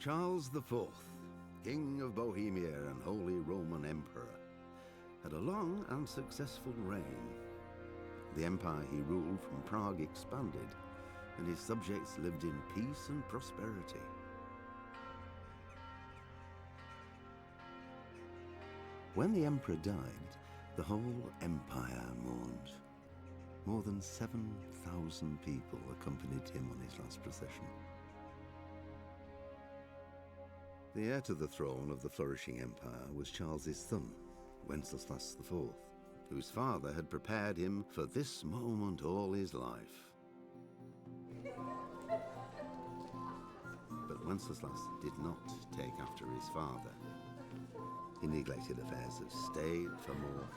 Charles IV, King of Bohemia and Holy Roman Emperor, had a long and successful reign. The empire he ruled from Prague expanded, and his subjects lived in peace and prosperity. When the emperor died, the whole empire mourned. More than 7,000 people accompanied him on his last procession. The heir to the throne of the flourishing empire was Charles's son, Wenceslas IV, whose father had prepared him for this moment all his life. But Wenceslas did not take after his father. He neglected affairs of state for more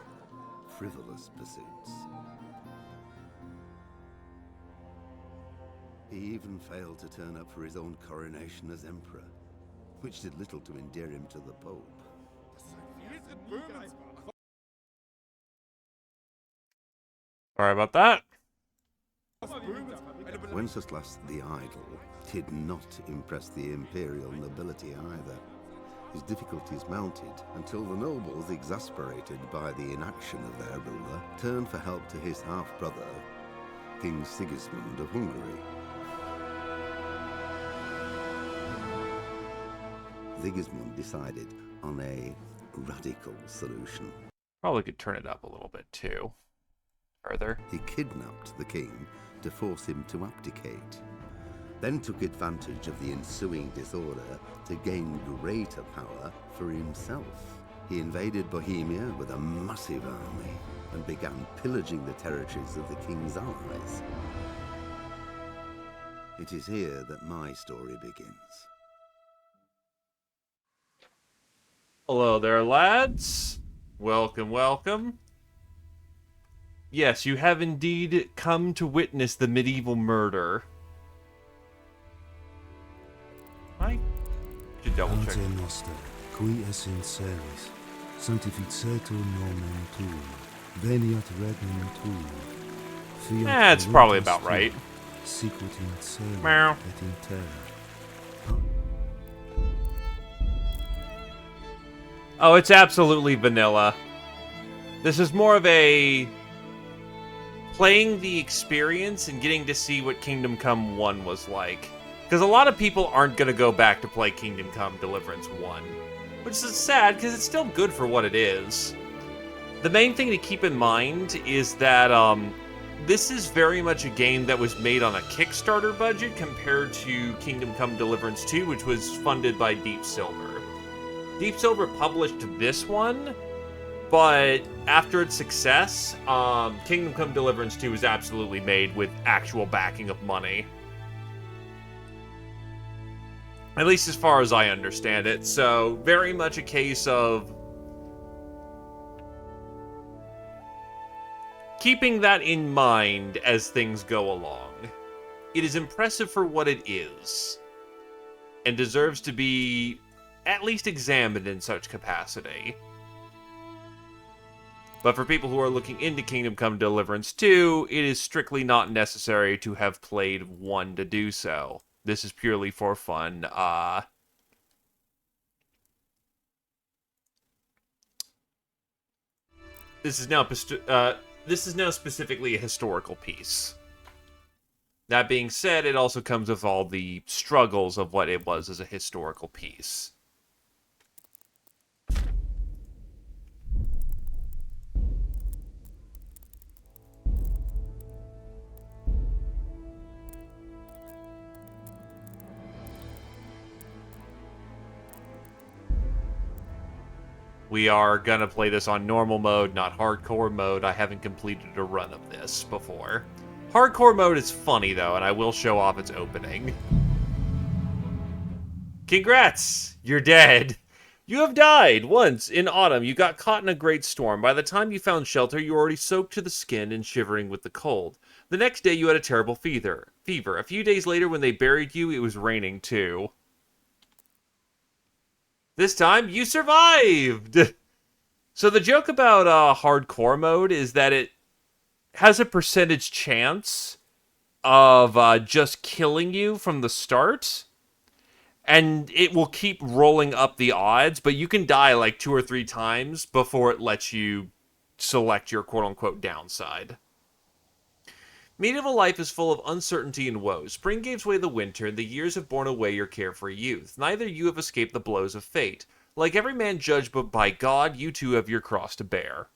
frivolous pursuits. He even failed to turn up for his own coronation as emperor, which did little to endear him to the Pope. Sorry about that. Wenceslas the Idle did not impress the imperial nobility either. His difficulties mounted until the nobles, exasperated by the inaction of their ruler, turned for help to his half-brother, King Sigismund of Hungary. Sigismund decided on a radical solution. Probably could turn it up a little bit too. Further. He kidnapped the king to force him to abdicate, then took advantage of the ensuing disorder to gain greater power for himself. He invaded Bohemia with a massive army and began pillaging the territories of the king's allies. It is here that my story begins. Hello there, lads. Welcome, welcome. Yes, you have indeed come to witness the medieval murder. I should double check. Ante noster, qui es in celis, sanctificetur nomen tuum, veniat regnum tuum. Fiat That's probably voluntas about right. tua, sicut in cielo Meow. et in terra. Oh, it's absolutely vanilla. This is more of a playing the experience and getting to see what Kingdom Come 1 was like. Because a lot of people aren't going to go back to play Kingdom Come Deliverance 1. Which is sad, because it's still good for what it is. The main thing to keep in mind is that this is very much a game that was made on a Kickstarter budget compared to Kingdom Come Deliverance 2, which was funded by Deep Silver. Deep Silver published this one, but after its success, Kingdom Come Deliverance 2 was absolutely made with actual backing of money. At least as far as I understand it. So, very much a case of keeping that in mind as things go along. It is impressive for what it is, and deserves to be at least examined in such capacity. But for people who are looking into Kingdom Come Deliverance 2, it is strictly not necessary to have played 1 to do so. This is purely for fun. This is now specifically a historical piece. That being said, it also comes with all the struggles of what it was as a historical piece. We are gonna play this on normal mode, not hardcore mode. I haven't completed a run of this before. Hardcore mode is funny, though, and I will show off its opening. Congrats! You're dead! You have died! Once, in autumn, you got caught in a great storm. By the time you found shelter, you were already soaked to the skin and shivering with the cold. The next day, you had a terrible fever. A few days later, when they buried you, it was raining, too. This time, you survived! So the joke about hardcore mode is that it has a percentage chance of just killing you from the start. And it will keep rolling up the odds, but you can die like 2 or 3 times before it lets you select your quote-unquote downside. Medieval life is full of uncertainty and woe. Spring gives way the winter, and the years have borne away your carefree youth. Neither you have escaped the blows of fate. Like every man judged but by God, you too have your cross to bear.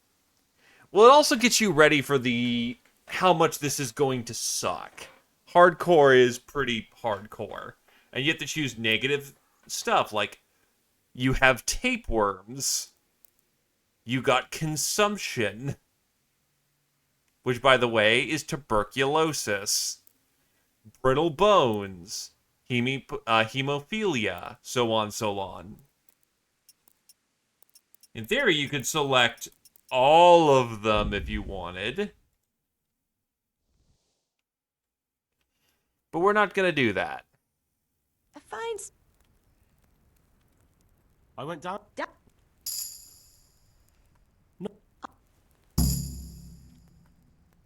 Well, it also gets you ready for the how much this is going to suck. Hardcore is pretty hardcore. And you have to choose negative stuff, like you have tapeworms. You got consumption. Which, by the way, is tuberculosis. Brittle bones. Hemophilia. So on, so on. In theory, you could select all of them if you wanted. But we're not going to do that. A fine... I went down. No.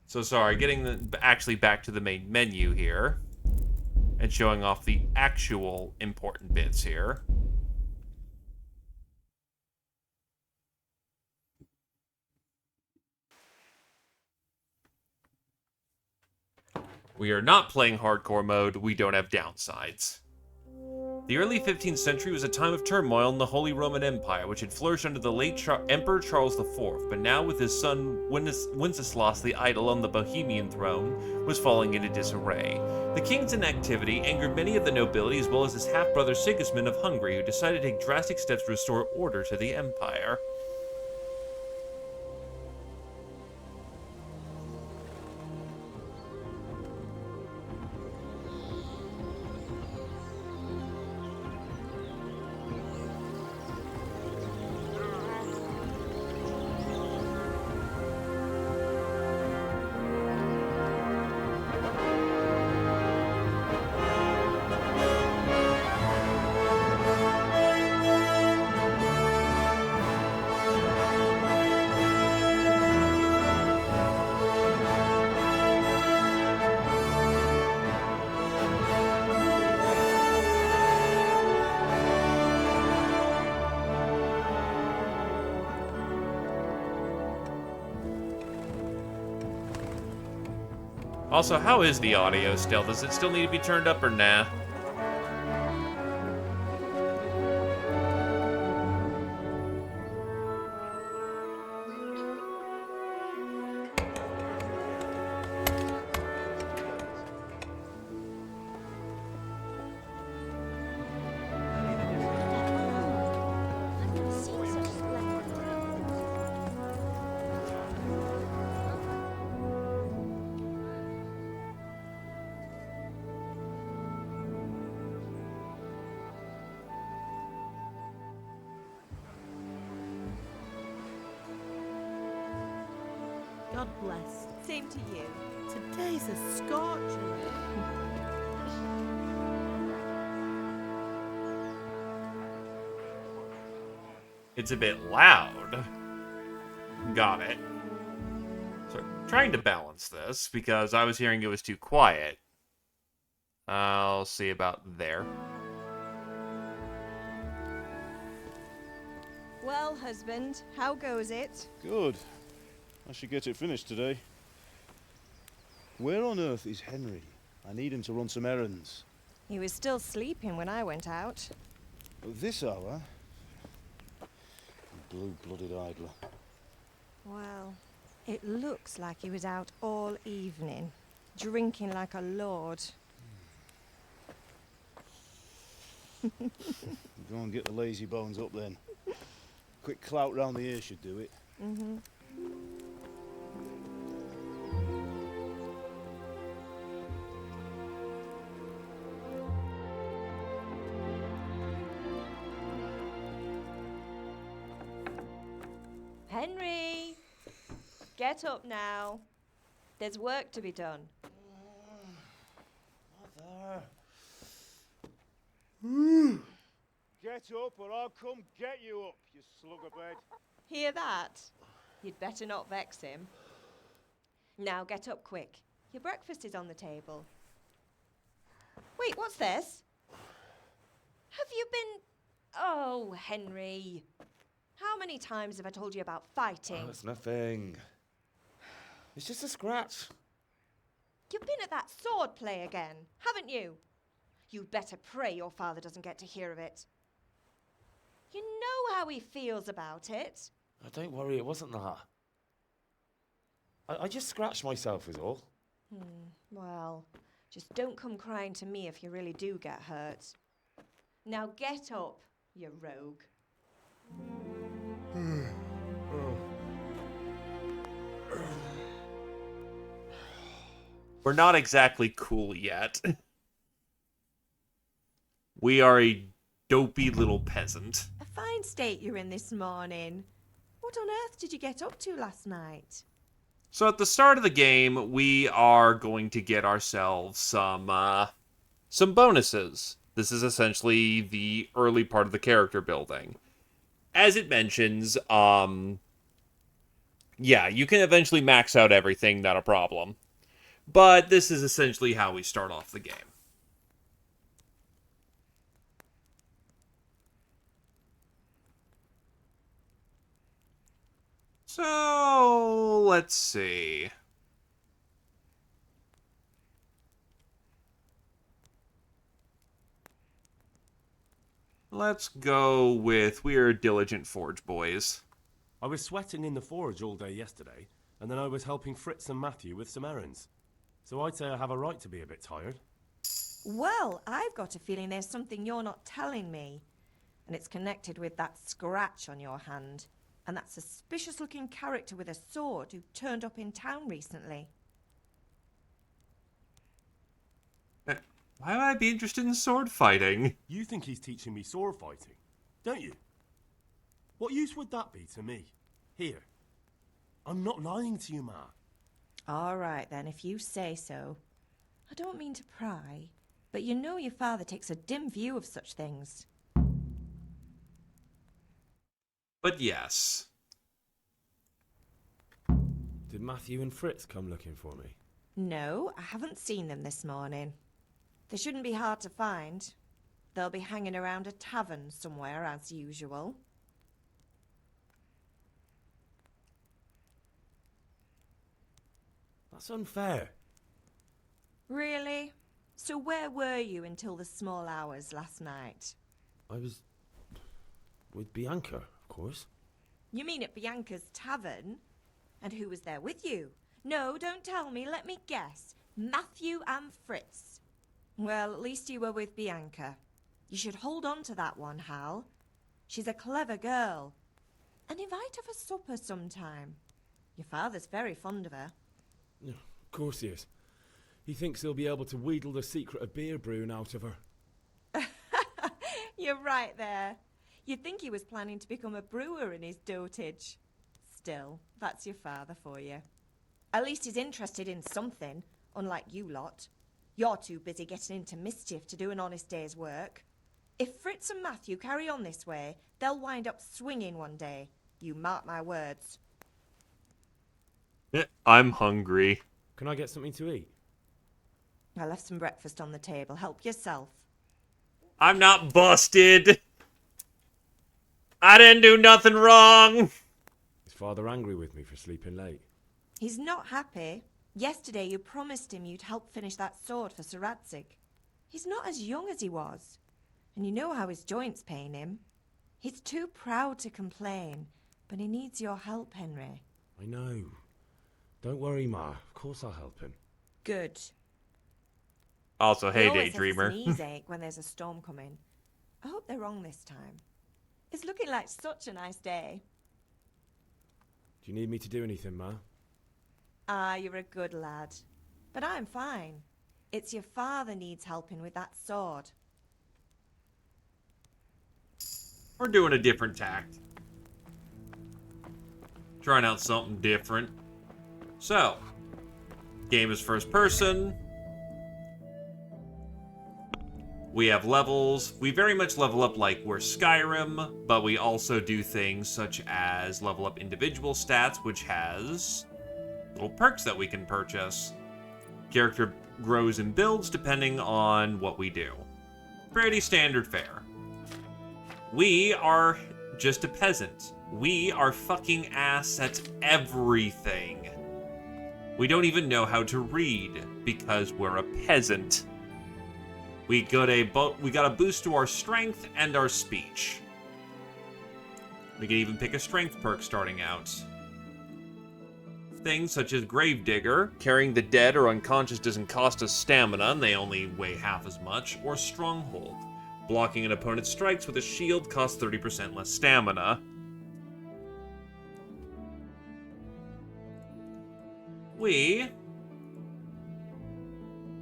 So sorry, getting actually back to the main menu here. And showing off the actual important bits here. We are not playing hardcore mode, we don't have downsides. The early 15th century was a time of turmoil in the Holy Roman Empire, which had flourished under the late Emperor Charles IV, but now with his son Wenceslas the Idle on the Bohemian throne, was falling into disarray. The king's inactivity angered many of the nobility as well as his half-brother Sigismund of Hungary, who decided to take drastic steps to restore order to the empire. Also, how is the audio still? Does it still need to be turned up or nah? God bless. Same to you. Today's a scorcher. It's a bit loud. Got it. So, trying to balance this, because I was hearing it was too quiet. I'll see about there. Well, husband, how goes it? Good. I should get it finished today. Where on earth is Henry? I need him to run some errands. He was still sleeping when I went out. At this hour? Blue-blooded idler. Well, it looks like he was out all evening, drinking like a lord. Go and get the lazy bones up then. Quick clout round the ear should do it. Mm-hmm. Henry! Get up now. There's work to be done. Mother. Get up or I'll come get you up, you slugabed. Hear that? You'd better not vex him. Now get up quick. Your breakfast is on the table. Wait, what's this? Have you been... Oh, Henry. How many times have I told you about fighting? Oh, it's nothing. It's just a scratch. You've been at that sword play again, haven't you? You'd better pray your father doesn't get to hear of it. You know how he feels about it. Oh, don't worry, it wasn't that. I just scratched myself is all. Well, just don't come crying to me if you really do get hurt. Now get up, you rogue. We're not exactly cool yet. We are a dopey little peasant. A fine state you're in this morning. What on earth did you get up to last night? So at the start of the game, we are going to get ourselves some bonuses. This is essentially the early part of the character building. As it mentions, yeah, you can eventually max out everything, not a problem. But this is essentially how we start off the game. So, let's see. Let's go with we're diligent forge boys. I was sweating in the forge all day yesterday, and then I was helping Fritz and Matthew with some errands. So I'd say I have a right to be a bit tired. Well, I've got a feeling there's something you're not telling me. And it's connected with that scratch on your hand. And that suspicious-looking character with a sword who turned up in town recently. Why would I be interested in sword fighting? You think he's teaching me sword fighting, don't you? What use would that be to me? Here. I'm not lying to you, Ma. All right, then, if you say so. I don't mean to pry, but you know your father takes a dim view of such things. But yes. Did Matthew and Fritz come looking for me? No, I haven't seen them this morning. They shouldn't be hard to find. They'll be hanging around a tavern somewhere, as usual. That's unfair. Really? So where were you until the small hours last night? I was with Bianca, of course. You mean at Bianca's tavern? And who was there with you? No, don't tell me, let me guess. Matthew and Fritz. Well, at least you were with Bianca. You should hold on to that one, Hal. She's a clever girl. And invite her for supper sometime. Your father's very fond of her. Of course he is. He thinks he'll be able to wheedle the secret of beer brewing out of her. You're right there. You'd think he was planning to become a brewer in his dotage. Still, that's your father for you. At least he's interested in something, unlike you lot. You're too busy getting into mischief to do an honest day's work. If Fritz and Matthew carry on this way, they'll wind up swinging one day. You mark my words. I'm hungry. Can I get something to eat? I left some breakfast on the table. Help yourself. I'm not busted. I didn't do nothing wrong. Is Father angry with me for sleeping late? He's not happy. Yesterday you promised him you'd help finish that sword for Sir Radzig. He's not as young as he was. And you know how his joints pain him. He's too proud to complain, but he needs your help, Henry. I know. Don't worry, Ma. Of course I'll help him. Good. Also, hey, He always has a Daydreamer. sneeze ache when there's a storm coming. I hope they're wrong this time. It's looking like such a nice day. Do you need me to do anything, Ma? Ah, you're a good lad. But I'm fine. It's your father needs helping with that sword. We're doing a different tact. Trying out something different. So, game is first person. We have levels. We very much level up like we're Skyrim, but we also do things such as level up individual stats, which has little perks that we can purchase. Character grows and builds depending on what we do. Pretty standard fare. We are just a peasant. We are fucking ass at everything. We don't even know how to read because we're a peasant. We got a boost to our strength and our speech. We can even pick a strength perk starting out. Things such as Gravedigger, carrying the dead or unconscious doesn't cost us stamina, and they only weigh half as much, or Stronghold. Blocking an opponent's strikes with a shield costs 30% less stamina. We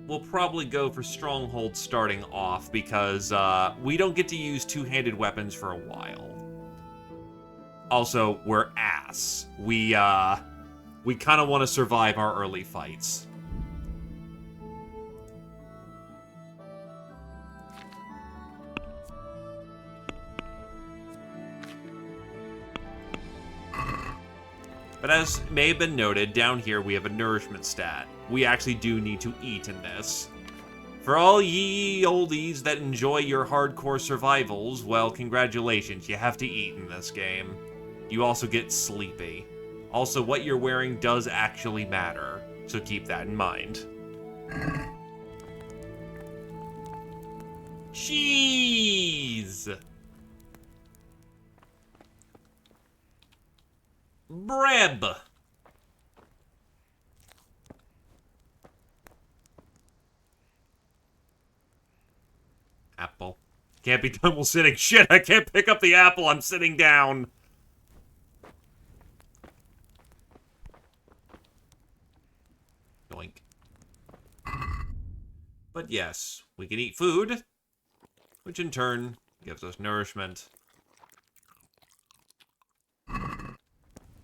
will probably go for Stronghold starting off because we don't get to use two-handed weapons for a while. Also, we're ass. We kind of want to survive our early fights. But as may have been noted, down here we have a nourishment stat. We actually do need to eat in this. For all ye oldies that enjoy your hardcore survivals, well, congratulations, you have to eat in this game. You also get sleepy. Also, what you're wearing does actually matter, so keep that in mind. Cheese! Bread! Apple. Can't be done while sitting. Shit, I can't pick up the apple, I'm sitting down. Yoink. But yes, we can eat food, which in turn gives us nourishment.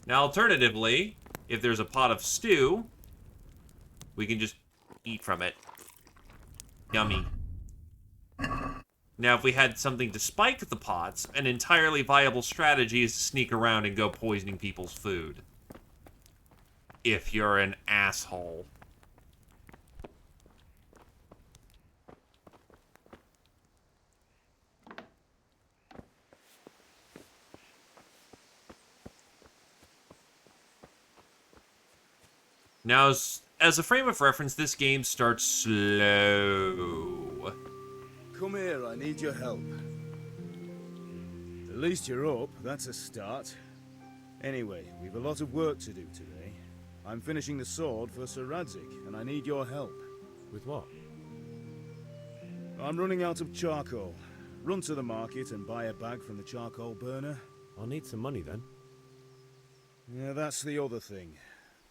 Now, alternatively, if there's a pot of stew, we can just eat from it. Yummy. Now, if we had something to spike the pots, an entirely viable strategy is to sneak around and go poisoning people's food. If you're an asshole. Now, as a frame of reference, this game starts slow. Come here, I need your help. At least you're up, that's a start. Anyway, we've a lot of work to do today. I'm finishing the sword for Sir Radzig, and I need your help. With what? I'm running out of charcoal. Run to the market and buy a bag from the charcoal burner. I'll need some money then. Yeah, that's the other thing.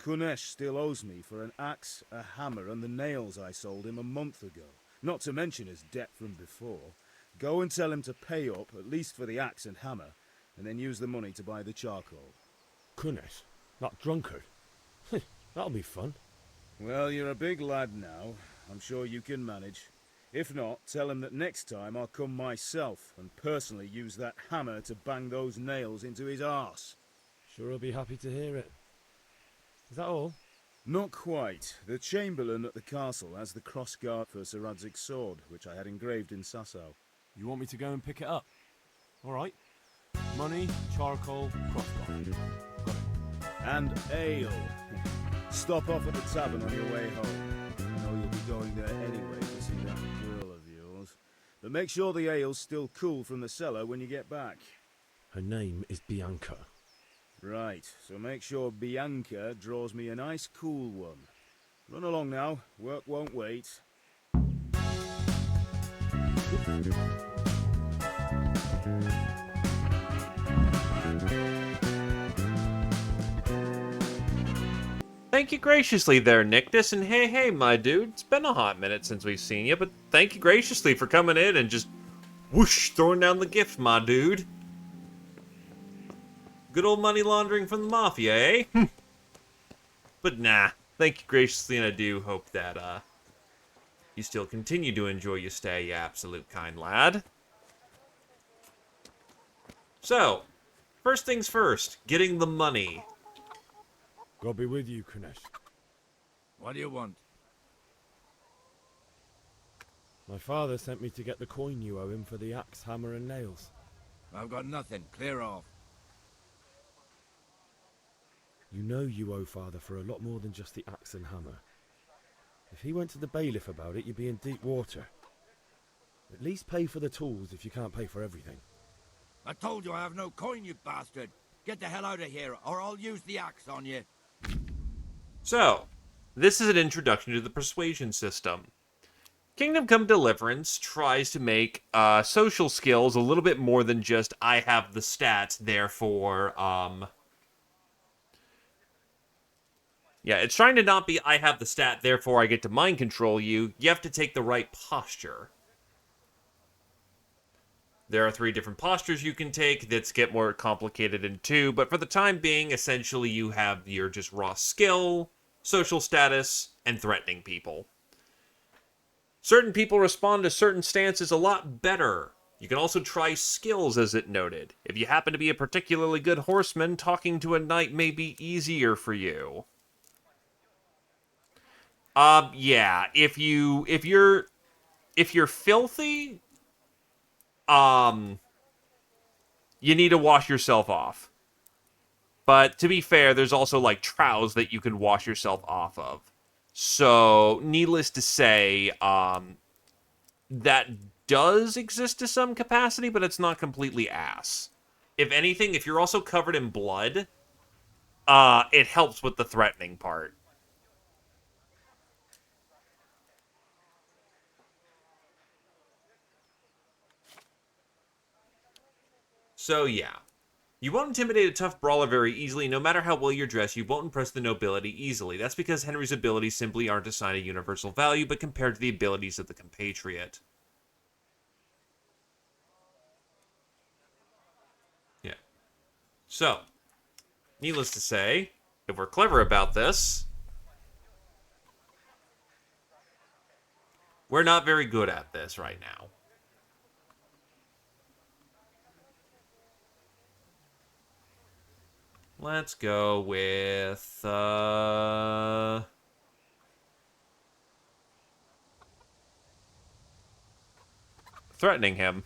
Kunesh still owes me for an axe, a hammer, and the nails I sold him a month ago. Not to mention his debt from before. Go and tell him to pay up, at least for the axe and hammer, and then use the money to buy the charcoal. Kunesh? That drunkard? That'll be fun. Well, you're a big lad now. I'm sure you can manage. If not, tell him that next time I'll come myself and personally use that hammer to bang those nails into his arse. Sure he'll be happy to hear it. Is that all? Not quite. The Chamberlain at the castle has the crossguard for Sir Radzig's sword, which I had engraved in Sasau. You want me to go and pick it up? Alright. Money, charcoal, crossguard. Got it. And ale. Stop off at the tavern on your way home. I know you'll be going there anyway to see that girl of yours. But make sure the ale's still cool from the cellar when you get back. Her name is Bianca. Right, so make sure Bianca draws me a nice cool one. Run along now, work won't wait. Thank you graciously there, Nictus, and hey, my dude. It's been a hot minute since we've seen you, but thank you graciously for coming in and just whoosh, throwing down the gift, my dude. Good old money laundering from the Mafia, eh? But nah, thank you graciously, and I do hope that, you still continue to enjoy your stay, you absolute kind lad. So, first things first, getting the money. God be with you, Kunesh. What do you want? My father sent me to get the coin you owe him for the axe, hammer, and nails. I've got nothing. Clear off. You know you owe Father for a lot more than just the axe and hammer. If he went to the bailiff about it, you'd be in deep water. At least pay for the tools if you can't pay for everything. I told you I have no coin, you bastard. Get the hell out of here, or I'll use the axe on you. So, this is an introduction to the persuasion system. Kingdom Come Deliverance tries to make social skills a little bit more than just, I have the stats, therefore, yeah, it's trying to not be, I have the stat, therefore I get to mind control you. You have to take the right posture. There are 3 different postures you can take that get more complicated in 2, but for the time being, essentially you have your just raw skill, social status, and threatening people. Certain people respond to certain stances a lot better. You can also try skills, as it noted. If you happen to be a particularly good horseman, talking to a knight may be easier for you. Yeah, if you're filthy, you need to wash yourself off. But to be fair, there's also like troughs that you can wash yourself off of. So, needless to say, that does exist to some capacity, but it's not completely ass. If anything, if you're also covered in blood, it helps with the threatening part. So, yeah. You won't intimidate a tough brawler very easily. No matter how well you're dressed, you won't impress the nobility easily. That's because Henry's abilities simply aren't assigned a universal value, but compared to the abilities of the compatriot. Yeah. So, needless to say, if we're clever about this, we're not very good at this right now. Let's go with, threatening him.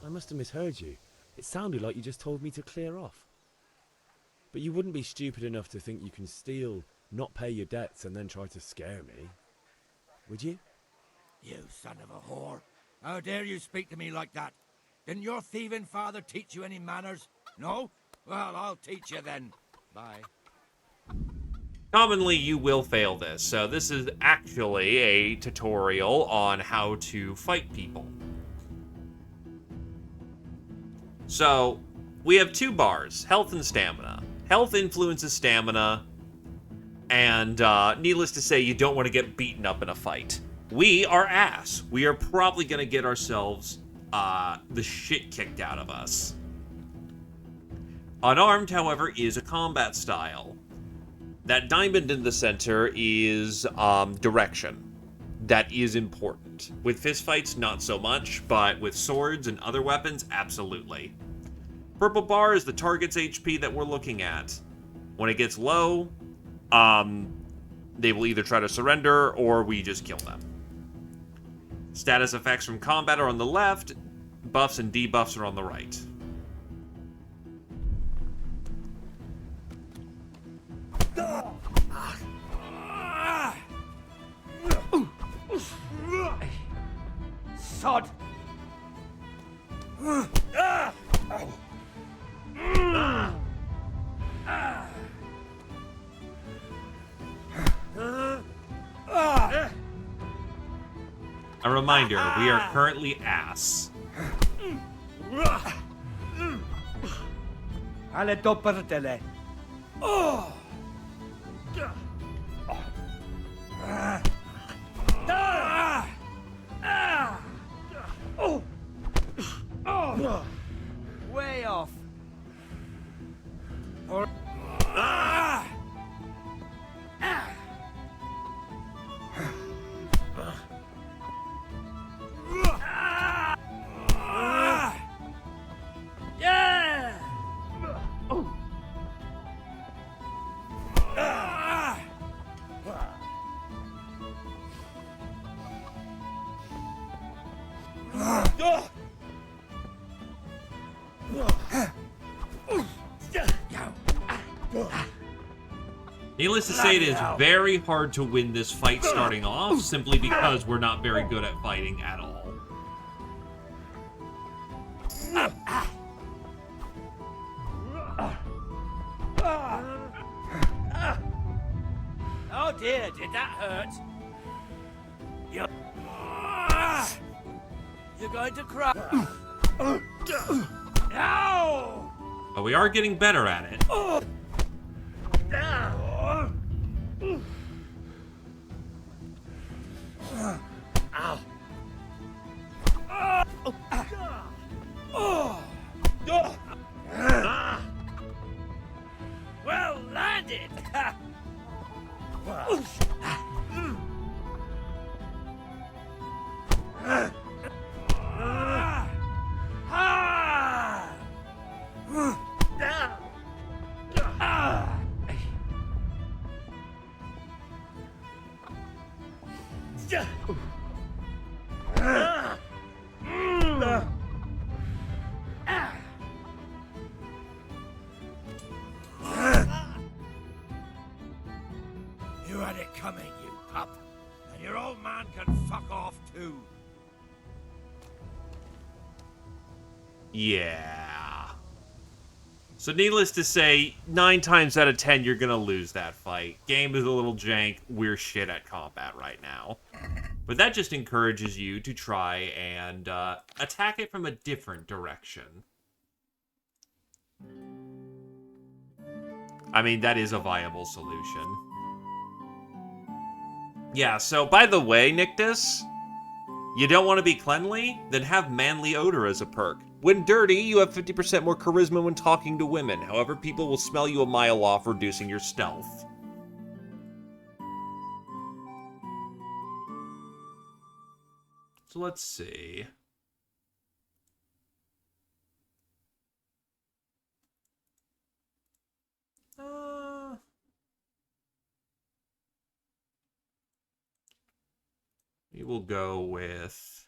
I must have misheard you. It sounded like you just told me to clear off. But you wouldn't be stupid enough to think you can steal, not pay your debts, and then try to scare me. Would you? You son of a whore. How dare you speak to me like that? Didn't your thieving father teach you any manners? No? Well, I'll teach you then. Bye. Commonly, you will fail this, so this is actually a tutorial on how to fight people. So, we have 2 bars, health and stamina. Health influences stamina, and needless to say, you don't want to get beaten up in a fight. We are ass. We are probably going to get ourselves the shit kicked out of us. Unarmed, however, is a combat style. That diamond in the center is direction. That is important. With fistfights, not so much, but with swords and other weapons, absolutely. Purple bar is the target's HP that we're looking at. When it gets low, they will either try to surrender or we just kill them. Status effects from combat are on the left, buffs and debuffs are on the right. Sod! A reminder, we are currently ass. Alle doppertele. Way off. Needless to say, it is very hard to win this fight starting off, simply because we're not very good at fighting at all. Oh dear, did that hurt? You're going to cry. No! But we are getting better at it. Well landed! You had it coming, you pup. And your old man can fuck off too. Yeah. So needless to say, 9 times out of 10, you're gonna lose that fight. Game is a little jank. We're shit at combat right now. But that just encourages you to try and attack it from a different direction. I mean, that is a viable solution. Yeah, so by the way, Nictus, you don't want to be cleanly? Then have manly odor as a perk. When dirty, you have 50% more charisma when talking to women. However, people will smell you a mile off, reducing your stealth. So let's see. We will go with...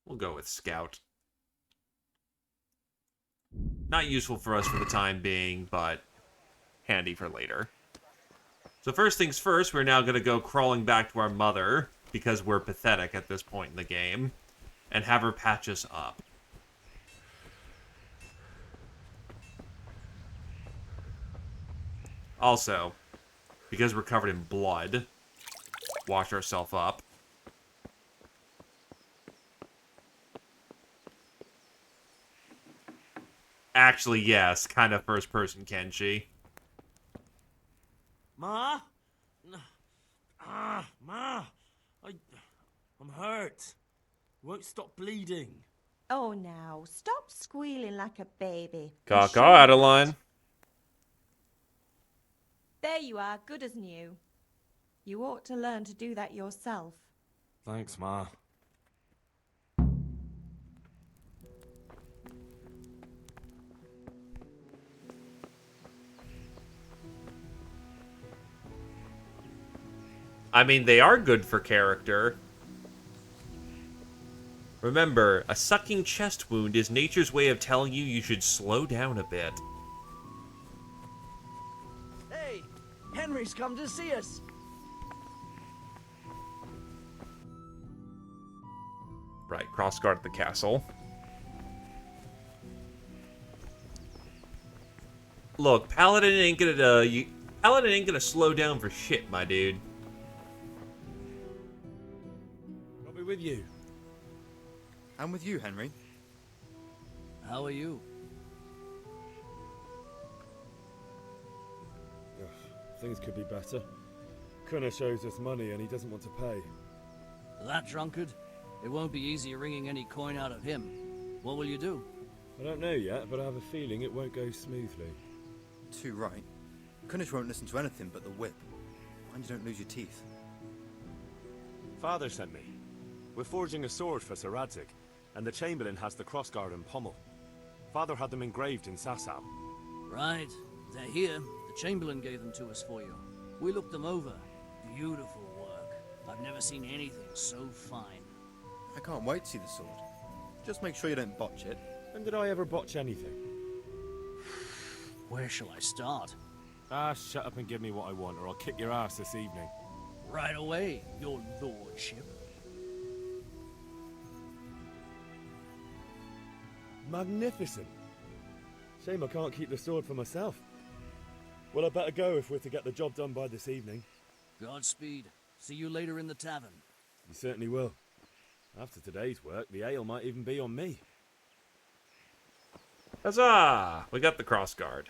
We'll go with Scout. Not useful for us for the time being, but handy for later. So first things first, we're now going to go crawling back to our mother, because we're pathetic at this point in the game, and have her patch us up. Also, because we're covered in blood, wash ourselves up. Actually, yes, kind of first-person Kenshi. Ma? Ma! I'm hurt. Won't stop bleeding. Oh, now, stop squealing like a baby. Caw-caw, Adeline. There you are, good as new. You ought to learn to do that yourself. Thanks, Ma. I mean, they are good for character. Remember, a sucking chest wound is nature's way of telling you should slow down a bit. Hey, Henry's come to see us. Right, crossguard at the castle. Look, Paladin ain't gonna slow down for shit, my dude. I'll be with you. I'm with you, Henry. How are you? Things could be better. Kunnish owes us money and he doesn't want to pay. That drunkard? It won't be easy wringing any coin out of him. What will you do? I don't know yet, but I have a feeling it won't go smoothly. Too right. Kunnish won't listen to anything but the whip. Mind you don't lose your teeth. Father sent me. We're forging a sword for Sir Radzig, and the Chamberlain has the crossguard and pommel. Father had them engraved in Sasau. Right. They're here. The Chamberlain gave them to us for you. We looked them over. Beautiful work. I've never seen anything so fine. I can't wait to see the sword. Just make sure you don't botch it. When did I ever botch anything? Where shall I start? Ah, shut up and give me what I want, or I'll kick your ass this evening. Right away, your lordship. Magnificent. Shame I can't keep the sword for myself. Well, I better go if we're to get the job done by this evening. Godspeed. See you later in the tavern. You certainly will. After today's work, the ale might even be on me. Huzzah! We got the crossguard.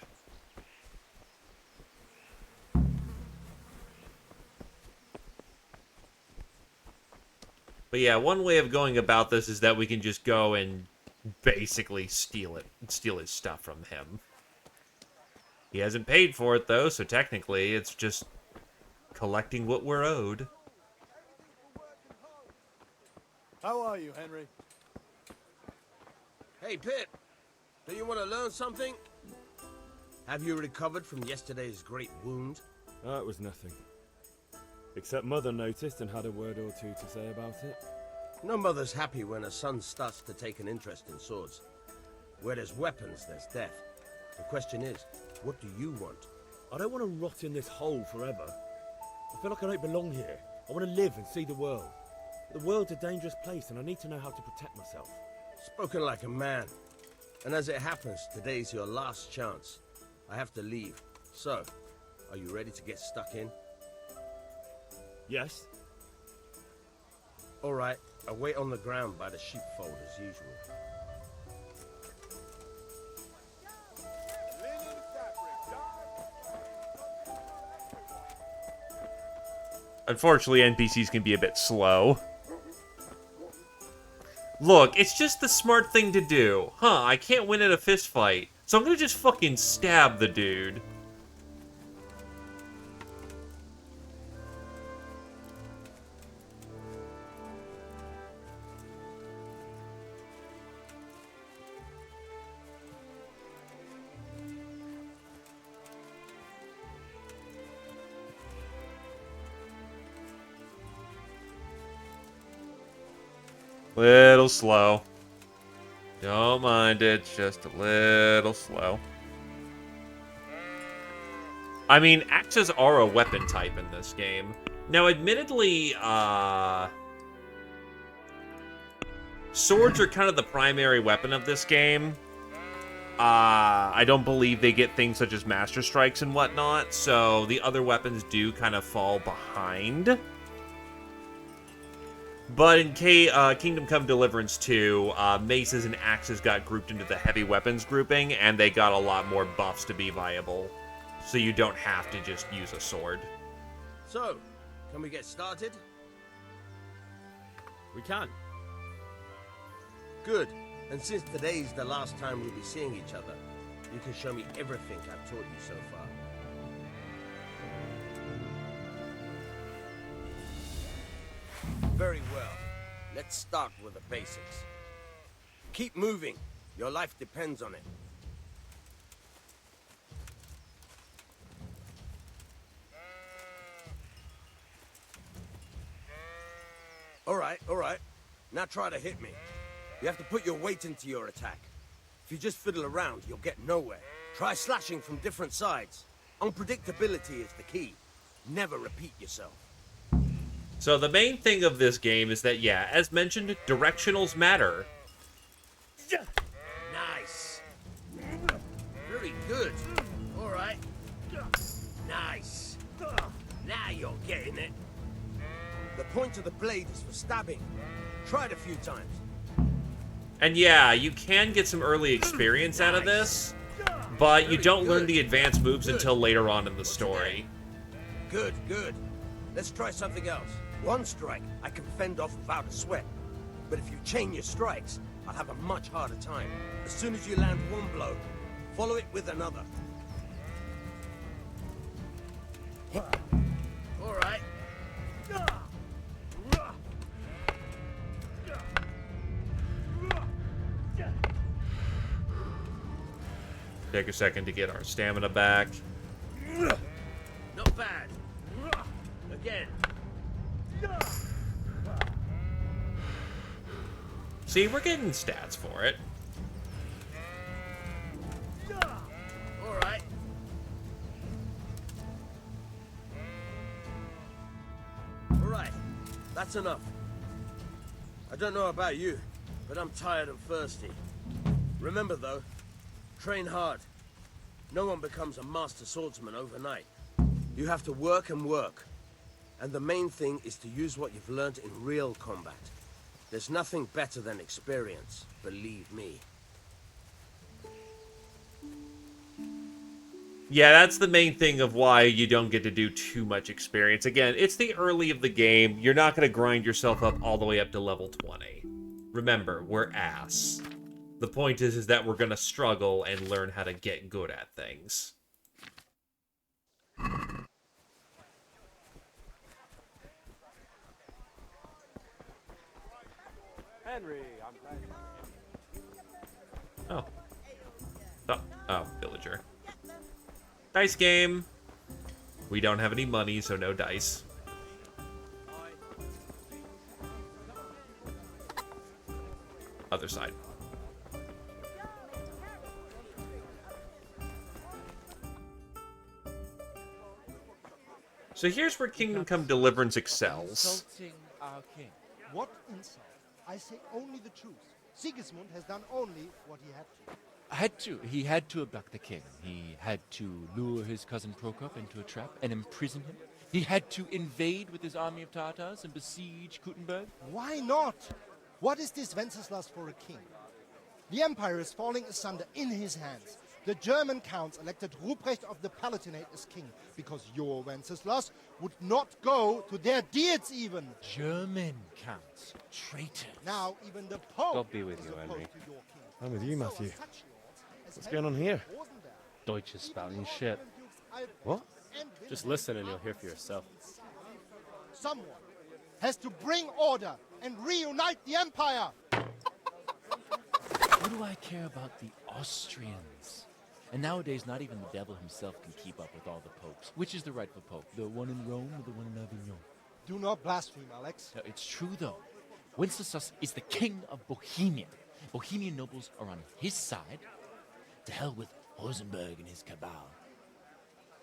But yeah, one way of going about this is that we can just go and basically steal his stuff from him. He hasn't paid for it, though, so technically it's just collecting what we're owed. How are you, Henry? Hey, Pip. Do you want to learn something? Have you recovered from yesterday's great wound? That was nothing. Except Mother noticed and had a word or two to say about it. No mother's happy when her son starts to take an interest in swords. Where there's weapons, there's death. The question is, what do you want? I don't want to rot in this hole forever. I feel like I don't belong here. I want to live and see the world. The world's a dangerous place and I need to know how to protect myself. Spoken like a man. And as it happens, today's your last chance. I have to leave. So, are you ready to get stuck in? Yes. All right, I'll wait on the ground by the sheepfold as usual. Unfortunately, NPCs can be a bit slow. Look, it's just the smart thing to do. Huh, I can't win at a fist fight, so I'm gonna just fucking stab the dude. Little slow. Don't mind it, just a little slow. I mean, axes are a weapon type in this game. Now, admittedly, swords are kind of the primary weapon of this game. I don't believe they get things such as Master Strikes and whatnot, so the other weapons do kind of fall behind. But in Kingdom Come Deliverance 2, maces and axes got grouped into the heavy weapons grouping, and they got a lot more buffs to be viable. So you don't have to just use a sword. So, can we get started? We can. Good. And since today's the last time we'll be seeing each other, you can show me everything I've taught you so far. Very well. Let's start with the basics. Keep moving. Your life depends on it. All right. Now try to hit me. You have to put your weight into your attack. If you just fiddle around, you'll get nowhere. Try slashing from different sides. Unpredictability is the key. Never repeat yourself. So the main thing of this game is that, yeah, as mentioned, directionals matter. Nice. Very good. All right. Nice. Now you're getting it. The point of the blade is for stabbing. Try it a few times. And yeah, you can get some early experience out of this, but you don't learn the advanced moves until later on in the story. Good. Let's try something else. One strike, I can fend off without a sweat. But if you chain your strikes, I'll have a much harder time. As soon as you land one blow, follow it with another. All right. Take a second to get our stamina back. Not bad. Again. See, we're getting stats for it. All right. That's enough. I don't know about you, but I'm tired and thirsty. Remember though, train hard. No one becomes a master swordsman overnight. You have to work and work. And the main thing is to use what you've learned in real combat. There's nothing better than experience, believe me. Yeah, that's the main thing of why you don't get to do too much experience. Again, it's the early of the game. You're not going to grind yourself up all the way up to level 20. Remember, we're ass. The point is that we're going to struggle and learn how to get good at things. Henry, I'm Oh. Oh, villager. Dice game. We don't have any money, so no dice. Other side. So here's where Kingdom Come Deliverance excels. Insulting our king. What insult? I say only the truth. Sigismund has done only what he had to. He had to abduct the king. He had to lure his cousin Prokop into a trap and imprison him. He had to invade with his army of Tatars and besiege Kuttenberg. Why not? What is this Wenceslas for a king? The empire is falling asunder in his hands. The German counts elected Ruprecht of the Palatinate as king because your Wenceslas would not go to their deeds even. German counts. Traitors. Now even the Pope God be with you, is Henry. opposed to your king. I'm with you, Matthew. So such lords as What's going on here? Deutsch is spouting shit. What? Just listen and you'll hear for yourself. Someone has to bring order and reunite the empire. What do I care about the Austrians? And nowadays, not even the devil himself can keep up with all the popes. Which is the rightful pope? The one in Rome or the one in Avignon? Do not blaspheme, Alex. No, it's true, though. Wenceslas is the king of Bohemia. Bohemian nobles are on his side. To hell with Rosenberg and his cabal.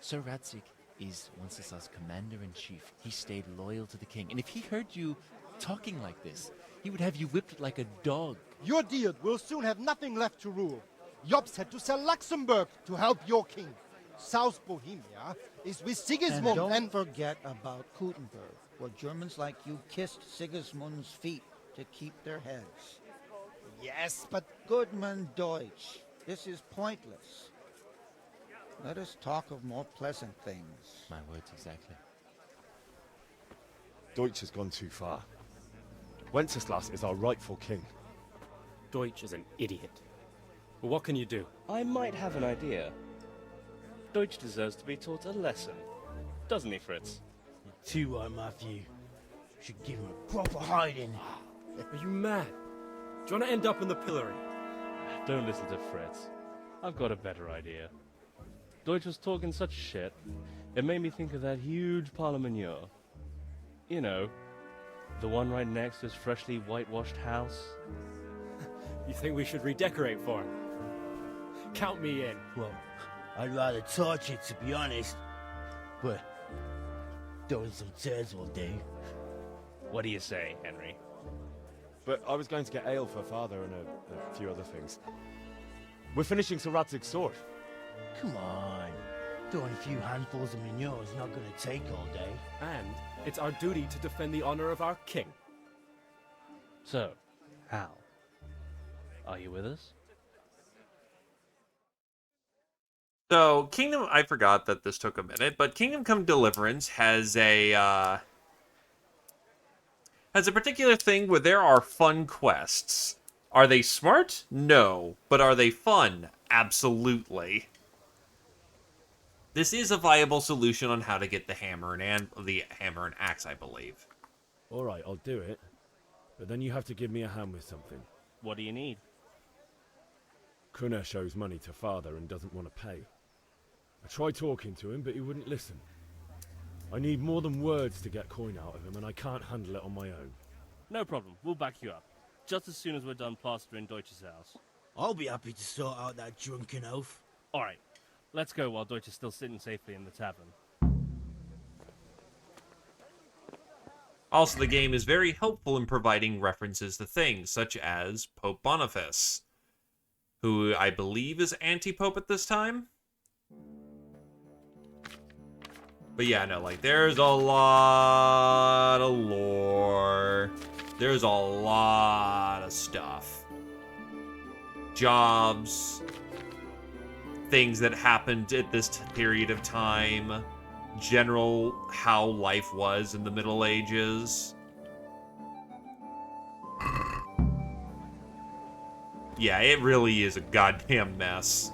Sir Radzik is Wenceslas' commander-in-chief. He stayed loyal to the king. And if he heard you talking like this, he would have you whipped like a dog. Your deed will soon have nothing left to rule. Jobst had to sell Luxembourg to help your king. South Bohemia is with Sigismund and don't forget about Kuttenberg, where Germans like you kissed Sigismund's feet to keep their heads. Yes, but... Goodman Deutsch, this is pointless. Let us talk of more pleasant things. My words exactly. Deutsch has gone too far. Wenceslas is our rightful king. Deutsch is an idiot. Well, what can you do? I might have an idea. Deutsch deserves to be taught a lesson. Doesn't he, Fritz? Too right, Matthew. Should give him a proper hiding. Are you mad? Do you want to end up in the pillory? Don't listen to Fritz. I've got a better idea. Deutsch was talking such shit, it made me think of that huge parliament. You know, the one right next to his freshly whitewashed house. You think we should redecorate for him? Count me in. Well, I'd rather torch it, to be honest. But throwing some turds will do. What do you say, Henry? But I was going to get ale for father and a few other things. We're finishing Sir Radzig's sword. Come on. Throwing a few handfuls of manure is not going to take all day. And it's our duty to defend the honor of our king. So, Hal, are you with us? So, I forgot that this took a minute, but Kingdom Come Deliverance has a particular thing where there are fun quests. Are they smart? No. But are they fun? Absolutely. This is a viable solution on how to get the hammer and axe, I believe. All right, I'll do it. But then you have to give me a hand with something. What do you need? Kunesh owes money to father and doesn't want to pay. I tried talking to him, but he wouldn't listen. I need more than words to get coin out of him, and I can't handle it on my own. No problem. We'll back you up. Just as soon as we're done plastering Deutsch's house. I'll be happy to sort out that drunken oaf. All right. Let's go while Deutsch is still sitting safely in the tavern. Also, the game is very helpful in providing references to things, such as Pope Boniface, who I believe is anti-pope at this time. But yeah, no, like, there's a lot of lore. There's a lot of stuff. Jobs. Things that happened at this period of time. General how life was in the Middle Ages. Yeah, it really is a goddamn mess.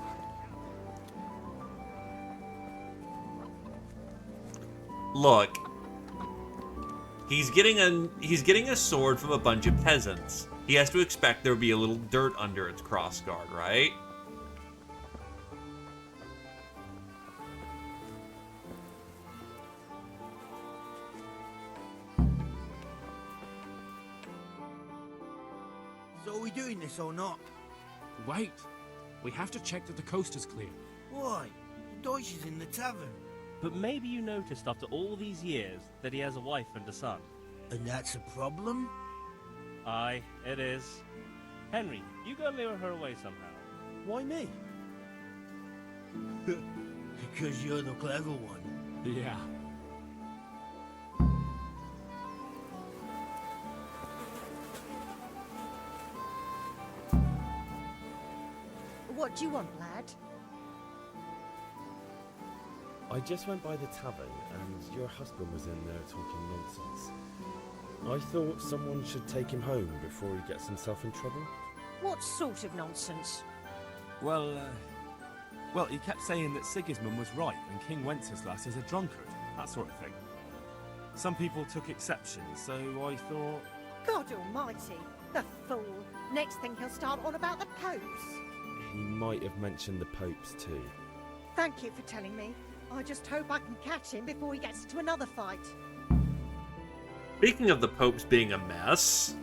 Look, he's getting a sword from a bunch of peasants. He has to expect there will be a little dirt under its crossguard, right? So are we doing this or not? Wait. We have to check that the coast is clear. Why? The Deutsch is in the tavern. But maybe you noticed after all these years that he has a wife and a son. And that's a problem? Aye, it is. Henry, you go lure her away somehow. Why me? Because you're the clever one. Yeah. What do you want, lad? I just went by the tavern and your husband was in there talking nonsense. I thought someone should take him home before he gets himself in trouble. What sort of nonsense? Well, he kept saying that Sigismund was right and King Wenceslas is a drunkard, that sort of thing. Some people took exception, so I thought... God almighty, the fool. Next thing he'll start on about the popes. He might have mentioned the popes too. Thank you for telling me. I just hope I can catch him before he gets into another fight. Speaking of the popes being a mess...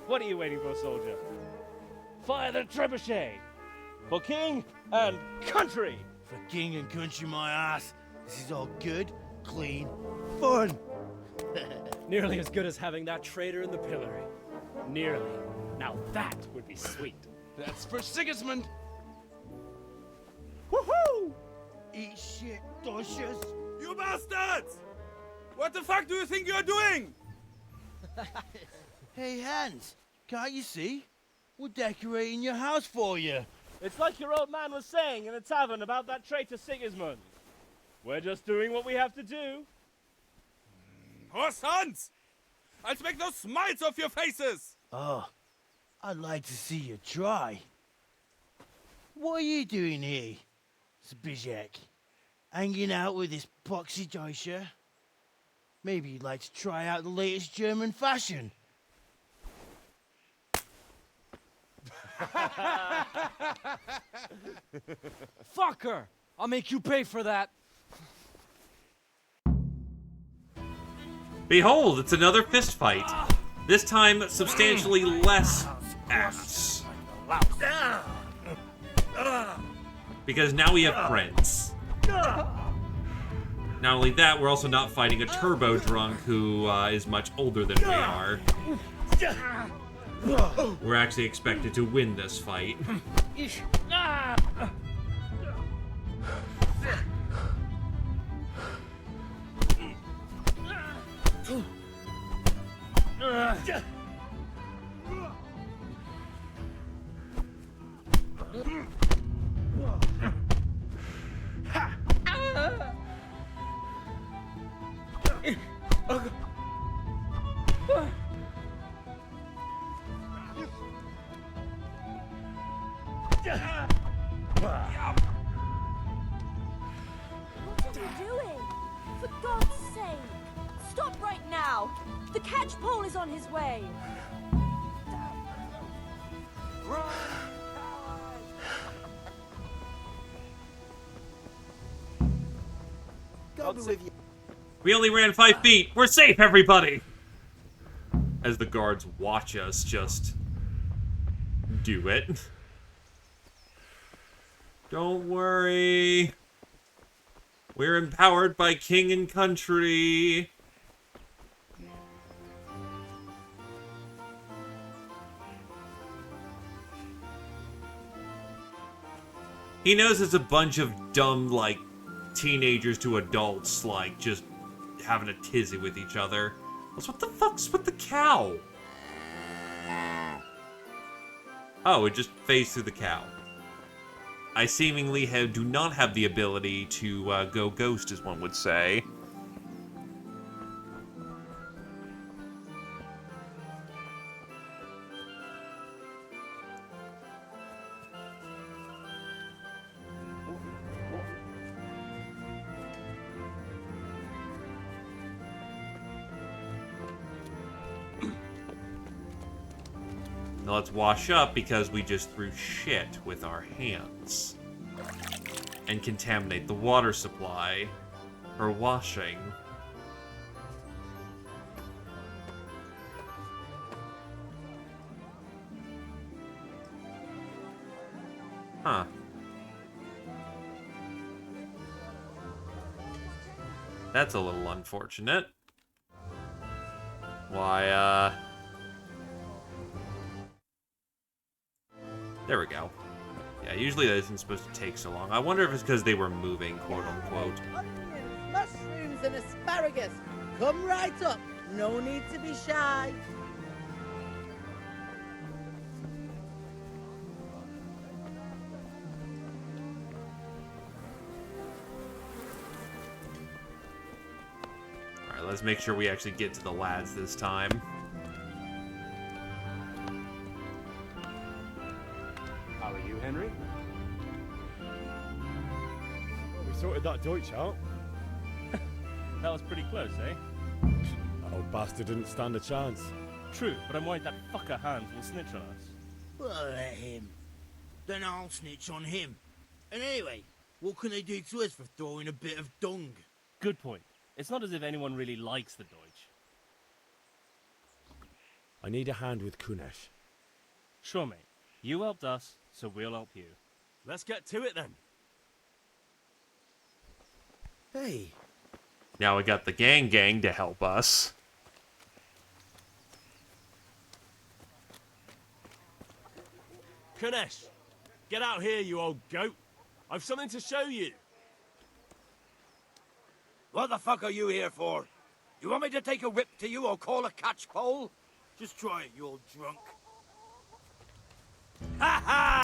What are you waiting for, soldier? Fire the trebuchet! For king and country! For king and country, my ass. This is all good, clean, fun. Nearly as good as having that traitor in the pillory. Nearly. Now that would be sweet. That's for Sigismund. Woohoo! Eat shit, Deutsches. You bastards! What the fuck do you think you're doing? Hey, Hans, can't you see? We're decorating your house for you. It's like your old man was saying in the tavern about that traitor Sigismund. We're just doing what we have to do. Oh, sons! I'll make those smiles off your faces! Oh, I'd like to see you try. What are you doing here, Zbigniew? Hanging out with this poxy Deutscher? Maybe you'd like to try out the latest German fashion. Fuck her! I'll make you pay for that. Behold, it's another fist fight. This time, substantially less ass. Because now we have friends. Not only that, we're also not fighting a turbo drunk who is much older than we are. We're actually expected to win this fight. What are you doing? For God's sake! Stop right now! The catch pole is on his way! We only ran 5 feet. We're safe, everybody! As the guards watch us just do it. Don't worry. We're empowered by king and country. He knows it's a bunch of dumb, like, teenagers to adults, like, just having a tizzy with each other. What the fuck's with the cow? Oh, it just phased through the cow. I seemingly do not have the ability to go ghost, as one would say. Now let's wash up because we just threw shit with our hands. And contaminate the water supply for washing. Huh. That's a little unfortunate. Why, there we go. Yeah, usually that isn't supposed to take so long. I wonder if it's because they were moving, quote-unquote. Onions, mushrooms, and asparagus. Come right up. No need to be shy. Alright, let's make sure we actually get to the lads this time. How are you, Henry? We sorted that Deutsch out. That was pretty close, eh? That old bastard didn't stand a chance. True, but I'm worried that fucker Hans will snitch on us. Well, let him. Then I'll snitch on him. And anyway, what can they do to us for throwing a bit of dung? Good point. It's not as if anyone really likes the Deutsch. I need a hand with Kunesh. Sure, mate. You helped us, so we'll help you. Let's get to it then. Hey. Now we got the gang to help us. Kunesh, get out here, you old goat. I've something to show you. What the fuck are you here for? You want me to take a whip to you or call a catchpole? Just try it, you old drunk. Ha ha!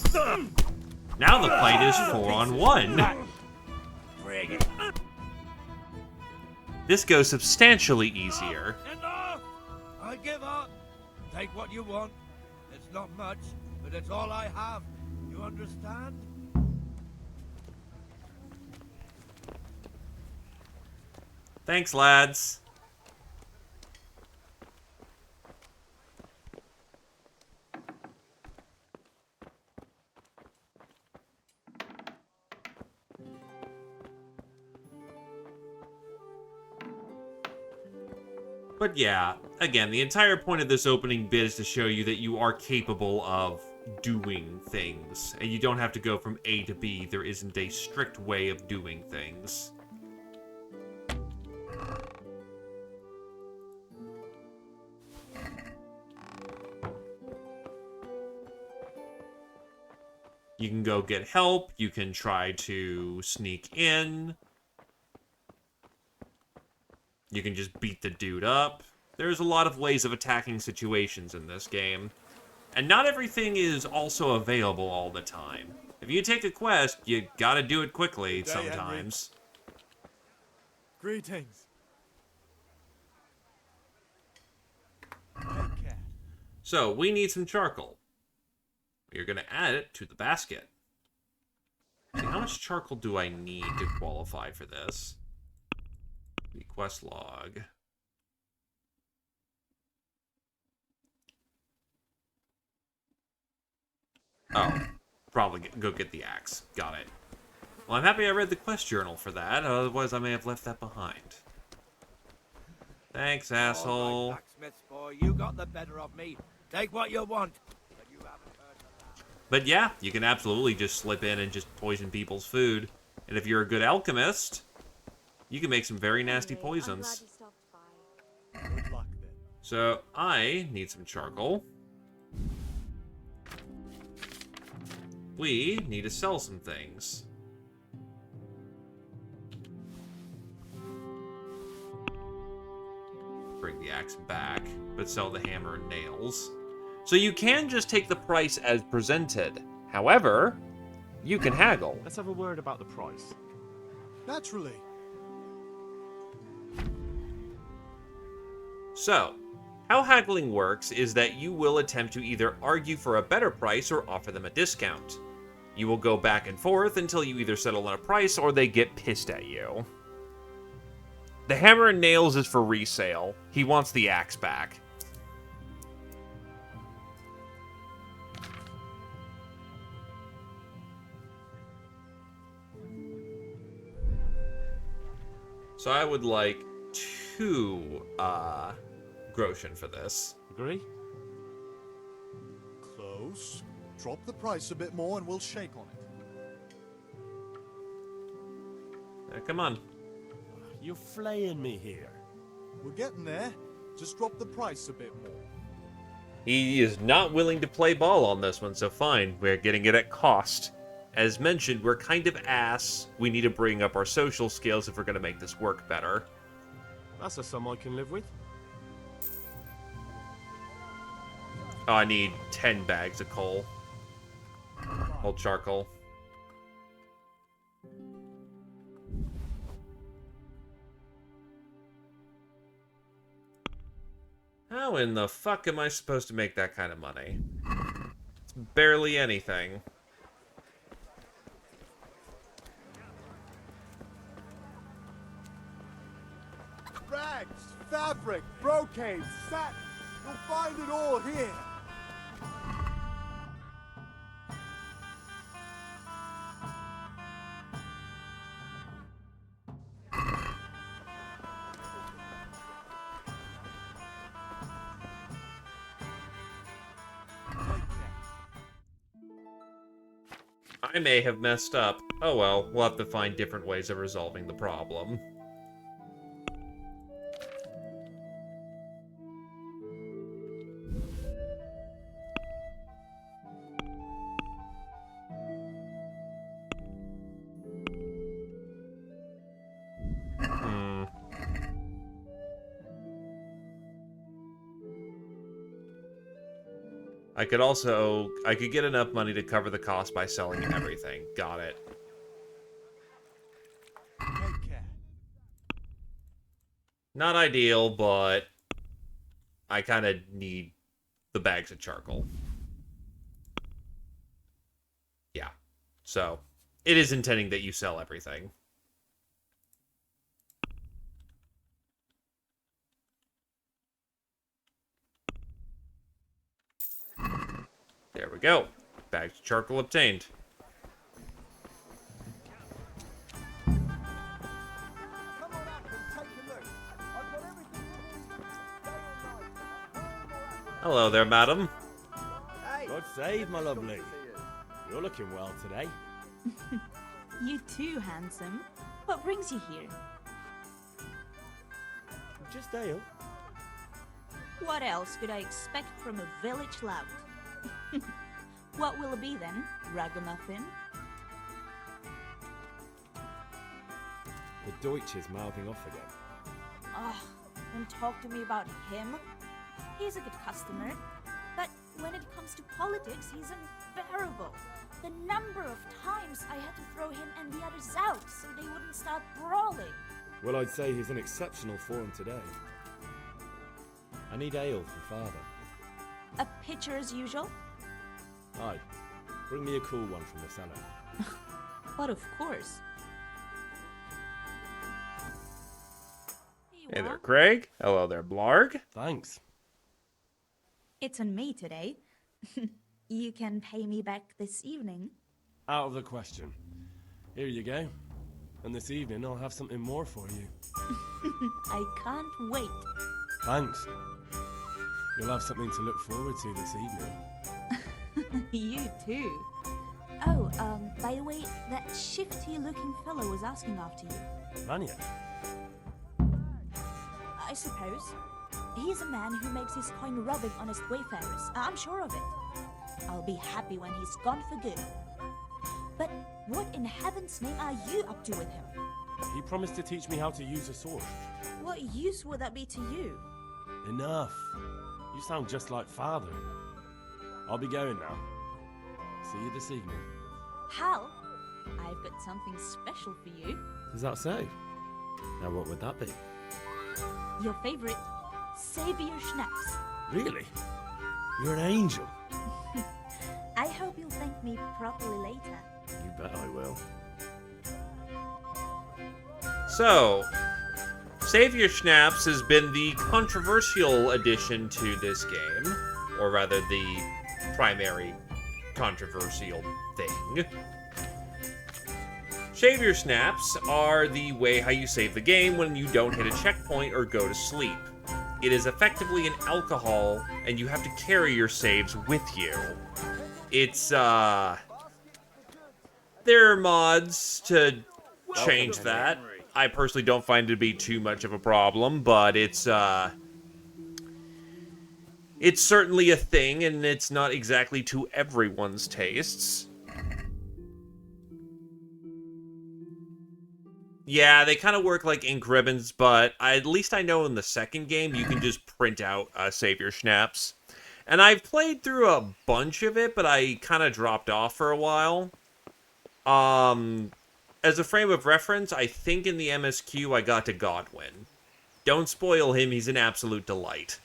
Now the fight is 4-on-1. Frig it. This goes substantially easier. Enough! I give up. Take what you want. It's not much, but it's all I have. You understand? Thanks, lads. But yeah, again, the entire point of this opening bit is to show you that you are capable of doing things. And you don't have to go from A to B. There isn't a strict way of doing things. You can go get help. You can try to sneak in. You can just beat the dude up. There's a lot of ways of attacking situations in this game. And not everything is also available all the time. If you take a quest, you gotta do it quickly sometimes. Greetings. So, we need some charcoal. We're gonna add it to the basket. See, how much charcoal do I need to qualify for this? The quest log. Oh, probably go get the axe. Got it. Well, I'm happy I read the quest journal for that, otherwise I may have left that behind. Thanks, asshole. All right, blacksmith's boy, you got the better of me. Take what you want. But you haven't heard the last. But yeah, you can absolutely just slip in and just poison people's food. And if you're a good alchemist, you can make some very nasty poisons. Good luck then. So, I need some charcoal. We need to sell some things. Bring the axe back, but sell the hammer and nails. So you can just take the price as presented. However, you can haggle. Let's have a word about the price. Naturally. So, how haggling works is that you will attempt to either argue for a better price or offer them a discount. You will go back and forth until you either settle on a price or they get pissed at you. The hammer and nails is for resale. He wants the axe back. So I would like 2 groschen for this. Agree? Close. Drop the price a bit more and we'll shake on it. Come on. You're flaying me here. We're getting there. Just drop the price a bit more. He is not willing to play ball on this one, so fine. We're getting it at cost. As mentioned, we're kind of ass. We need to bring up our social skills if we're going to make this work better. That's a sum I can live with. Oh, I need 10 bags of coal. Whole charcoal. How in the fuck am I supposed to make that kind of money? It's barely anything. Rags, fabric, brocade, satin. You'll find it all here. I may have messed up. Oh well, we'll have to find different ways of resolving the problem. I could get enough money to cover the cost by selling everything. Got it. Take care. Not ideal, but I kind of need the bags of charcoal. Yeah. So, it is intending that you sell everything. There we go. Bags of charcoal obtained. Hello there, madam. God save, my lovely. You're looking well today. You too, handsome. What brings you here? Just ale. What else could I expect from a village lout? What will it be then, ragamuffin? The Deutsch is mouthing off again. Oh, don't talk to me about him. He's a good customer, but when it comes to politics, he's unbearable. The number of times I had to throw him and the others out so they wouldn't start brawling. Well, I'd say he's in exceptional form today. I need ale for father. A pitcher as usual? Aye. Bring me a cool one from the cellar. But of course. Hey there, Craig. Hello there, Blarg. Thanks. It's on me today. You can pay me back this evening. Out of the question. Here you go. And this evening I'll have something more for you. I can't wait. Thanks. You'll have something to look forward to this evening. You too. Oh, by the way, that shifty-looking fellow was asking after you. Vanya? I suppose. He's a man who makes his coin robbing honest wayfarers. I'm sure of it. I'll be happy when he's gone for good. But what in heaven's name are you up to with him? He promised to teach me how to use a sword. What use would that be to you? Enough. You sound just like Father. I'll be going now. See you this evening. Hal, I've got something special for you. Is that so? Now what would that be? Your favorite Savior Schnapps. Really? You're an angel. I hope you'll thank me properly later. You bet I will. So, Savior Schnapps has been the controversial addition to this game, or rather the primary controversial thing. Savior Schnapps are the way how you save the game when you don't hit a checkpoint or go to sleep. It is effectively an alcohol, and you have to carry your saves with you. It's, there are mods to change that. I personally don't find it to be too much of a problem, but it's certainly a thing, and it's not exactly to everyone's tastes. Yeah, they kind of work like ink ribbons, but at least I know in the second game you can just print out Savior Schnapps. And I've played through a bunch of it, but I kind of dropped off for a while. As a frame of reference, I think in the MSQ I got to Godwin. Don't spoil him, he's an absolute delight.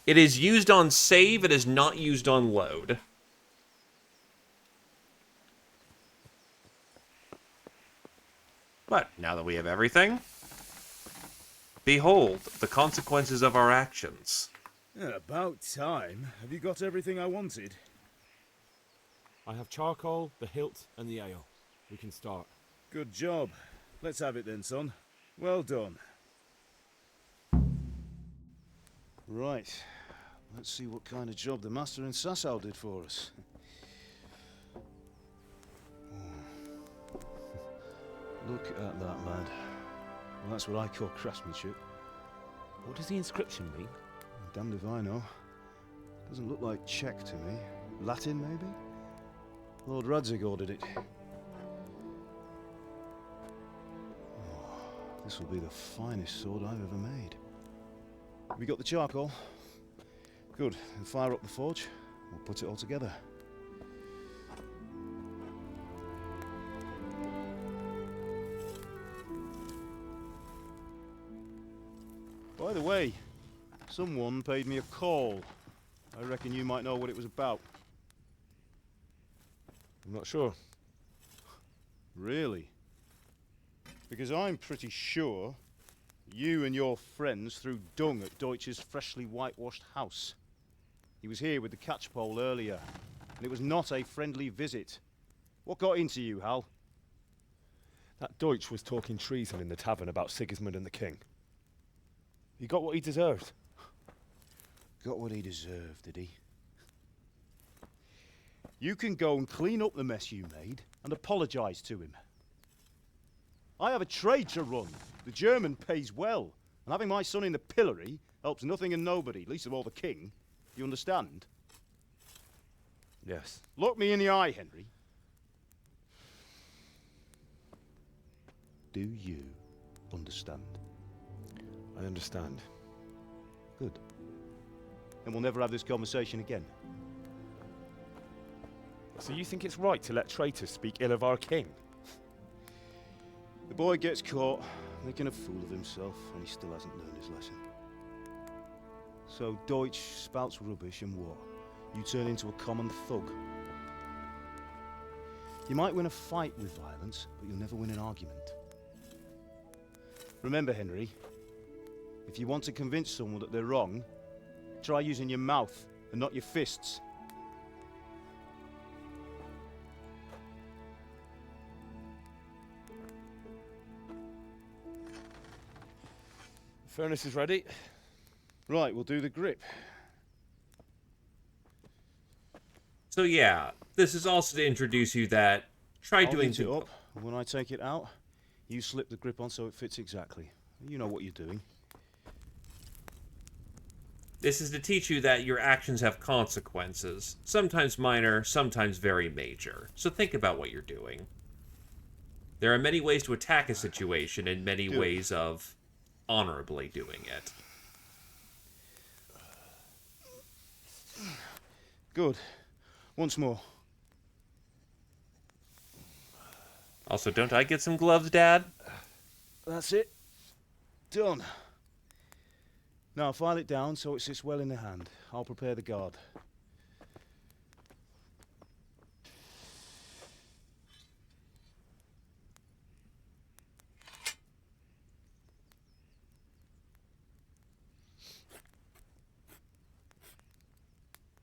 It is used on save, it is not used on load. But now that we have everything, behold the consequences of our actions. About time. Have you got everything I wanted? I have charcoal, the hilt, and the ale. We can start. Good job. Let's have it then, son. Well done. Right. Let's see what kind of job the master in Sasau did for us. Look at that, lad. Well, that's what I call craftsmanship. What does the inscription mean? Damned if I know. Doesn't look like Czech to me. Latin, maybe? Lord Radzig ordered it. Oh, this will be the finest sword I've ever made. We got the charcoal? Good. We'll fire up the forge. We'll put it all together. By the way, someone paid me a call. I reckon you might know what it was about. I'm not sure. Really? Because I'm pretty sure you and your friends threw dung at Deutsch's freshly whitewashed house. He was here with the catchpole earlier, and it was not a friendly visit. What got into you, Hal? That Deutsch was talking treason in the tavern about Sigismund and the king. He got what he deserved. Got what he deserved, did he? You can go and clean up the mess you made and apologise to him. I have a trade to run. The German pays well, and having my son in the pillory helps nothing and nobody, least of all the king. You understand? Yes. Look me in the eye, Henry. Do you understand? I understand. Good. Then we'll never have this conversation again. So you think it's right to let traitors speak ill of our king? The boy gets caught making a fool of himself, and he still hasn't learned his lesson. So Deutsch spouts rubbish, and what? You turn into a common thug. You might win a fight with violence, but you'll never win an argument. Remember, Henry, if you want to convince someone that they're wrong, try using your mouth and not your fists. Furnace is ready. Right, we'll do the grip. So yeah, this is also to introduce you that try I'll doing heat it up, and when I take it out, you slip the grip on so it fits exactly. You know what you're doing. This is to teach you that your actions have consequences, sometimes minor, sometimes very major. So think about what you're doing. There are many ways to attack a situation and many ways of honorably doing it. Good. Once more. Also, don't I get some gloves, Dad? That's it. Done. Now file it down so it sits well in the hand. I'll prepare the guard.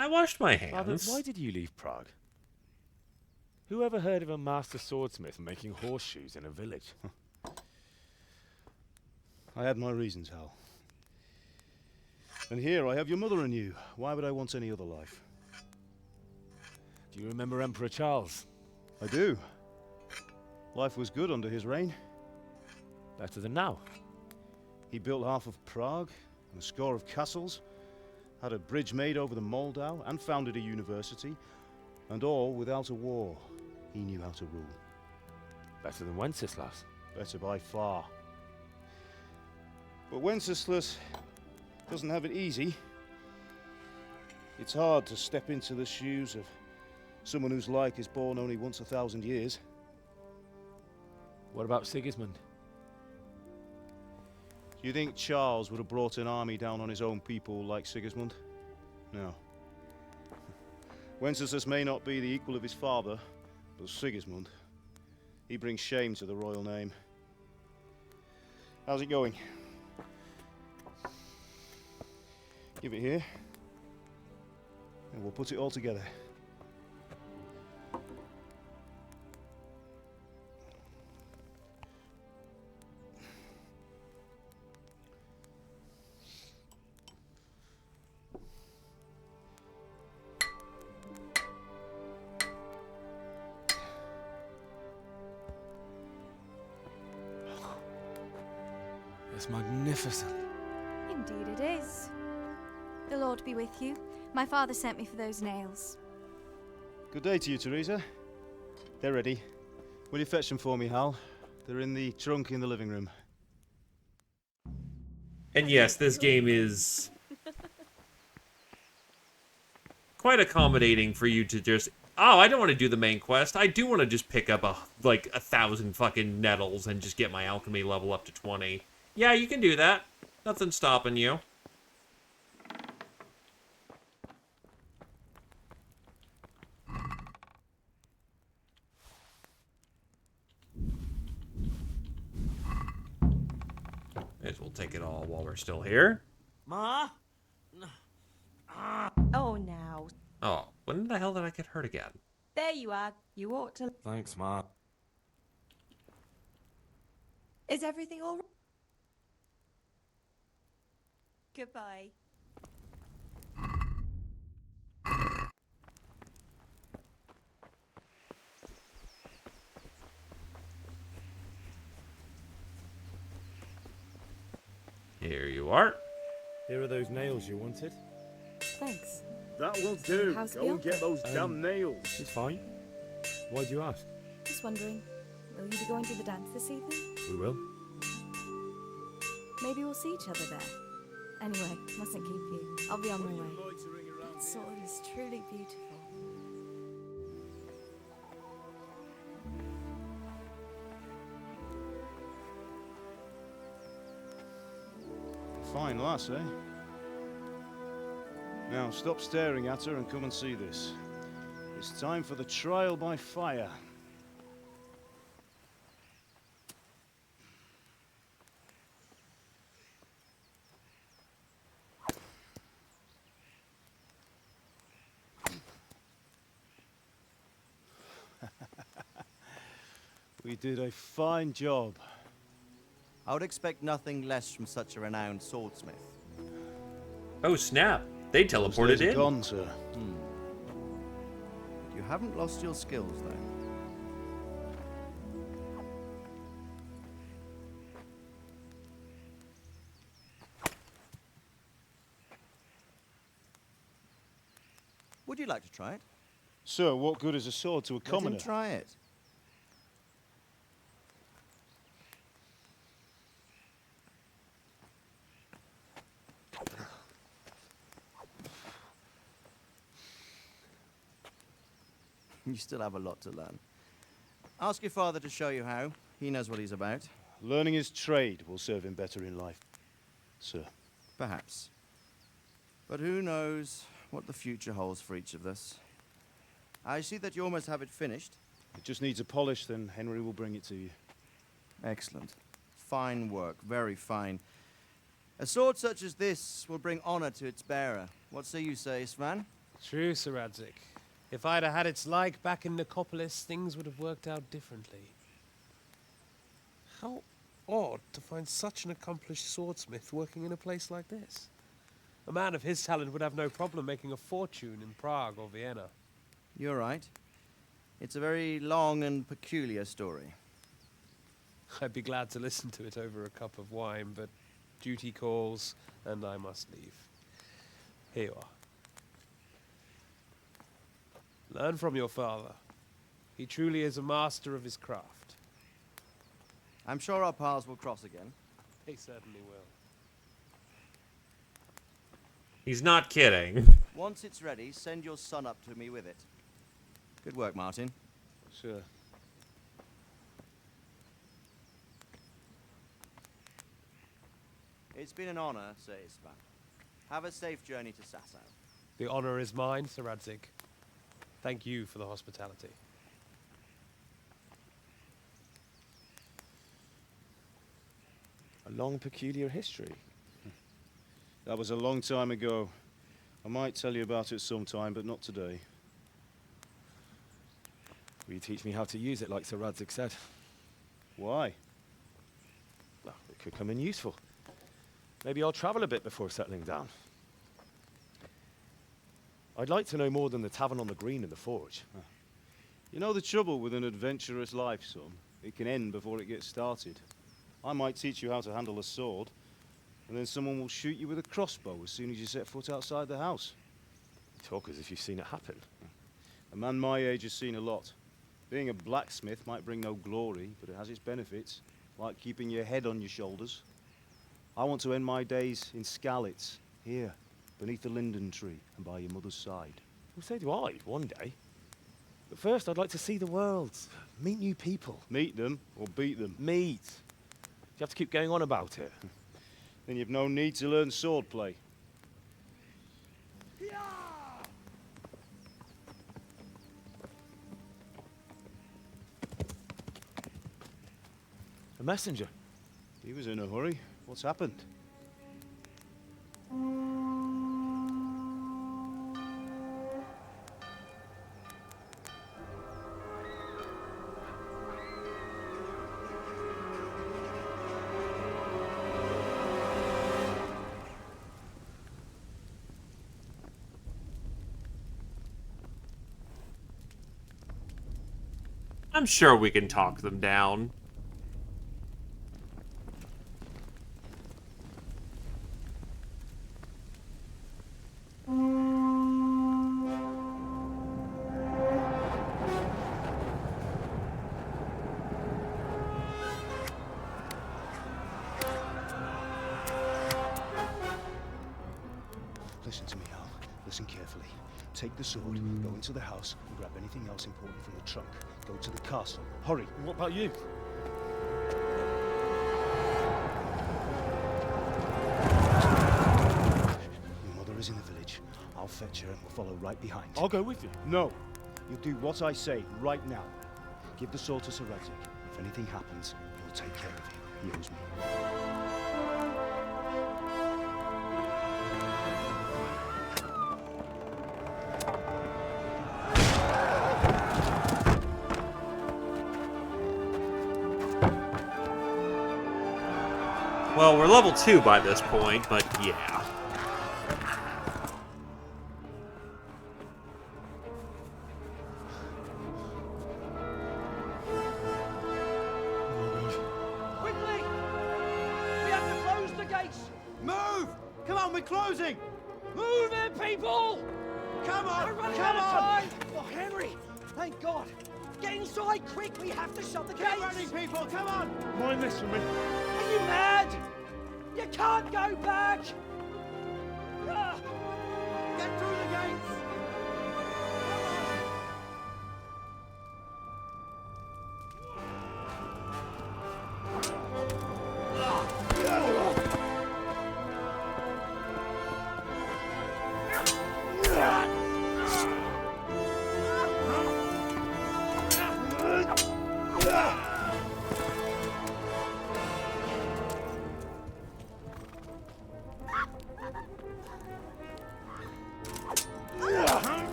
I washed my Father, hands. why did you leave Prague? Who ever heard of a master swordsmith making horseshoes in a village? I had my reasons, Hal. And here I have your mother and you. Why would I want any other life? Do you remember Emperor Charles? I do. Life was good under his reign. Better than now. He built half of Prague, and a score of castles, had a bridge made over the Moldau, and founded a university, and all without a war. He knew how to rule. Better than Wenceslas. Better by far. But Wenceslas doesn't have it easy. It's hard to step into the shoes of someone whose like is born only once 1,000 years. What about Sigismund? Do you think Charles would have brought an army down on his own people like Sigismund? No. Wenceslas may not be the equal of his father, but Sigismund, he brings shame to the royal name. How's it going? Give it here, and we'll put it all together. It's magnificent. Indeed it is. The Lord be with you. My father sent me for those nails. Good day to you, Teresa. They're ready. Will you fetch them for me, Hal? They're in the trunk in the living room. And yes, this game is quite accommodating for you to just, oh, I don't want to do the main quest. I do want to just pick up 1,000 fucking nettles and just get my alchemy level up to 20. Yeah, you can do that. Nothing's stopping you. May as well take it all while we're still here. Ma? Oh, now. Oh, when the hell did I get hurt again? There you are. You ought to. Thanks, Ma. Is everything all right? Goodbye. Here you are. Here are those nails you wanted. Thanks. That will do. How's Go and the get those damn nails. It's fine. Why do you ask? Just wondering, will you be going to the dance this evening? We will. Maybe we'll see each other there. Anyway, mustn't keep you. I'll be on my way. That sword is truly beautiful. Fine lass, eh? Now stop staring at her and come and see this. It's time for the trial by fire. We did a fine job. I would expect nothing less from such a renowned swordsmith. Oh snap! They teleported in. Gone, sir. You haven't lost your skills, though. Would you like to try it? Sir, what good is a sword to a commoner? Let him try it. You still have a lot to learn. Ask your father to show you how. He knows what he's about. Learning his trade will serve him better in life, sir. Perhaps. But who knows what the future holds for each of us. I see that you almost have it finished. It just needs a polish, then Henry will bring it to you. Excellent. Fine work, very fine. A sword such as this will bring honor to its bearer. What say you, Svan? True, Sir Radzik. If I'd have had its like back in Nicopolis, things would have worked out differently. How odd to find such an accomplished swordsmith working in a place like this. A man of his talent would have no problem making a fortune in Prague or Vienna. You're right. It's a very long and peculiar story. I'd be glad to listen to it over a cup of wine, but duty calls, and I must leave. Here you are. Learn from your father. He truly is a master of his craft. I'm sure our paths will cross again. They certainly will. He's not kidding. Once it's ready, send your son up to me with it. Good work, Martin. Sure. It's been an honor, Sir Isvan. Have a safe journey to Sasau. The honor is mine, Sir Radzik. Thank you for the hospitality. A long, peculiar history. That was a long time ago. I might tell you about it sometime, but not today. Will you teach me how to use it, like Sir Radzik said? Why? Well, it could come in useful. Maybe I'll travel a bit before settling down. I'd like to know more than the tavern on the green and the forge. You know the trouble with an adventurous life, son? It can end before it gets started. I might teach you how to handle a sword, and then someone will shoot you with a crossbow as soon as you set foot outside the house. You talk as if you've seen it happen. A man my age has seen a lot. Being a blacksmith might bring no glory, but it has its benefits, like keeping your head on your shoulders. I want to end my days in Skalitz, here, beneath the linden tree and by your mother's side. Well, so do I, one day. But first, I'd like to see the world, meet new people. Meet them or beat them? Meet. You have to keep going on about it. Then you've no need to learn swordplay. A messenger. He was in a hurry. What's happened? I'm sure we can talk them down. Listen to me, Hal. Listen carefully. Take the sword, go into the house, and grab anything else important from the trunk. Go to the castle. Hurry. What about you? Your mother is in the village. I'll fetch her and we'll follow right behind. I'll go with you. No. You'll do what I say right now. Give the sword to Sir Radzik. If anything happens, he'll take care of you. He owes me. Well, we're level 2 by this point, but yeah. Quickly! We have to close the gates! Move! Come on, we're closing! Move in, people! Come on! We're running Come out of on! time! Oh, Henry! Thank God! Get inside, quick! We have to shut the gates! Get ready, people! Come on! Mind this for me. Are you mad? You can't go back! Ah. Get through the gates!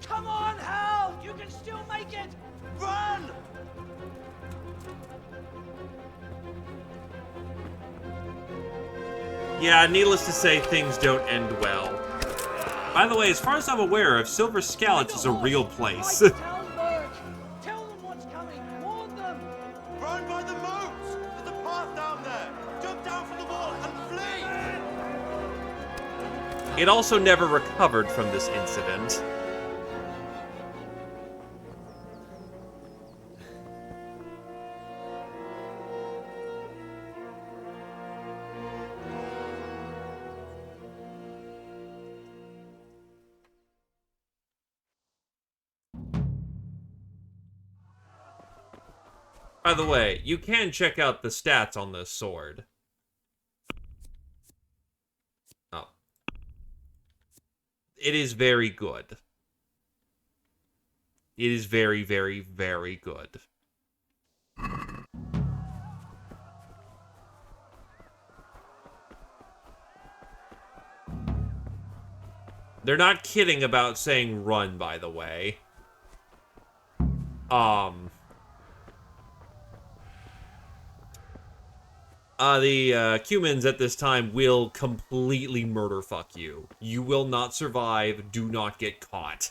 Come on, Hal! You can still make it! Run! Yeah, needless to say, things don't end well. By the way, as far as I'm aware of, Silver Scallops is a real place. Tell them what's coming! Warn them! Run by the moats! There's a path down there! Jump down from the wall and flee! It also never recovered from this incident. By the way, you can check out the stats on this sword. Oh. It is very good. It is very, very, very good. They're not kidding about saying run, by the way. The Cumans at this time will completely murder fuck you. You will not survive. Do not get caught.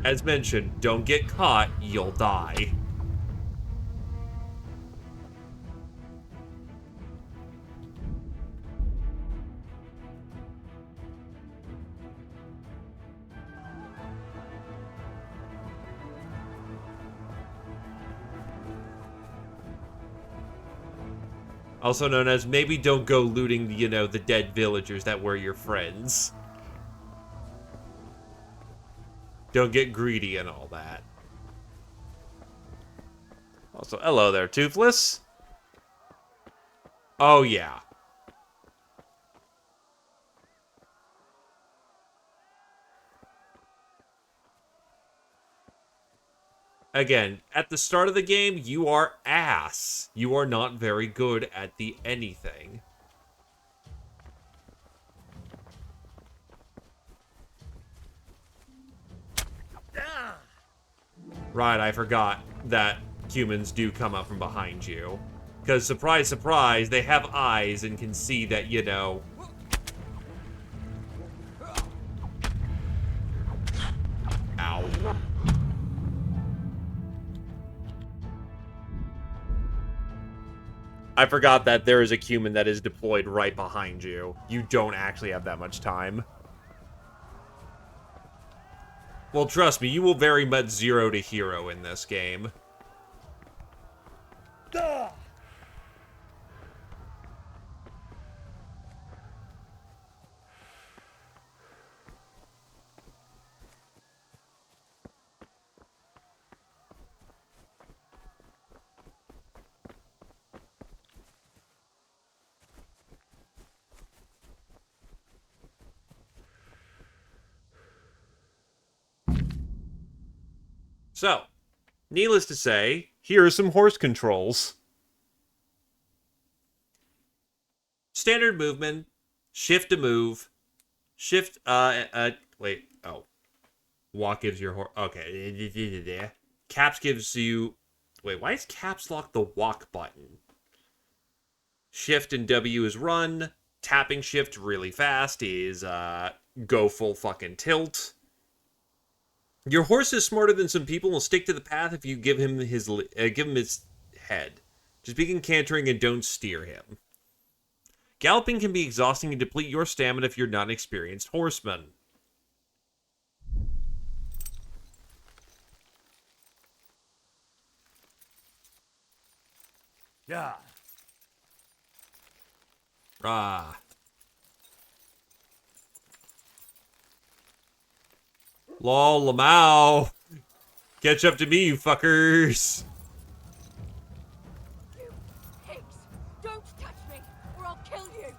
As mentioned, don't get caught, you'll die. Also known as maybe don't go looting, you know, the dead villagers that were your friends. Don't get greedy and all that. Also, hello there, Toothless. Oh, yeah. Again, at the start of the game, you are ass. You are not very good at the anything. Right, I forgot that humans do come up from behind you. Because, surprise, surprise, they have eyes and can see that, you know... Ow. I forgot that there is a human that is deployed right behind you. You don't actually have that much time. Well, trust me, you will very much 0 to hero in this game. So, needless to say, here are some horse controls. Standard movement, shift to move, shift, wait, oh. Walk gives your horse, okay. Caps gives you, wait, why is caps lock the walk button? Shift and W is run, tapping shift really fast is, go full fucking tilt. Your horse is smarter than some people and will stick to the path if you give him his head. Just begin cantering and don't steer him. Galloping can be exhausting and deplete your stamina if you're not an experienced horseman. Yeah. Ah. Lol, Lamau. Catch up to me, you fuckers. You pigs! Don't touch me, or I'll kill you!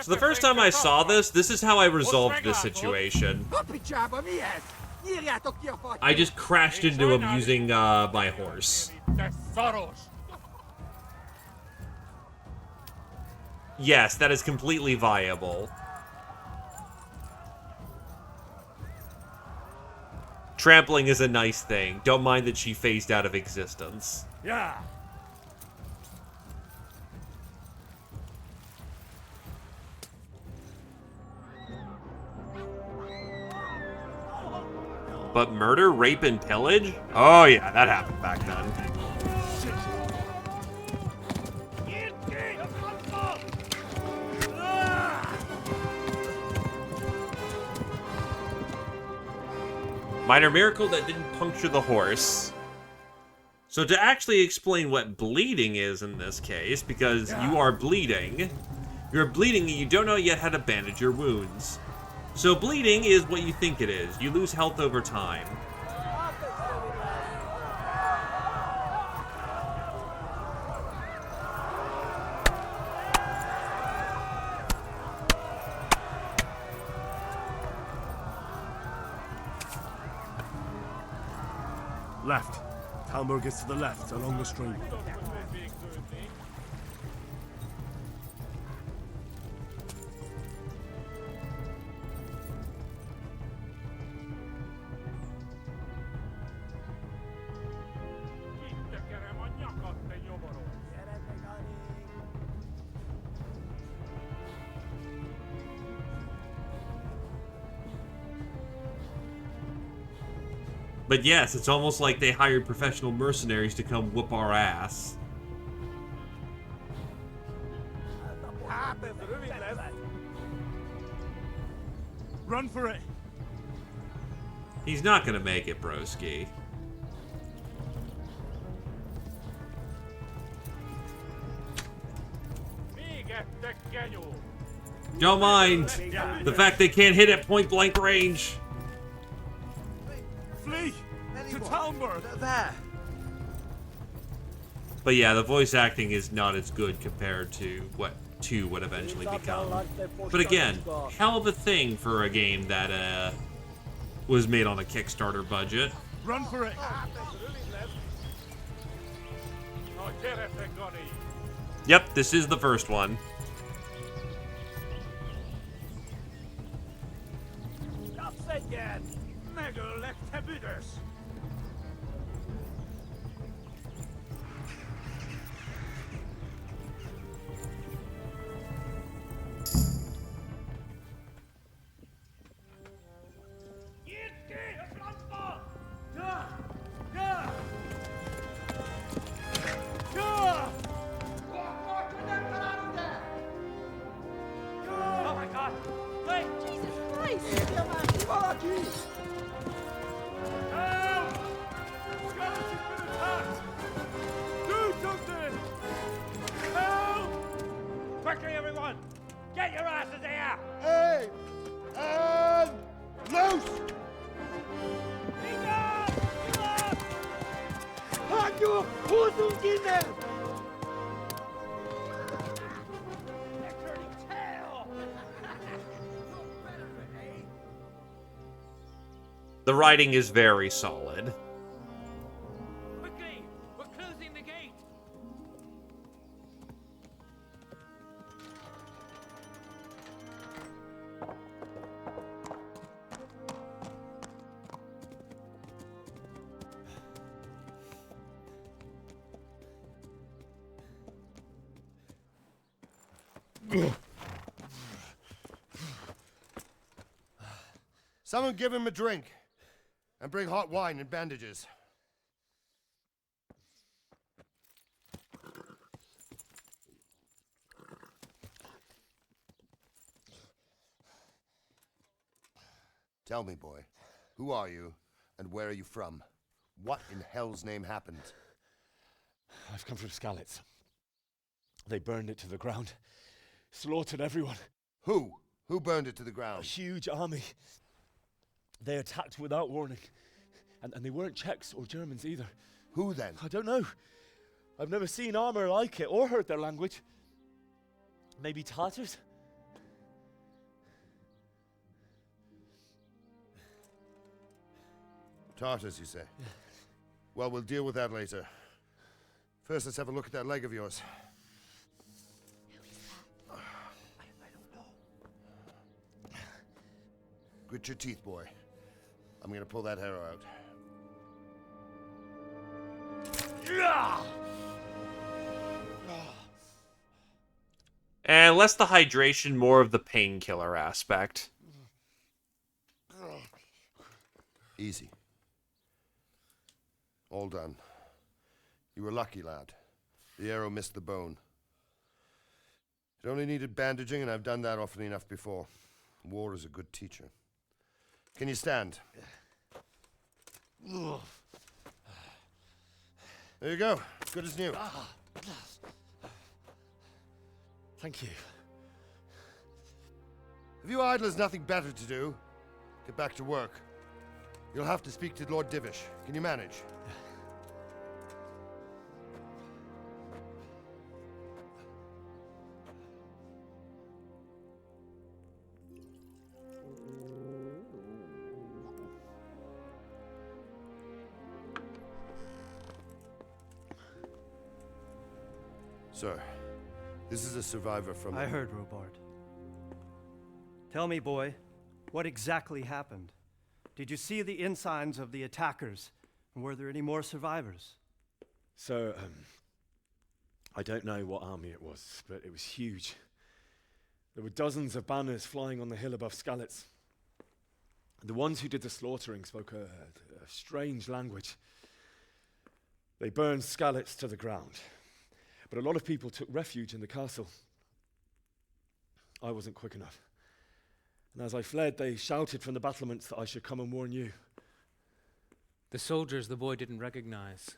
So the first time I saw this is how I resolved this situation. I just crashed into him using my horse. Yes, that is completely viable. Trampling is a nice thing. Don't mind that she phased out of existence. Yeah. But murder, rape, and pillage? Oh yeah, that happened back then. Minor miracle that didn't puncture the horse. So to actually explain what bleeding is in this case, because you are bleeding, you're bleeding and you don't know yet how to bandage your wounds. So bleeding is what you think it is. You lose health over time. Left. Talmberg is to the left, along the stream. But yes, it's almost like they hired professional mercenaries to come whoop our ass. Run for it! He's not gonna make it, broski. Don't mind the fact they can't hit at point blank range. Flee! To Talmberg! There! But yeah, the voice acting is not as good compared to what 2 would eventually become. But again, hell of a thing for a game that was made on a Kickstarter budget. Run for it! Yep, this is the first one. Oh my God! Wait! Jesus Christ! Help! Skeleton's been attacked! Do something! Help! Quickly, everyone! Get your asses here! Hey! And loose! Halt your Hosen in there! They're turning tail! The writing is very solid. Quickly! We're closing the gate! Someone give him a drink. And bring hot wine and bandages. Tell me, boy, who are you and where are you from? What in hell's name happened? I've come from Skalitz. They burned it to the ground. Slaughtered everyone. Who? Who burned it to the ground? A huge army. They attacked without warning. And they weren't Czechs or Germans either. Who then? I don't know. I've never seen armor like it or heard their language. Maybe Tatars? Tartars, you say? Yeah. Well, we'll deal with that later. First, let's have a look at that leg of yours. I don't know. Grit your teeth, boy. I'm gonna pull that arrow out. And less the hydration, more of the painkiller aspect. Easy. All done. You were lucky, lad. The arrow missed the bone. It only needed bandaging, and I've done that often enough before. War is a good teacher. Can you stand? There you go. Good as new. Thank you. If you idlers nothing better to do, get back to work. You'll have to speak to Lord Divish. Can you manage? Sir, this is a survivor from... I heard, Robard. Tell me, boy, what exactly happened? Did you see the ensigns of the attackers? And were there any more survivors? So, I don't know what army it was, but it was huge. There were dozens of banners flying on the hill above Skalitz. The ones who did the slaughtering spoke a strange language. They burned Skalitz to the ground. But a lot of people took refuge in the castle. I wasn't quick enough. And as I fled, they shouted from the battlements that I should come and warn you. The soldiers the boy didn't recognize.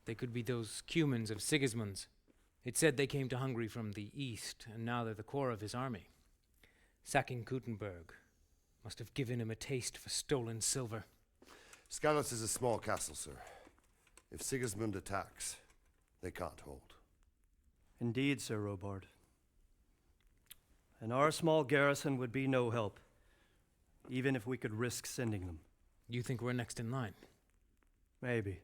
They could be those Cumans of Sigismund's. It said they came to Hungary from the east, and now they're the core of his army. Sacking Kuttenberg must have given him a taste for stolen silver. Skalitz is a small castle, sir. If Sigismund attacks, they can't hold. Indeed, Sir Robard. And our small garrison would be no help, even if we could risk sending them. You think we're next in line? Maybe.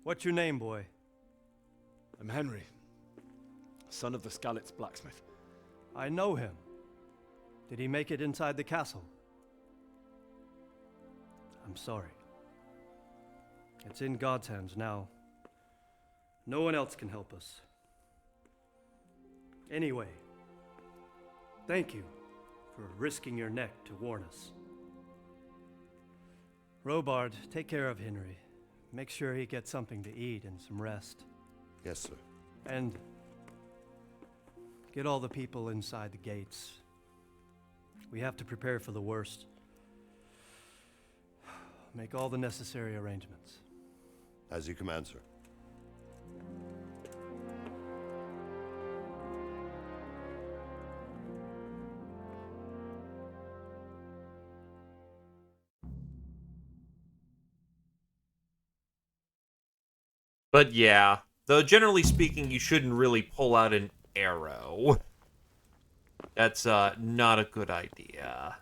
What's your name, boy? I'm Henry, son of the Skalitz blacksmith. I know him. Did he make it inside the castle? I'm sorry. It's in God's hands now. No one else can help us. Anyway, thank you for risking your neck to warn us. Robard, take care of Henry. Make sure he gets something to eat and some rest. Yes, sir. And get all the people inside the gates. We have to prepare for the worst. Make all the necessary arrangements. As you command, sir. But yeah, though generally speaking, you shouldn't really pull out an arrow. That's not a good idea.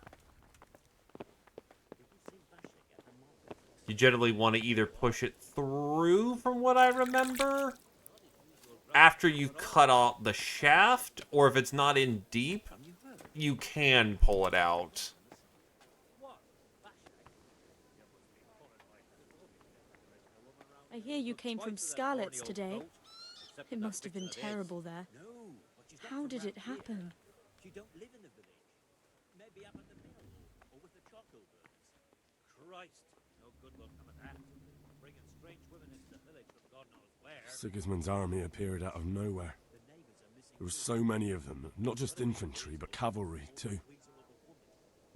You generally want to either push it through, from what I remember, after you cut off the shaft, or if it's not in deep, you can pull it out. I hear you came from Skalitz today. It must have been terrible there. How did it happen? You don't live in the village. Maybe up at the mill, or with the charcoal burners. Christ, no good luck coming that. Bringing strange women into the village from God knows where. Sigismund's army appeared out of nowhere. There were so many of them, not just infantry, but cavalry too.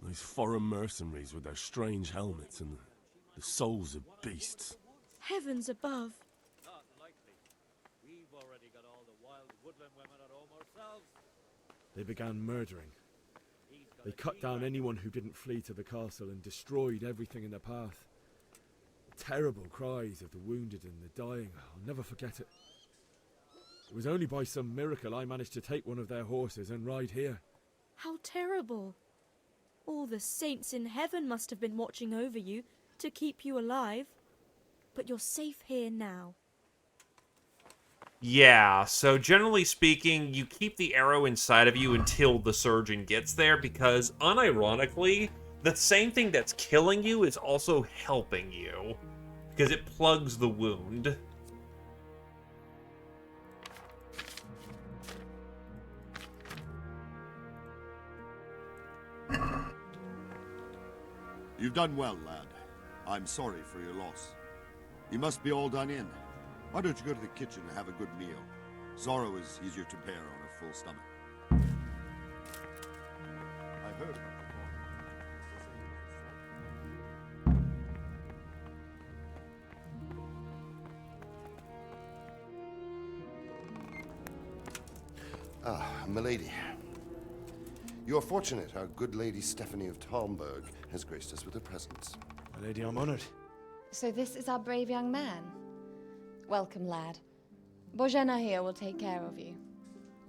Those foreign mercenaries with their strange helmets and the souls of beasts. Heavens above. Not likely. We've already got all the wild woodland women at home ourselves. They began murdering. They cut down anyone who didn't flee to the castle and destroyed everything in their path. The terrible cries of the wounded and the dying, I'll never forget it. It was only by some miracle I managed to take one of their horses and ride here. How terrible. All the saints in heaven must have been watching over you to keep you alive. But you're safe here now. Yeah, so generally speaking, you keep the arrow inside of you until the surgeon gets there, because, unironically, the same thing that's killing you is also helping you, because it plugs the wound. You've done well, lad. I'm sorry for your loss. You must be all done in. Why don't you go to the kitchen and have a good meal? Sorrow is easier to bear on a full stomach. I heard about the Ah, milady. You are fortunate our good lady Stephanie of Talmberg has graced us with her presence. My lady, I'm honored. So this is our brave young man. Welcome, lad. Bozhena here will take care of you.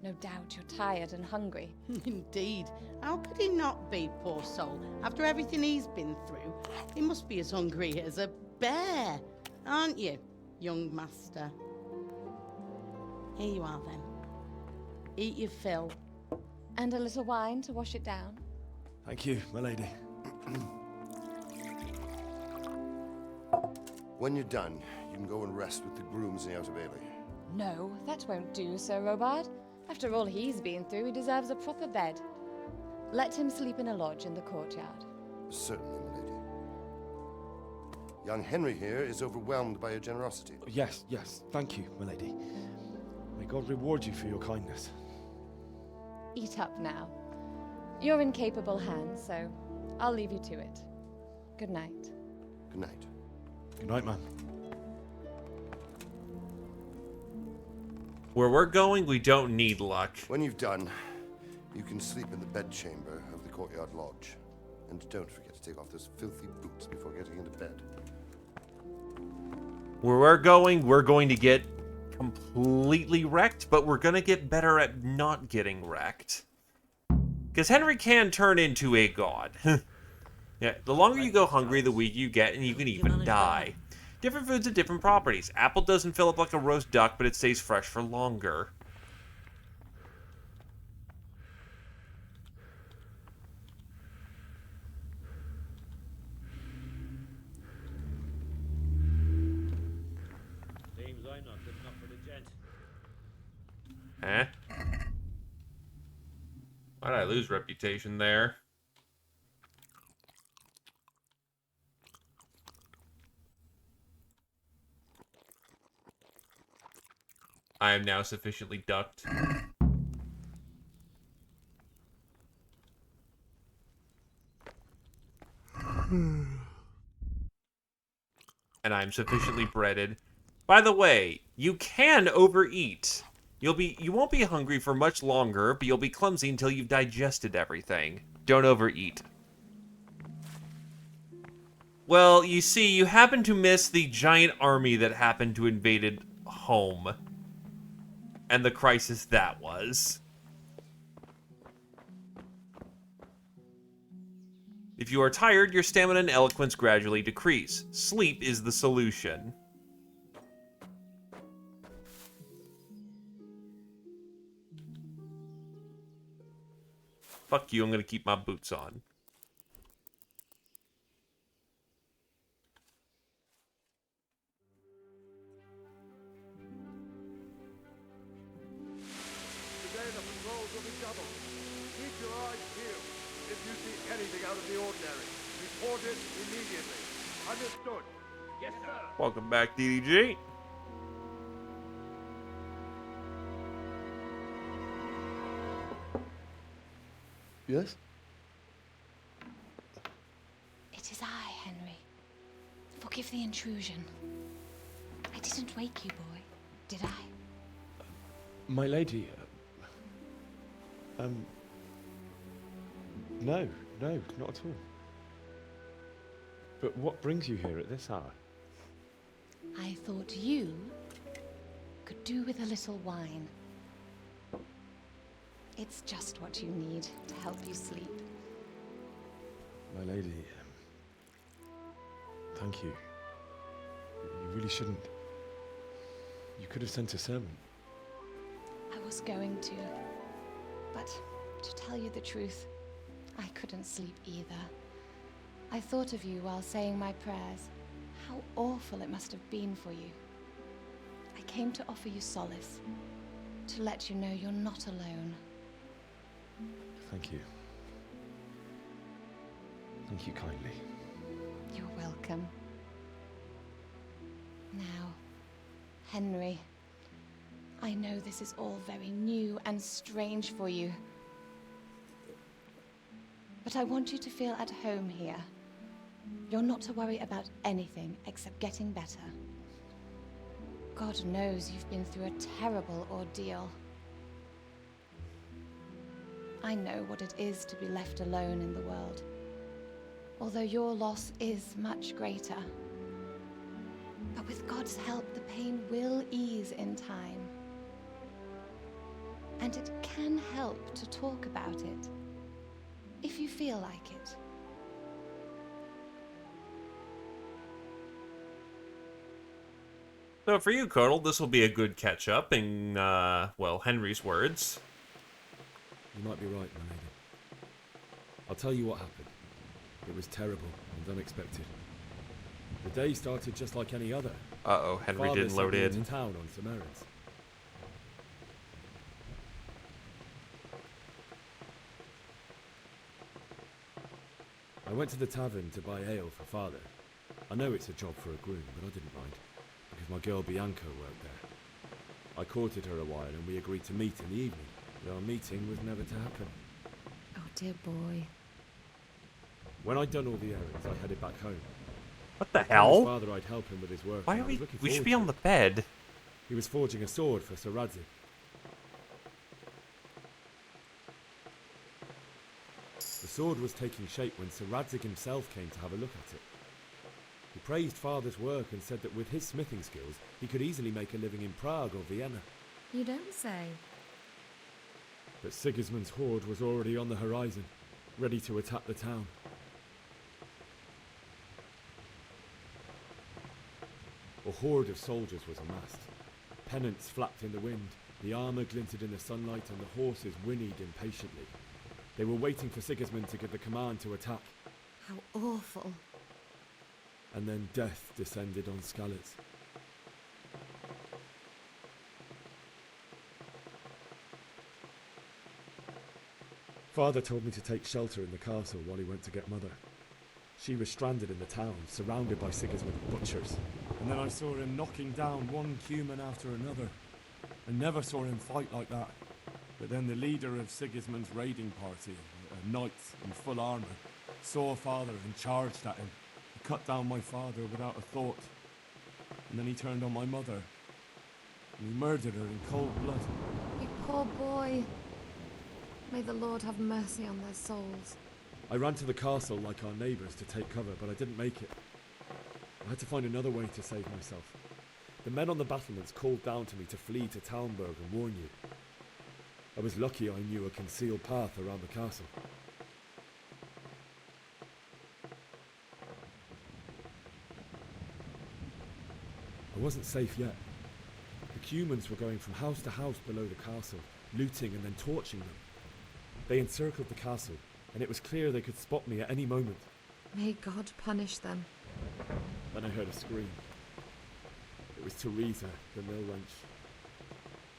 No doubt you're tired and hungry. Indeed. How could he not be, poor soul? After everything he's been through, he must be as hungry as a bear, aren't you, young master? Here you are, then. Eat your fill. And a little wine to wash it down. Thank you, my lady. When you're done, you can go and rest with the grooms in the Outer Bailey. No, that won't do, Sir Robard. After all he's been through, he deserves a proper bed. Let him sleep in a lodge in the courtyard. Certainly, milady. Young Henry here is overwhelmed by your generosity. Yes, yes, thank you, my lady. May God reward you for your kindness. Eat up now. You're in capable hands, so I'll leave you to it. Good night. Good night. Good night, man. Where we're going, we don't need luck. When you've done, you can sleep in the bedchamber of the courtyard lodge. And don't forget to take off those filthy boots before getting into bed. Where we're going to get completely wrecked, but we're going to get better at not getting wrecked. Because Henry can turn into a god. Yeah, the longer you go hungry, the weaker you get, and you can even die. Different foods have different properties. Apple doesn't fill up like a roast duck, but it stays fresh for longer. Seems I'm not good enough for the gent. Eh? Why'd I lose reputation there? I am now sufficiently ducked. And I'm sufficiently breaded. By the way, you can overeat. You won't be hungry for much longer, but you'll be clumsy until you've digested everything. Don't overeat. Well, you see, you happen to miss the giant army that happened to invaded home. And the crisis that was. If you are tired, your stamina and eloquence gradually decrease. Sleep is the solution. Fuck you, I'm gonna keep my boots on. Today the patrols will be doubled. Keep your eyes peeled. If you see anything out of the ordinary, report it immediately. Understood? Yes, sir. Welcome back, DDG. Yes? It is I, Henry. Forgive the intrusion. I didn't wake you, boy, did I? My lady, no, not at all. But what brings you here at this hour? I thought you could do with a little wine. It's just what you need to help you sleep. My lady, thank you. You really shouldn't. You could have sent a sermon. I was going to, but to tell you the truth, I couldn't sleep either. I thought of you while saying my prayers. How awful it must have been for you. I came to offer you solace, to let you know you're not alone. Thank you. Thank you kindly. You're welcome. Now, Henry, I know this is all very new and strange for you, but I want you to feel at home here. You're not to worry about anything except getting better. God knows you've been through a terrible ordeal. I know what it is to be left alone in the world, although your loss is much greater. But with God's help, the pain will ease in time. And it can help to talk about it, if you feel like it. So for you, Curdle, this will be a good catch-up in, well, Henry's words. You might be right, my lady. I'll tell you what happened. It was terrible and unexpected. The day started just like any other. Uh-oh, Henry Father didn't sent load me in. into town on some errands. I went to the tavern to buy ale for Father. I know it's a job for a groom, but I didn't mind, because my girl Bianca worked there. I courted her a while and we agreed to meet in the evening, but our meeting was never to happen. Oh, dear boy. When I'd done all the errands, I headed back home. What the I told hell? his father I'd help him with his work. Why and are I was we... looking We should forward be to on it. the bed. He was forging a sword for Sir Radzik. The sword was taking shape when Sir Radzik himself came to have a look at it. He praised Father's work and said that with his smithing skills, he could easily make a living in Prague or Vienna. You don't say. But Sigismund's horde was already on the horizon, ready to attack the town. A horde of soldiers was amassed. Pennants flapped in the wind, the armour glinted in the sunlight, and the horses whinnied impatiently. They were waiting for Sigismund to give the command to attack. How awful. And then death descended on Skalitz. Father told me to take shelter in the castle while he went to get Mother. She was stranded in the town, surrounded by Sigismund's butchers. And then I saw him knocking down one human after another. I never saw him fight like that. But then the leader of Sigismund's raiding party, a knight in full armour, saw Father and charged at him. He cut down my father without a thought. And then he turned on my mother. And he murdered her in cold blood. You poor boy. May the Lord have mercy on their souls. I ran to the castle like our neighbours to take cover, but I didn't make it. I had to find another way to save myself. The men on the battlements called down to me to flee to Talmberg and warn you. I was lucky I knew a concealed path around the castle. I wasn't safe yet. The humans were going from house to house below the castle, looting and then torching them. They encircled the castle, and it was clear they could spot me at any moment. May God punish them. Then I heard a scream. It was Teresa, the mill wench.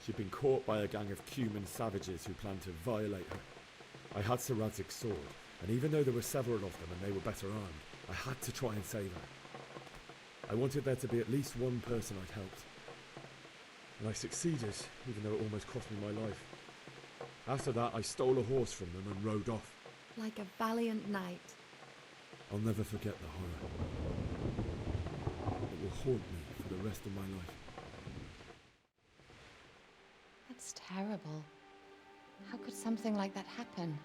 She'd been caught by a gang of Cuman savages who planned to violate her. I had Sir Radzig's sword, and even though there were several of them and they were better armed, I had to try and save her. I wanted there to be at least one person I'd helped. And I succeeded, even though it almost cost me my life. After that, I stole a horse from them and rode off. Like a valiant knight. I'll never forget the horror. It will haunt me for the rest of my life. That's terrible. How could something like that happen?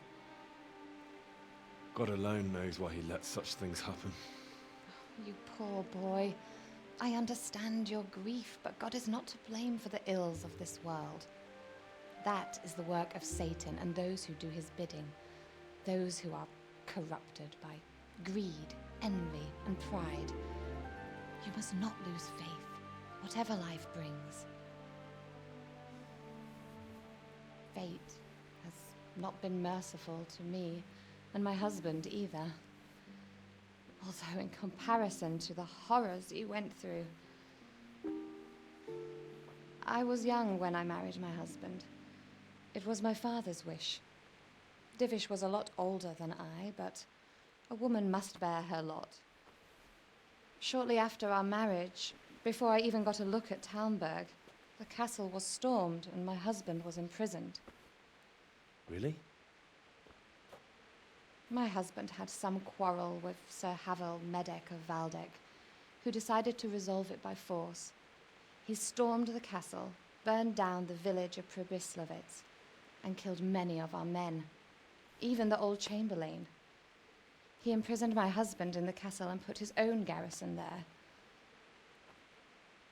God alone knows why he lets such things happen. You poor boy. I understand your grief, but God is not to blame for the ills of this world. That is the work of Satan and those who do his bidding. Those who are corrupted by greed, envy, and pride. You must not lose faith, whatever life brings. Fate has not been merciful to me, and my husband either. Although in comparison to the horrors you went through. I was young when I married my husband. It was my father's wish. Divish was a lot older than I, but a woman must bear her lot. Shortly after our marriage, before I even got a look at Talmberg, the castle was stormed and my husband was imprisoned. Really? My husband had some quarrel with Sir Havel Medek of Valdek, who decided to resolve it by force. He stormed the castle, burned down the village of Pribyslavitz, and killed many of our men, even the old chamberlain. He imprisoned my husband in the castle and put his own garrison there.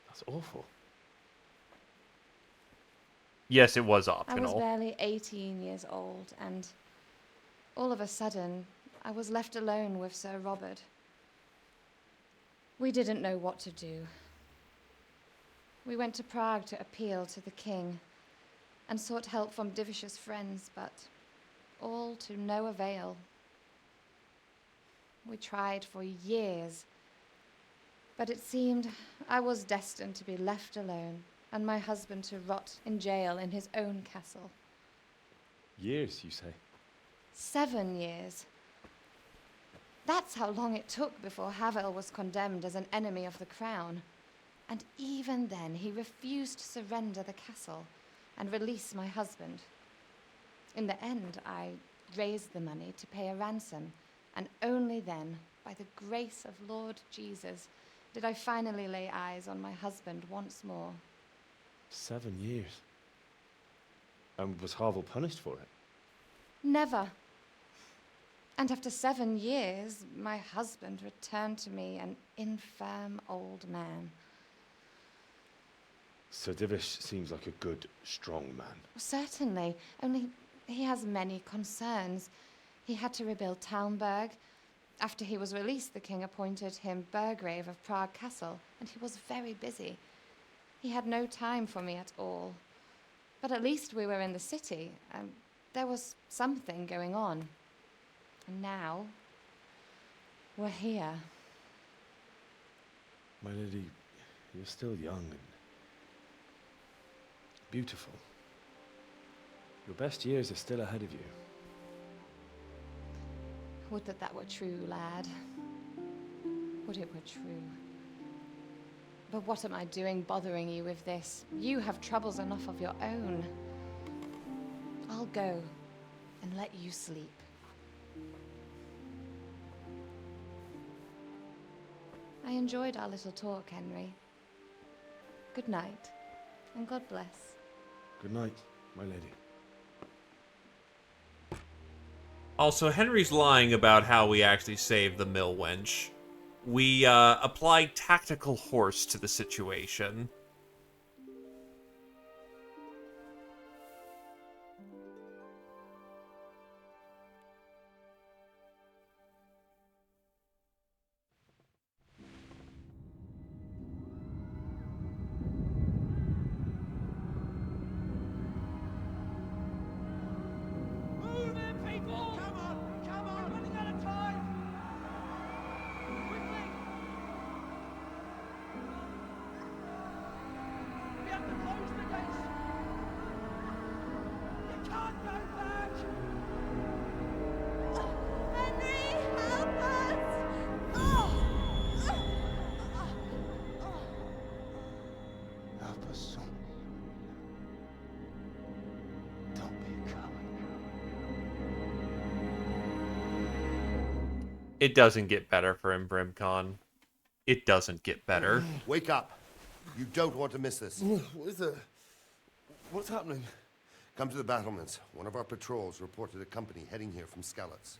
That's awful. Yes, it was I was optional. barely 18 years old, and all of a sudden, I was left alone with Sir Robert. We didn't know what to do. We went to Prague to appeal to the king and sought help from Divish's friends, but all to no avail. We tried for years, but it seemed I was destined to be left alone and my husband to rot in jail in his own castle. Years, you say? 7 years. That's how long it took before Havel was condemned as an enemy of the crown. And even then, he refused to surrender the castle and release my husband. In the end, I raised the money to pay a ransom, and only then, by the grace of Lord Jesus, did I finally lay eyes on my husband once more. 7 years. And was Havel punished for it? Never. And after 7 years, my husband returned to me an infirm old man. Sir Divish seems like a good, strong man. Certainly, only he has many concerns. He had to rebuild Talmberg, After he was released, the king appointed him Burgrave of Prague Castle, and he was very busy. He had no time for me at all. But at least we were in the city, and there was something going on. And now, we're here. My lady, you're still young and beautiful. Your best years are still ahead of you. Would that that were true, lad. Would it were true. But what am I doing bothering you with this? You have troubles enough of your own. I'll go and let you sleep. I enjoyed our little talk, Henry. Good night, and God bless. Good night, my lady. Also, Henry's lying about how we actually saved the mill wench. We applied tactical horse to the situation. It doesn't get better for him, Brimcon. It doesn't get better. Wake up. You don't want to miss this. What is it? What's happening? Come to the battlements. One of our patrols reported a company heading here from Skalitz.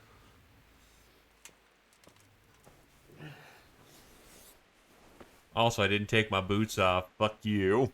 Also, I didn't take my boots off. Fuck you.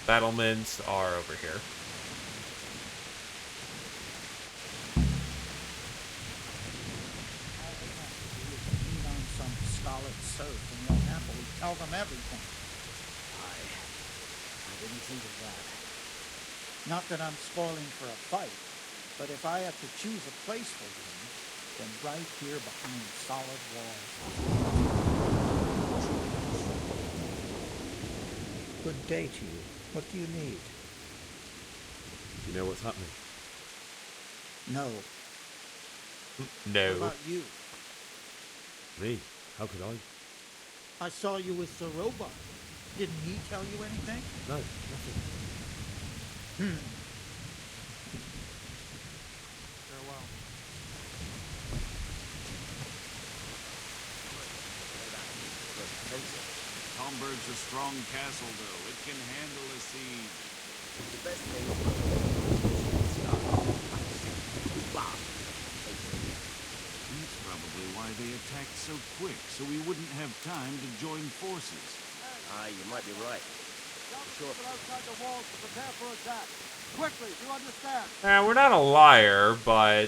Battlements are over here. On some scarlet surf, and you'll happily tell them everything. I didn't think of that. Not that I'm spoiling for a fight, but if I have to choose a place for them, then right here behind solid walls. Good day to you. What do you need? You know what's happening? No. No. What about you? Me? How could I? I saw you with Sir Robot. Didn't he tell you anything? No, nothing. Farewell. Homburg's a strong castle, though. It can handle a siege. The best thing is That's probably why they attacked so quick, so we wouldn't have time to join forces. you might be right. Sure. Outside the walls to prepare for attack. Quickly, you understand? We're not a liar, but...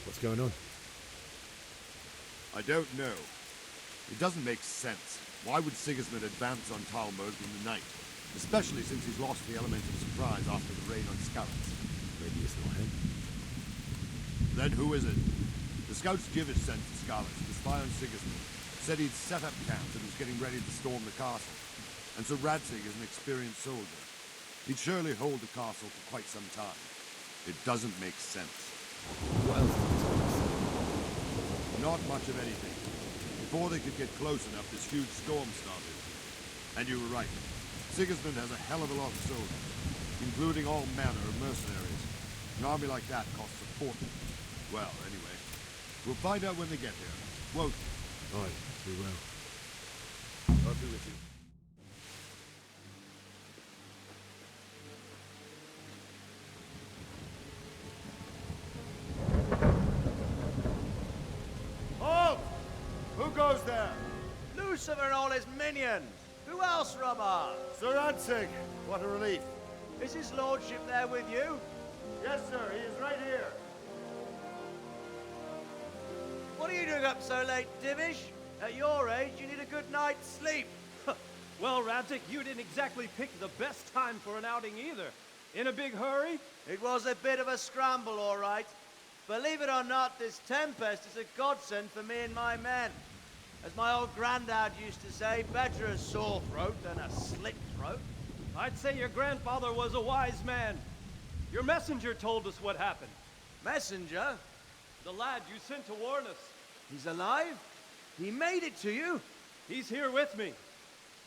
What's going on? I don't know. It doesn't make sense. Why would Sigismund advance on Talmud in the night? Especially since he's lost the element of surprise after the raid on Skalitz. Maybe it's not him. Then who is it? The scouts Givish sent to Skalitz to spy on Sigismund said he'd set up camp and was getting ready to storm the castle. And so Radzig is an experienced soldier. He'd surely hold the castle for quite some time. It doesn't make sense. What else? Not much of anything. Before they could get close enough, this huge storm started. And you were right. Sigismund has a hell of a lot of soldiers, including all manner of mercenaries. An army like that costs a fortune. Well, anyway, we'll find out when they get here. Won't we? Aye, we will. I'll be with you. Halt! Who goes there? Lucifer and all his minions. Who else, Robber? Sir Ansig, what a relief. Is his lordship there with you? Yes, sir, he is right here. What are you doing up so late, Divish? At your age, you need a good night's sleep. Well, Radzik, you didn't exactly pick the best time for an outing either. In a big hurry? It was a bit of a scramble, all right. Believe it or not, this tempest is a godsend for me and my men. As my old granddad used to say, better a sore throat than a slit throat. I'd say your grandfather was a wise man. Your messenger told us what happened. Messenger? The lad you sent to warn us. He's alive? He made it to you? He's here with me.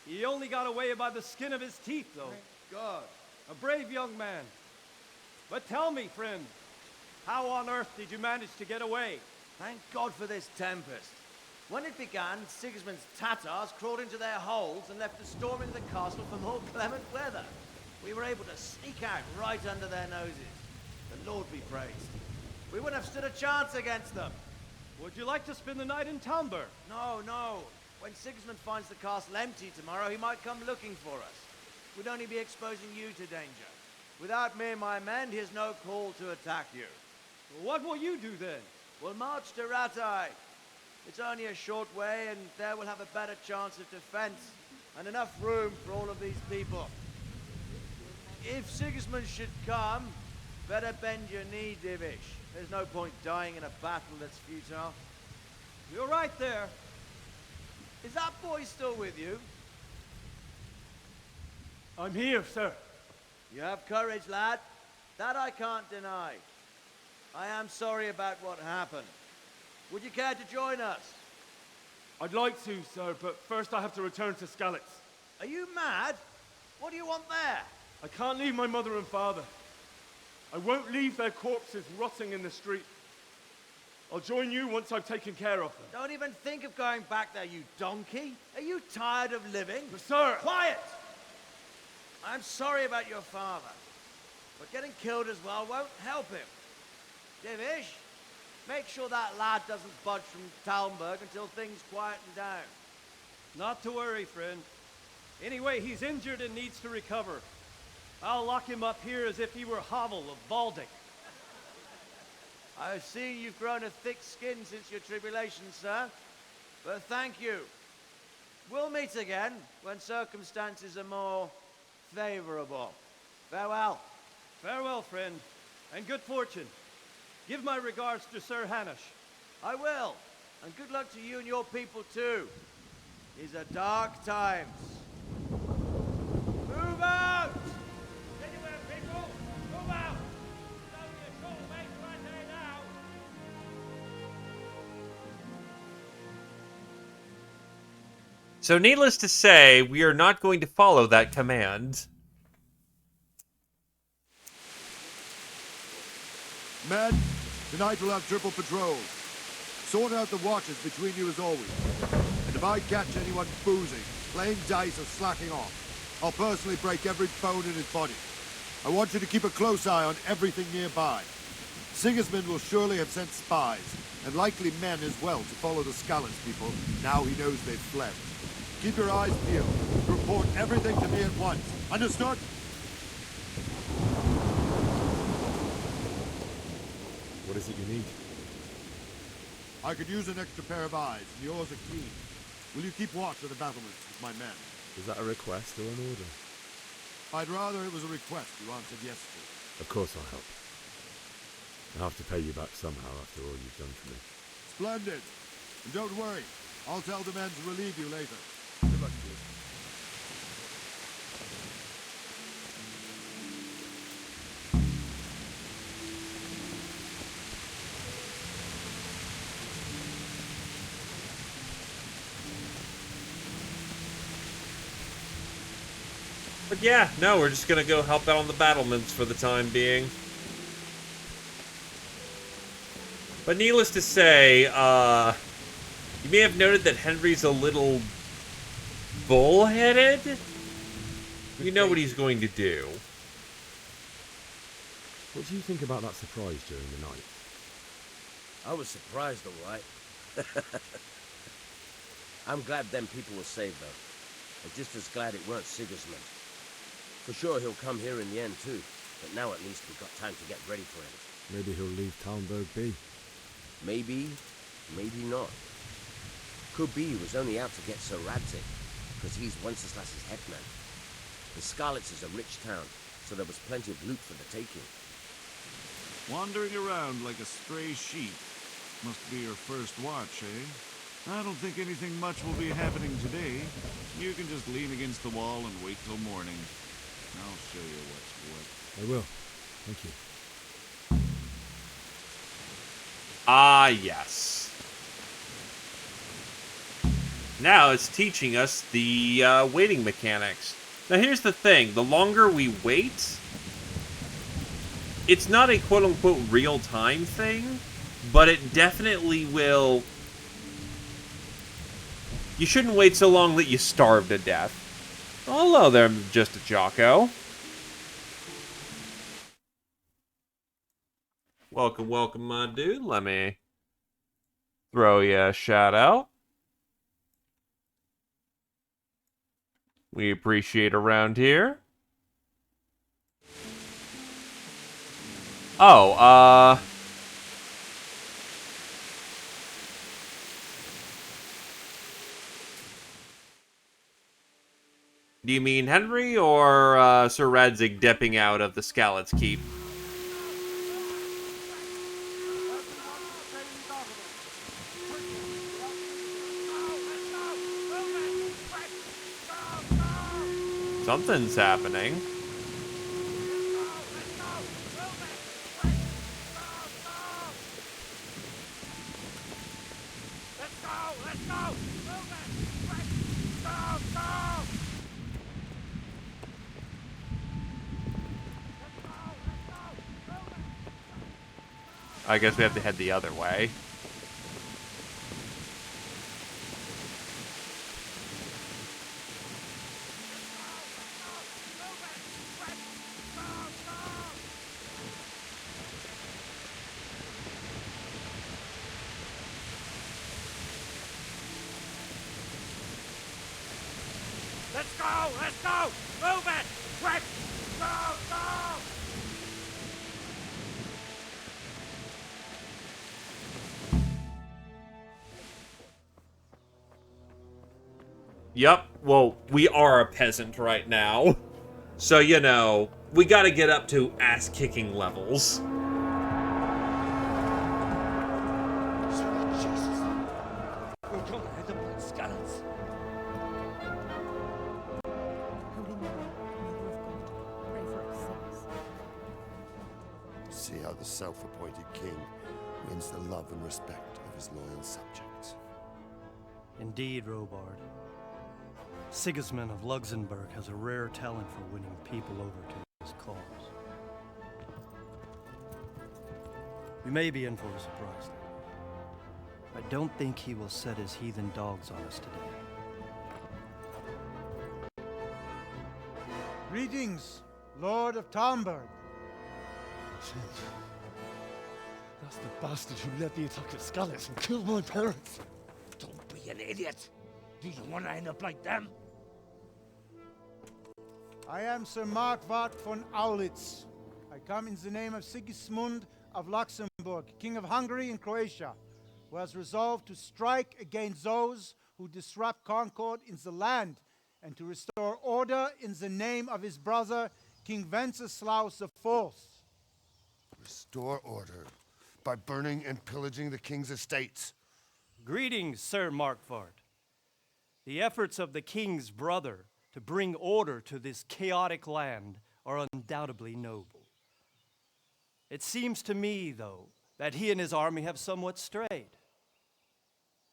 He only got away by the skin of his teeth, though. Thank God. A brave young man. But tell me, friend, how on earth did you manage to get away? Thank God for this tempest. When it began, Sigismund's Tatars crawled into their holes and left us storming the castle for more clement weather. We were able to sneak out right under their noses. The Lord be praised. We wouldn't have stood a chance against them. Would you like to spend the night in Talmberg? No, no. When Sigismund finds the castle empty tomorrow, he might come looking for us. We'd only be exposing you to danger. Without me and my men, he has no call to attack you. What will you do then? We'll march to Ratai. It's only a short way, and there we'll have a better chance of defense and enough room for all of these people. If Sigismund should come, better bend your knee, Divish. There's no point dying in a battle that's futile. You're right there. Is that boy still with you? I'm here, sir. You have courage, lad. That I can't deny. I am sorry about what happened. Would you care to join us? I'd like to, sir, but first I have to return to Skalitz. Are you mad? What do you want there? I can't leave my mother and father. I won't leave their corpses rotting in the street. I'll join you once I've taken care of them. Don't even think of going back there, you donkey. Are you tired of living? But sir! Quiet! I'm sorry about your father, but getting killed as well won't help him. Divish, make sure that lad doesn't budge from Talmberg until things quieten down. Not to worry, friend. Anyway, he's injured and needs to recover. I'll lock him up here as if he were Havel of Baldic. I've seen you've grown a thick skin since your tribulation, sir. But thank you. We'll meet again when circumstances are more favorable. Farewell. Farewell, friend, and good fortune. Give my regards to Sir Hanush. I will. And good luck to you and your people, too. These are dark times. Move out! Anywhere, people! Move out! It's only a short way to right there now. So needless to say, we are not going to follow that command. Men, tonight we'll have triple patrols. Sort out the watches between you as always. And if I catch anyone boozing, playing dice or slacking off, I'll personally break every bone in his body. I want you to keep a close eye on everything nearby. Sigismund will surely have sent spies, and likely men as well, to follow the Skalitz people, now he knows they've fled. Keep your eyes peeled. Report everything to me at once. Understood? What is it you need? I could use an extra pair of eyes, and yours are keen. Will you keep watch of the battlements with my men? Is that a request or an order? I'd rather it was a request you answered yes to. Of course I'll help. I'll have to pay you back somehow after all you've done for me. Splendid. And don't worry. I'll tell the men to relieve you later. Good luck to you. But yeah, no, we're just gonna go help out on the battlements for the time being. But needless to say, you may have noted that Henry's a little bullheaded. You know what he's going to do. What do you think about that surprise during the night? I was surprised, all right. I'm glad them people were saved, though. I'm just as glad it weren't Sigismund. For sure he'll come here in the end, too. But now at least we've got time to get ready for him. Maybe he'll leave Talmberg be. Maybe, maybe not. Could be he was only out to get Sir Radzig, because he's Wenceslas's headman. The Scarlets is a rich town, so there was plenty of loot for the taking. Wandering around like a stray sheep. Must be your first watch, eh? I don't think anything much will be happening today. You can just lean against the wall and wait till morning. I'll show you what's what. I will. Thank you. Ah, yes. Now it's teaching us the waiting mechanics. Now here's the thing. The longer we wait, it's not a quote-unquote real-time thing, but it definitely will... You shouldn't wait so long that you starve to death. Oh, hello there, just a Jocko. Welcome, welcome, my dude. Let me throw you a shout out. We appreciate around here. Oh, do you mean Henry or Sir Radzig dipping out of the Scallet's Keep? Something's happening. I guess we have to head the other way. Let's go! Let's go! Move it! Quick! Go! Go! Yep, well, we are a peasant right now. So, you know, we gotta get up to ass-kicking levels. We're gonna hit them like scallops. See how the self-appointed king wins the love and respect of his loyal subjects. Indeed, Robard. Sigismund of Luxembourg has a rare talent for winning people over to his cause. We may be in for a surprise, though. I don't think he will set his heathen dogs on us today. Greetings, Lord of Talmberg. That's the bastard who led the attack at Scalets and killed my parents. Don't be an idiot. Do you want to end up like them? I am Sir Markwart von Aulitz. I come in the name of Sigismund of Luxembourg, King of Hungary and Croatia, who has resolved to strike against those who disrupt concord in the land and to restore order in the name of his brother, King Wenceslaus IV. Restore order by burning and pillaging the king's estates. Greetings, Sir Markwart. The efforts of the king's brother to bring order to this chaotic land are undoubtedly noble. It seems to me, though, that he and his army have somewhat strayed.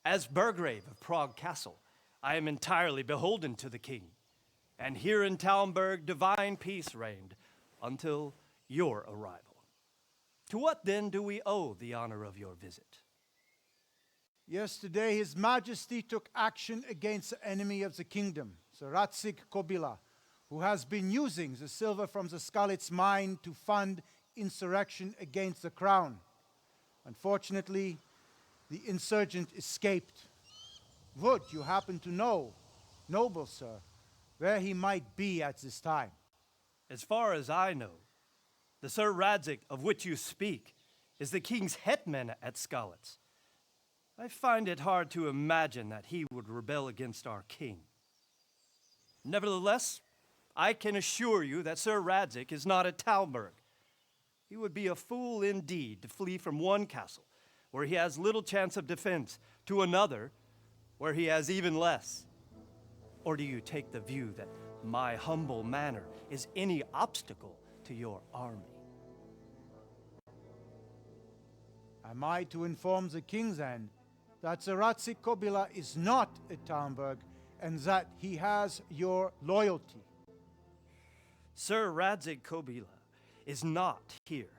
As Burgrave of Prague Castle, I am entirely beholden to the king, and here in Talmberg divine peace reigned until your arrival. To what then do we owe the honor of your visit? Yesterday, His Majesty took action against the enemy of the kingdom, the Ratsig Kobila, who has been using the silver from the Skalitz mine to fund insurrection against the crown. Unfortunately, the insurgent escaped. Would you happen to know, noble sir, where he might be at this time? As far as I know, the Sir Radzik of which you speak is the king's hetman at Skalitz. I find it hard to imagine that he would rebel against our king. Nevertheless, I can assure you that Sir Radzik is not at Talmberg. He would be a fool indeed to flee from one castle, where he has little chance of defense, to another, where he has even less. Or do you take the view that my humble manner is any obstacle to your army? Am I to inform the king then that the Ratsik Kobila is not at Talmberg and that he has your loyalty? Sir Radzik Kobila is not here,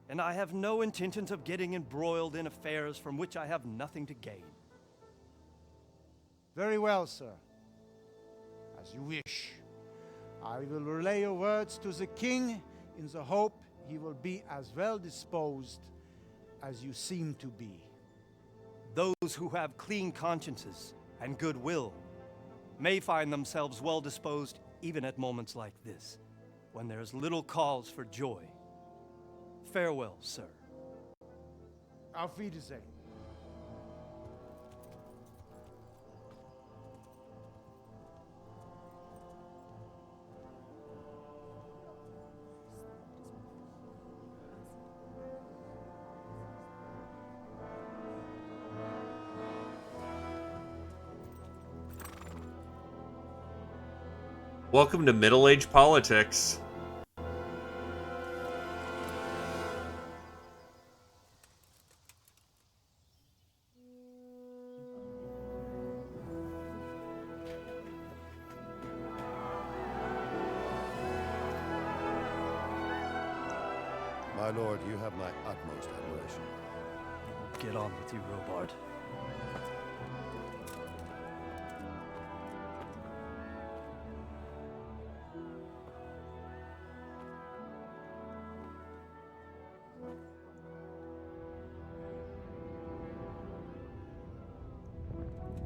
and I have no intentions of getting embroiled in affairs from which I have nothing to gain. Very well, sir. As you wish. I will relay your words to the king in the hope he will be as well disposed as you seem to be. Those who have clean consciences and goodwill may find themselves well disposed even at moments like this, when there is little cause for joy. Farewell, sir. Auf Wiedersehen. Welcome to middle-age politics. My lord, you have my utmost admiration. Get on with you, Robard.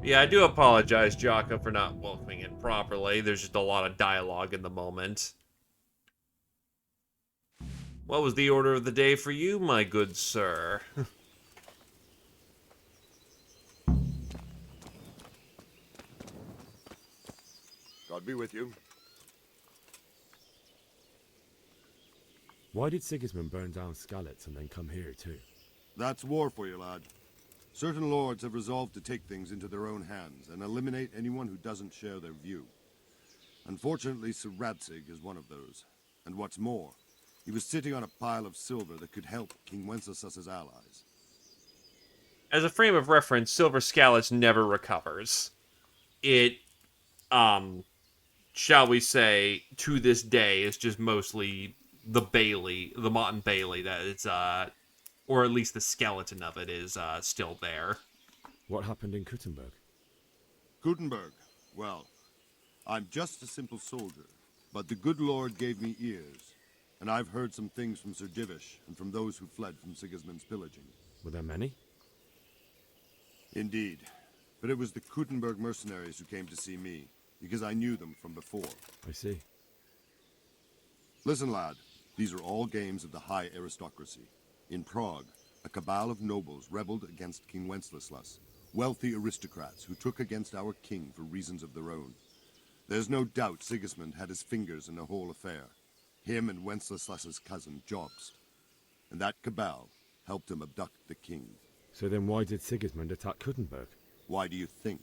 Yeah, I do apologize, Jaka, for not welcoming in properly. There's just a lot of dialogue in the moment. What was the order of the day for you, my good sir? God be with you. Why did Sigismund burn down Skalitz and then come here too? That's war for you, lad. Certain lords have resolved to take things into their own hands and eliminate anyone who doesn't share their view. Unfortunately, Sir Radzig is one of those. And what's more, he was sitting on a pile of silver that could help King Wenceslas's allies. As a frame of reference, Silver Skalitz never recovers. It, shall we say, to this day, is just mostly the Bailey, the Motte and Bailey, that it's, or at least the skeleton of it is still there. What happened in Kuttenberg? Kuttenberg? Well, I'm just a simple soldier, but the good Lord gave me ears, and I've heard some things from Sir Divish and from those who fled from Sigismund's pillaging. Were there many? Indeed, but it was the Kuttenberg mercenaries who came to see me, because I knew them from before. I see. Listen, lad, these are all games of the high aristocracy. In Prague, a cabal of nobles rebelled against King Wenceslas, wealthy aristocrats who took against our king for reasons of their own. There's no doubt Sigismund had his fingers in the whole affair. Him and Wenceslas's cousin, Jobst. And that cabal helped him abduct the king. So then why did Sigismund attack Kuttenberg? Why do you think?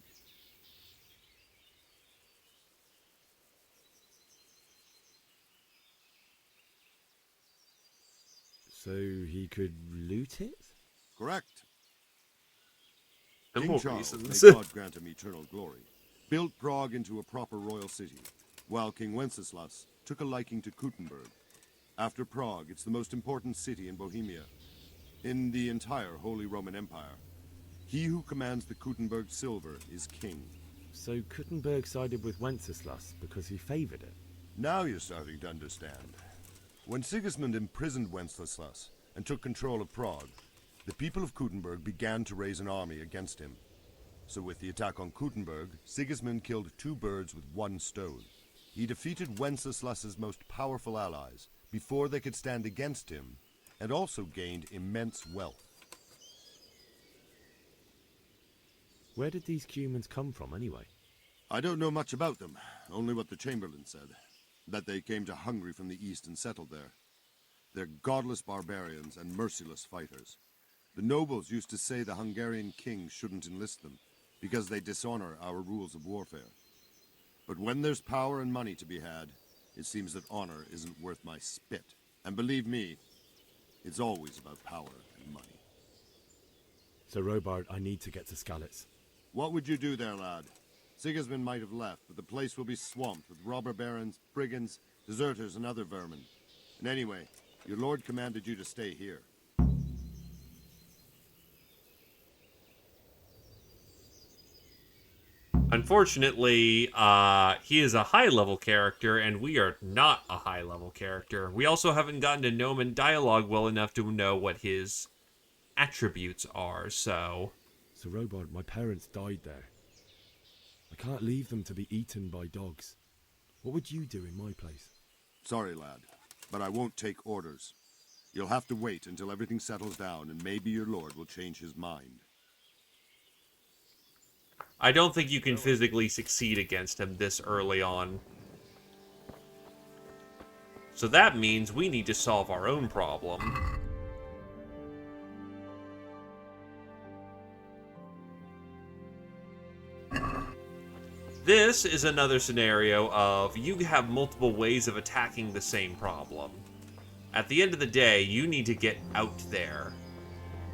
So he could loot it? Correct. And King more Charles, reasons. may God grant him eternal glory, built Prague into a proper royal city, while King Wenceslas took a liking to Kuttenberg. After Prague, it's the most important city in Bohemia, in the entire Holy Roman Empire. He who commands the Kuttenberg silver is king. So Kuttenberg sided with Wenceslas because he favored it? Now you're starting to understand. When Sigismund imprisoned Wenceslas and took control of Prague, the people of Kuttenberg began to raise an army against him. So with the attack on Kuttenberg, Sigismund killed 2 birds with 1 stone. He defeated Wenceslas's most powerful allies before they could stand against him, and also gained immense wealth. Where did these humans come from, anyway? I don't know much about them, only what the Chamberlain said, that they came to Hungary from the east and settled there. They're godless barbarians and merciless fighters. The nobles used to say the Hungarian king shouldn't enlist them, because they dishonor our rules of warfare. But when there's power and money to be had, it seems that honor isn't worth my spit. And believe me, it's always about power and money. So, Robard, I need to get to Skalitz. What would you do there, lad? Sigismund might have left, but the place will be swamped with robber barons, brigands, deserters, and other vermin. And anyway, your lord commanded you to stay here. Unfortunately, he is a high-level character, and we are not a high-level character. We also haven't gotten to know him in dialogue well enough to know what his attributes are, so... So, Robard, my parents died there. I can't leave them to be eaten by dogs. What would you do in my place? Sorry, lad, but I won't take orders. You'll have to wait until everything settles down, and maybe your lord will change his mind. I don't think you can physically succeed against him this early on. So that means we need to solve our own problem. This is another scenario of you have multiple ways of attacking the same problem. At the end of the day, you need to get out there.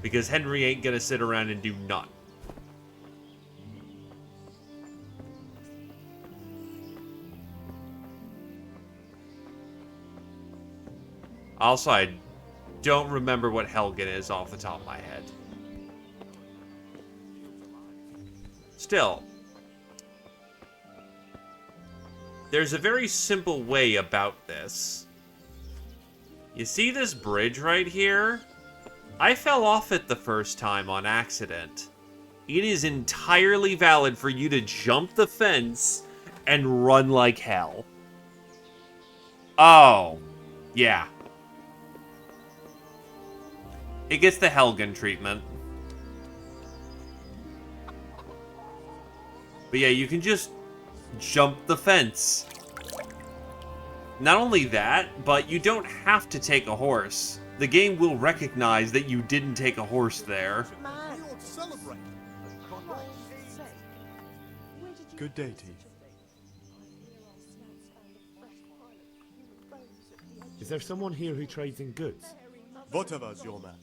Because Henry ain't gonna sit around and do nothing. Also, I don't remember what Helgen is off the top of my head. Still, there's a very simple way about this. You see this bridge right here? I fell off it the first time on accident. It is entirely valid for you to jump the fence and run like hell. Oh, yeah. It gets the Helgen treatment. But yeah, you can just jump the fence. Not only that, but you don't have to take a horse. The game will recognize that you didn't take a horse there. Good day to you. Is there someone here who trades in goods? Votava's your man.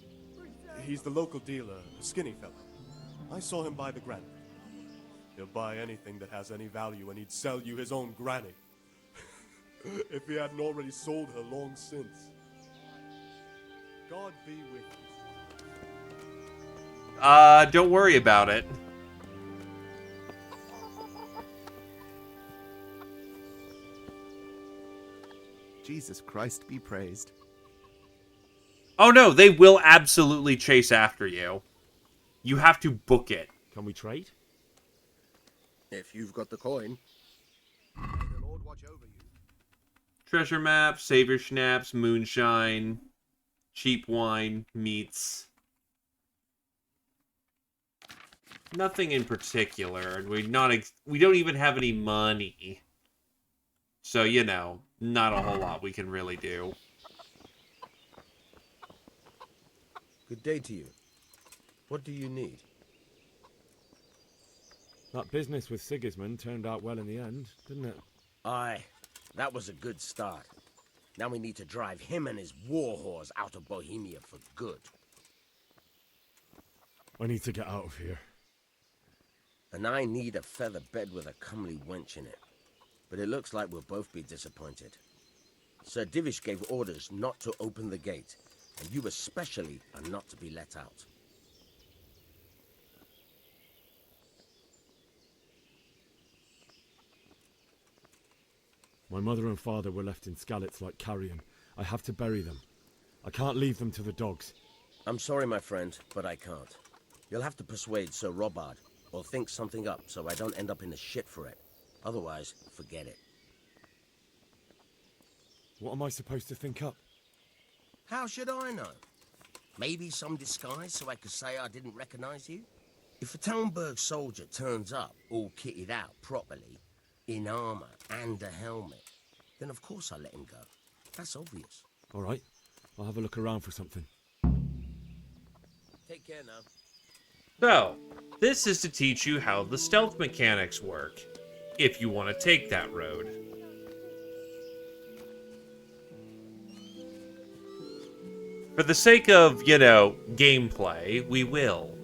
He's the local dealer, a skinny fella. I saw him buy the granny. He'll buy anything that has any value, and he'd sell you his own granny. If he hadn't already sold her long since. God be with you. Don't worry about it. Jesus Christ be praised. Oh no, they will absolutely chase after you. You have to book it. Can we trade? If you've got the coin. The Lord watch over you. Treasure map, savior schnapps, moonshine, cheap wine, meats. Nothing in particular. We don't even have any money. So, you know, not a whole lot we can really do. Good day to you. What do you need? That business with Sigismund turned out well in the end, didn't it? Aye, that was a good start. Now we need to drive him and his war whores out of Bohemia for good. I need to get out of here. And I need a feather bed with a comely wench in it. But it looks like we'll both be disappointed. Sir Divish gave orders not to open the gate, and you especially are not to be let out. My mother and father were left in Skalitz like carrion. I have to bury them. I can't leave them to the dogs. I'm sorry, my friend, but I can't. You'll have to persuade Sir Robard, or think something up so I don't end up in the shit for it. Otherwise, forget it. What am I supposed to think up? How should I know? Maybe some disguise so I could say I didn't recognize you? If a Talmberg soldier turns up all kitted out properly, in armor and a helmet, then of course I let him go. That's obvious. All right, I'll have a look around for something. Take care now. So, this is to teach you how the stealth mechanics work, if you want to take that road. For the sake of, gameplay, we will.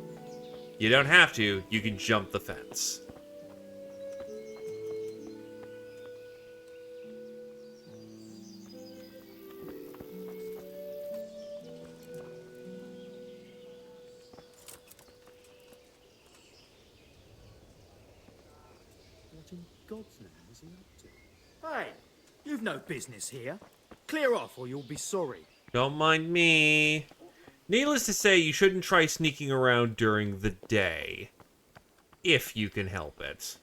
You don't have to, you can jump the fence. What in God's name is he up to? Hey, you've no business here. Clear off or you'll be sorry. Don't mind me. Needless to say, you shouldn't try sneaking around during the day. If you can help it.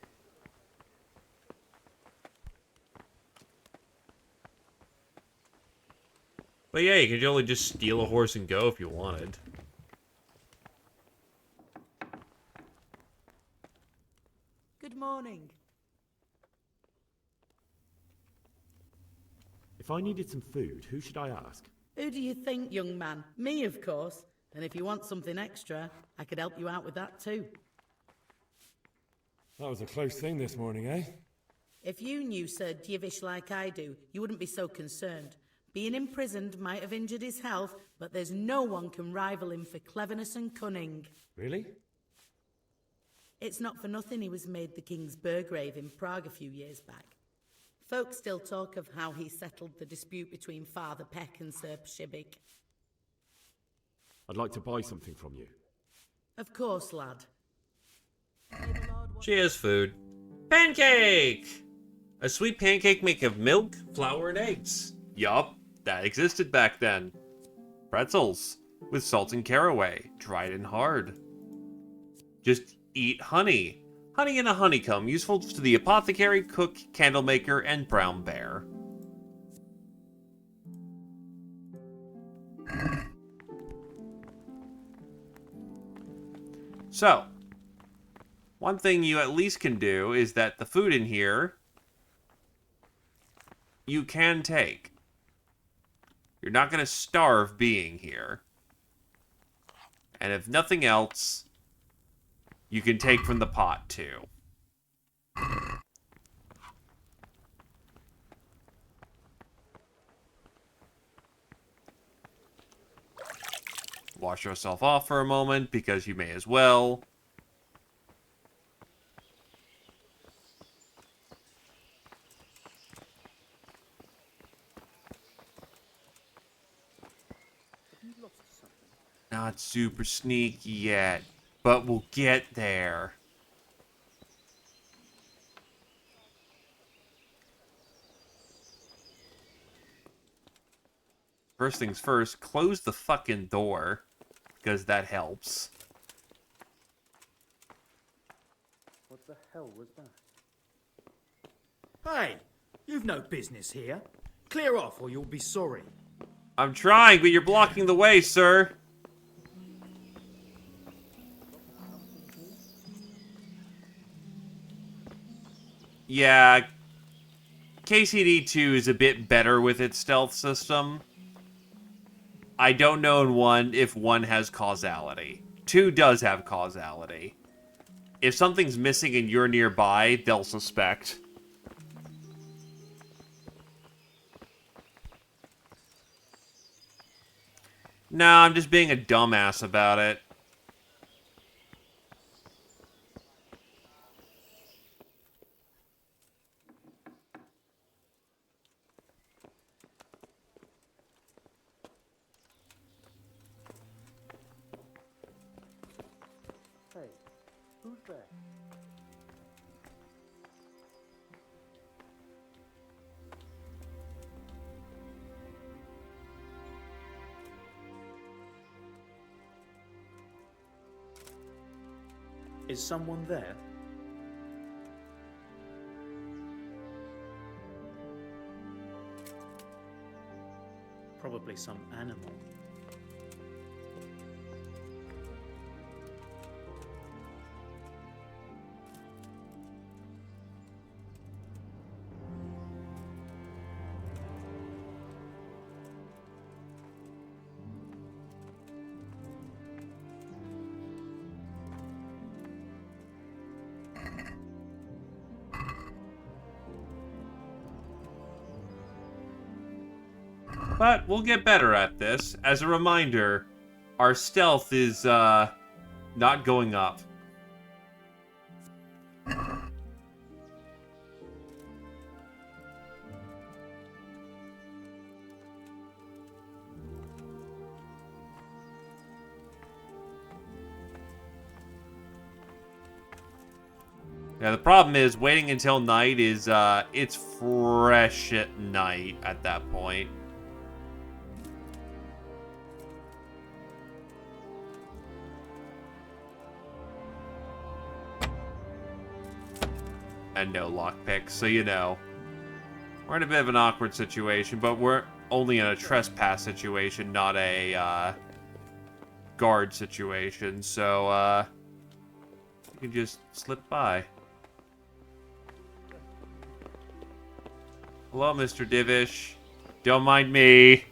But yeah, you could only just steal a horse and go if you wanted. Good morning. If I needed some food, who should I ask? Who do you think, young man? Me, of course. And if you want something extra, I could help you out with that too. That was a close thing this morning, eh? If you knew Sir Divish like I do, you wouldn't be so concerned. Being imprisoned might have injured his health, but there's no one can rival him for cleverness and cunning. Really? It's not for nothing he was made the King's Burgrave in Prague a few years back. Folk still talk of how he settled the dispute between Father Peck and Sir Pshibik. I'd like to buy something from you. Of course, lad. Cheers, food. Pancake! A sweet pancake made of milk, flour, and eggs. Yup, that existed back then. Pretzels, with salt and caraway, dried and hard. Just eat honey. Honey in a honeycomb, useful to the apothecary, cook, candlemaker, and brown bear. So, one thing you at least can do is that the food in here, you can take. You're not going to starve being here. And if nothing else, you can take from the pot, too. Wash yourself off for a moment, because you may as well. Not super sneaky yet, but we'll get there. First things first, close the fucking door, because that helps. What the hell was that? Hey, you've no business here. Clear off or you'll be sorry. I'm trying, but you're blocking the way, sir. Yeah, KCD2 is a bit better with its stealth system. I don't know if 1 has causality. 2 does have causality. If something's missing and you're nearby, they'll suspect. No, I'm just being a dumbass about it. Hey, who's there? Is someone there? Probably some animal. But we'll get better at this. As a reminder, our stealth is, not going up. Yeah, the problem is waiting until night is, it's fresh at night at that point. And no lockpicks, so you know. We're in a bit of an awkward situation, but we're only in a trespass situation, not a, guard situation, so, you can just slip by. Hello, Mr. Divish. Don't mind me.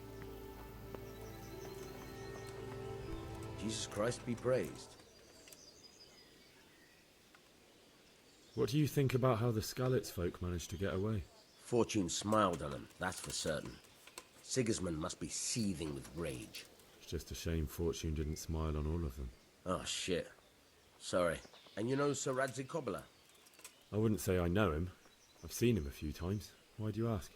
Jesus Christ be praised. What do you think about how the Skalitz folk managed to get away? Fortune smiled on him, that's for certain. Sigismund must be seething with rage. It's just a shame Fortune didn't smile on all of them. Oh, shit. Sorry. And you know Sir Radzik Kobyla? I wouldn't say I know him. I've seen him a few times. Why do you ask?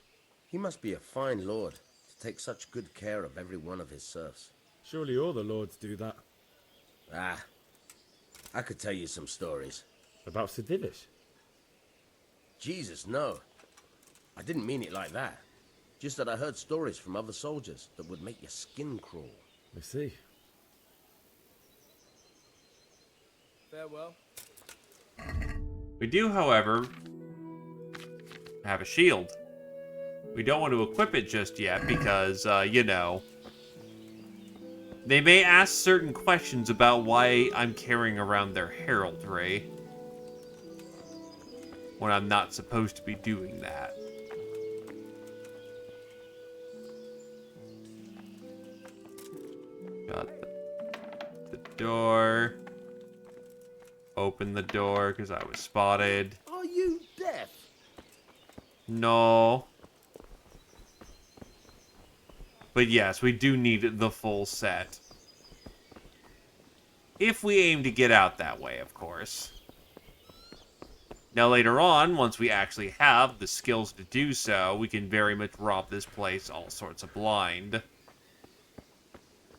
He must be a fine lord to take such good care of every one of his serfs. Surely all the lords do that. Ah, I could tell you some stories. About Sir Divish? Jesus, no. I didn't mean it like that. Just that I heard stories from other soldiers that would make your skin crawl. I see. Farewell. We do, however, have a shield. We don't want to equip it just yet because, you know, they may ask certain questions about why I'm carrying around their heraldry when I'm not supposed to be doing that. Got the door. Open the door because I was spotted. Are you deaf? No. But yes, we do need the full set. If we aim to get out that way, of course. Now later on, once we actually have the skills to do so, we can very much rob this place all sorts of blind.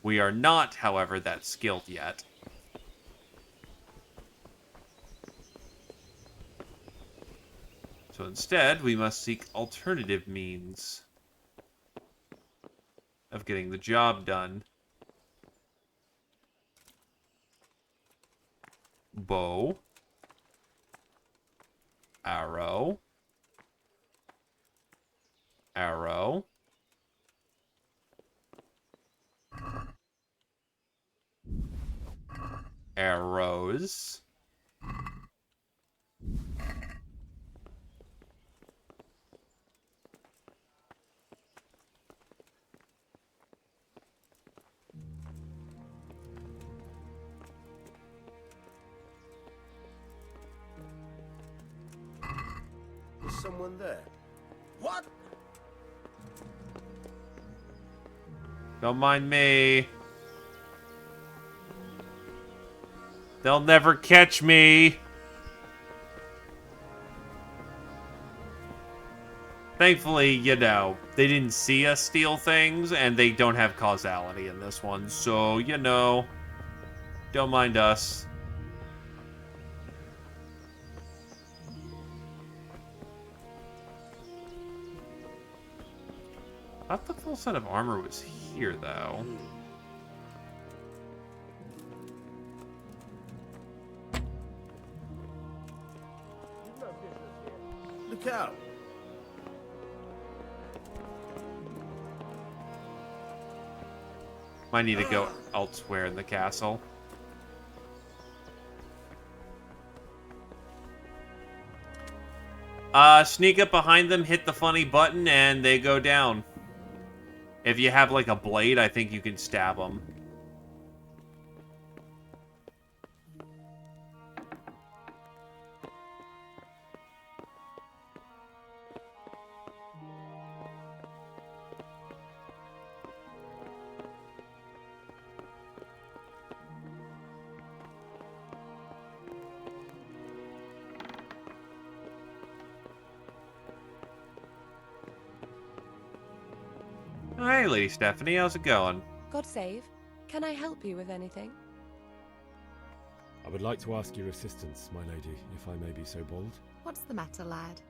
We are not, however, that skilled yet. So instead, we must seek alternative means of getting the job done. Bow. Arrow. Arrow. Arrows. Is someone there? What? Don't mind me. They'll never catch me. Thankfully, you know, they didn't see us steal things, and they don't have causality in this one, so, you know, don't mind us. I thought the full set of armor was here, though. Look out! Might need to go elsewhere in the castle. Sneak up behind them, hit the funny button, and they go down. If you have, like, a blade, I think you can stab them. Hey, Lady Stephanie, how's it going? God save. Can I help you with anything? I would like to ask your assistance, my lady, if I may be so bold. What's the matter, lad?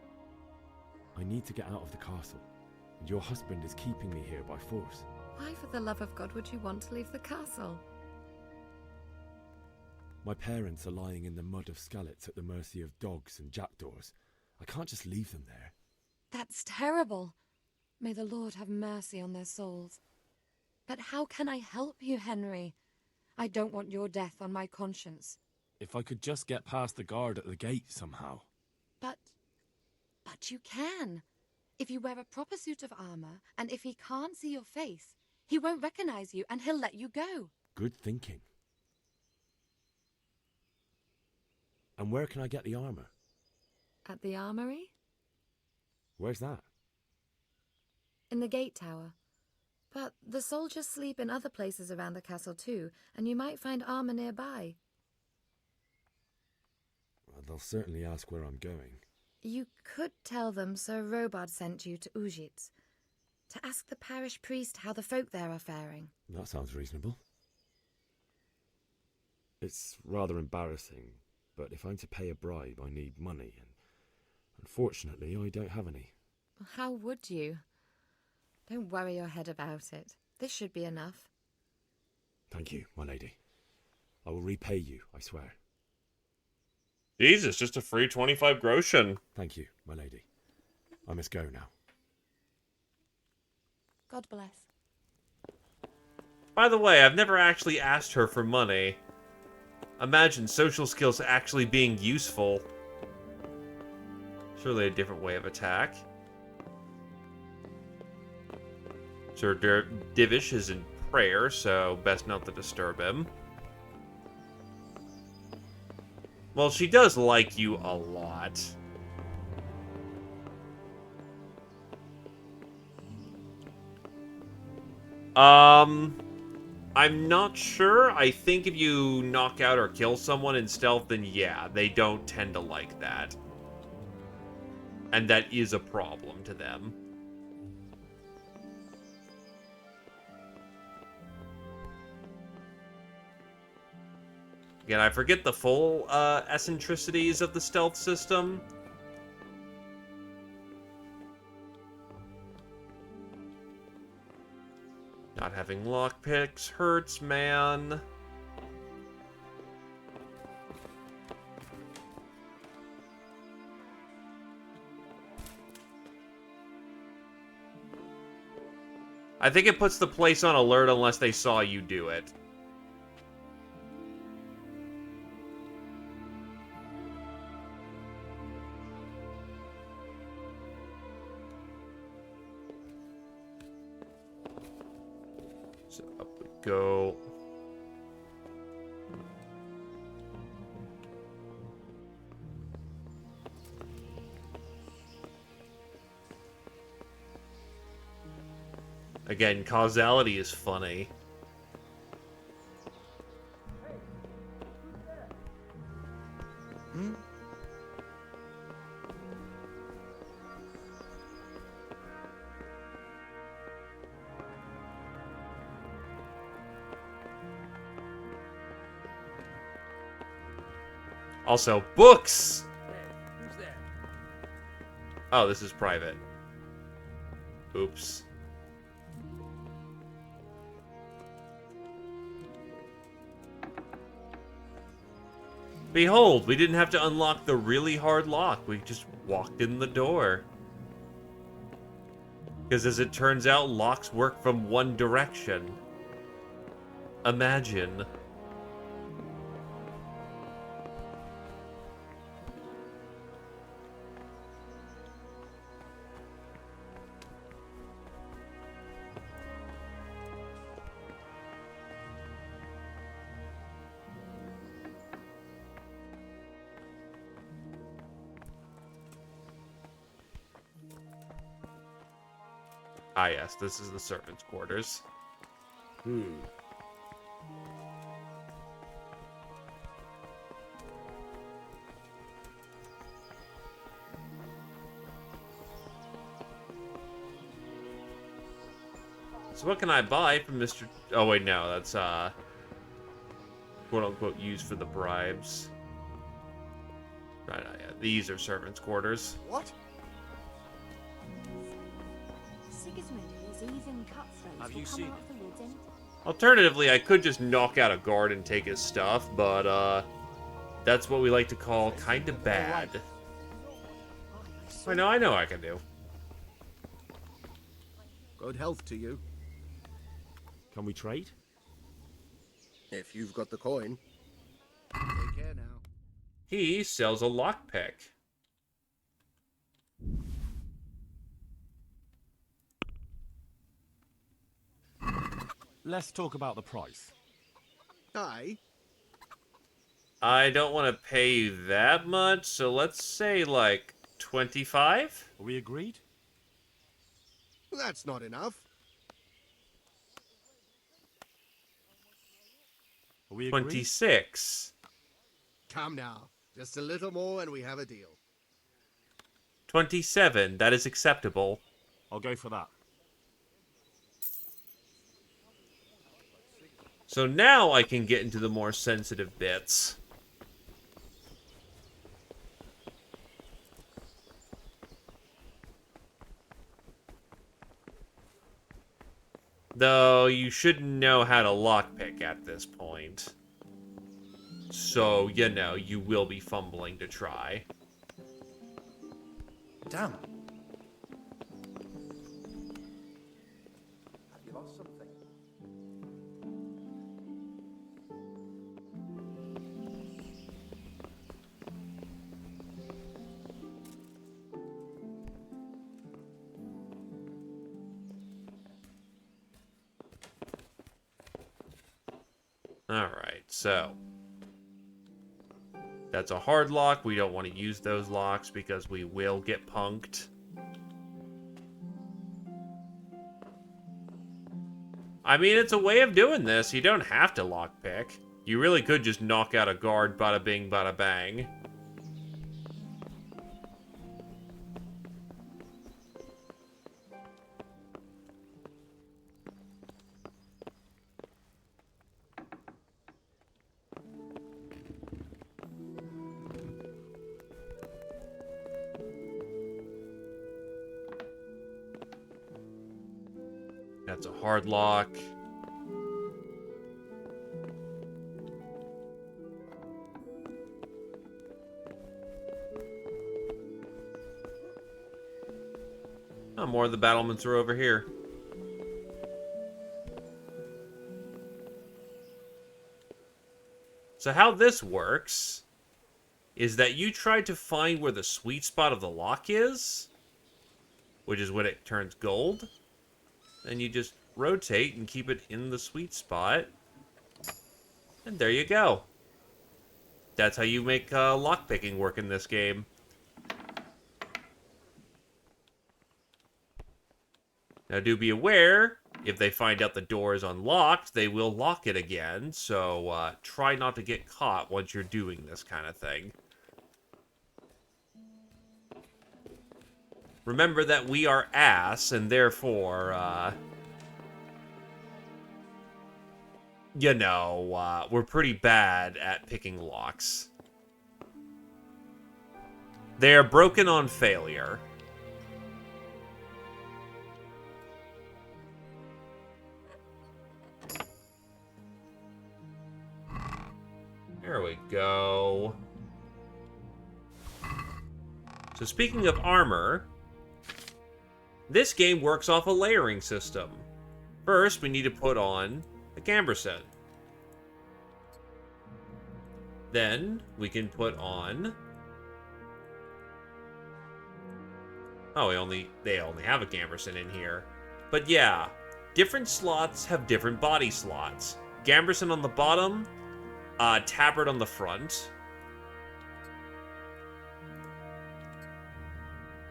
I need to get out of the castle, and your husband is keeping me here by force. Why, for the love of God, would you want to leave the castle? My parents are lying in the mud of Skalitz at the mercy of dogs and jackdaws. I can't just leave them there. That's terrible. May the Lord have mercy on their souls. But how can I help you, Henry? I don't want your death on my conscience. If I could just get past the guard at the gate somehow. But you can. If you wear a proper suit of armor, and if he can't see your face, he won't recognize you and he'll let you go. Good thinking. And where can I get the armor? At the armory? Where's that? In the gate tower. But the soldiers sleep in other places around the castle too, and you might find armor nearby. Well, they'll certainly ask where I'm going. You could tell them Sir Robard sent you to Ujitz, to ask the parish priest how the folk there are faring. That sounds reasonable. It's rather embarrassing, but if I'm to pay a bribe, I need money, and unfortunately, I don't have any. How would you? Don't worry your head about it. This should be enough. Thank you, my lady. I will repay you, I swear. Jesus, just a free 25 groschen. Thank you, my lady. I must go now. God bless. By the way, I've never actually asked her for money. Imagine social skills actually being useful. Surely a different way of attack. Sir Divish is in prayer, so best not to disturb him. Well, she does like you a lot. I'm not sure. I think if you knock out or kill someone in stealth, then yeah, they don't tend to like that. And that is a problem to them. Again, I forget the full eccentricities of the stealth system. Not having lockpicks hurts, man. I think it puts the place on alert unless they saw you do it. So up we go. Again, causality is funny. Hmm? Also, books! Who's there? Oh, this is private. Oops. Behold, we didn't have to unlock the really hard lock. We just walked in the door. Because as it turns out, locks work from one direction. Imagine. Ah, yes, this is the servants' quarters. So what can I buy from Mr. Oh, wait, no, that's, quote-unquote used for the bribes. Right, yeah, these are servants' quarters. What? Sigismund, who's easing cutthroats, Have will you come seen out of the woods any Alternatively, I could just knock out a guard and take his stuff, but, that's what we like to call kinda bad. I know I can do. Good health to you. Can we trade? If you've got the coin. Take care now. He sells a lockpick. Let's talk about the price. Aye. I don't want to pay you that much, so let's say, like, 25? Are we agreed? That's not enough. Are we agreed? 26. Come now. Just a little more and we have a deal. 27. That is acceptable. I'll go for that. So now I can get into the more sensitive bits. Though you should know how to lockpick at this point. So, you know, you will be fumbling to try. Damn. Have you lost something? Alright, so. That's a hard lock. We don't want to use those locks because we will get punked. I mean, it's a way of doing this. You don't have to lockpick. You really could just knock out a guard, bada bing, bada bang. That's a hard lock. Oh, more of the battlements are over here. So how this works is that you try to find where the sweet spot of the lock is, which is when it turns gold. Then you just rotate and keep it in the sweet spot. And there you go. That's how you make lockpicking work in this game. Now do be aware, if they find out the door is unlocked, they will lock it again. So try not to get caught once you're doing this kind of thing. Remember that we are ass, and therefore, you know, we're pretty bad at picking locks. They are broken on failure. There we go. So speaking of armor, this game works off a layering system. First, we need to put on a gambeson. Then, we can put on... Oh, they only have a gambeson in here. But yeah, different slots have different body slots. Gambeson on the bottom, tabard on the front.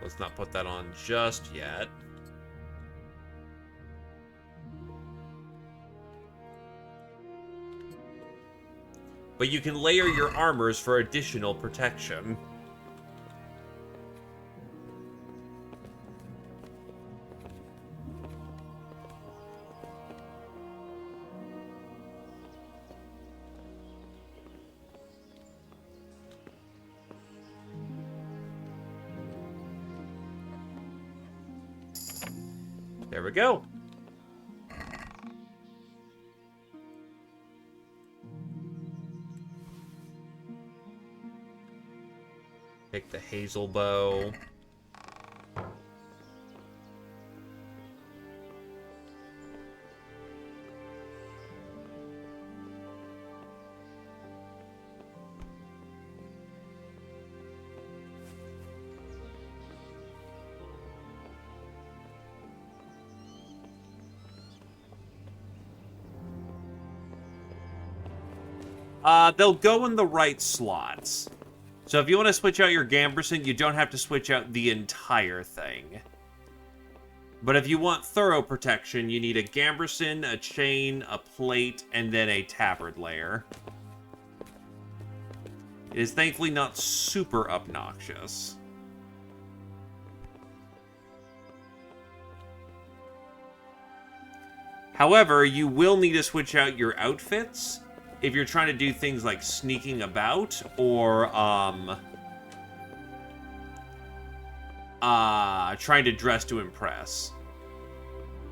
Let's not put that on just yet. But you can layer your armors for additional protection. There we go. Take the hazel bow. They'll go in the right slots. So if you want to switch out your gambeson, you don't have to switch out the entire thing. But if you want thorough protection, you need a gambeson, a chain, a plate, and then a tabard layer. It is thankfully not super obnoxious. However, you will need to switch out your outfits if you're trying to do things like sneaking about or trying to dress to impress.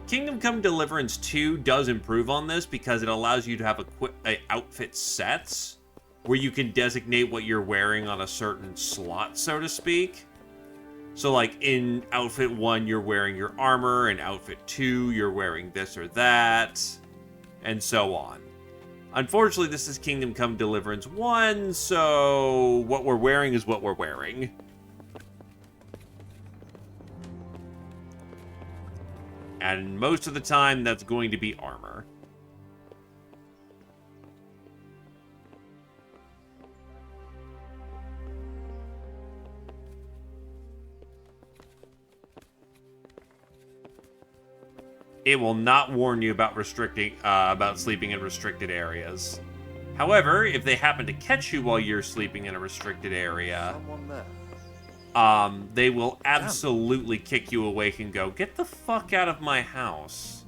Kingdom Come Deliverance 2 does improve on this because it allows you to have outfit sets where you can designate what you're wearing on a certain slot, so to speak. So like in outfit 1, you're wearing your armor, in outfit 2, you're wearing this or that, and so on. Unfortunately, this is Kingdom Come Deliverance 1, so what we're wearing is what we're wearing. And most of the time, that's going to be armor. It will not warn you about about sleeping in restricted areas. However, if they happen to catch you while you're sleeping in a restricted area, they will absolutely kick you awake and go, "Get the fuck out of my house."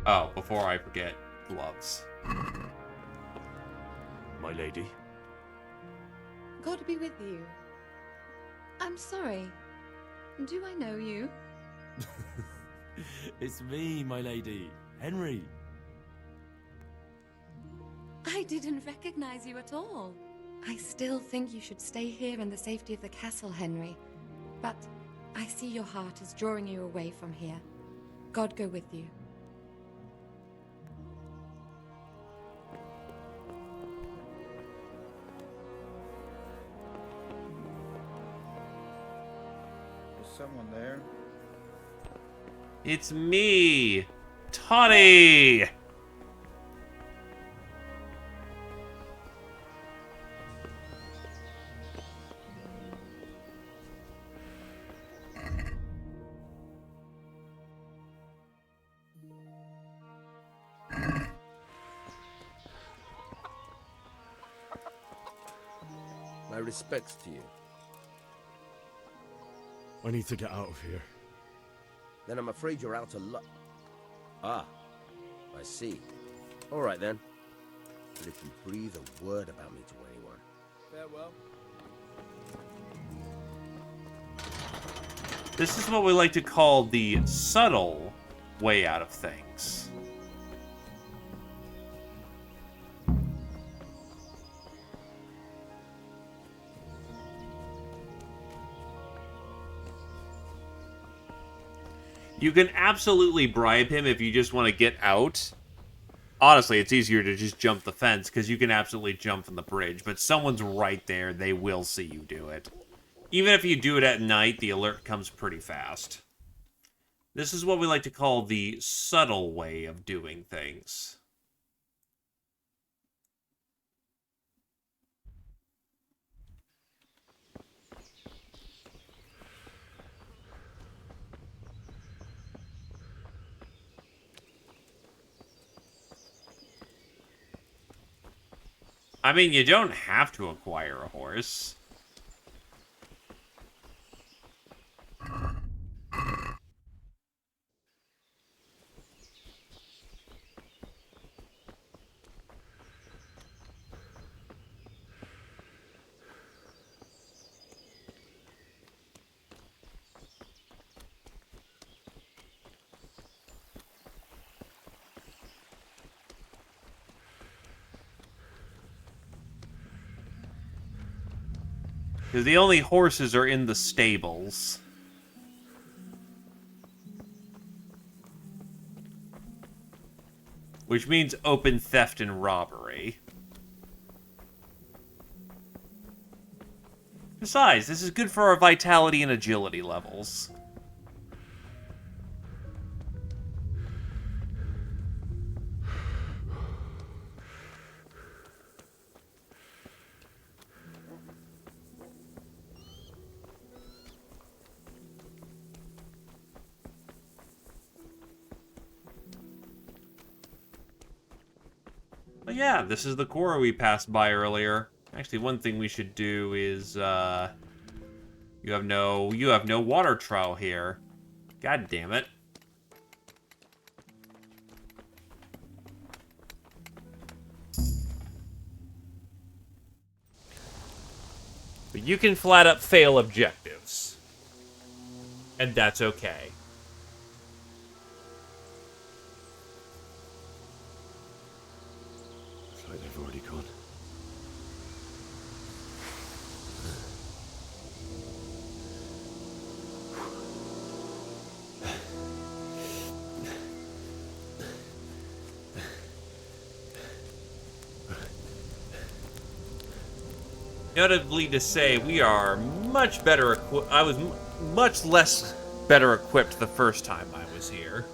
Oh, before I forget, gloves. My lady. God be with you. I'm sorry. Do I know you? It's me, my lady. Henry. I didn't recognize you at all. I still think you should stay here in the safety of the castle, Henry. But I see your heart is drawing you away from here. God go with you. Someone there. It's me, Toddy! My respects to you. I need to get out of here. Then I'm afraid you're out of luck. Ah, I see. All right then. But if you breathe a word about me to anyone... Farewell. This is what we like to call the subtle way out of things. You can absolutely bribe him if you just want to get out. Honestly, it's easier to just jump the fence because you can absolutely jump from the bridge, but someone's right there, they will see you do it. Even if you do it at night, the alert comes pretty fast. This is what we like to call the subtle way of doing things. I mean, you don't have to acquire a horse. Because the only horses are in the stables. Which means open theft and robbery. Besides, this is good for our vitality and agility levels. But yeah, this is the core we passed by earlier. Actually, one thing we should do is, you have no water trowel here. God damn it. But you can flat up fail objectives. And that's okay. Looks like they've already gone. Notably to say, we are much better equipped. I was much less better equipped the first time I was here.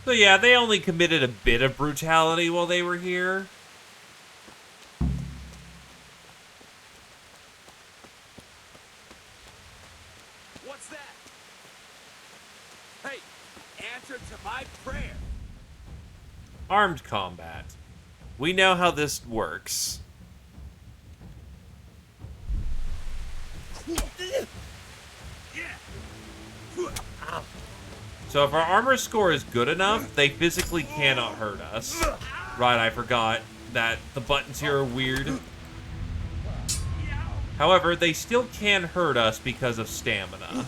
So yeah, they only committed a bit of brutality while they were here. What's that? Hey, answer to my prayer. Armed combat. We know how this works. So if our armor score is good enough, they physically cannot hurt us. Right, I forgot that the buttons here are weird. However, they still can hurt us because of stamina.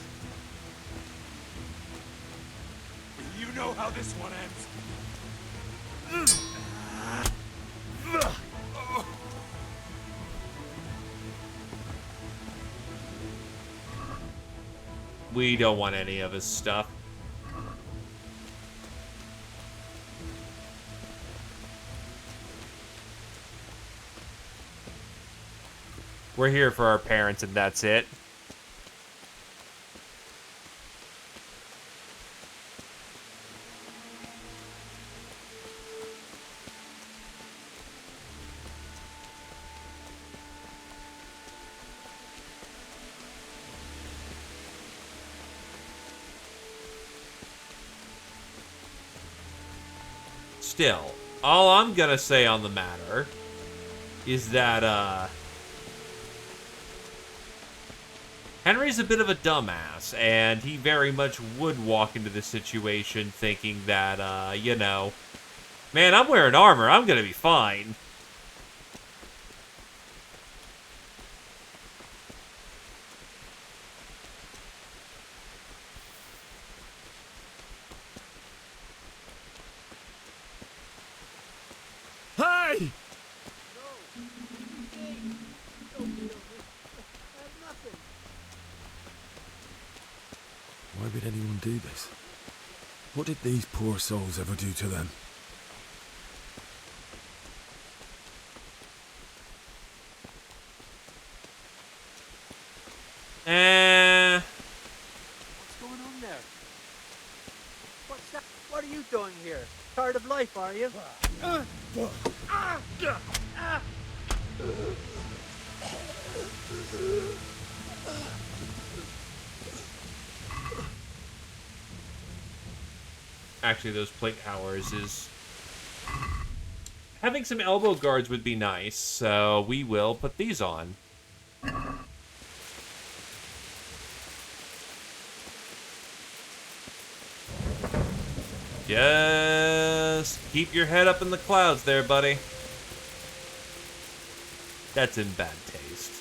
You know how this one ends. We don't want any of his stuff. We're here for our parents, and that's it. Still, all I'm gonna say on the matter is that, Henry's a bit of a dumbass, and he very much would walk into this situation thinking that, you know, man, I'm wearing armor, I'm gonna be fine. Hey! Why would anyone do this? What did these poor souls ever do to them? What's going on there? What's that? What are you doing here? Tired of life, are you? Actually, those plate towers is... Having some elbow guards would be nice, so we will put these on. Just keep your head up in the clouds there, buddy. That's in bad taste.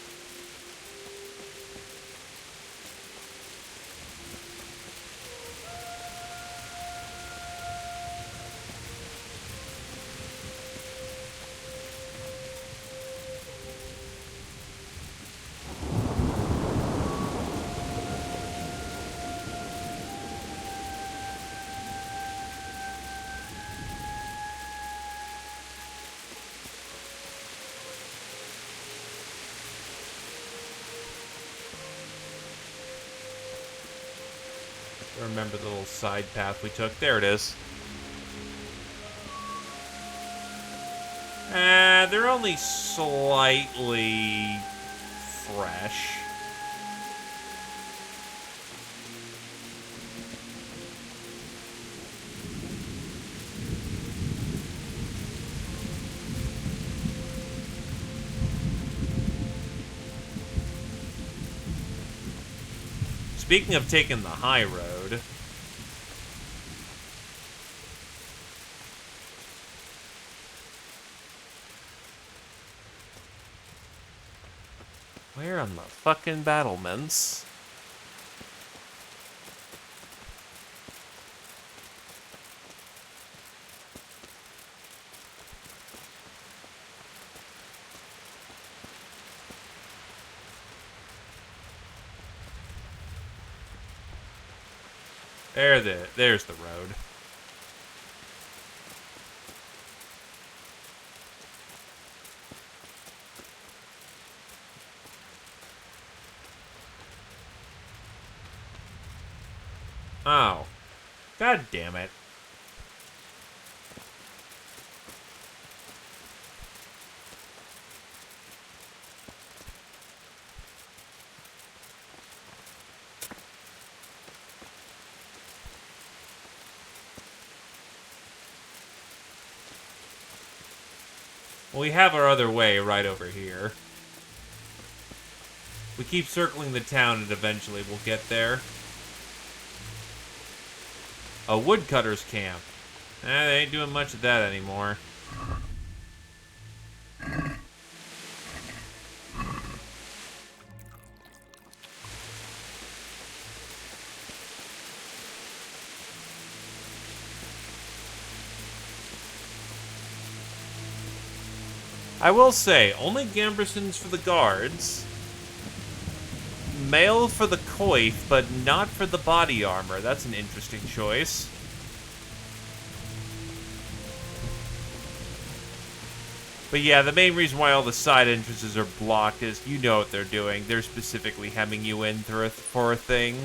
Remember the little side path we took. There it is. They're only slightly fresh. Speaking of taking the high road, where on the fucking battlements? There's the road. Oh. God damn it. Well, we have our other way right over here. We keep circling the town and eventually we'll get there. A woodcutter's camp. They ain't doing much of that anymore. I will say, only Gambersons for the guards. mail for the coif, but not for the body armor. That's an interesting choice. But yeah, the main reason why all the side entrances are blocked is you know what they're doing. They're specifically hemming you in for a thing.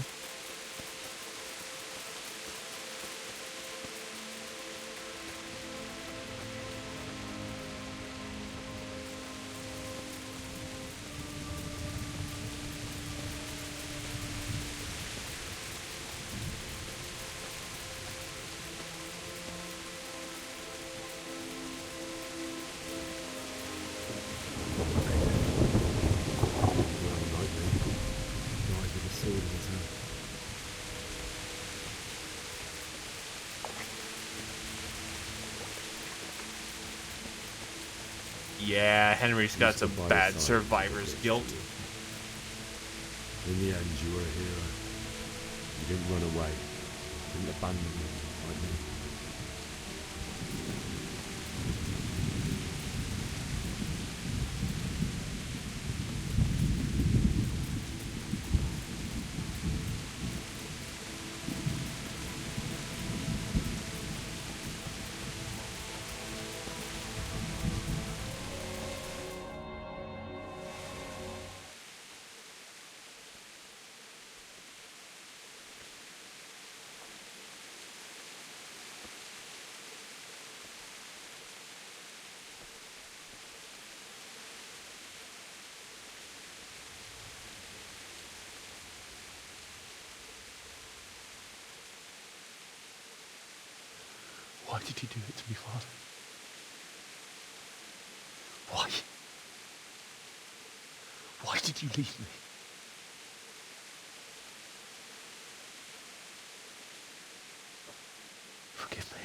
Yeah, Henry's got some bad survivor's guilt. In the end, you were a hero. You didn't run away. You didn't abandon me like me. Why did you do it to me, Father? Why? Why did you leave me? Forgive me.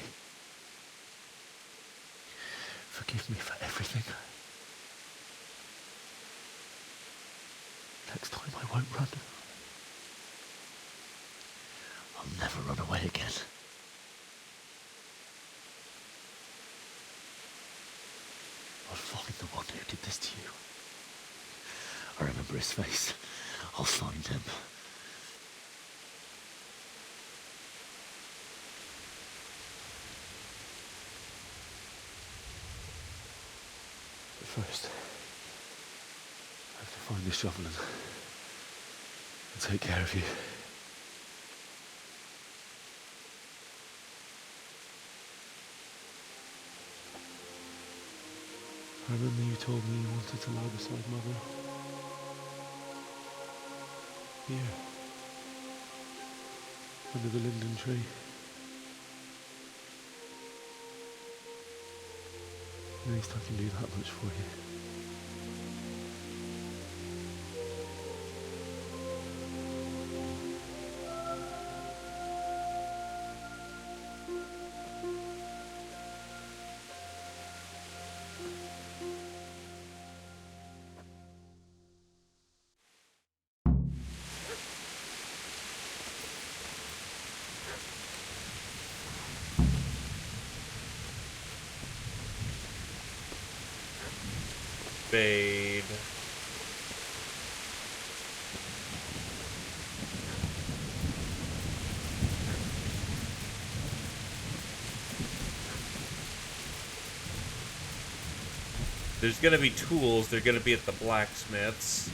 Forgive me for everything. Next time I won't run. I'll never run away again. I'll find the one who did this to you. I remember his face. I'll find him. But first, I have to find this shovel and take care of you. I remember you told me you wanted to lie beside Mother. Here. Under the linden tree. At least I can do that much for you. Fade. There's gonna be tools, they're gonna be at the blacksmiths.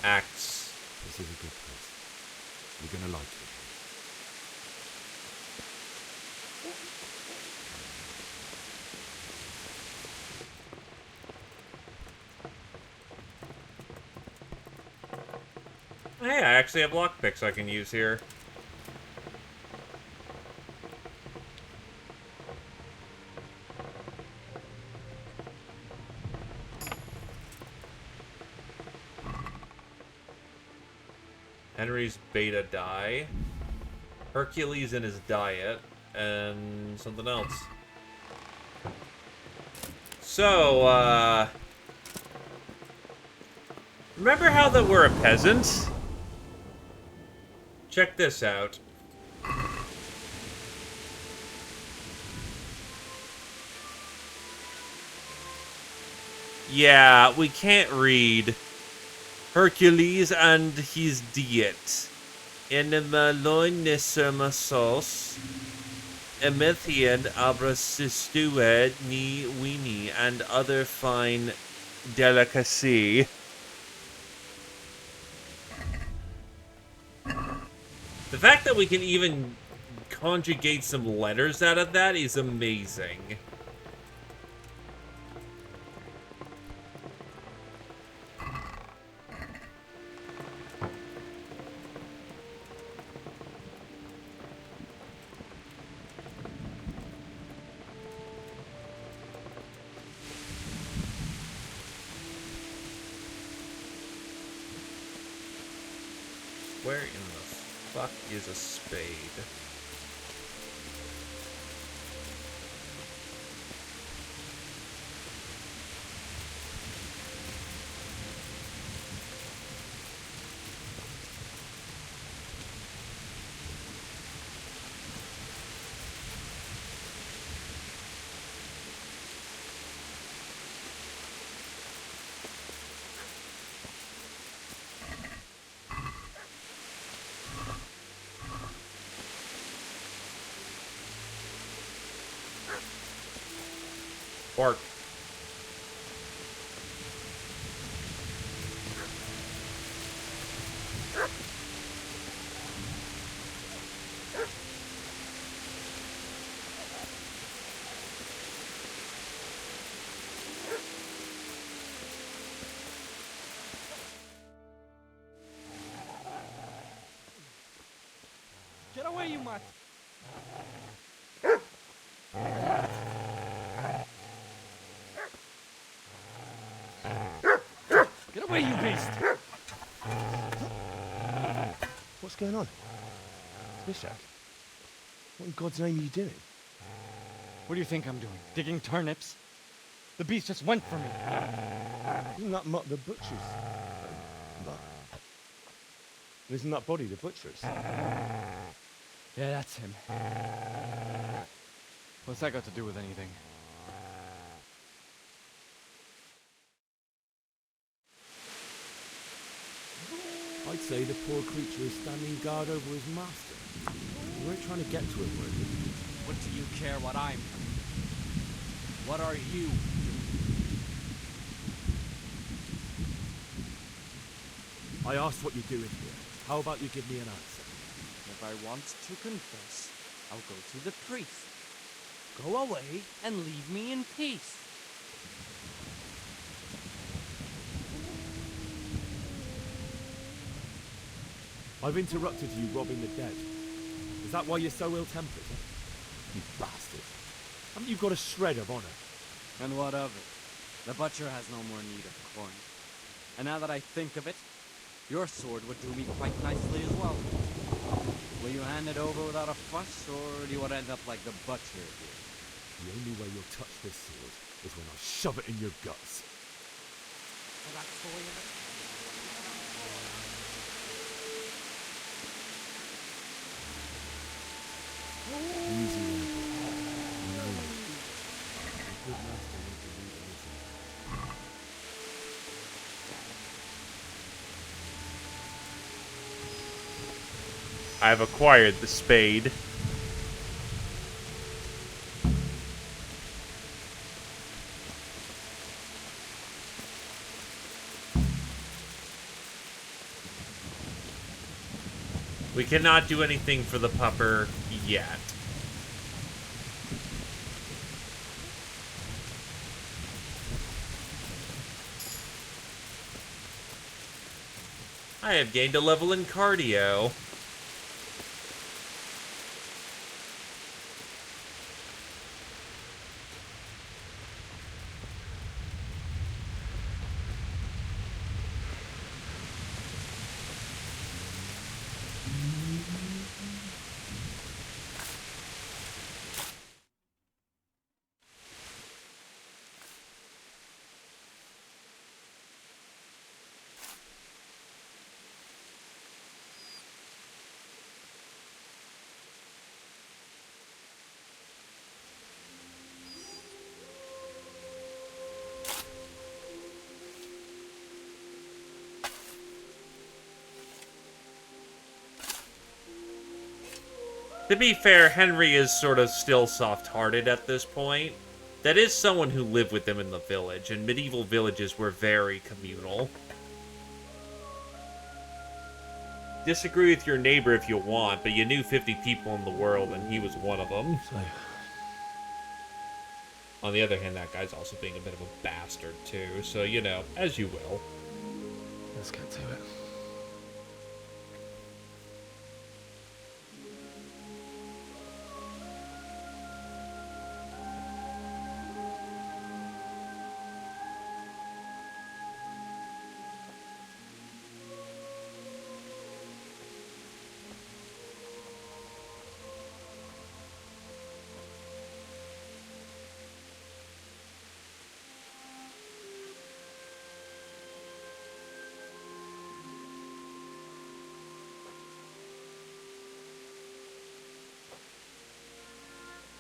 Axe. This is a good place. You're gonna like it. Hey, I actually have lockpicks I can use here. Henry's beta die. Hercules in his diet. And something else. So, remember how that we're a peasant? Check this out. Yeah, we can't read. Hercules and his diet. Enema loinisimosos. Emethian abrasistued ni weenie and other fine delicacy. The fact that we can even conjugate some letters out of that is amazing. Where in the fuck is a spade? Bark. Get away, you mutt! Get away, you beast! What's going on? Mishak? What in God's name are you doing? What do you think I'm doing? Digging turnips? The beast just went for me. Isn't that Mutt the butcher's? Mutt. Isn't that body the butcher's? Yeah, that's him. What's that got to do with anything? I'd say the poor creature is standing guard over his master. You weren't trying to get to him, were you? What do you care what I'm? What are you? I asked what you're doing here. How about you give me an answer? If I want to confess, I'll go to the priest. Go away and leave me in peace. I've interrupted you robbing the dead. Is that why you're so ill-tempered? You bastard. Haven't you got a shred of honor? And what of it? The butcher has no more need of coin. And now that I think of it, your sword would do me quite nicely as well. Will you hand it over without a fuss, or do you want to end up like the butcher did? The only way you'll touch this sword is when I shove it in your guts. Oh, that's the way of it? Easy then. No. A good master won't believe anything. I've acquired the spade. We cannot do anything for the pupper yet. I have gained a level in cardio. To be fair, Henry is sort of still soft-hearted at this point. That is someone who lived with them in the village, and medieval villages were very communal. Disagree with your neighbor if you want, but you knew 50 people in the world, and he was one of them. On the other hand, that guy's also being a bit of a bastard, too, so, you know, as you will. Let's get to it.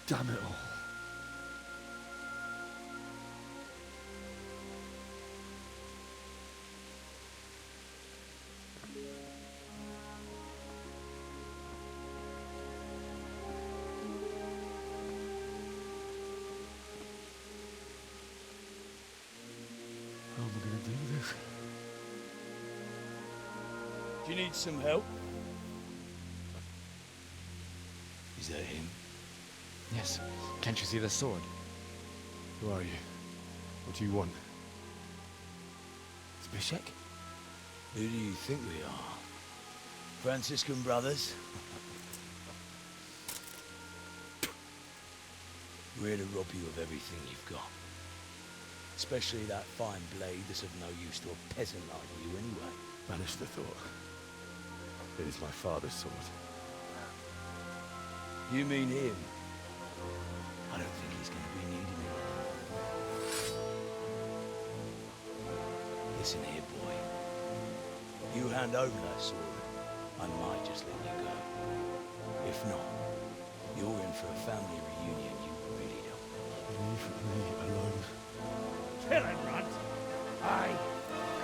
Damn it all. How am I going to do this? Do you need some help? Is that him? Yes. Can't you see the sword? Who are you? What do you want? Zbyszek? Who do you think we are? Franciscan brothers? We're here to rob you of everything you've got. Especially that fine blade that's of no use to a peasant like you anyway. Banish the thought. It is my father's sword. You mean him? I don't think he's going to be needing it. Listen here, boy. You hand over that sword, I might just let you go. If not, you're in for a family reunion you really don't. Leave me alone. Kill him, Runt! Aye.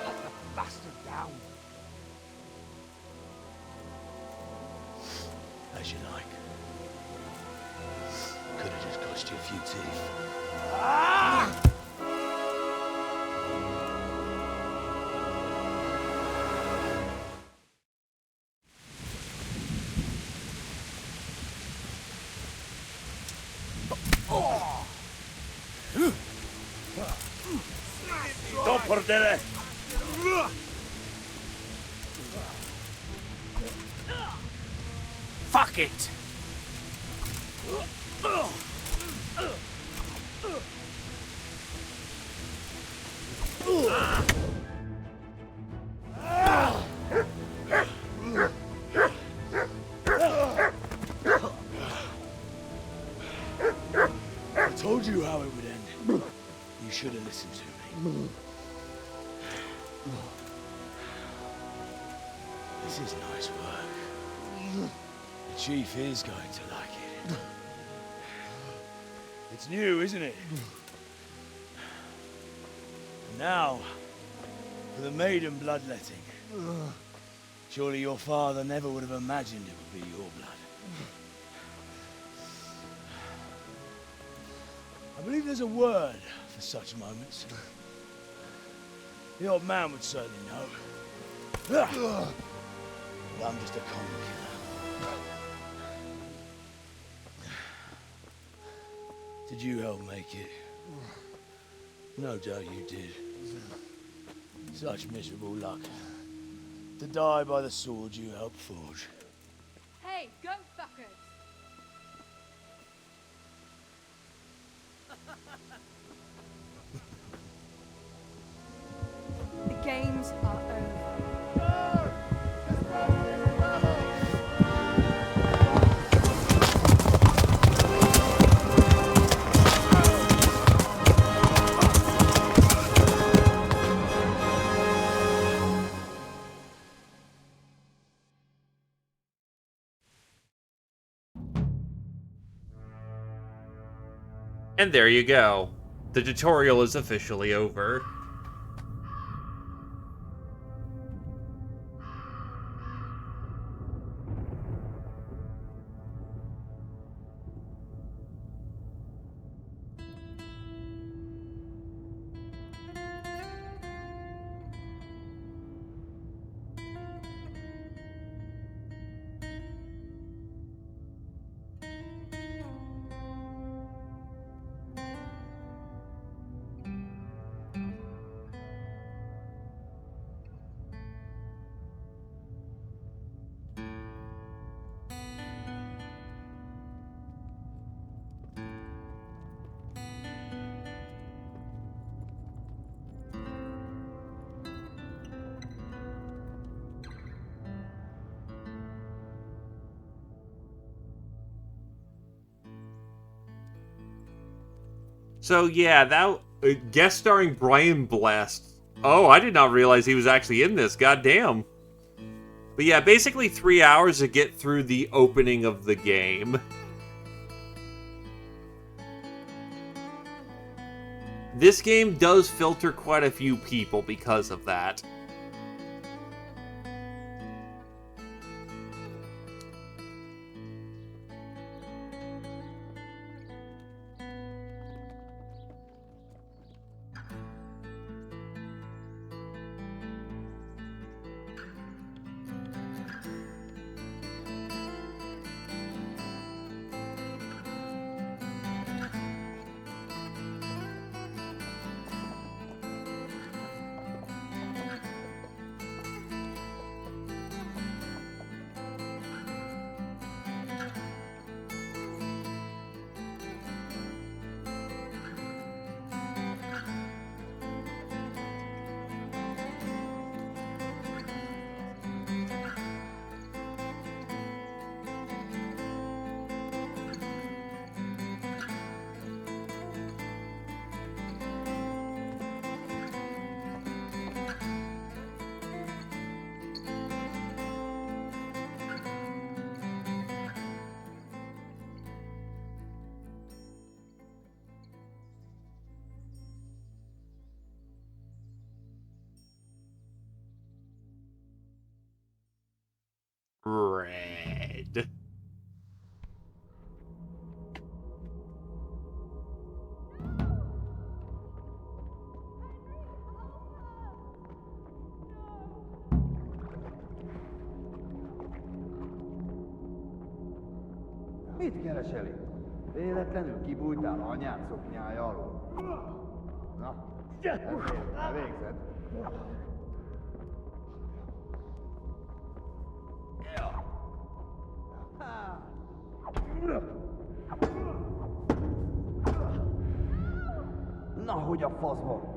Cut the bastard down. As you like. Could have just cost you a few teeth. Ah! Don't perdere! Fuck it! I told you how it would end. You should have listened to me. This is nice work. The chief is going to like it. It's new, isn't it? And now, for the maiden bloodletting. Surely your father never would have imagined it would be your blood. I believe there's a word for such moments. The old man would certainly know. But I'm just a common killer. Did you help make it? No doubt you did. Such miserable luck. To die by the sword you helped forge. Hey, go fuckers! The games are over. And there you go. The tutorial is officially over. So yeah, that guest starring Brian Blast. Oh, I did not realize he was actually in this. God damn. But yeah, basically 3 hours to get through the opening of the game. This game does filter quite a few people because of that. Red. Mit keresel itt? Véletlenül kibújtál anyád szoknyája alól? Na, ezért elvégzed. Na, hogy a faszban?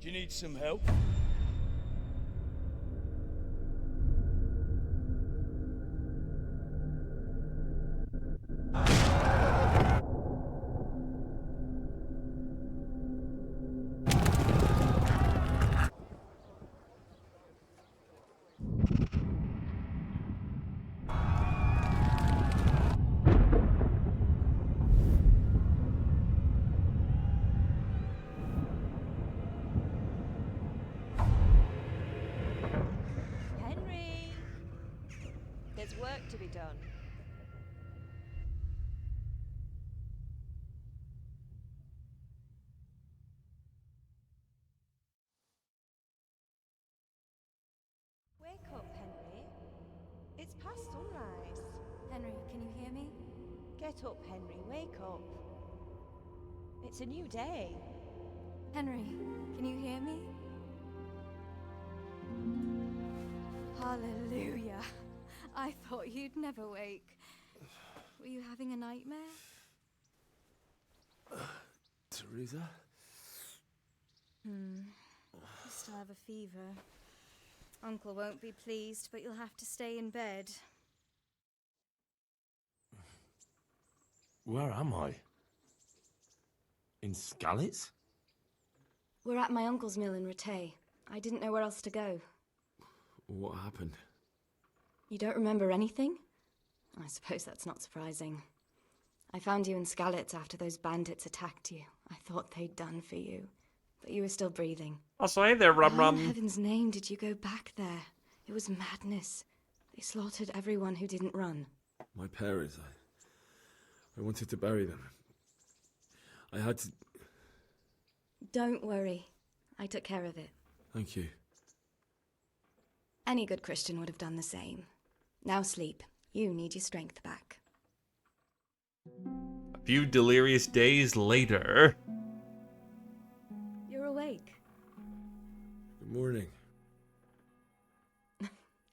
Do you need some help? Henry! There's work to be done. Wake up, Henry. It's past sunrise. Henry, can you hear me? Get up, Henry. Wake up. It's a new day. Henry, can you hear me? Hallelujah. I thought you'd never wake. Were you having a nightmare? Teresa? You still have a fever. Uncle won't be pleased, but you'll have to stay in bed. Where am I? In Skalitz? We're at my uncle's mill in Rattay. I didn't know where else to go. What happened? You don't remember anything? I suppose that's not surprising. I found you in Skalitz after those bandits attacked you. I thought they'd done for you, but you were still breathing. Also, hey there, Rum Why Rum. in heaven's name did you go back there? It was madness. They slaughtered everyone who didn't run. My parents, I wanted to bury them. I had to... Don't worry. I took care of it. Thank you. Any good Christian would have done the same. Now sleep. You need your strength back. A few delirious days later. You're awake. Good morning.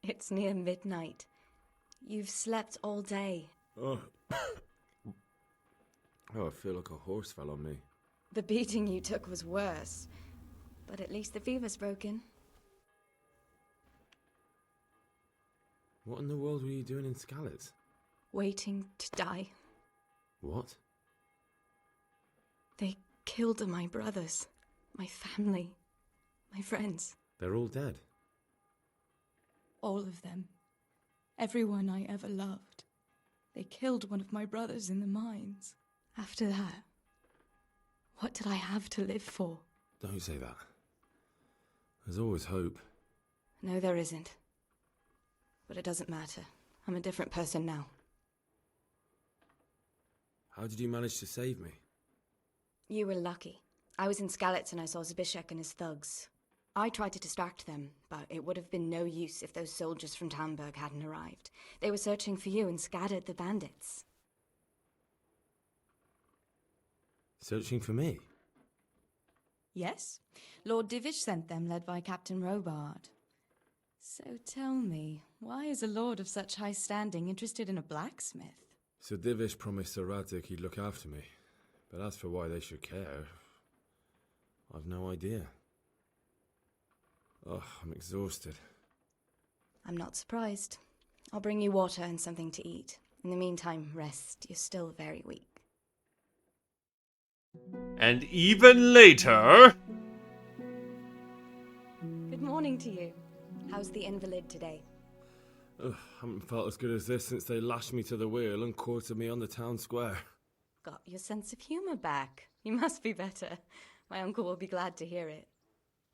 It's near midnight. You've slept all day. Oh. Oh, I feel like a horse fell on me. The beating you took was worse. But at least the fever's broken. What in the world were you doing in Skalitz? Waiting to die. What? They killed my brothers, my family, my friends. They're all dead. All of them. Everyone I ever loved. They killed one of my brothers in the mines. After that, what did I have to live for? Don't say that. There's always hope. No, there isn't. But it doesn't matter. I'm a different person now. How did you manage to save me? You were lucky. I was in Skalitz and I saw Zbyszek and his thugs. I tried to distract them, but it would have been no use if those soldiers from Tamburg hadn't arrived. They were searching for you and scattered the bandits. Searching for me? Yes. Lord Divish sent them, led by Captain Robard. So tell me, why is a lord of such high standing interested in a blacksmith? Sir Divish promised Sir Radzig he'd look after me. But as for why they should care, I've no idea. Oh, I'm exhausted. I'm not surprised. I'll bring you water and something to eat. In the meantime, rest. You're still very weak. And even later... Good morning to you. How's the invalid today? Ugh, haven't felt as good as this since they lashed me to the wheel and quartered me on the town square. Got your sense of humor back. You must be better. My uncle will be glad to hear it.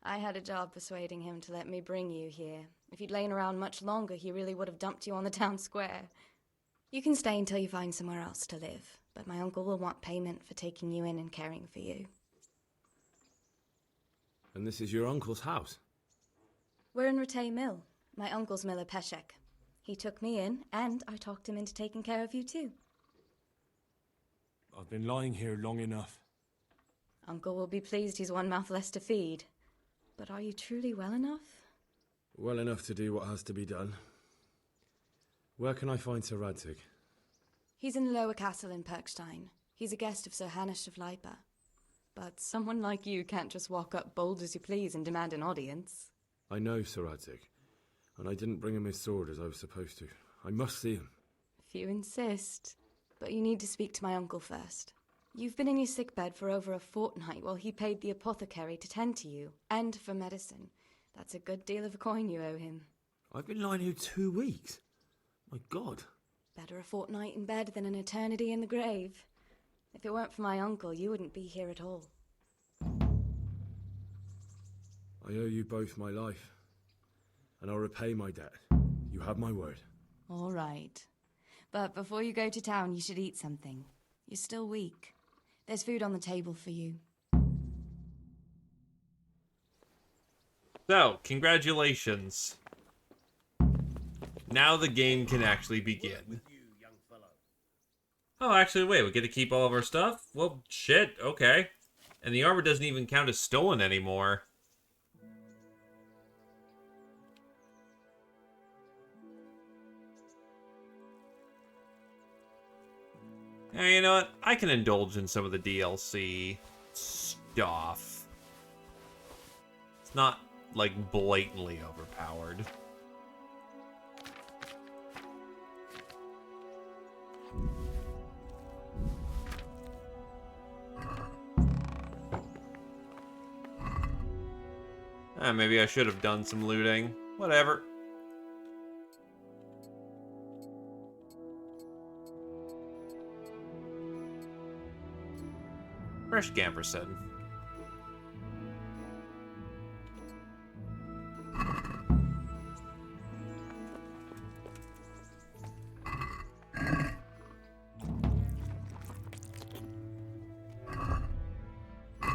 I had a job persuading him to let me bring you here. If you'd lain around much longer, he really would have dumped you on the town square. You can stay until you find somewhere else to live, but my uncle will want payment for taking you in and caring for you. And this is your uncle's house? We're in Ratay Mill. My uncle's miller Peshek. He took me in, and I talked him into taking care of you too. I've been lying here long enough. Uncle will be pleased he's one mouth less to feed. But are you truly well enough? Well enough to do what has to be done. Where can I find Sir Radzig? He's in the lower castle in Perkstein. He's a guest of Sir Hanush of Leipa. But someone like you can't just walk up bold as you please and demand an audience. I know Sir Radzig, and I didn't bring him his sword as I was supposed to. I must see him. If you insist. But you need to speak to my uncle first. You've been in your sickbed for over a fortnight while he paid the apothecary to tend to you, and for medicine. That's a good deal of a coin you owe him. I've been lying here 2 weeks. My God. Better a fortnight in bed than an eternity in the grave. If it weren't for my uncle, you wouldn't be here at all. I owe you both my life, and I'll repay my debt. You have my word. All right. But before you go to town, you should eat something. You're still weak. There's food on the table for you. So, congratulations. Now the game can actually begin. Oh, actually, wait, we get to keep all of our stuff? Well, shit, okay. And the armor doesn't even count as stolen anymore. And you know what? I can indulge in some of the DLC stuff. It's not, like, blatantly overpowered. Maybe I should have done some looting. Whatever. Fresh Gamperson.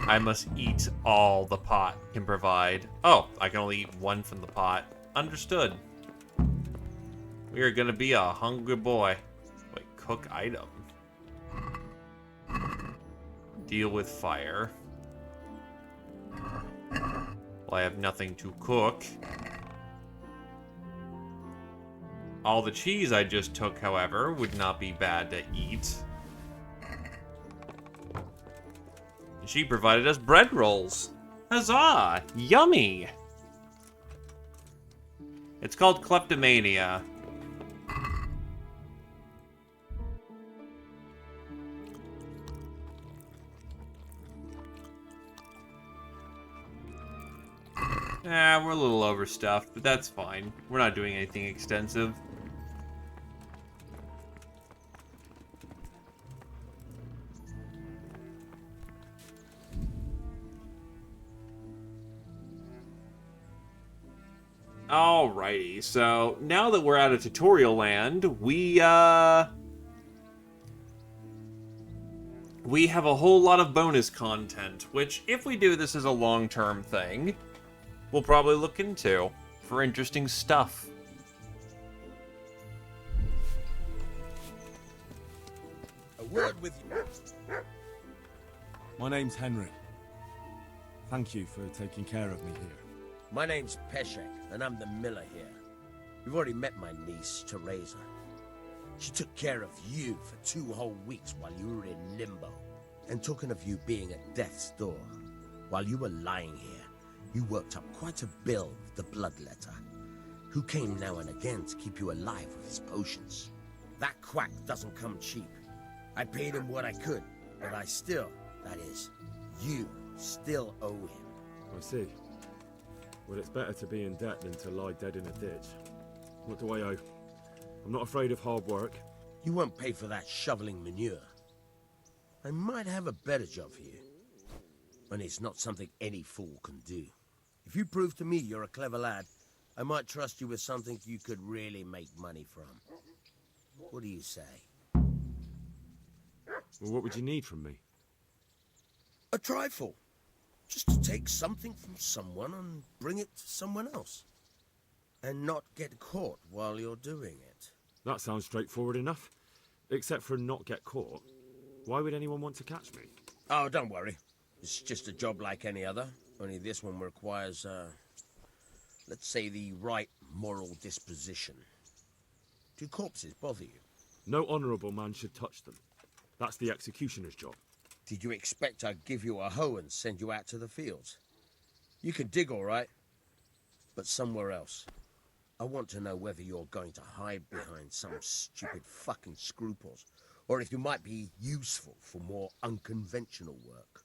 I must eat all the pot can provide. Oh, I can only eat one from the pot. Understood. We are gonna be a hungry boy. Wait, cook item. Deal with fire. Well, I have nothing to cook. All the cheese I just took, however, would not be bad to eat. She provided us bread rolls. Huzzah! Yummy! It's called kleptomania. We're a little overstuffed, but that's fine. We're not doing anything extensive. Alrighty, so now that we're out of tutorial land, we have a whole lot of bonus content, which, if we do this as a long-term thing, we'll probably look into for interesting stuff. A word with you. My name's Henry. Thank you for taking care of me here. My name's Peshek, and I'm the miller here. You've already met my niece, Teresa. She took care of you for 2 whole weeks while you were in limbo. And talking of you being at death's door, while you were lying here, you worked up quite a bill with the bloodletter, who came now and again to keep you alive with his potions. That quack doesn't come cheap. I paid him what I could, but I still, that is, you still owe him. I see. Well, it's better to be in debt than to lie dead in a ditch. What do I owe? I'm not afraid of hard work. You won't pay for that shoveling manure. I might have a better job for you. And it's not something any fool can do. If you prove to me you're a clever lad, I might trust you with something you could really make money from. What do you say? Well, what would you need from me? A trifle. Just to take something from someone and bring it to someone else. And not get caught while you're doing it. That sounds straightforward enough. Except for not get caught. Why would anyone want to catch me? Oh, don't worry. It's just a job like any other. Only this one requires, let's say the right moral disposition. Do corpses bother you? No honourable man should touch them. That's the executioner's job. Did you expect I'd give you a hoe and send you out to the fields? You can dig all right, but somewhere else. I want to know whether you're going to hide behind some stupid fucking scruples, or if you might be useful for more unconventional work.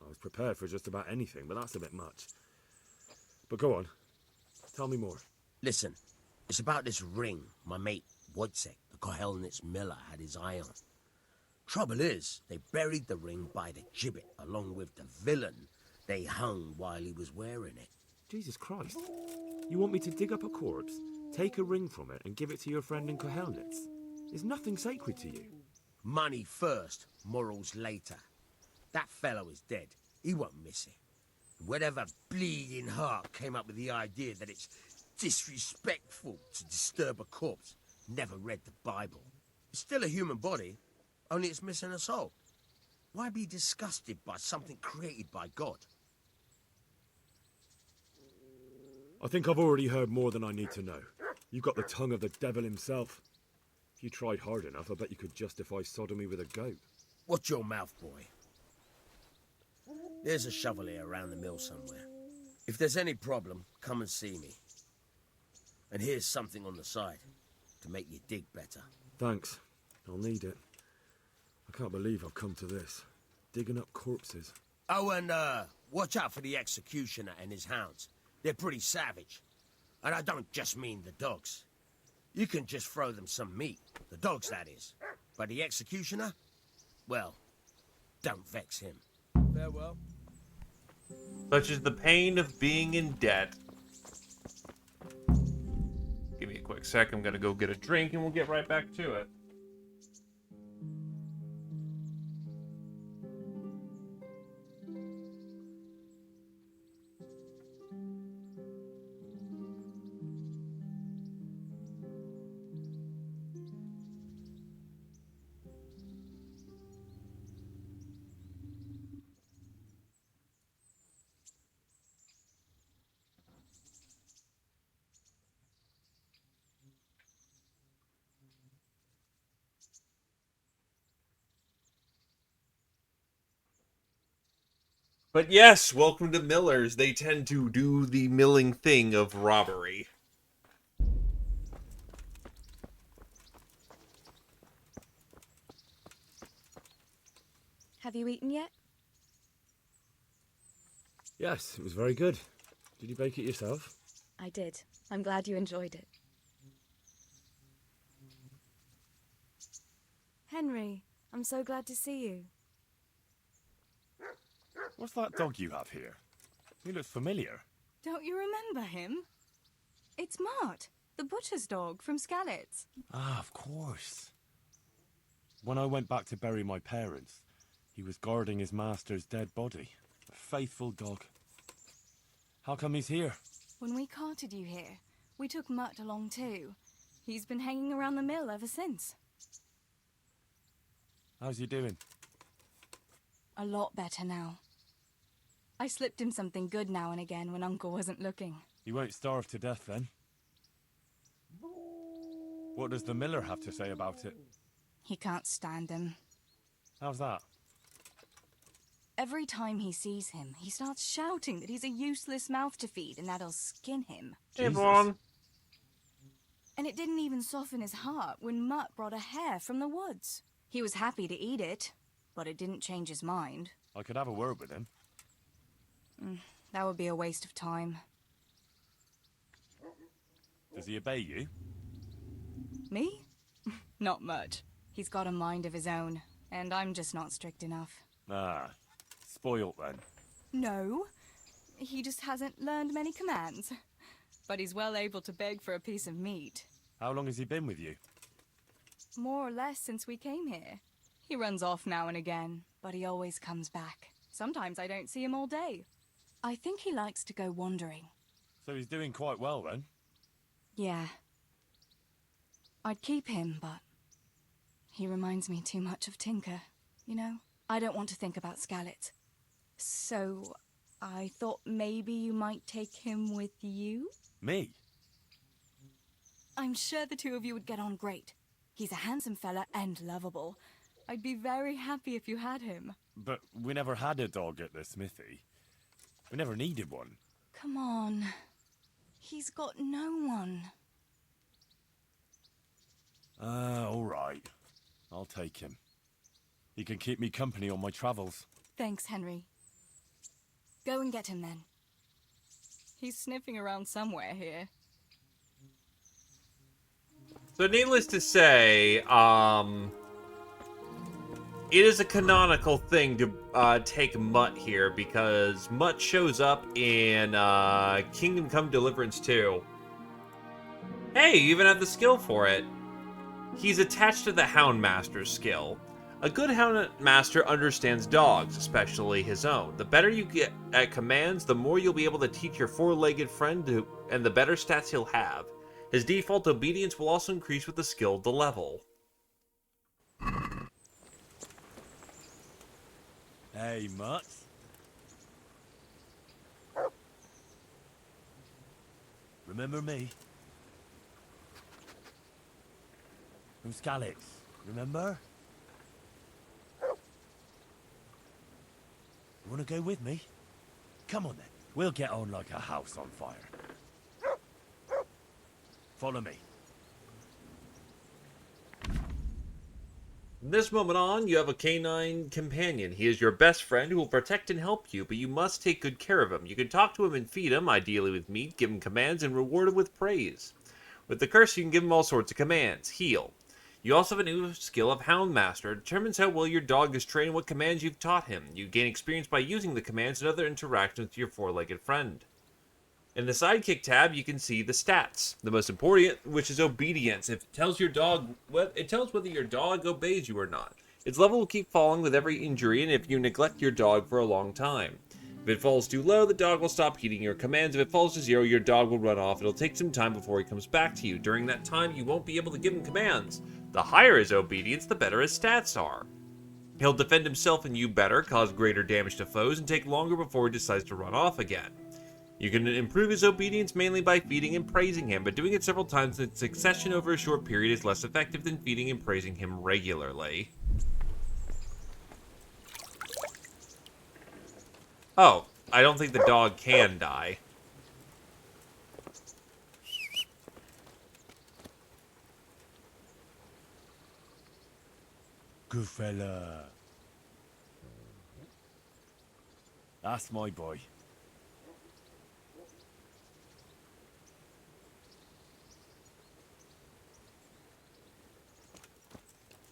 I was prepared for just about anything, but that's a bit much. But go on. Tell me more. Listen, it's about this ring my mate Wojciech, the Kohelnitz miller, had his eye on. Trouble is, they buried the ring by the gibbet, along with the villain they hung while he was wearing it. Jesus Christ. You want me to dig up a corpse, take a ring from it, and give it to your friend in Kohelnitz? Is nothing sacred to you? Money first, morals later. That fellow is dead. He won't miss it. Whatever bleeding heart came up with the idea that it's disrespectful to disturb a corpse never read the Bible. It's still a human body, only it's missing a soul. Why be disgusted by something created by God? I think I've already heard more than I need to know. You've got the tongue of the devil himself. If you tried hard enough, I bet you could justify sodomy with a goat. Watch your mouth, boy. There's a shovel here around the mill somewhere. If there's any problem, come and see me. And here's something on the side to make you dig better. Thanks. I'll need it. I can't believe I've come to this. Digging up corpses. Oh, and watch out for the executioner and his hounds. They're pretty savage. And I don't just mean the dogs. You can just throw them some meat. The dogs, that is. But the executioner? Well, don't vex him. Farewell. Such is the pain of being in debt. Give me a quick sec. I'm gonna go get a drink and we'll get right back to it. But yes, welcome to millers. They tend to do the milling thing of robbery. Have you eaten yet? Yes, it was very good. Did you bake it yourself? I did. I'm glad you enjoyed it. Henry, I'm so glad to see you. What's that dog you have here? He looks familiar. Don't you remember him? It's Mart, the butcher's dog from Skalitz. Ah, of course. When I went back to bury my parents, he was guarding his master's dead body. A faithful dog. How come he's here? When we carted you here, we took Mutt along too. He's been hanging around the mill ever since. How's he doing? A lot better now. I slipped him something good now and again when Uncle wasn't looking. He won't starve to death then. What does the miller have to say about it? He can't stand him. How's that? Every time he sees him, he starts shouting that he's a useless mouth to feed and that'll skin him. Hey, everyone. And it didn't even soften his heart when Mutt brought a hare from the woods. He was happy to eat it, but it didn't change his mind. I could have a word with him. That would be a waste of time. Does he obey you? Me? Not much. He's got a mind of his own, and I'm just not strict enough. Ah, spoilt then. No, he just hasn't learned many commands. But he's well able to beg for a piece of meat. How long has he been with you? More or less since we came here. He runs off now and again, but he always comes back. Sometimes I don't see him all day. I think he likes to go wandering. So he's doing quite well then? Yeah. I'd keep him, but he reminds me too much of Tinker, you know? I don't want to think about Skalitz. So I thought maybe you might take him with you? Me? I'm sure the two of you would get on great. He's a handsome fella and lovable. I'd be very happy if you had him. But we never had a dog at the smithy. We never needed one. Come on. He's got no one. All right. I'll take him. He can keep me company on my travels. Thanks, Henry. Go and get him then. He's sniffing around somewhere here. So needless to say, it is a canonical thing to take Mutt here because Mutt shows up in Kingdom Come Deliverance 2. Hey, you even have the skill for it. He's attached to the Houndmaster's skill. A good Houndmaster understands dogs, especially his own. The better you get at commands, the more you'll be able to teach your four-legged friend and the better stats he'll have. His default obedience will also increase with the skill of the level. Hey, Mutt. Remember me? From Skalitz, remember? You wanna go with me? Come on then. We'll get on like a house on fire. Follow me. From this moment on, you have a canine companion. He is your best friend who will protect and help you, but you must take good care of him. You can talk to him and feed him, ideally with meat, give him commands, and reward him with praise. With the curse, you can give him all sorts of commands. Heal. You also have a new skill of Houndmaster. It determines how well your dog is trained and what commands you've taught him. You gain experience by using the commands and other interactions with your four-legged friend. In the Sidekick tab, you can see the stats. The most important, which is obedience. It tells whether your dog obeys you or not. Its level will keep falling with every injury, and if you neglect your dog for a long time. If it falls too low, the dog will stop heeding your commands. If it falls to 0, your dog will run off. It'll take some time before he comes back to you. During that time, you won't be able to give him commands. The higher his obedience, the better his stats are. He'll defend himself and you better, cause greater damage to foes, and take longer before he decides to run off again. You can improve his obedience mainly by feeding and praising him, but doing it several times in succession over a short period is less effective than feeding and praising him regularly. Oh, I don't think the dog can die. Good fella. That's my boy.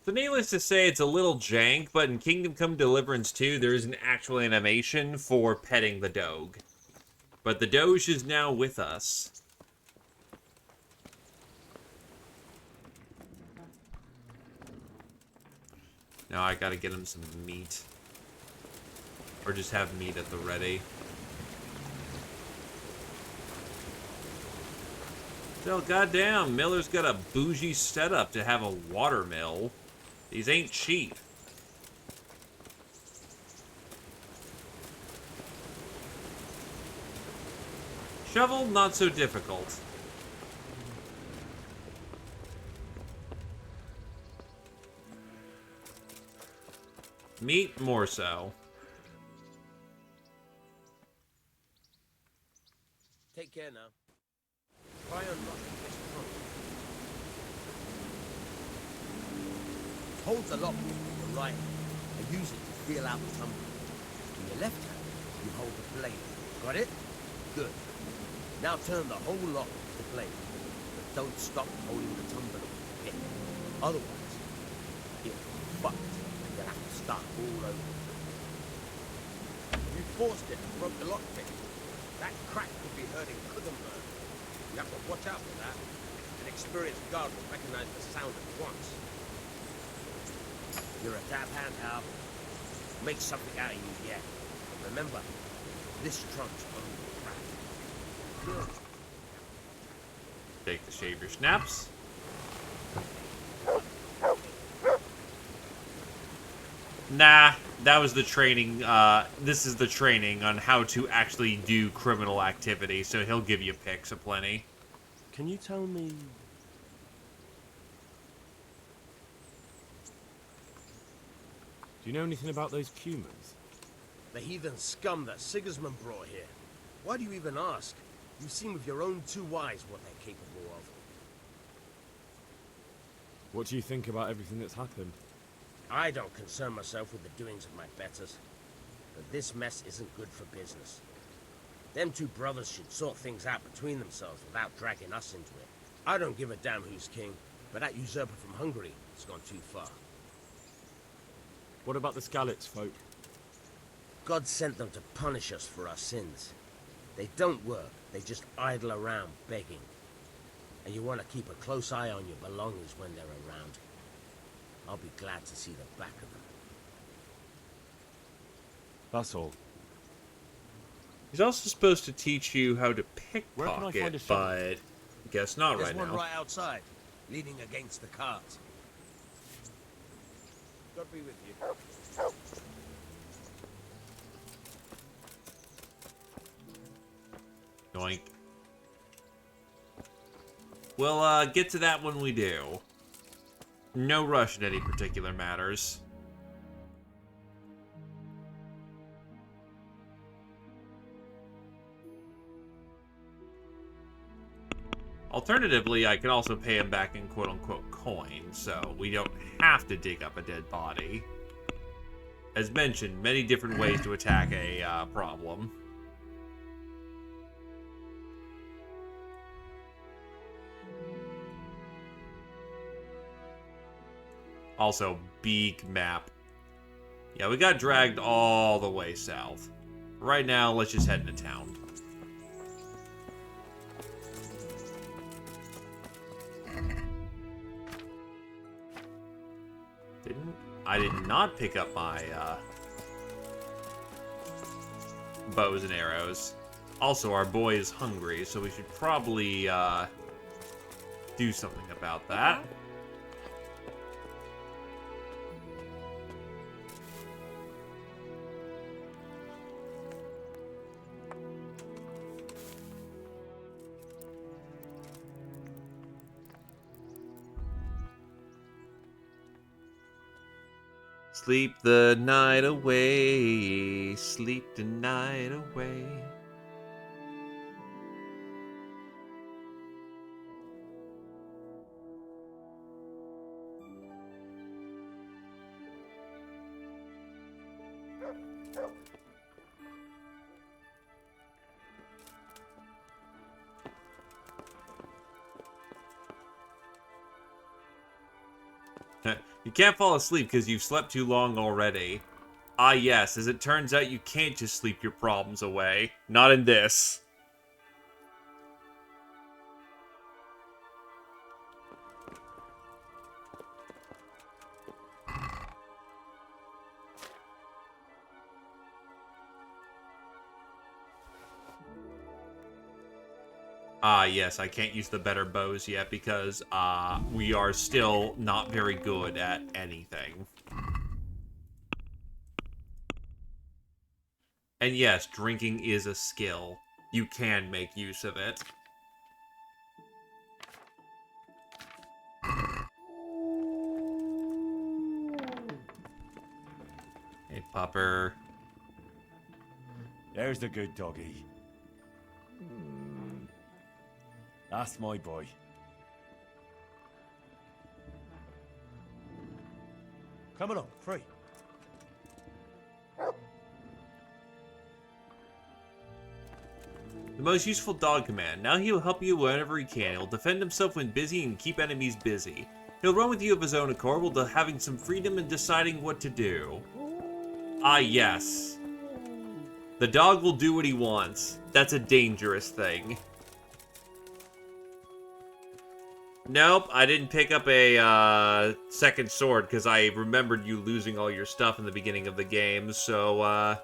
So needless to say, it's a little jank, but in Kingdom Come Deliverance 2, there is an actual animation for petting the dog. But the Doge is now with us. Now I gotta get him some meat. Or just have meat at the ready. Still, goddamn, Miller's got a bougie setup to have a water mill. These ain't cheap. Shovel, not so difficult. Meat, more so. Take care now. Try unlocking this trunk. Holds a lock with your right hand and use it to feel out the tumbler. In your left hand, you hold the blade. Got it? Good. Now turn the whole lock to the blade, but don't stop holding the tumbler with the pin. Otherwise, you're fucked and you'll have to start all over. You forced it and broke the lockpick. That crack could be hurting Kuddenberg. You have to watch out for that. An experienced guard will recognize the sound at once. You're a tap hand, Hal. Make something out of you yet. But remember, this trunk's only crack. Take the shaver snaps. Nah, that was the training. This is the training on how to actually do criminal activity, so he'll give you picks aplenty. Can you tell me... Do you know anything about those Cumans? The heathen scum that Sigismund brought here. Why do you even ask? You've seen with your own two eyes what they're capable of. What do you think about everything that's happened? I don't concern myself with the doings of my betters. But this mess isn't good for business. Them two brothers should sort things out between themselves without dragging us into it. I don't give a damn who's king, but that usurper from Hungary has gone too far. What about the Skalitz folk? God sent them to punish us for our sins. They don't work, they just idle around begging. And you want to keep a close eye on your belongings when they're around. I'll be glad to see the back of them. That's all. He's also supposed to teach you how to Where can I find a pickpocket, shovel? but guess not There's right one now. right outside, leaning against the cart. God be with you. Yoink. We'll get to that when we do. No rush in any particular matters. Alternatively, I can also pay him back in quote-unquote coins, so we don't have to dig up a dead body. As mentioned, many different ways to attack a problem. Also, big map. Yeah, we got dragged all the way south. Right now, let's just head into town. I did not pick up my bows and arrows. Also, our boy is hungry, so we should probably do something about that. Sleep the night away, sleep the night away. You can't fall asleep because you've slept too long already. Ah yes, as it turns out you can't just sleep your problems away. Not in this. Ah yes, I can't use the better bows yet because we are still not very good at anything. And yes, drinking is a skill. You can make use of it. Hey, Pupper. There's the good doggy. That's my boy. Come along, free. The most useful dog command. Now he'll help you whenever he can. He'll defend himself when busy and keep enemies busy. He'll run with you of his own accord while having some freedom and deciding what to do. Ah, yes. The dog will do what he wants. That's a dangerous thing. Nope, I didn't pick up a second sword because I remembered you losing all your stuff in the beginning of the game, so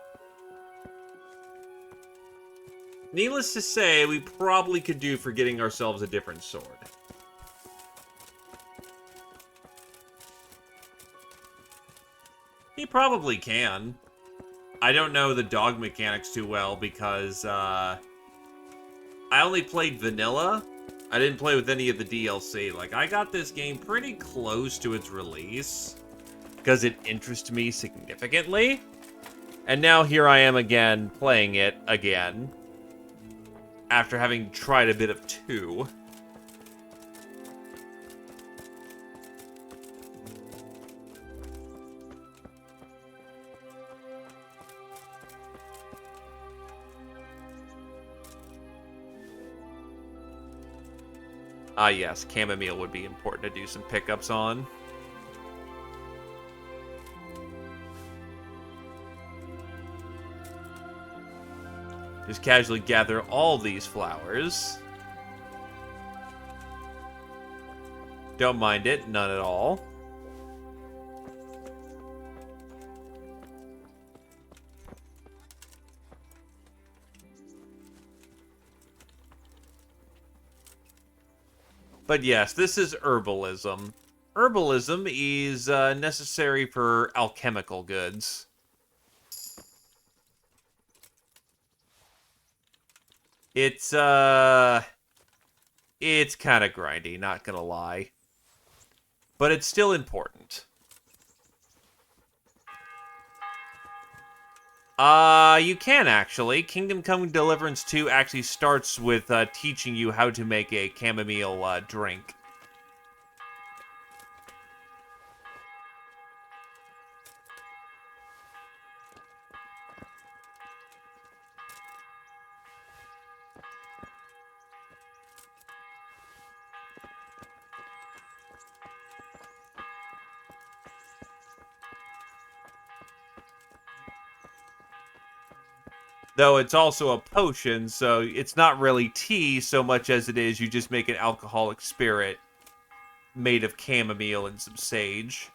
needless to say, we probably could do for getting ourselves a different sword. He probably can. I don't know the dog mechanics too well because I only played vanilla. I didn't play with any of the DLC. Like, I got this game pretty close to its release because it interested me significantly. And now here I am again, playing it again after having tried a bit of 2. Ah yes, chamomile would be important to do some pickups on. Just casually gather all these flowers. Don't mind it, none at all. But yes, this is herbalism. Herbalism is necessary for alchemical goods. It's kind of grindy, not gonna lie. But it's still important. You can actually. Kingdom Come Deliverance 2 actually starts with teaching you how to make a chamomile drink. Though it's also a potion, so it's not really tea so much as it is you just make an alcoholic spirit made of chamomile and some sage.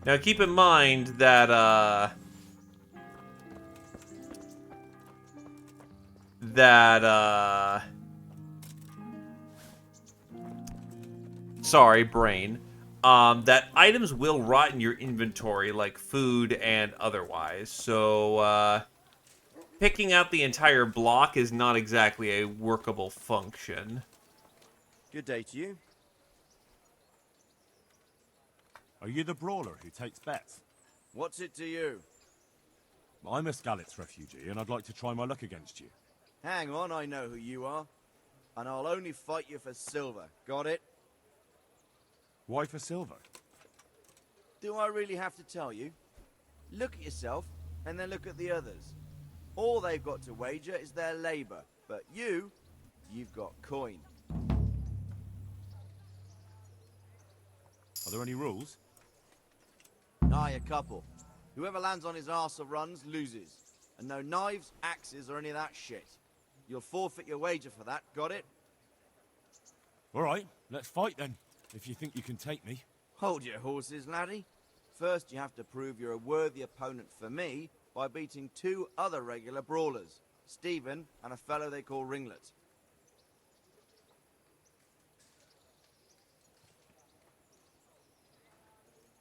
Now keep in mind that, sorry, brain. That items will rot in your inventory, like food and otherwise. So, picking out the entire block is not exactly a workable function. Good day to you. Are you the brawler who takes bets? What's it to you? I'm a Skalitz refugee, and I'd like to try my luck against you. Hang on, I know who you are. And I'll only fight you for silver. Got it? Why for silver? Do I really have to tell you? Look at yourself, and then look at the others. All they've got to wager is their labor. But you've got coin. Are there any rules? Aye, a couple. Whoever lands on his arse or runs, loses. And no knives, axes, or any of that shit. You'll forfeit your wager for that, got it? Alright, let's fight then, if you think you can take me. Hold your horses, laddie. First, you have to prove you're a worthy opponent for me by beating 2 other regular brawlers, Stephen and a fellow they call Ringlet.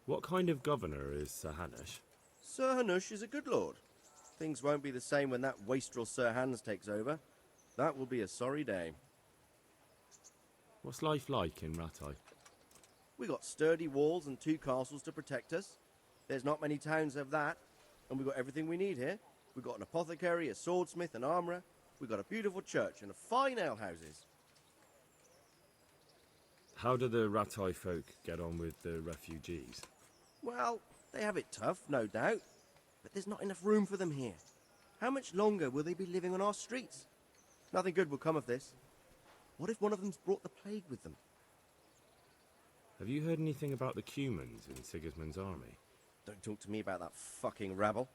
What kind of governor is Sir Hanush? Sir Hanush is a good lord. Things won't be the same when that wastrel Sir Hans takes over. That will be a sorry day. What's life like in Rattay? We got sturdy walls and 2 castles to protect us. There's not many towns have that, and we got everything we need here. We got an apothecary, a swordsmith, an armourer. We got a beautiful church and a fine alehouses. How do the Rattay folk get on with the refugees? Well, they have it tough, no doubt, but there's not enough room for them here. How much longer will they be living on our streets? Nothing good will come of this. What if one of them's brought the plague with them? Have you heard anything about the Cumans in Sigismund's army? Don't talk to me about that fucking rabble.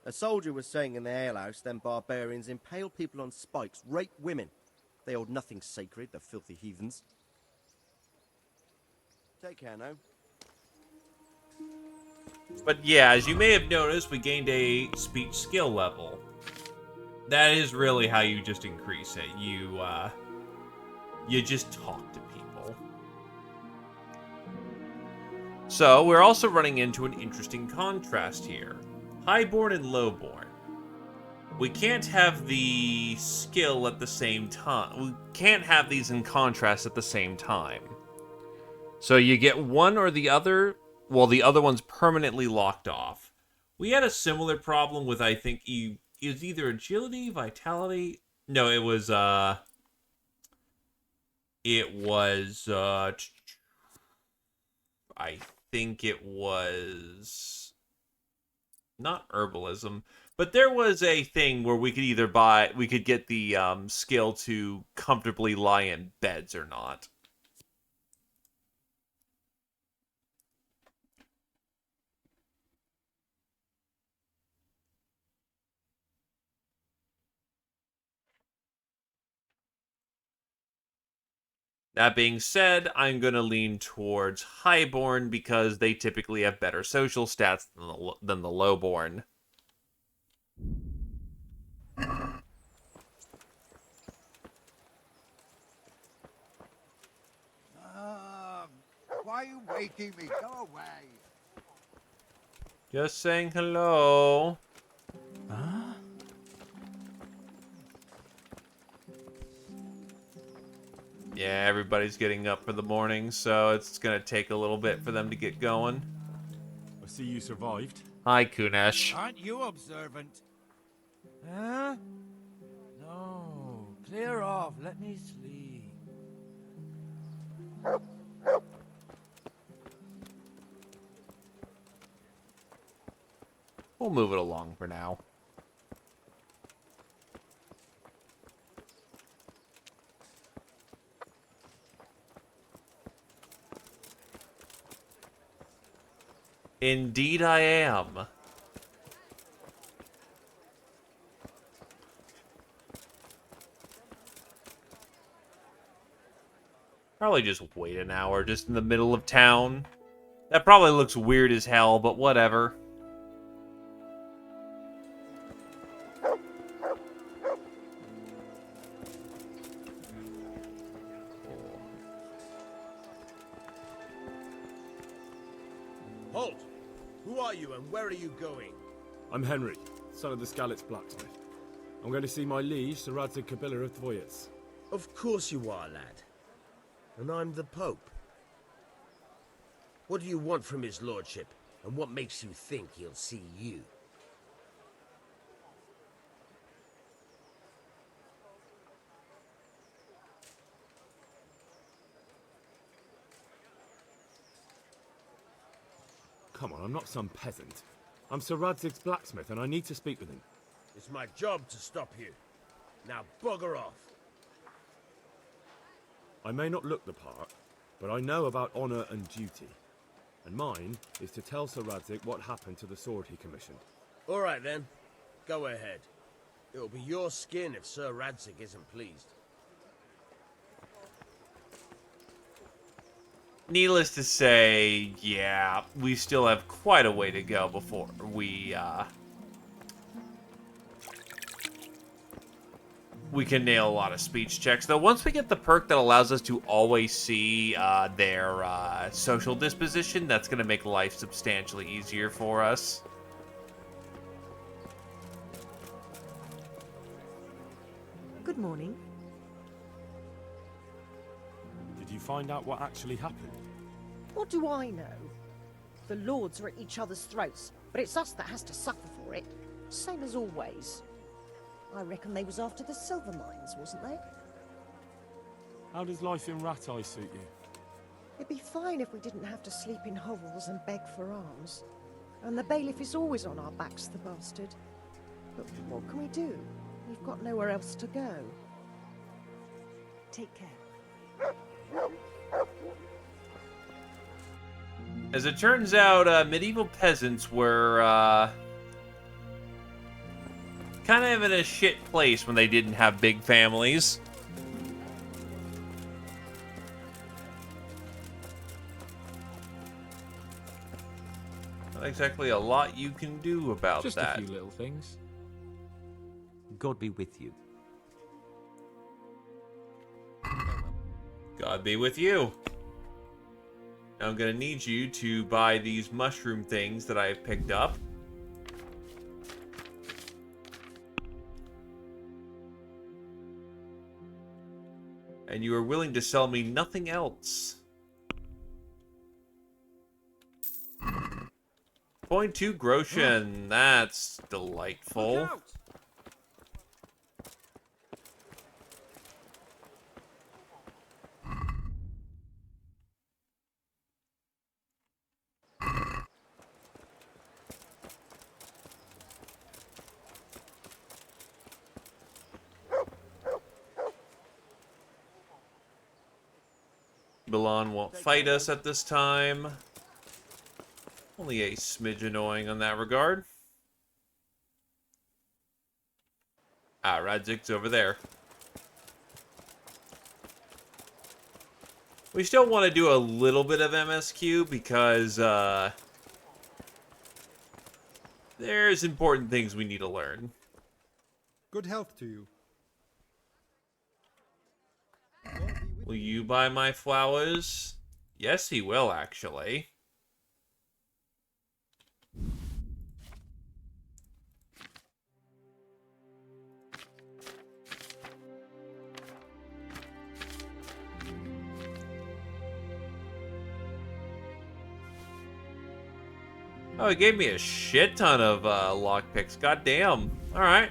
A soldier was saying in the alehouse them barbarians impale people on spikes, rape women. They hold nothing sacred, the filthy heathens. Take care now. But yeah, as you may have noticed, we gained a speech skill level. That is really how you just increase it. You just talk to people. So, we're also running into an interesting contrast here. Highborn and Lowborn. We can't have the skill at the same time. We can't have these in contrast at the same time. So you get one or the other, while the other one's permanently locked off. We had a similar problem with, I think, it was either agility, vitality. No, it was, I think it was not herbalism, but there was a thing where we could get the skill to comfortably lie in beds or not. That being said, I'm going to lean towards Highborn because they typically have better social stats than the Lowborn. Why are you waking me? Go away. Just saying hello. Huh? Yeah, everybody's getting up for the morning, so it's going to take a little bit for them to get going. I see you survived. Hi, Kunesh. Aren't you observant? Huh? No. Clear off. Let me sleep. We'll move it along for now. Indeed I am. Probably just wait an hour just in the middle of town. That probably looks weird as hell, but whatever. Halt! Who are you and where are you going? I'm Henry, son of the Skalitz blacksmith. I'm going to see my liege, Sir Radzig Kabila of Dvoyets. Of course you are, lad. And I'm the Pope. What do you want from his lordship? And what makes you think he'll see you? Come on, I'm not some peasant. I'm Sir Radzig's blacksmith, and I need to speak with him. It's my job to stop you. Now bugger off. I may not look the part, but I know about honour and duty. And mine is to tell Sir Radzig what happened to the sword he commissioned. All right then. Go ahead. It'll be your skin if Sir Radzig isn't pleased. Needless to say, yeah, we still have quite a way to go before we can nail a lot of speech checks. Though once we get the perk that allows us to always see their social disposition, that's going to make life substantially easier for us. Good morning. Did you find out what actually happened? What do I know? The lords are at each other's throats, but it's us that has to suffer for it. Same as always. I reckon they was after the silver mines, wasn't they? How does life in Rattay suit you? It'd be fine if we didn't have to sleep in hovels and beg for alms. And the bailiff is always on our backs, the bastard. But what can we do? We've got nowhere else to go. Take care. As it turns out, medieval peasants were kind of in a shit place when they didn't have big families. Not exactly a lot you can do about Just that. a few little things. God be with you. God be with you. Now I'm gonna need you to buy these mushroom things that I've picked up. And you are willing to sell me nothing else. 0.2 groschen. That's delightful. Milan won't fight us at this time. Only a smidge annoying on that regard. Ah, Radzig's over there. We still want to do a little bit of MSQ because there's important things we need to learn. Good health to you. Will you buy my flowers? Yes, he will, actually. Oh, he gave me a shit ton of lockpicks. God damn. Alright.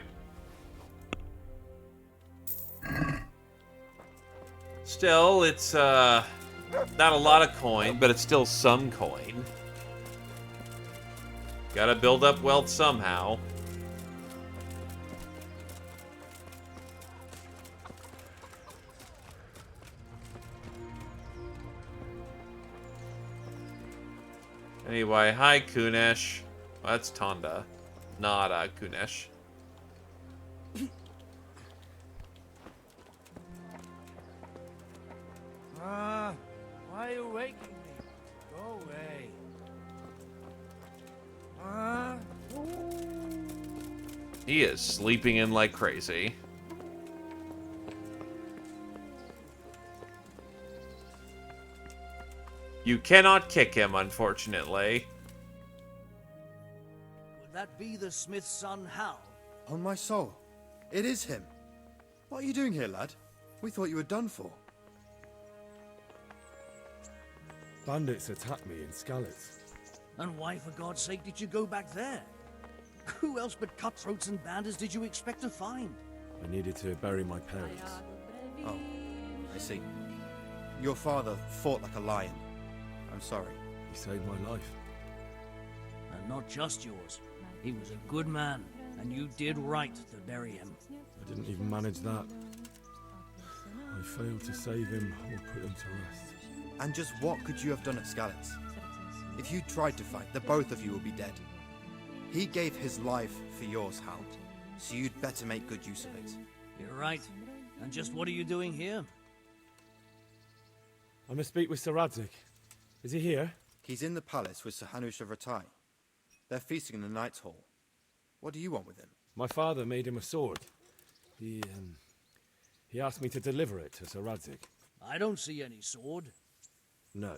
Still, it's not a lot of coin, but it's still some coin. Gotta build up wealth somehow. Anyway, hi Kunesh. Well, that's Tonda, not Kunesh. Why are you waking me? Go away. He is sleeping in like crazy. You cannot kick him, unfortunately. Would that be the smith's son, Hal? On my soul. It is him. What are you doing here, lad? We thought you were done for. Bandits attacked me in Skalitz. And why, for God's sake, did you go back there? Who else but cutthroats and bandits did you expect to find? I needed to bury my parents. Oh, I see. Your father fought like a lion. I'm sorry. He saved my life. And not just yours. He was a good man, and you did right to bury him. I didn't even manage that. I failed to save him or put him to rest. And just what could you have done at Skalitz? If you tried to fight, the both of you would be dead. He gave his life for yours, Hal. So you'd better make good use of it. You're right. And just what are you doing here? I must speak with Sir Radzig. Is he here? He's in the palace with Sir Hanush of Rattay. They're feasting in the Knight's Hall. What do you want with him? My father made him a sword. He asked me to deliver it to Sir Radzig. I don't see any sword. No.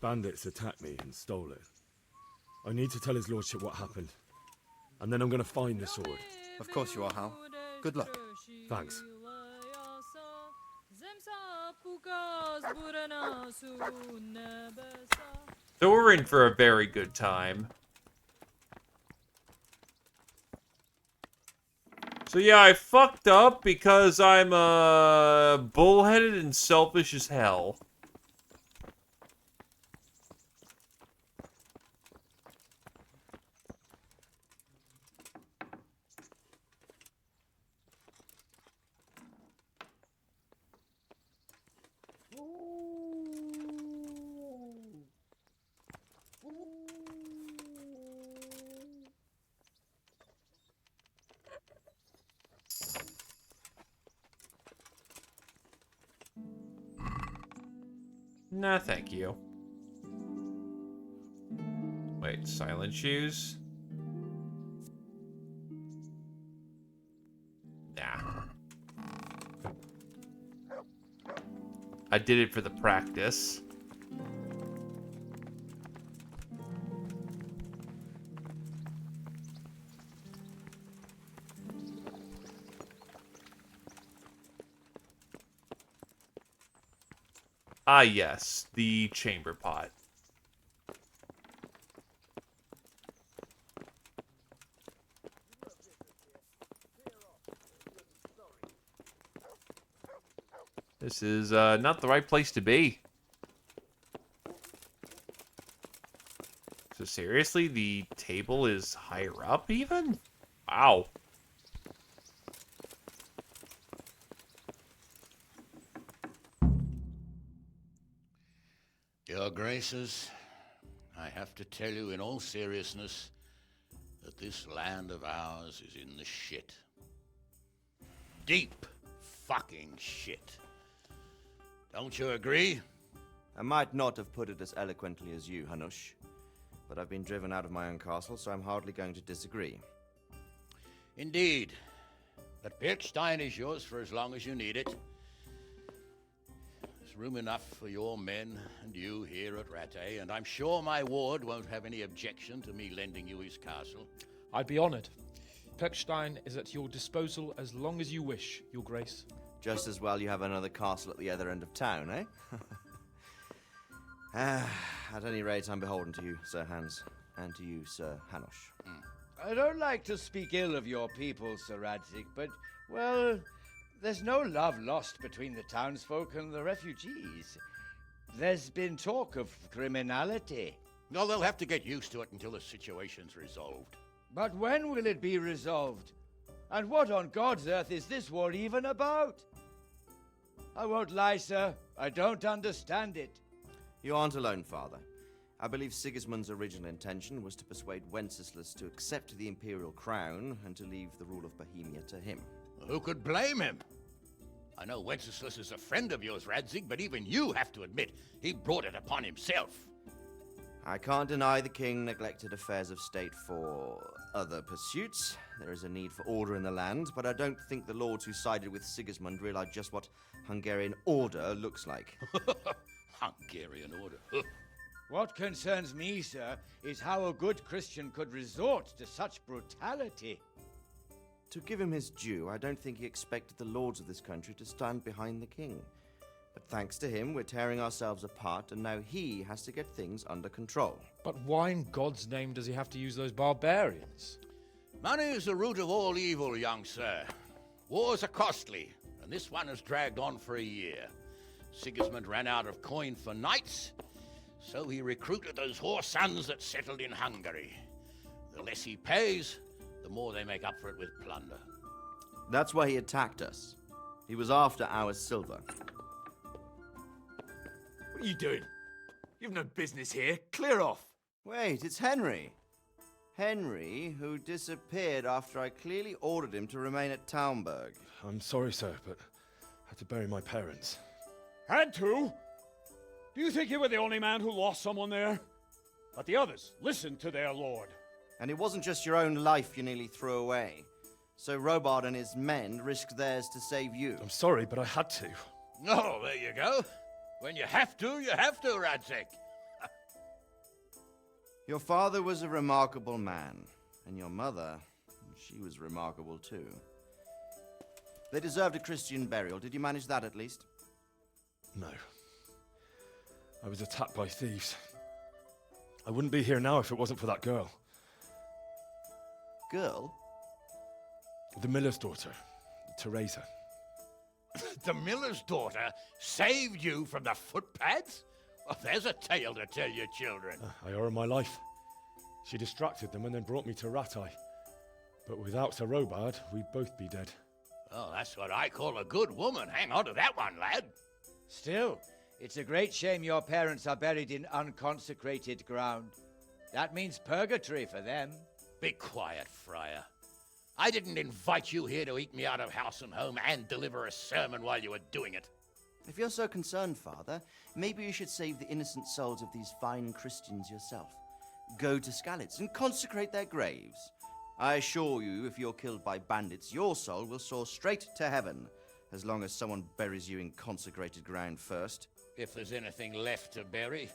Bandits attacked me and stole it. I need to tell his lordship what happened. And then I'm going to find the sword. Of course you are, Hal. Good luck. Thanks. So we're in for a very good time. So yeah, I fucked up because I'm bullheaded and selfish as hell. Nah, thank you. Wait, silent shoes? Nah. I did it for the practice. Ah, yes, the chamber pot. This is not the right place to be. So seriously, the table is higher up even? Wow. Your Graces, I have to tell you in all seriousness that this land of ours is in the shit. Deep fucking shit. Don't you agree? I might not have put it as eloquently as you, Hanush, but I've been driven out of my own castle, so I'm hardly going to disagree. Indeed. But Pirkstein is yours for as long as you need it. There's room enough for your men and you here at Rattay, and I'm sure my ward won't have any objection to me lending you his castle. I'd be honored. Pirkstein is at your disposal as long as you wish, Your Grace. Just as well you have another castle at the other end of town, eh? At any rate, I'm beholden to you, Sir Hans, and to you, Sir Hanush. I don't like to speak ill of your people, Sir Radzig, but, well, there's no love lost between the townsfolk and the refugees. There's been talk of criminality. No, they'll have to get used to it until the situation's resolved. But when will it be resolved? And what on God's earth is this war even about? I won't lie, sir. I don't understand it. You aren't alone, Father. I believe Sigismund's original intention was to persuade Wenceslas to accept the imperial crown and to leave the rule of Bohemia to him. Who could blame him? I know Wenceslas is a friend of yours, Radzig, but even you have to admit he brought it upon himself. I can't deny the king neglected affairs of state for other pursuits. There is a need for order in the land, but I don't think the lords who sided with Sigismund realized just what Hungarian order looks like. Hungarian order? What concerns me, sir, is how a good Christian could resort to such brutality. To give him his due, I don't think he expected the lords of this country to stand behind the king. But thanks to him, we're tearing ourselves apart, and now he has to get things under control. But why in God's name does he have to use those barbarians? Money is the root of all evil, young sir. Wars are costly, and this one has dragged on for a year. Sigismund ran out of coin for knights, so he recruited those whore sons that settled in Hungary. The less he pays, the more they make up for it with plunder. That's why he attacked us. He was after our silver. What are you doing? You've no business here. Clear off. Wait, it's Henry. Henry, who disappeared after I clearly ordered him to remain at Townburg. I'm sorry, sir, but I had to bury my parents. Had to? Do you think you were the only man who lost someone there? But the others listened to their lord. And it wasn't just your own life you nearly threw away. So Robard and his men risked theirs to save you. I'm sorry, but I had to. Oh, there you go. When you have to, Radzig. Your father was a remarkable man, and your mother, she was remarkable too. They deserved a Christian burial. Did you manage that at least? No. I was attacked by thieves. I wouldn't be here now if it wasn't for that girl. Girl? The miller's daughter, Teresa. The miller's daughter saved you from the footpads? Well, there's a tale to tell your children. I owe her my life. She distracted them and then brought me to Rattay. But without Sir Robard, we'd both be dead. Oh, that's what I call a good woman. Hang on to that one, lad. Still, it's a great shame your parents are buried in unconsecrated ground. That means purgatory for them. Be quiet, Friar. I didn't invite you here to eat me out of house and home and deliver a sermon while you were doing it. If you're so concerned, Father, maybe you should save the innocent souls of these fine Christians yourself. Go to Skalitz and consecrate their graves. I assure you, if you're killed by bandits, your soul will soar straight to heaven, as long as someone buries you in consecrated ground first. If there's anything left to bury,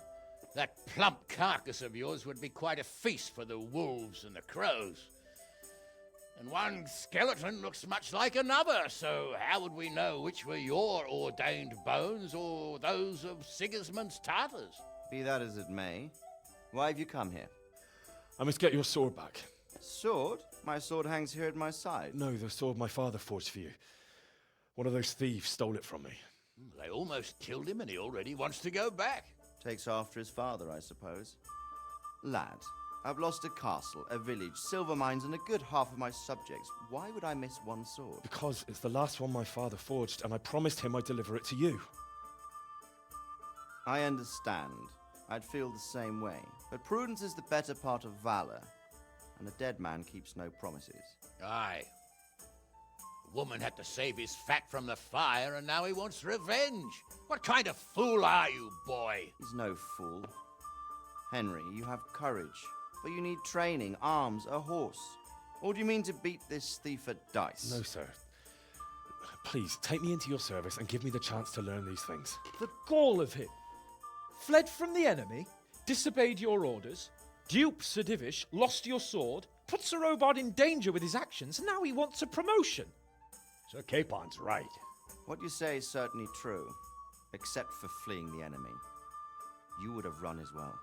that plump carcass of yours would be quite a feast for the wolves and the crows. And one skeleton looks much like another, so how would we know which were your ordained bones or those of Sigismund's Tartars? Be that as it may, why have you come here? I must get your sword back. Sword? My sword hangs here at my side. No, the sword my father forged for you. One of those thieves stole it from me. They almost killed him and he already wants to go back. Takes after his father, I suppose. Lad, I've lost a castle, a village, silver mines, and a good half of my subjects. Why would I miss one sword? Because it's the last one my father forged, and I promised him I'd deliver it to you. I understand. I'd feel the same way. But prudence is the better part of valor, and a dead man keeps no promises. Aye. The woman had to save his fat from the fire, and now he wants revenge. What kind of fool are you, boy? He's no fool. Henry, you have courage. But you need training, arms, a horse. Or do you mean to beat this thief at dice? No, sir. Please, take me into your service and give me the chance to learn these things. The gall of him. Fled from the enemy, disobeyed your orders, duped Sir Divish, lost your sword, put Sir Robard in danger with his actions, and now he wants a promotion. Sir Capon's right. What you say is certainly true, except for fleeing the enemy. You would have run as well,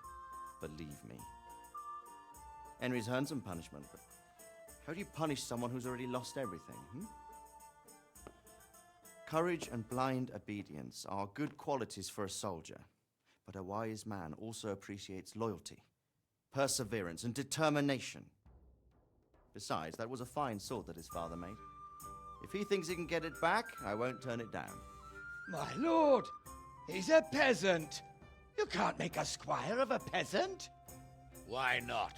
believe me. Henry's earned some punishment, but how do you punish someone who's already lost everything, Courage and blind obedience are good qualities for a soldier, but a wise man also appreciates loyalty, perseverance, and determination. Besides, that was a fine sword that his father made. If he thinks he can get it back, I won't turn it down. My lord, he's a peasant. You can't make a squire of a peasant. Why not?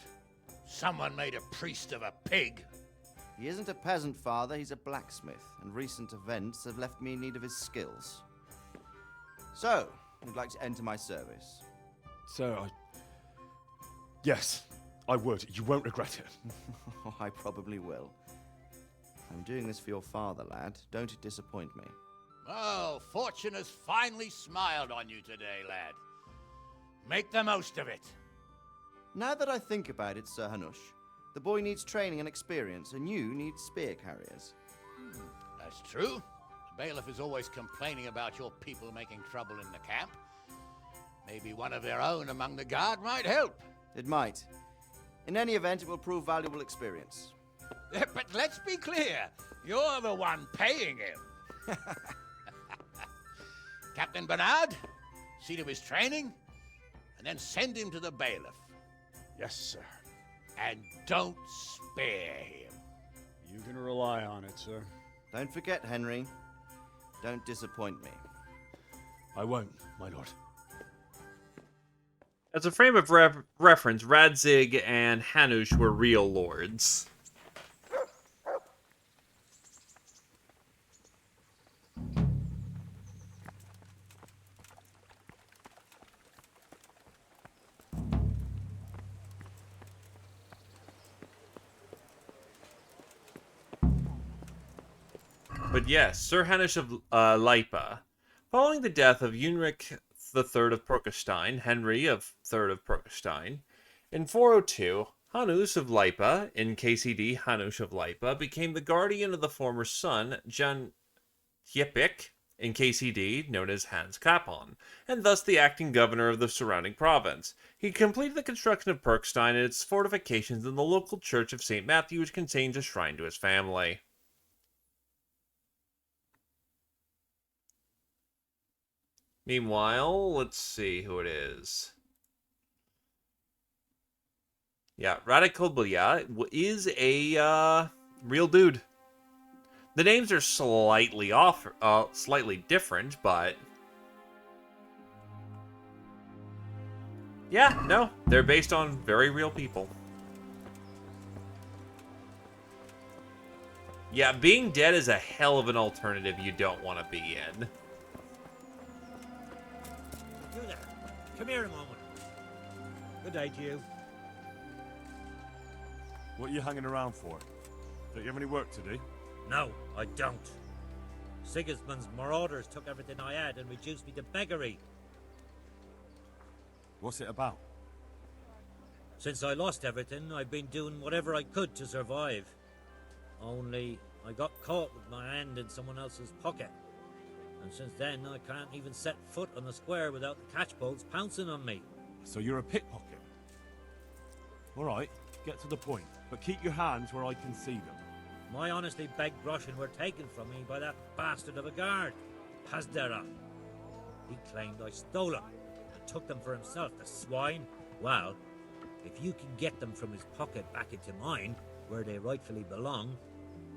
Someone made a priest of a pig. He isn't a peasant, Father. He's a blacksmith, and recent events have left me in need of his skills. So, you'd like to enter my service? Sir, Yes, I would. You won't regret it. I probably will. I'm doing this for your father, lad. Don't it disappoint me. Oh, fortune has finally smiled on you today, lad. Make the most of it. Now that I think about it, Sir Hanush, The boy needs training and experience, and you need spear carriers. That's true. The bailiff is always complaining about your people making trouble in the camp. Maybe one of their own among the guard might help. It might. In any event, it will prove valuable experience. But let's be clear, you're the one paying him. Captain Bernard, see to his training, and then send him to the bailiff. Yes, sir. And don't spare him. You can rely on it, sir. Don't forget, Henry. Don't disappoint me. I won't, my lord. As a frame of reference, Radzig and Hanush were real lords. But yes, Sir Hanush of Lipa. Following the death of Unric III of Prokestein, Henry of III of Prokestein, in 402, Hanush of Lipa, in KCD Hanush of Lipa, became the guardian of the former son, Jan Hiepik, in KCD, known as Hans Capon, and thus the acting governor of the surrounding province. He completed the construction of Prokestein and its fortifications in the local church of St. Matthew, which contains a shrine to his family. Meanwhile, let's see who it is. Yeah, Radikoblya is a real dude. The names are slightly off, slightly different, but yeah, no, they're based on very real people. Yeah, being dead is a hell of an alternative you don't want to be in. You there. Come here a moment. Good day to you. What are you hanging around for? Don't you have any work to do? No, I don't. Sigismund's marauders took everything I had and reduced me to beggary. What's it about? Since I lost everything, I've been doing whatever I could to survive. Only, I got caught with my hand in someone else's pocket. And since then, I can't even set foot on the square without the catchpoles pouncing on me. So you're a pickpocket? Alright, get to the point, but keep your hands where I can see them. My honestly begged groschen were taken from me by that bastard of a guard, Pazdera. He claimed I stole them and took them for himself, the swine. Well, if you can get them from his pocket back into mine, where they rightfully belong,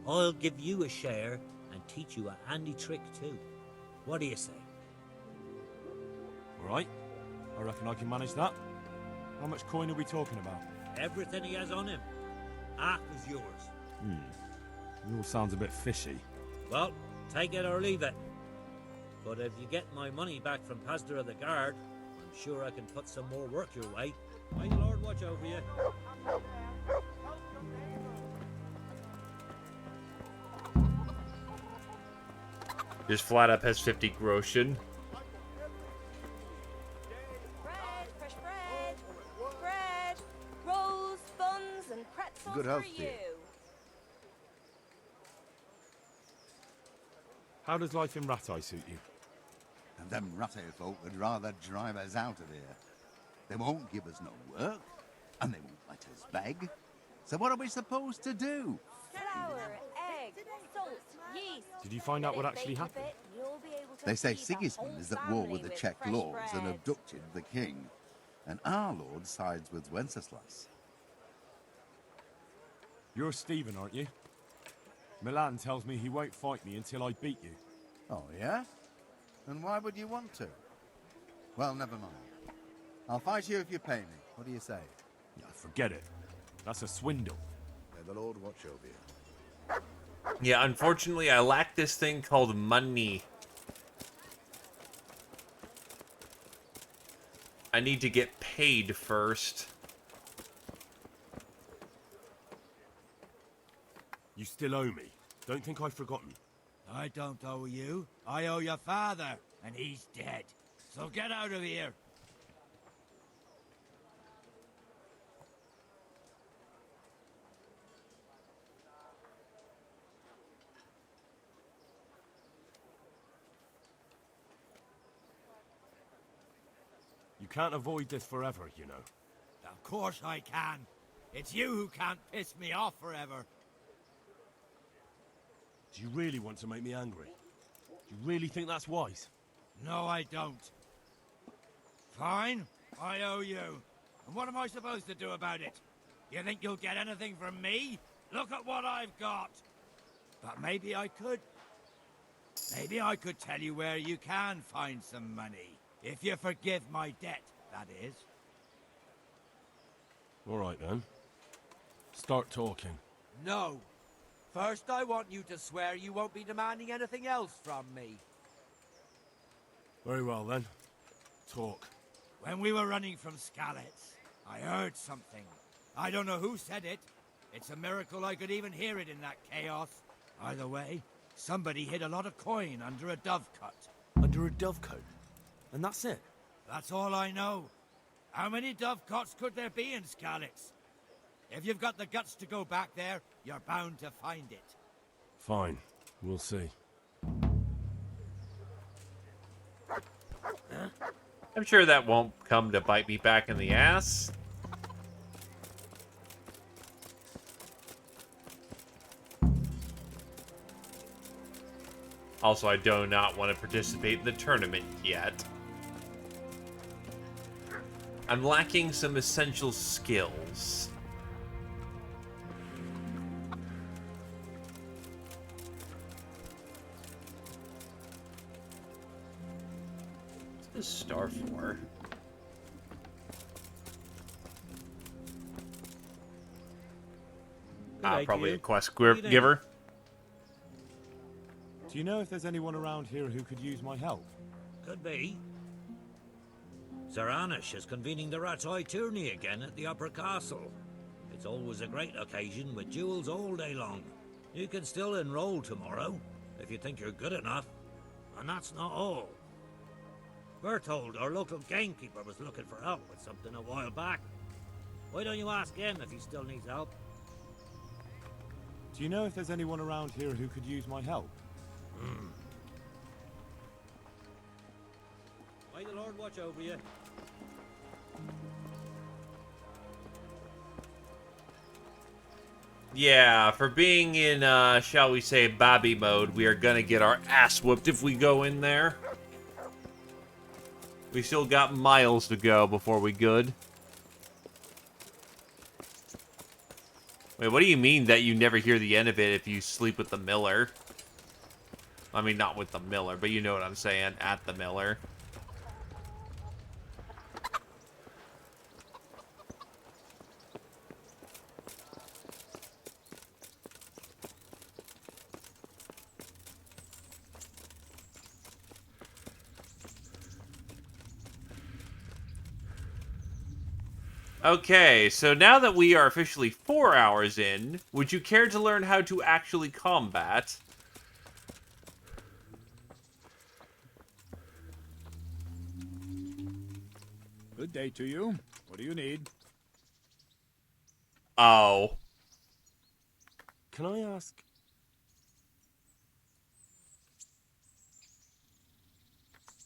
I'll give you a share and teach you a handy trick too. What do you say? Alright, I reckon I can manage that. How much coin are we talking about? Everything he has on him. Half is yours. It all sounds a bit fishy. Well, take it or leave it. But if you get my money back from Pastor of the Guard, I'm sure I can put some more work your way. May the Lord watch over you. Just flat up has 50 groschen. Fresh bread, bread, rolls, buns, and pretzels Good for health, you. dear. How does life in Ratai suit you? And them ratty folk would rather drive us out of here. They won't give us no work, and they won't let us beg. So what are we supposed to do? Flour, egg, salt, yeast. Did you find out what actually happened? They say Sigismund is at war with the Czech lords and abducted the king. And our lord sides with Wenceslas. You're Stephen, aren't you? Milan tells me he won't fight me until I beat you. Oh, yeah? And why would you want to? Well, never mind. I'll fight you if you pay me. What do you say? Yeah, forget it. That's a swindle. May the Lord watch over you. Yeah, unfortunately, I lack this thing called money. I need to get paid first. You still owe me. Don't think I've forgotten. I don't owe you. I owe your father, and he's dead. So get out of here. can't avoid this forever, you know. Of course I can. It's you who can't piss me off forever. Do you really want to make me angry? Do you really think that's wise? No, I don't. Fine, I owe you. And what am I supposed to do about it? You think you'll get anything from me? Look at what I've got. But maybe I could. Maybe I could tell you where you can find some money. If you forgive my debt, that is. All right, then. Start talking. No. First, I want you to swear you won't be demanding anything else from me. Very well, then. Talk. When we were running from Skalitz, I heard something. I don't know who said it. It's a miracle I could even hear it in that chaos. Either way, somebody hid a lot of coin under a dovecote. Under a dovecote? And that's it? That's all I know. How many dovecotes could there be in Skalitz? If you've got the guts to go back there, you're bound to find it. Fine. We'll see. I'm sure that won't come to bite me back in the ass. Also, I do not want to participate in the tournament yet. I'm lacking some essential skills. What's this star for? Probably a quest giver. Do you know if there's anyone around here who could use my help? Could be. Sir Anish is convening the Rat's Eye tourney again at the Upper Castle. It's always a great occasion with duels all day long. You can still enroll tomorrow, if you think you're good enough. And that's not all. Berthold, our local gamekeeper, was looking for help with something a while back. Why don't you ask him if he still needs help? Do you know if there's anyone around here who could use my help? May the Lord watch over you. Yeah, for being in, shall we say, Bobby mode, we are gonna get our ass whooped if we go in there. We still got miles to go before we good. Wait, what do you mean that you never hear the end of it if you sleep with the miller? I mean, not with the miller, but you know what I'm saying, at the miller. Okay, so now that we are officially 4 hours in, would you care to learn how to actually combat? Good day to you. What do you need? Oh. Can I ask...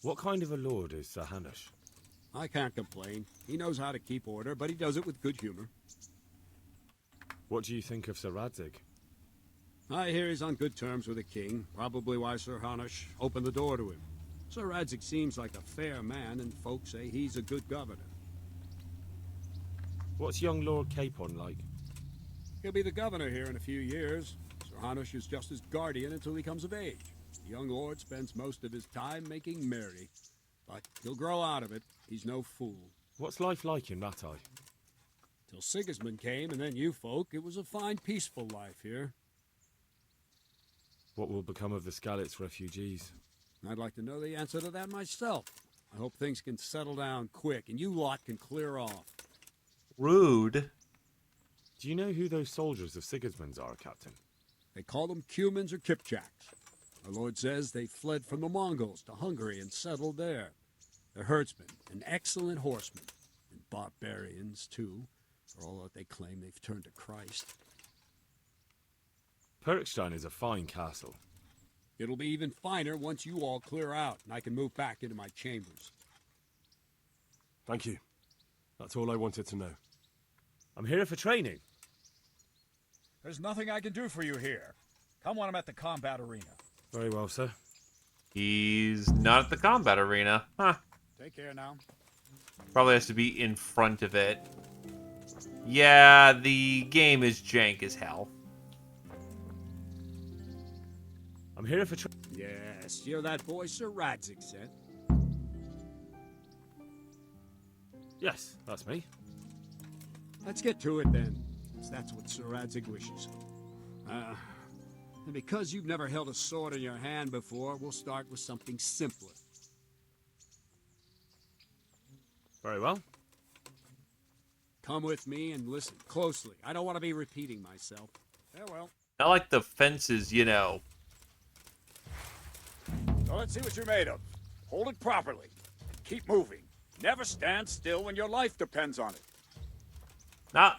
what kind of a lord is Sir Hanush? I can't complain. He knows how to keep order, but he does it with good humor. What do you think of Sir Radzig? I hear he's on good terms with the king, probably why Sir Hanush opened the door to him. Sir Radzig seems like a fair man, and folks say he's a good governor. What's young Lord Capon like? He'll be the governor here in a few years. Sir Hanush is just his guardian until he comes of age. The young lord spends most of his time making merry. But he'll grow out of it. He's no fool. What's life like in Rattay? Till Sigismund came, and then you folk, it was a fine, peaceful life here. What will become of the Skalitz refugees? I'd like to know the answer to that myself. I hope things can settle down quick, and you lot can clear off. Rude. Do you know who those soldiers of Sigismund's are, Captain? They call them Cumans or Kipchaks. Our lord says they fled from the Mongols to Hungary and settled there. They're herdsmen and excellent horsemen, and barbarians, too, for all that they claim they've turned to Christ. Perkstein is a fine castle. It'll be even finer once you all clear out, and I can move back into my chambers. Thank you. That's all I wanted to know. I'm here for training. There's nothing I can do for you here. Come when I'm at the combat arena. Very well, sir. He's not at the combat arena. Huh. Take care now. Probably has to be in front of it. Yeah, the game is jank as hell. I'm here for Yes, you're that boy Sir Radzik said. Yes, that's me. Let's get to it then, since that's what Sir Radzik wishes. And because you've never held a sword in your hand before, we'll start with something simpler. Very well. Come with me and listen closely. I don't want to be repeating myself. Farewell. Not like the fences, you know. So let's see what you're made of. Hold it properly. Keep moving. Never stand still when your life depends on it.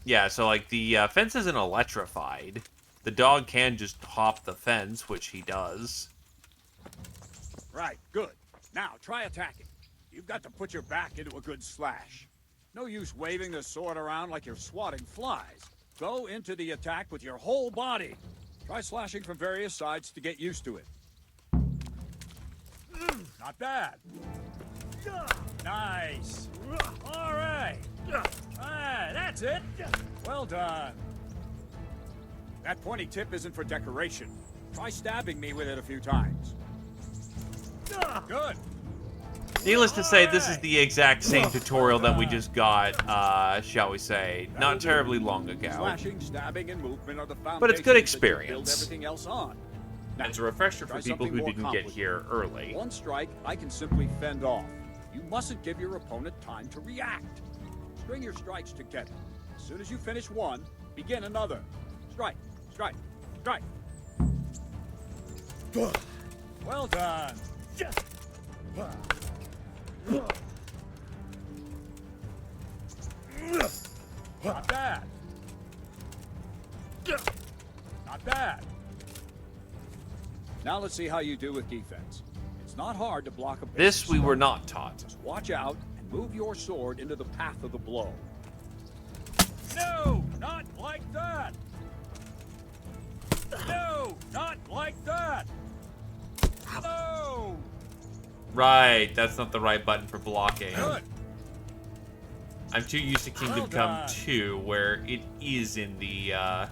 Yeah, so like the fence isn't electrified. The dog can just hop the fence, which he does. Right, good. Now, try attacking. You've got to put your back into a good slash. No use waving the sword around like you're swatting flies. Go into the attack with your whole body. Try slashing from various sides to get used to it. Not bad. Nice. All right. That's it. Well done. That pointy tip isn't for decoration. Try stabbing me with it a few times. Good. Needless to say, this is the exact same tutorial that we just got, shall we say, not terribly long ago. Slashing, stabbing, and movement are the But it's good foundations that you build experience. everything else on. Now, It's a refresher try for people something who more didn't get complicated. here early. One strike, I can simply fend off. You mustn't give your opponent time to react. String your strikes together. As soon as you finish one, begin another. Strike, strike, strike. Well done. Not bad. Not bad. Now let's see how you do with defense. It's not hard to block a basic This we were strike. not taught. Just watch out and move your sword into the path of the blow. No, not like that. No, not like that. No. Right, that's not the right button for blocking. Good. I'm too used to Kingdom Well Come done. 2, where it is in the, Ow.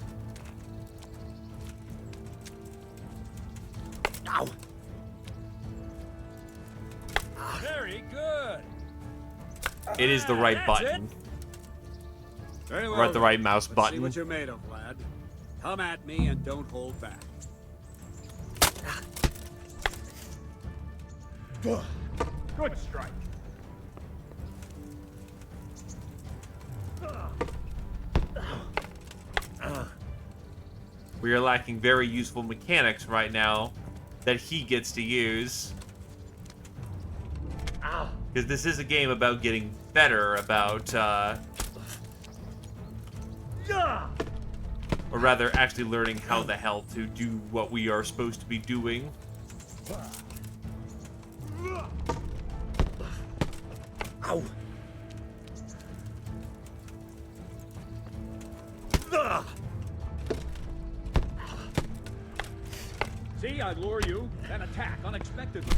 Very good. it is the right That's button. it. Very Or at the then. right mouse Let's see button. what you're made of, lad. Come at me and don't hold back. Good strike. We are lacking very useful mechanics right now that he gets to use. Because this is a game about getting better, about, or rather, actually learning how the hell to do what we are supposed to be doing. Ow. See, I lure you, then attack unexpectedly.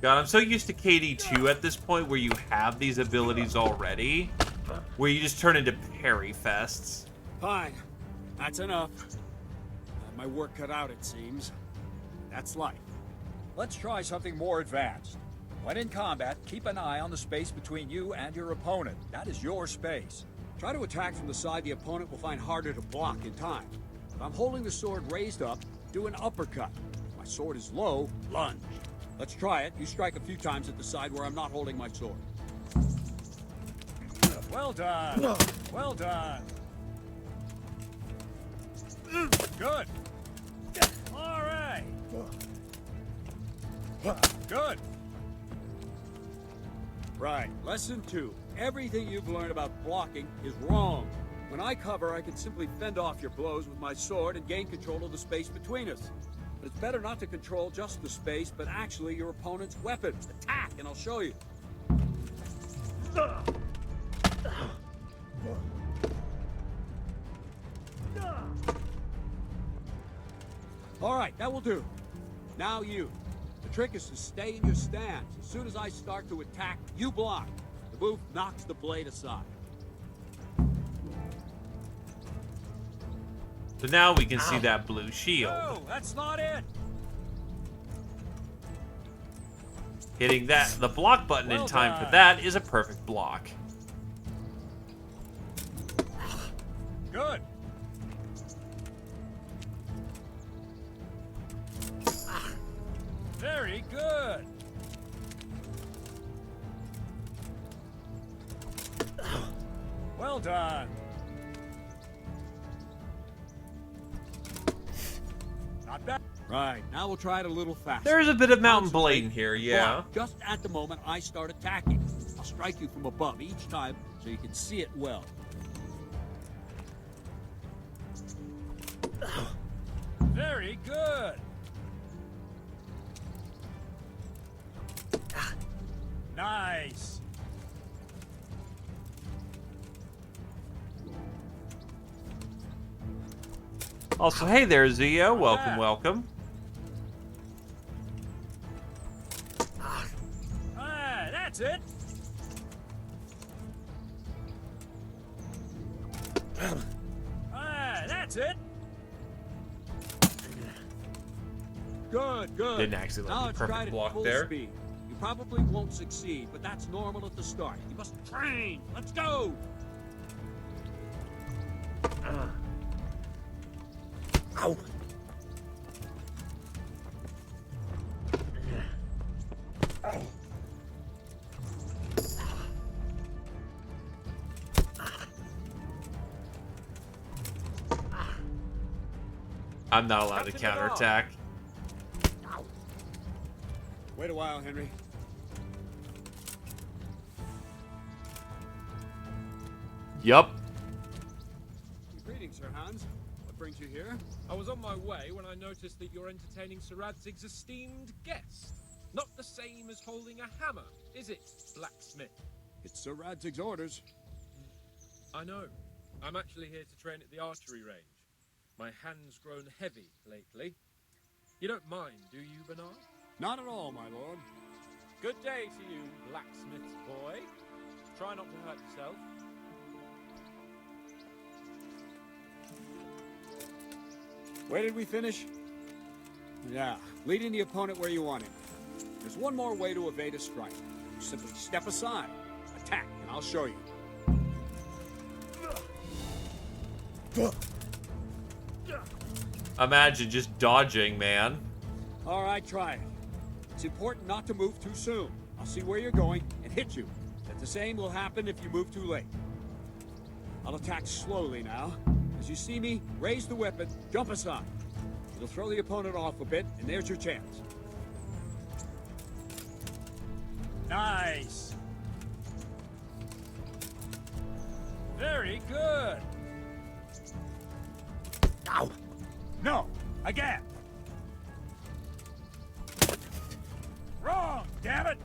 God, I'm so used to KD2 at this point where you have these abilities already, where you just turn into parry fests. Fine. That's enough. Had my work cut out, it seems. That's life. Let's try something more advanced. When in combat, keep an eye on the space between you and your opponent. That is your space. Try to attack from the side the opponent will find harder to block in time. If I'm holding the sword raised up, do an uppercut. If my sword is low, lunge. Let's try it. You strike a few times at the side where I'm not holding my sword. Well done. Well done. Good. All right. Good. Right. Lesson 2. Everything you've learned about blocking is wrong. When I cover, I can simply fend off your blows with my sword and gain control of the space between us. But it's better not to control just the space, but actually your opponent's weapons. Attack, and I'll show you. All right, that will do. Now you. The trick is to stay in your stance. As soon as I start to attack, you block. The move knocks the blade aside. So now we can see that blue shield. No, that's not it. Hitting the block button in time for that is a perfect block. Good. Very good. Well done. Not bad. Right, now we'll try it a little faster. There's a bit of mountain blade in here, yeah. But just at the moment I start attacking. I'll strike you from above each time so you can see it well. Very good. Nice. Also, hey there, Zio. Welcome, welcome. That's it. That's it. Good, good. Didn't actually let now me let's perfect try it at block full there. speed. You probably won't succeed, but that's normal at the start. You must train. Let's go. Ow. I'm not allowed to counterattack. Wait a while, Henry. Yup. Greetings, Sir Hans. What brings you here? I was on my way when I noticed that you're entertaining Sir Radzig's esteemed guest. Not the same as holding a hammer, is it, blacksmith? It's Sir Radzig's orders. I know. I'm actually here to train at the archery range. My hand's grown heavy lately. You don't mind, do you, Bernard? Not at all, my lord. Good day to you, blacksmith's boy. Try not to hurt yourself. Where did we finish? Yeah, leading the opponent where you want him. There's one more way to evade a strike. You simply step aside, attack, and I'll show you. Imagine just dodging, man. All right, try it. It's important not to move too soon. I'll see where you're going and hit you. But the same will happen if you move too late. I'll attack slowly now. As you see me, raise the weapon, jump aside. It'll throw the opponent off a bit, and there's your chance. Nice. Very good. Ow. No, again. Wrong, damn it.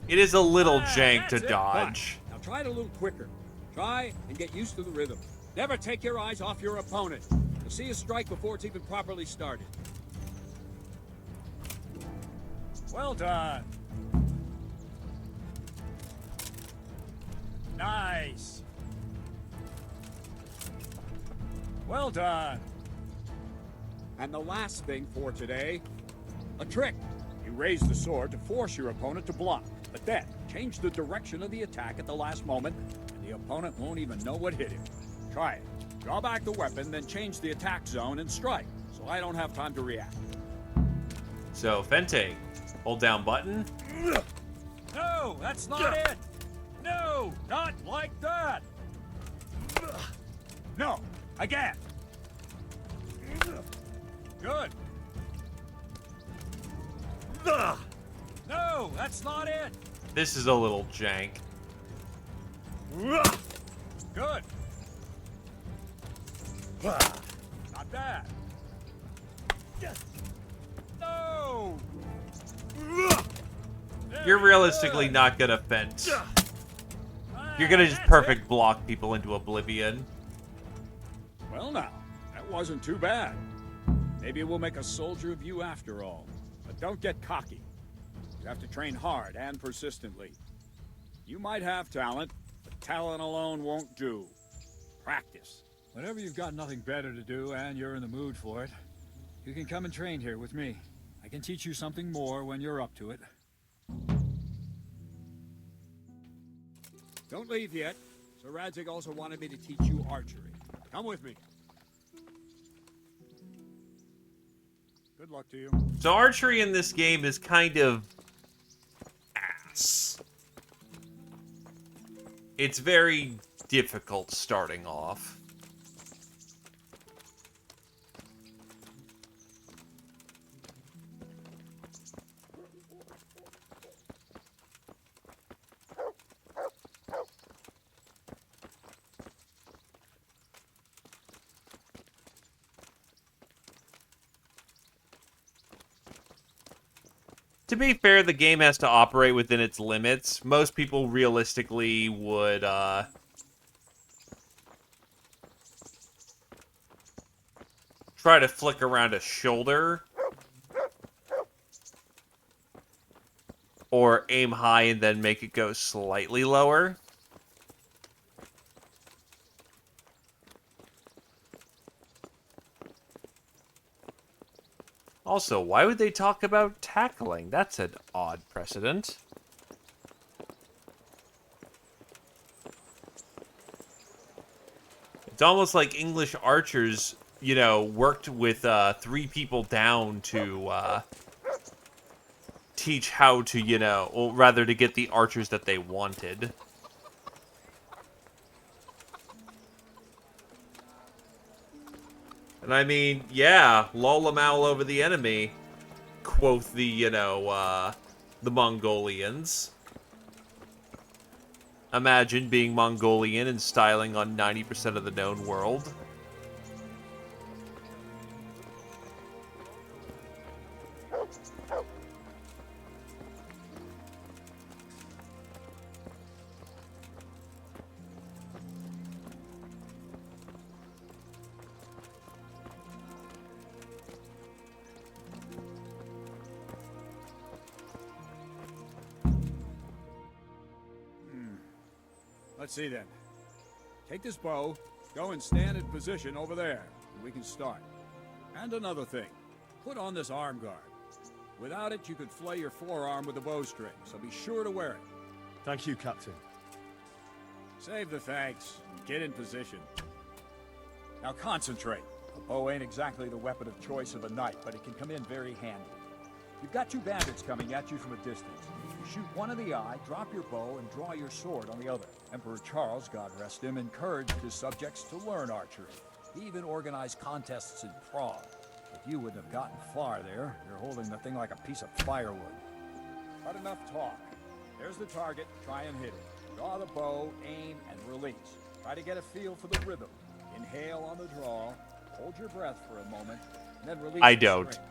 It is a little jank to dodge. Now try it a little quicker. Try and get used to the rhythm. Never take your eyes off your opponent. You'll see a strike before it's even properly started. Well done. Nice. Well done. And the last thing for today, a trick. You raise the sword to force your opponent to block, but then change the direction of the attack at the last moment, and the opponent won't even know what hit him. Try it. Draw back the weapon, then change the attack zone and strike, so I don't have time to react. So, Fente, hold down button. No, that's not it! No, not like that! No, again! Good. No, that's not it. This is a little jank. Good. Not bad. No. You're realistically not gonna fence. You're gonna just perfect block people into oblivion. Well now, that wasn't too bad. Maybe we'll make a soldier of you after all. But don't get cocky. You have to train hard and persistently. You might have talent, but talent alone won't do. Practice. Whenever you've got nothing better to do and you're in the mood for it, you can come and train here with me. I can teach you something more when you're up to it. Don't leave yet. Sir Radzig also wanted me to teach you archery. Come with me. Good luck to you. So archery in this game is kind of ass. It's very difficult starting off. To be fair, the game has to operate within its limits. Most people realistically would, try to flick around a shoulder. Or aim high and then make it go slightly lower. Also, why would they talk about tackling? That's an odd precedent. It's almost like English archers, you know, worked with 3 people down to teach how to, you know, or rather to get the archers that they wanted. And I mean, yeah, lull them all over the enemy, quoth the, you know, the Mongolians. Imagine being Mongolian and styling on 90% of the known world. Let's see then. Take this bow, go and stand in position over there, and we can start. And another thing, put on this arm guard. Without it, you could flay your forearm with a bowstring, so be sure to wear it. Thank you, Captain. Save the thanks, and get in position. Now concentrate. A bow ain't exactly the weapon of choice of a knight, but it can come in very handy. You've got 2 bandits coming at you from a distance. You shoot one in the eye, drop your bow, and draw your sword on the other. Emperor Charles, God rest him, encouraged his subjects to learn archery. He even organized contests in Prague. If you wouldn't have gotten far there, you're holding the thing like a piece of firewood. But enough talk. There's the target. Try and hit it. Draw the bow, aim, and release. Try to get a feel for the rhythm. Inhale on the draw, hold your breath for a moment, and then release I the don't. string.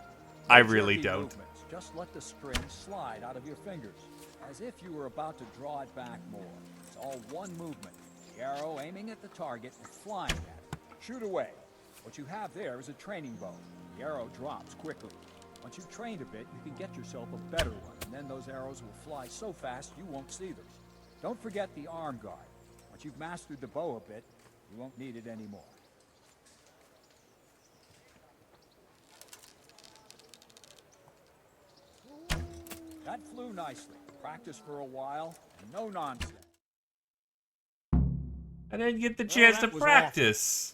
I No really jerky don't. movements. Just let the string slide out of your fingers, as if you were about to draw it back more. It's all one movement. The arrow aiming at the target and flying at it. Shoot away. What you have there is a training bow. The arrow drops quickly. Once you've trained a bit, you can get yourself a better one, and then those arrows will fly so fast you won't see them. Don't forget the arm guard. Once you've mastered the bow a bit, you won't need it anymore. That flew nicely. Practice for a while, and no nonsense. I didn't get the Well, chance that to was practice.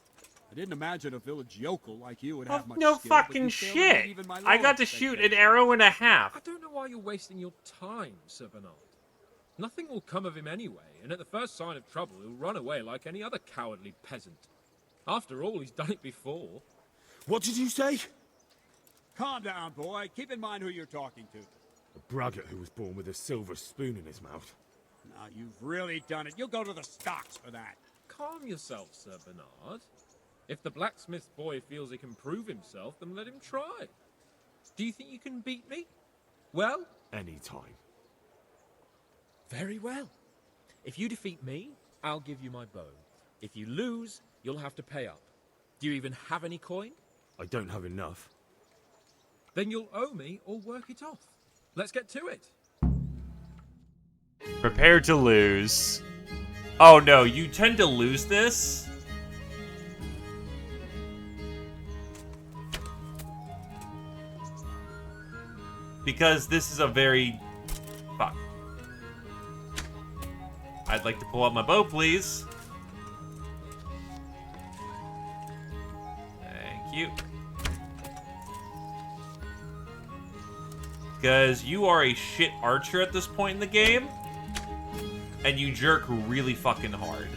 I didn't imagine a village yokel like you would Oh, have much no skill, but fucking you failed to meet shit. even my I got lord's to shoot an expectations. arrow and a half. I don't know why you're wasting your time, Sir Bernard. Nothing will come of him anyway, and at the first sign of trouble, he'll run away like any other cowardly peasant. After all, he's done it before. What did you say? Calm down, boy. Keep in mind who you're talking to. A braggart who was born with a silver spoon in his mouth. Now, you've really done it. You'll go to the stocks for that. Calm yourself, Sir Bernard. If the blacksmith boy feels he can prove himself, then let him try. Do you think you can beat me? Well? Any time. Very well. If you defeat me, I'll give you my bow. If you lose, you'll have to pay up. Do you even have any coin? I don't have enough. Then you'll owe me or work it off. Let's get to it. Prepare to lose. Oh no, you tend to lose this? Because this is a very... Fuck. I'd like to pull out my bow, please. Thank you. Because you are a shit archer at this point in the game. And you jerk really fucking hard.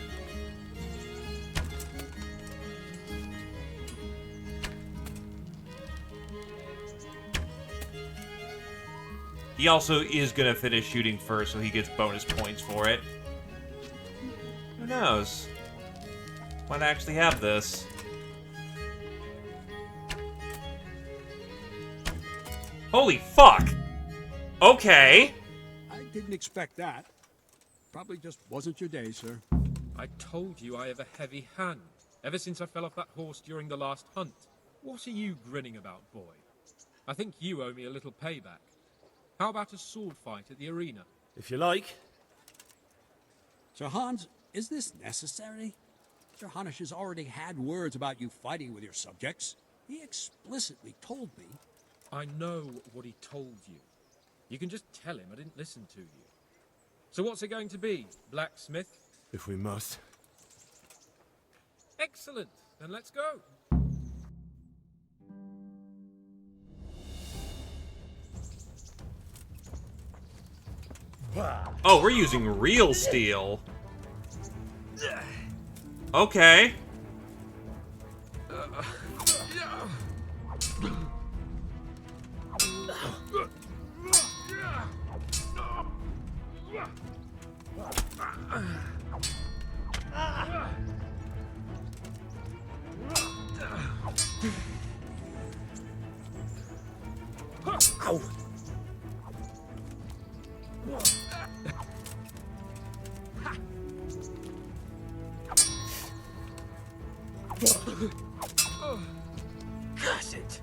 He also is going to finish shooting first, so he gets bonus points for it. Who knows? Might actually have this. Holy fuck! Okay. I didn't expect that. Probably just wasn't your day, sir. I told you I have a heavy hand, ever since I fell off that horse during the last hunt. What are you grinning about, boy? I think you owe me a little payback. How about a sword fight at the arena? If you like. Sir Hans, is this necessary? Sir Hanush has already had words about you fighting with your subjects. He explicitly told me. I know what he told you. You can just tell him I didn't listen to you. So what's it going to be, blacksmith? If we must. Excellent. Then let's go. Oh, we're using real steel. Okay. Ow. Curse it!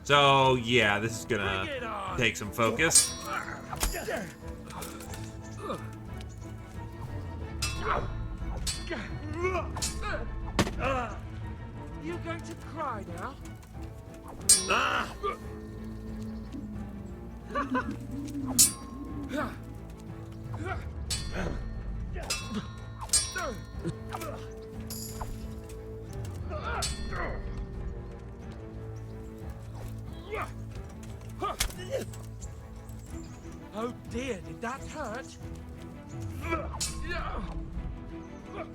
So, yeah, this is gonna take some focus. You going to cry now? Oh dear, did that hurt?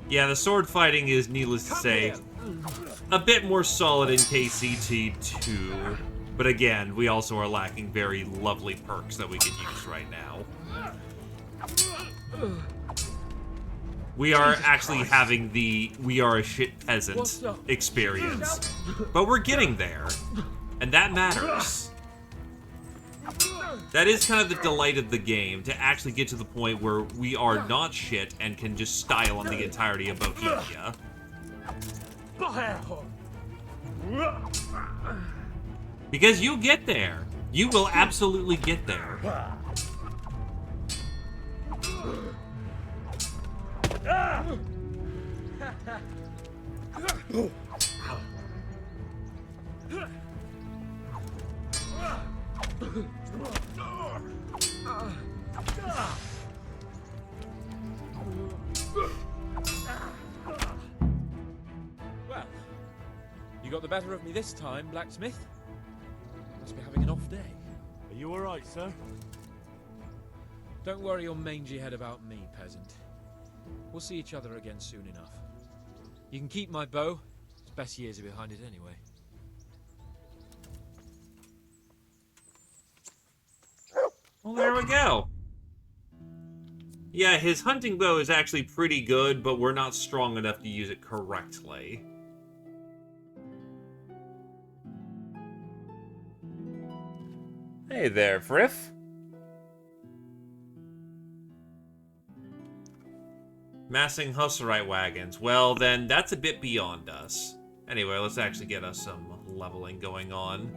Yeah, the sword fighting is, needless to say, a bit more solid in KCT2. But again, we also are lacking very lovely perks that we could use right now. We are actually having the "we are a shit peasant" experience. But we're getting there. And that matters. That is kind of the delight of the game, to actually get to the point where we are not shit and can just style on the entirety of Bohemia. Because you'll get there. You will absolutely get there. Well, you got the better of me this time, blacksmith. Must be having an off day. Are you alright, sir? Don't worry your mangy head about me, peasant. We'll see each other again soon enough. You can keep my bow. Its best years are behind it anyway. Well, there we go. Yeah, his hunting bow is actually pretty good, but we're not strong enough to use it correctly. Hey there, Frith. Massing Husserite wagons. Well, then, that's a bit beyond us. Anyway, let's actually get us some leveling going on.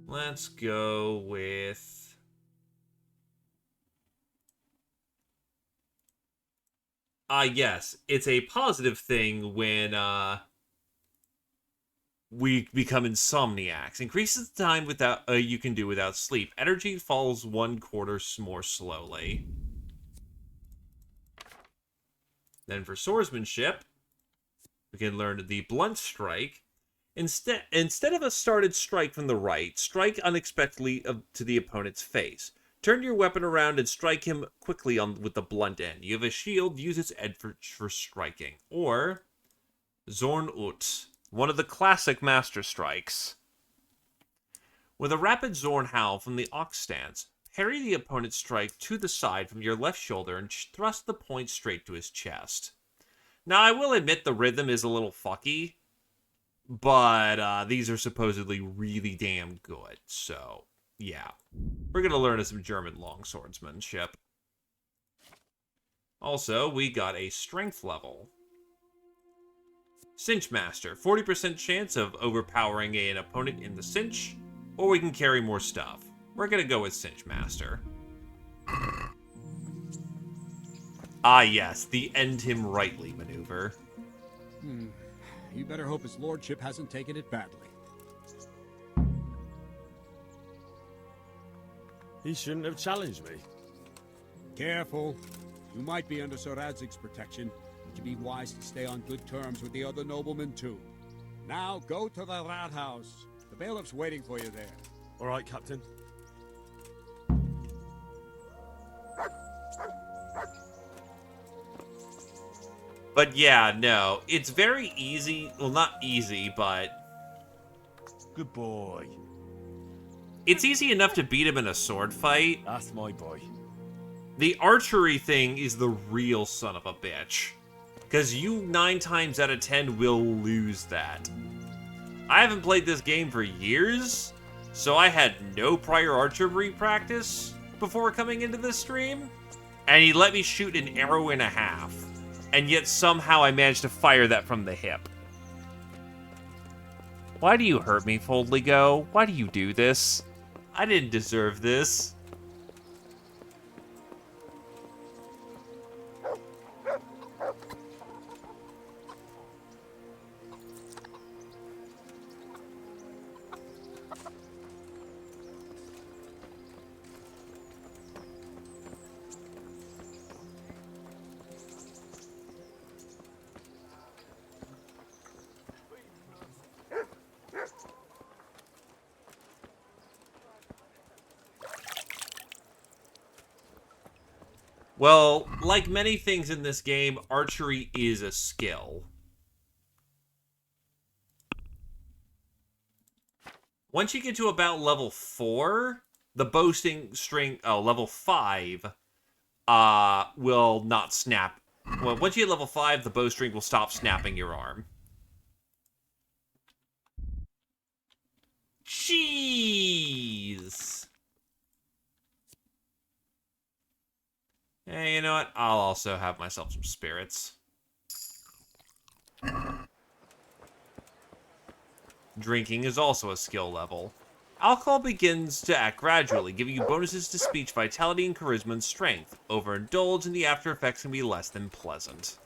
Let's go with... yes, it's a positive thing when, we become insomniacs. Increases the time without you can do without sleep. Energy falls 1/4 more slowly. Then for swordsmanship, we can learn the blunt strike. Instead of a started strike from the right, strike unexpectedly to the opponent's face. Turn your weapon around and strike him quickly with the blunt end. You have a shield, use its edge for striking. Or Zorn Ut, one of the classic master strikes. With a rapid Zorn howl from the ox stance, parry the opponent's strike to the side from your left shoulder and thrust the point straight to his chest. Now, I will admit the rhythm is a little fucky, but these are supposedly really damn good, so yeah. We're going to learn some German longswordsmanship. Also, we got a strength level. Cinch Master, 40% chance of overpowering an opponent in the cinch, or we can carry more stuff. We're going to go with Cinch Master. Ah yes, the end him rightly maneuver. You better hope his lordship hasn't taken it badly. He shouldn't have challenged me. Careful. You might be under Sir Radzig's protection, but you'd be wise to stay on good terms with the other noblemen too. Now go to the Rathaus. The bailiff's waiting for you there. All right, Captain. But yeah, no, it's very easy. Well, not easy, but... Good boy. It's easy enough to beat him in a sword fight. That's my boy. The archery thing is the real son of a bitch. Because you 9 times out of 10 will lose that. I haven't played this game for years, so I had no prior archery practice before coming into this stream. And he let me shoot an arrow and a half. And yet somehow I managed to fire that from the hip. Why do you hurt me, Foldligo? Why do you do this? I didn't deserve this. Well, like many things in this game, archery is a skill. Once you get to about level 4, the boasting string, level 5, will not snap. Well, once you hit level 5, the bowstring will stop snapping your arm. Jeez. Hey, you know what? I'll also have myself some spirits. Drinking is also a skill level. Alcohol begins to act gradually, giving you bonuses to speech, vitality, and charisma and strength. Overindulge, and the after effects can be less than pleasant.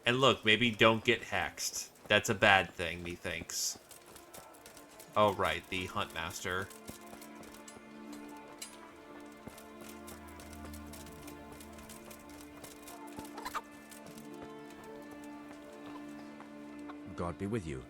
And look, maybe don't get hexed. That's a bad thing, methinks. Oh, right, the Huntmaster. God be with you.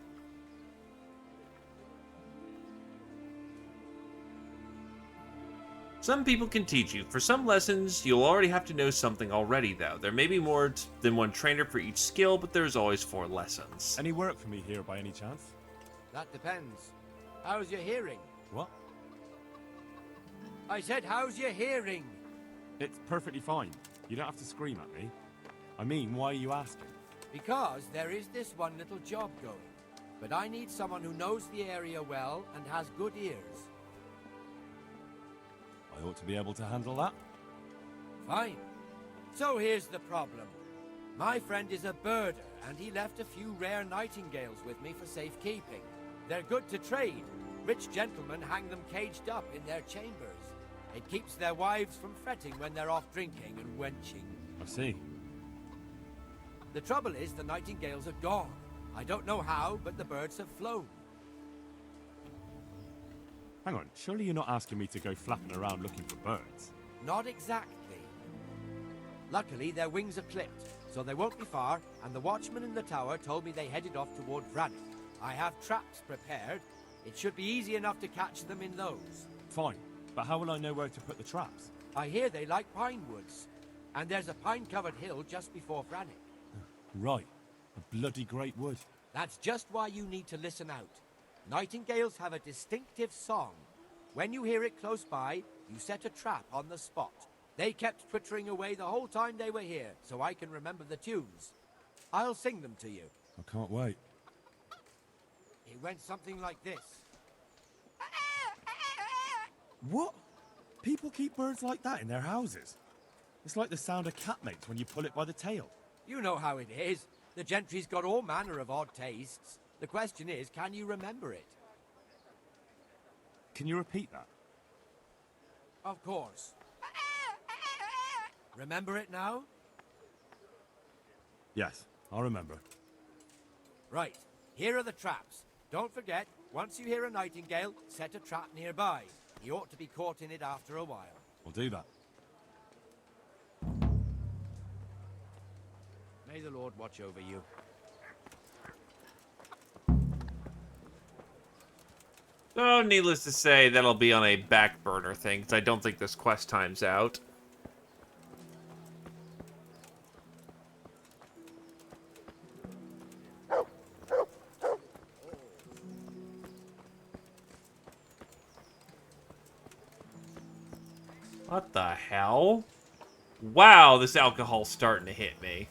Some people can teach you. For some lessons, you'll already have to know something already, though. There may be more than one trainer for each skill, but there's always 4 lessons. Any work for me here by any chance? That depends. How's your hearing? What? I said, how's your hearing? It's perfectly fine. You don't have to scream at me. I mean, why are you asking? Because there is this one little job going. But I need someone who knows the area well and has good ears. I ought to be able to handle that. Fine. So here's the problem. My friend is a birder, and he left a few rare nightingales with me for safekeeping. They're good to trade. Rich gentlemen hang them caged up in their chambers. It keeps their wives from fretting when they're off drinking and wenching. I see. The trouble is the nightingales are gone. I don't know how, but the birds have flown. Hang on, surely you're not asking me to go flapping around looking for birds? Not exactly. Luckily, their wings are clipped, so they won't be far, and the watchman in the tower told me they headed off toward Brannick. I have traps prepared. It should be easy enough to catch them in those. Fine, but how will I know where to put the traps? I hear they like pine woods, and there's a pine-covered hill just before Brannick. Right, a bloody great wood. That's just why you need to listen out. Nightingales have a distinctive song. When you hear it close by, you set a trap on the spot. They kept twittering away the whole time they were here, so I can remember the tunes. I'll sing them to you. I can't wait. It went something like this. What? People keep birds like that in their houses? It's like the sound a cat makes when you pull it by the tail. You know how it is. The gentry's got all manner of odd tastes. The question is, can you remember it? Can you repeat that? Of course. Remember it now? Yes, I'll remember. Right, here are the traps. Don't forget, once you hear a nightingale, set a trap nearby. He ought to be caught in it after a while. We'll do that. May the Lord watch over you. So, needless to say, that'll be on a back burner thing, because I don't think this quest time's out. What the hell? Wow, this alcohol's starting to hit me.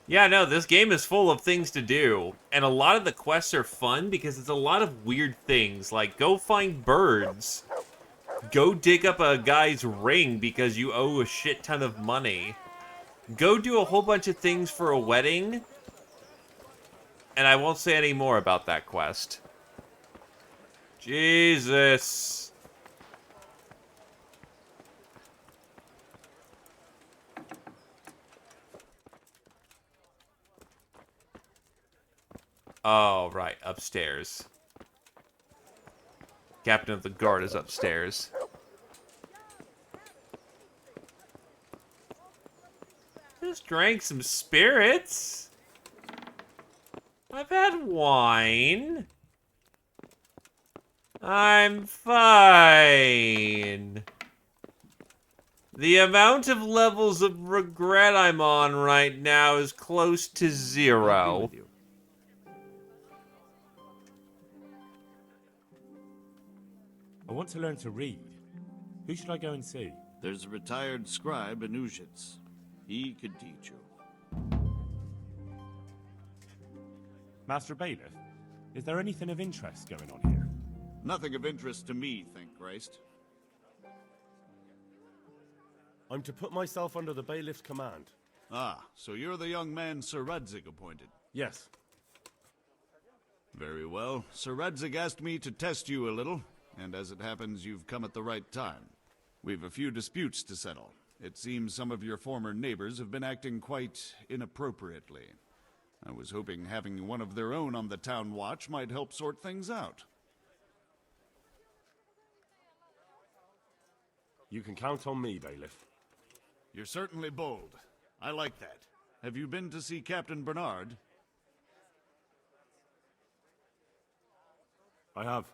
Yeah, no, this game is full of things to do, and a lot of the quests are fun because it's a lot of weird things, like go find birds, go dig up a guy's ring because you owe a shit ton of money, go do a whole bunch of things for a wedding, and I won't say any more about that quest. Jesus. Oh, right, upstairs. Captain of the guard is upstairs. Just drank some spirits. I've had wine. I'm fine. The amount of levels of regret I'm on right now is close to 0. I want to learn to read. Who should I go and see? There's a retired scribe in Uzhitz. He could teach you. Master Bailiff, is there anything of interest going on here? Nothing of interest to me, thank Christ. I'm to put myself under the bailiff's command. Ah, so you're the young man Sir Radzig appointed. Yes. Very well. Sir Radzig asked me to test you a little, and as it happens, you've come at the right time. We've a few disputes to settle. It seems some of your former neighbors have been acting quite inappropriately. I was hoping having one of their own on the town watch might help sort things out. You can count on me, Bailiff. You're certainly bold. I like that. Have you been to see Captain Bernard? I have,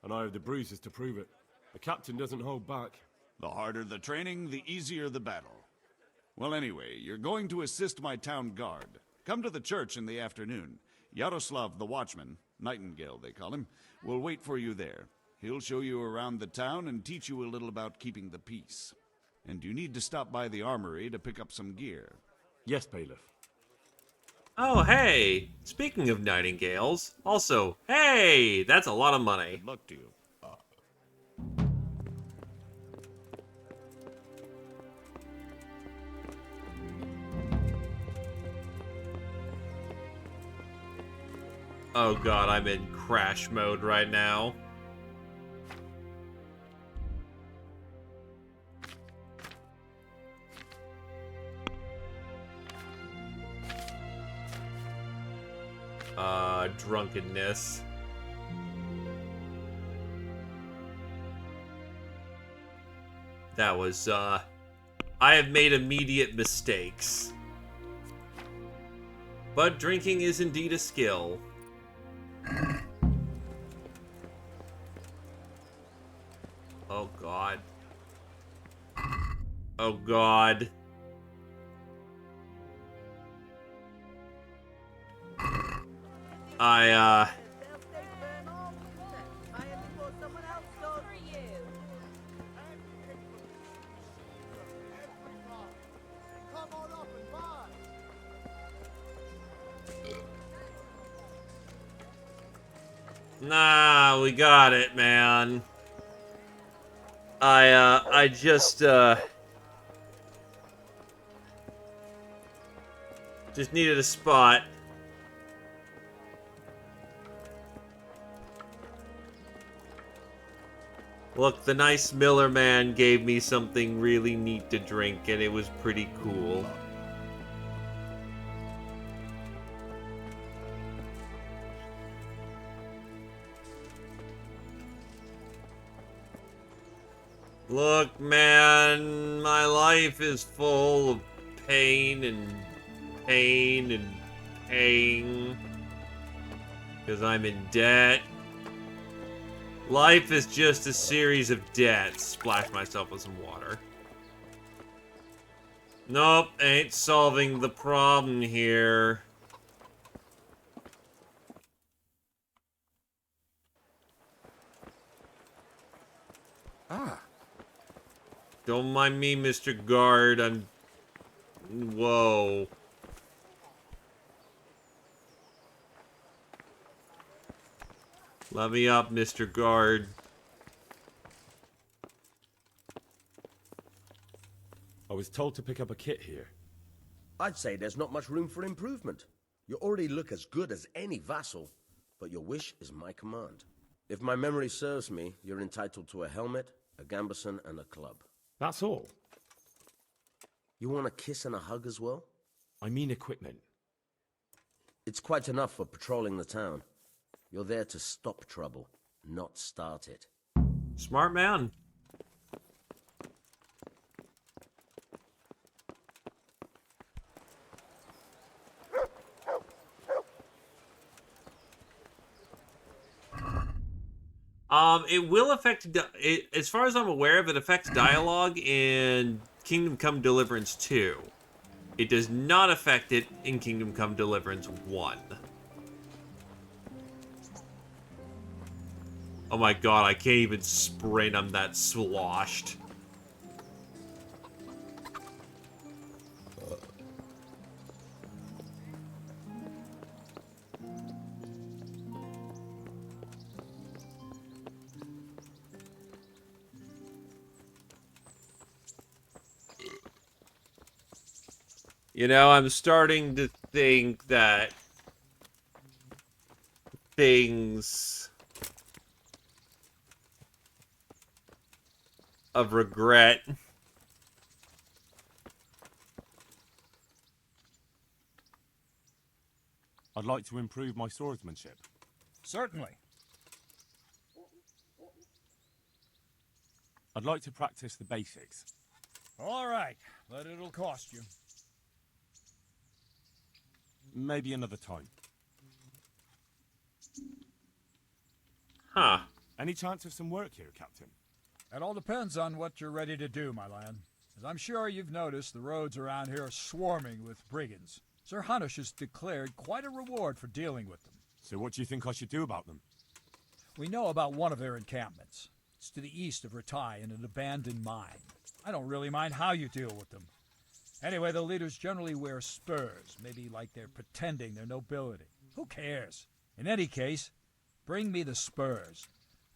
and I have the bruises to prove it. The captain doesn't hold back. The harder the training, the easier the battle. Well, anyway, you're going to assist my town guard. Come to the church in the afternoon. Yaroslav the watchman, Nightingale they call him, will wait for you there. He'll show you around the town and teach you a little about keeping the peace. And you need to stop by the armory to pick up some gear. Yes, Bailiff. Oh, hey! Speaking of nightingales, also, hey! That's a lot of money. Good luck to you. Oh god, I'm in crash mode right now. Drunkenness. That was, I have made immediate mistakes. But drinking is indeed a skill. Oh god. Oh god. Nah, we got it, man. I just needed a spot. Look, the nice Miller man gave me something really neat to drink, and it was pretty cool. Look, man, my life is full of pain and pain and pain. Because I'm in debt. Life is just a series of debts. Splash myself with some water. Nope, ain't solving the problem here. Ah. Don't mind me, Mr. Guard. I'm... Whoa. Let me up, Mr. Guard. I was told to pick up a kit here. I'd say there's not much room for improvement. You already look as good as any vassal, but your wish is my command. If my memory serves me, you're entitled to a helmet, a gambeson, and a club. That's all? You want a kiss and a hug as well? I mean equipment. It's quite enough for patrolling the town. You're there to stop trouble, not start it. Smart man. It will affect, as far as I'm aware of, it affects dialogue in Kingdom Come Deliverance 2. It does not affect it in Kingdom Come Deliverance 1. Oh my god, I can't even sprint, I'm that sloshed. You know, I'm starting to think that things of regret I'd like to improve my swordsmanship. Certainly. I'd like to practice the basics. All right, but it'll cost you. Maybe another time. Huh. Any chance of some work here, Captain? It all depends on what you're ready to do, my lad. As I'm sure you've noticed, the roads around here are swarming with brigands. Sir Hanush has declared quite a reward for dealing with them. So what do you think I should do about them? We know about one of their encampments. It's to the east of Ratai in an abandoned mine. I don't really mind how you deal with them. Anyway, the leaders generally wear spurs, maybe like they're pretending they're nobility. Who cares? In any case, bring me the spurs,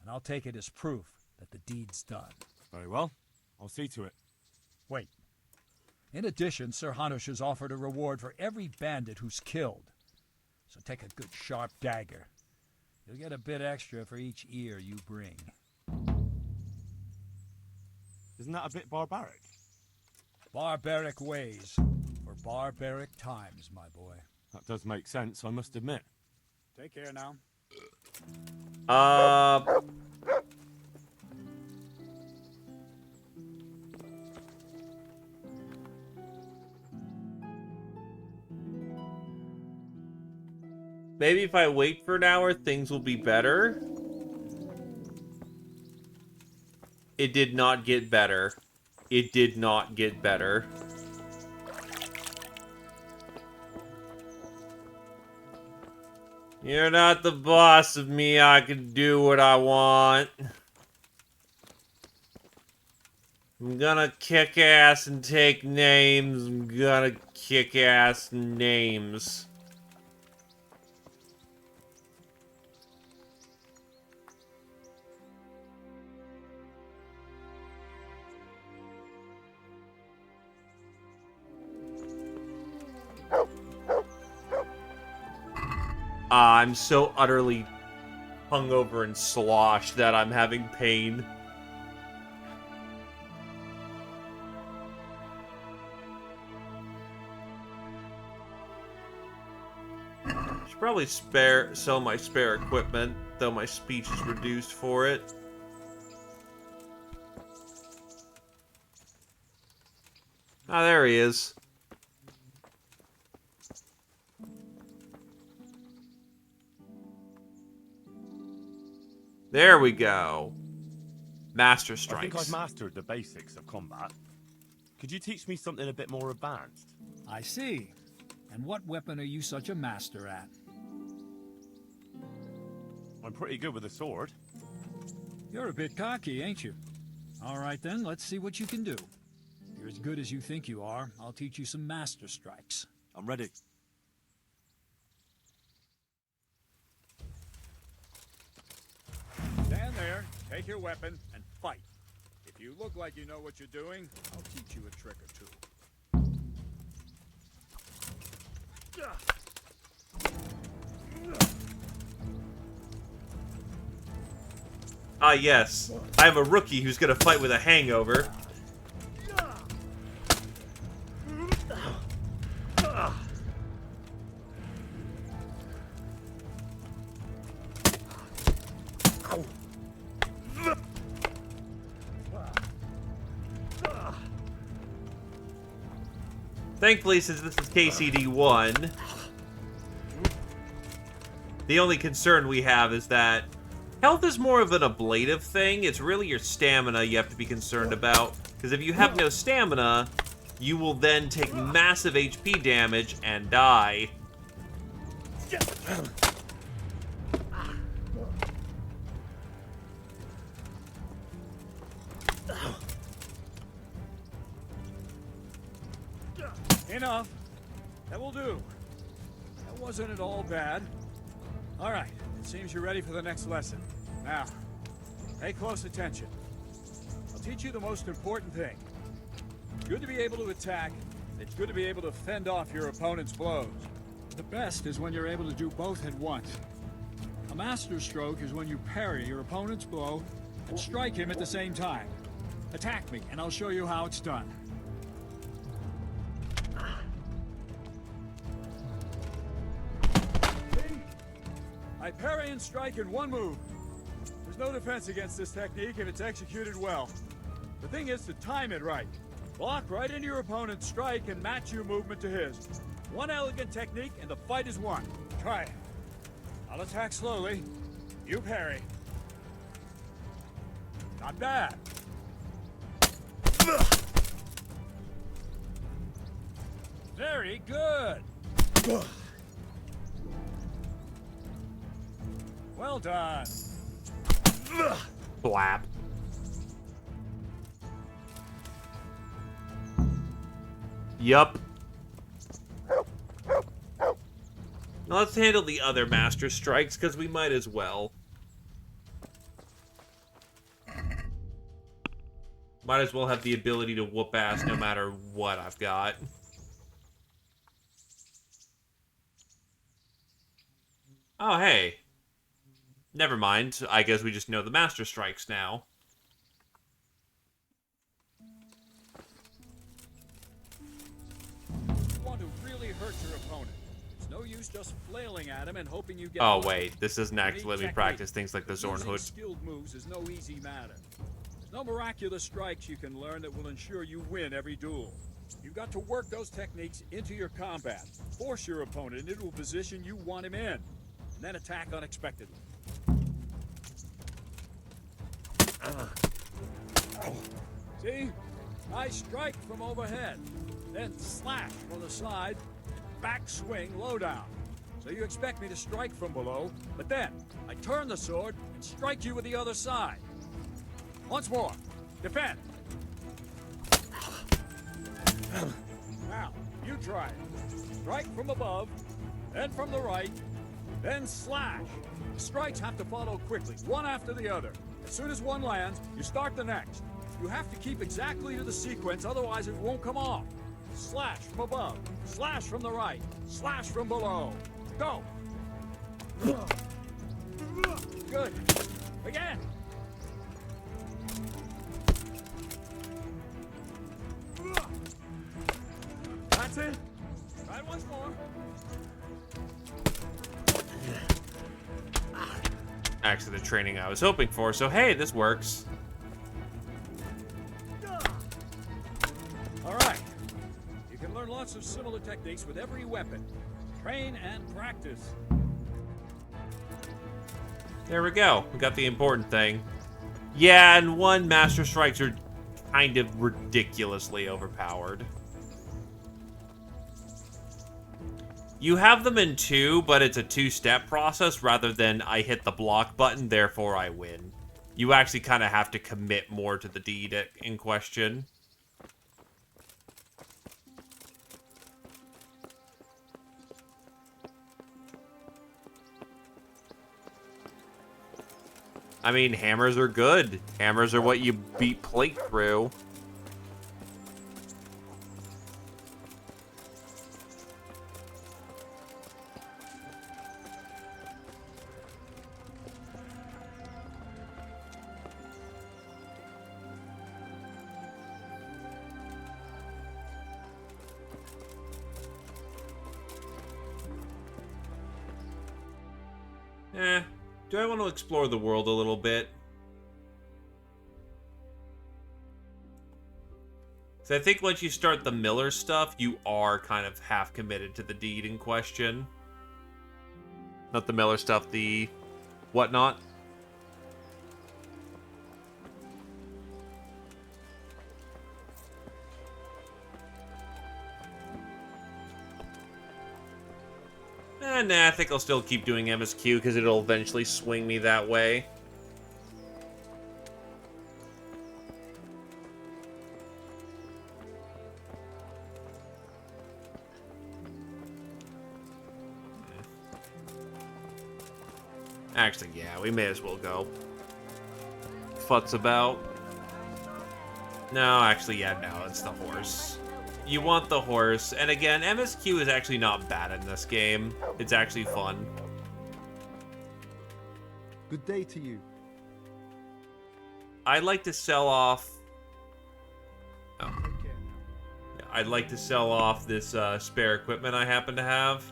and I'll take it as proof that the deed's done. Very well. I'll see to it. Wait. In addition, Sir Hanush has offered a reward for every bandit who's killed. So take a good sharp dagger. You'll get a bit extra for each ear you bring. Isn't that a bit barbaric? Barbaric ways for barbaric times, my boy. That does make sense, I must admit. Take care now. Maybe if I wait for an hour, things will be better. It did not get better. It did not get better. You're not the boss of me. I can do what I want. I'm gonna kick ass and take names. I'm gonna kick ass names. I'm so utterly hungover and sloshed that I'm having pain. Should probably sell my spare equipment, though my speech is reduced for it. Ah, there he is. There we go. Master strikes. I think I've mastered the basics of combat. Could you teach me something a bit more advanced? I see. And what weapon are you such a master at? I'm pretty good with a sword. You're a bit cocky, ain't you? All right then, let's see what you can do. If you're as good as you think you are, I'll teach you some master strikes. I'm ready. Stand there, take your weapon, and fight. If you look like you know what you're doing, I'll teach you a trick or two. Ah, yes. I have a rookie who's gonna fight with a hangover. Thankfully, since this is KCD1, the only concern we have is that health is more of an ablative thing. It's really your stamina you have to be concerned about. Because if you have no stamina, you will then take massive HP damage and die. Enough. That will do. That wasn't at all bad. All right, it seems you're ready for the next lesson. Now, pay close attention. I'll teach you the most important thing. It's good to be able to attack. It's good to be able to fend off your opponent's blows. The best is when you're able to do both at once. A master stroke is when you parry your opponent's blow and strike him at the same time. Attack me, and I'll show you how it's done. I parry and strike in one move. There's no defense against this technique if it's executed well. The thing is to time it right. Block right into your opponent's strike and match your movement to his. One elegant technique and the fight is won. Try it. I'll attack slowly. You parry. Not bad. Very good. Well done. Blap. Yup. Now let's handle the other master strikes, because we might as well. Might as well have the ability to whoop ass no matter what I've got. Oh, hey. Never mind. I guess we just know the master strikes now. You want to really hurt your opponent. It's no use just flailing at him and hoping you get. Oh, lucky. wait. This doesn't actually let me practice things like the Zorn Using Hood. skilled moves is no easy matter. There's no miraculous strikes you can learn that will ensure you win every duel. You've got to work those techniques into your combat. Force your opponent into a position you want him in, and then attack unexpectedly. See? I strike from overhead, then slash from the side, back swing low down. So you expect me to strike from below, but then I turn the sword and strike you with the other side. Once more. Defend. Now, you try it. Strike from above, then from the right, then slash. Strikes have to follow quickly, one after the other. As soon as one lands, you start the next. You have to keep exactly to the sequence, otherwise it won't come off. Slash from above, slash from the right, slash from below. Go! Good. Again! That's it. Try it once more. Actually, the training I was hoping for, so hey, this works. All right. You can learn lots of similar techniques with every weapon. Train and practice. There we go. We got the important thing. Yeah, and one master strikes are kind of ridiculously overpowered. You have them in two, but it's a two-step process rather than I hit the block button, therefore I win. You actually kind of have to commit more to the deed in question. I mean, hammers are good. Hammers are what you beat plate through. Do I want to explore the world a little bit? So I think once you start the Miller stuff, you are kind of half committed to the deed in question. Not the Miller stuff, the whatnot. Nah, I think I'll still keep doing MSQ because it'll eventually swing me that way. Actually, yeah, we may as well go. Futz about. No, actually, yeah, no, it's the horse. You want the horse, and again, MSQ is actually not bad in this game. It's actually fun. Good day to you. I'd like to sell off... Oh. Yeah, I'd like to sell off this spare equipment I happen to have.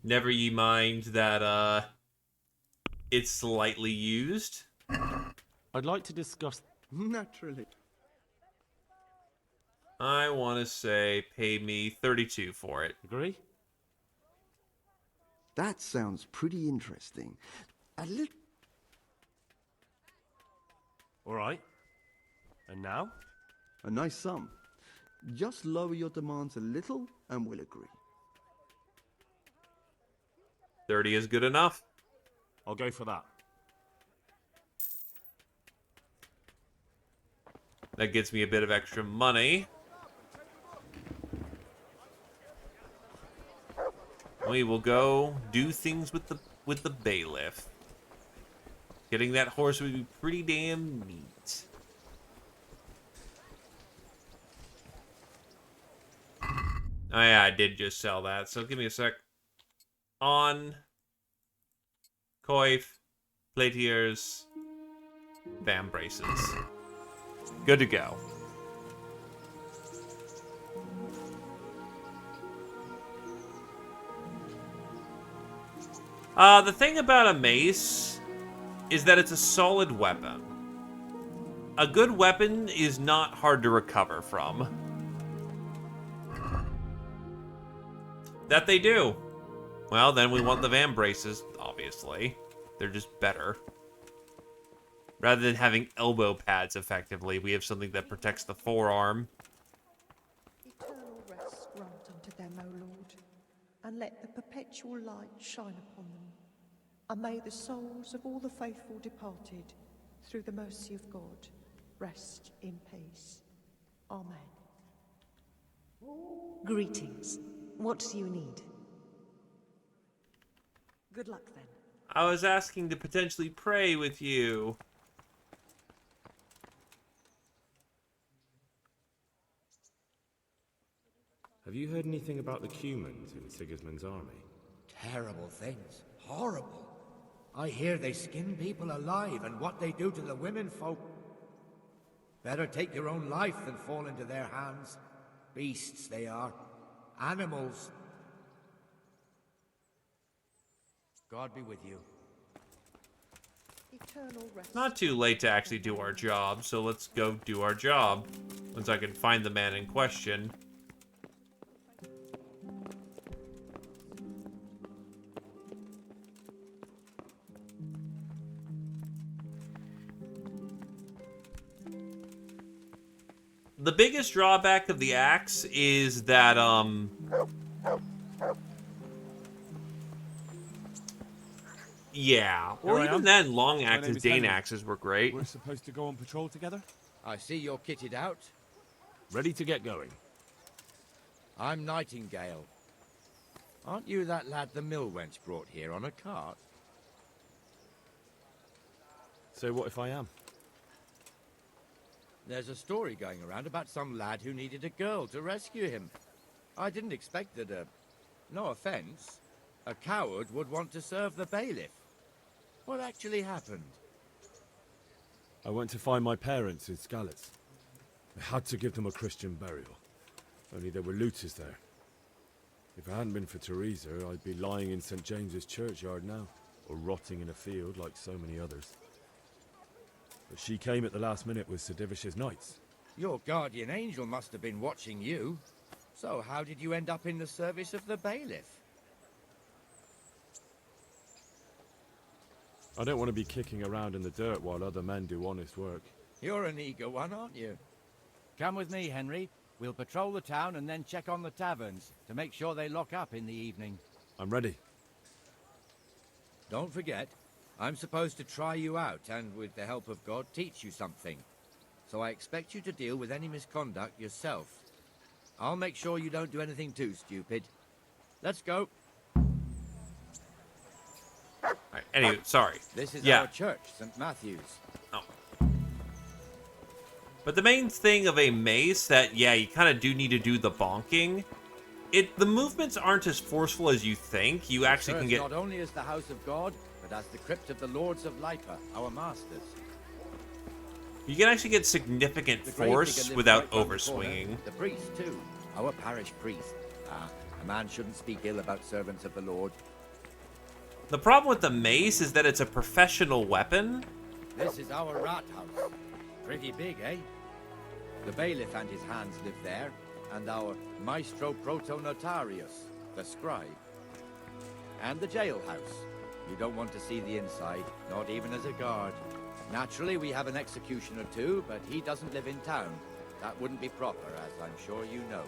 Never ye mind that, it's slightly used. I'd like to discuss... Naturally. I want to say pay me 32 for it. Agree? That sounds pretty interesting. A little... All right. And now? A nice sum. Just lower your demands a little and we'll agree. 30 is good enough. I'll go for that. That gets me a bit of extra money. We will go do things with the bailiff. Getting that horse would be pretty damn neat. Oh yeah, I did just sell that, so give me a sec. On coif, platiers, van braces. Good to go. The thing about a mace is that it's a solid weapon. A good weapon is not hard to recover from. That they do. Well, then we want the van braces, obviously. They're just better. Rather than having elbow pads, effectively, we have something that protects the forearm. Eternal rest grant unto them, O Lord, and let the perpetual light shine upon them. And may the souls of all the faithful departed, through the mercy of God, rest in peace. Amen. Greetings. What do you need? Good luck then. I was asking to potentially pray with you. Have you heard anything about the Cumans in Sigismund's army? Terrible things. Horrible. I hear they skin people alive, and what they do to the women folk. Better take your own life than fall into their hands. Beasts they are. Animals. God be with you. Eternal rest. Not too late to actually do our job, so let's go do our job. Once I can find the man in question. The biggest drawback of the axe is that, yeah. Well, Here I even am. then, long My axes, name is Dane Henry. axes were great. We're supposed to go on patrol together? I see you're kitted out. Ready to get going. I'm Nightingale. Aren't you that lad the mill wench brought here on a cart? So what if I am? There's a story going around about some lad who needed a girl to rescue him. I didn't expect that no offense, a coward would want to serve the bailiff. What actually happened? I went to find my parents in Skalitz. I had to give them a Christian burial. Only there were looters there. If it hadn't been for Teresa, I'd be lying in St. James's churchyard now, or rotting in a field like so many others. But she came at the last minute with Sir Divish's knights. Your guardian angel must have been watching you. So how did you end up in the service of the bailiff? I don't want to be kicking around in the dirt while other men do honest work. You're an eager one, aren't you? Come with me, Henry. We'll patrol the town and then check on the taverns to make sure they lock up in the evening. I'm ready. Don't forget, I'm supposed to try you out and, with the help of God, teach you something. So I expect you to deal with any misconduct yourself. I'll make sure you don't do anything too stupid. Let's go. Alright, anyway, sorry. This is Yeah. our church, St. Matthew's. Oh. But the main thing of a mace that, yeah, you kind of do need to do the bonking. The movements aren't as forceful as you think. You actually can Serves get... not only as the house of God, but as the crypt of the lords of Lipa, our masters. You can actually get significant The grave force digger lives without right round the corner. overswinging. The priest, too. Our parish priest. A man shouldn't speak ill about servants of the Lord. The problem with the mace is that it's a professional weapon. This is our rat house. Pretty big, eh? The bailiff and his hands live there, and our maestro protonotarius, the scribe. And the jailhouse. You don't want to see the inside, not even as a guard. Naturally, we have an executioner too, but he doesn't live in town. That wouldn't be proper, as I'm sure you know.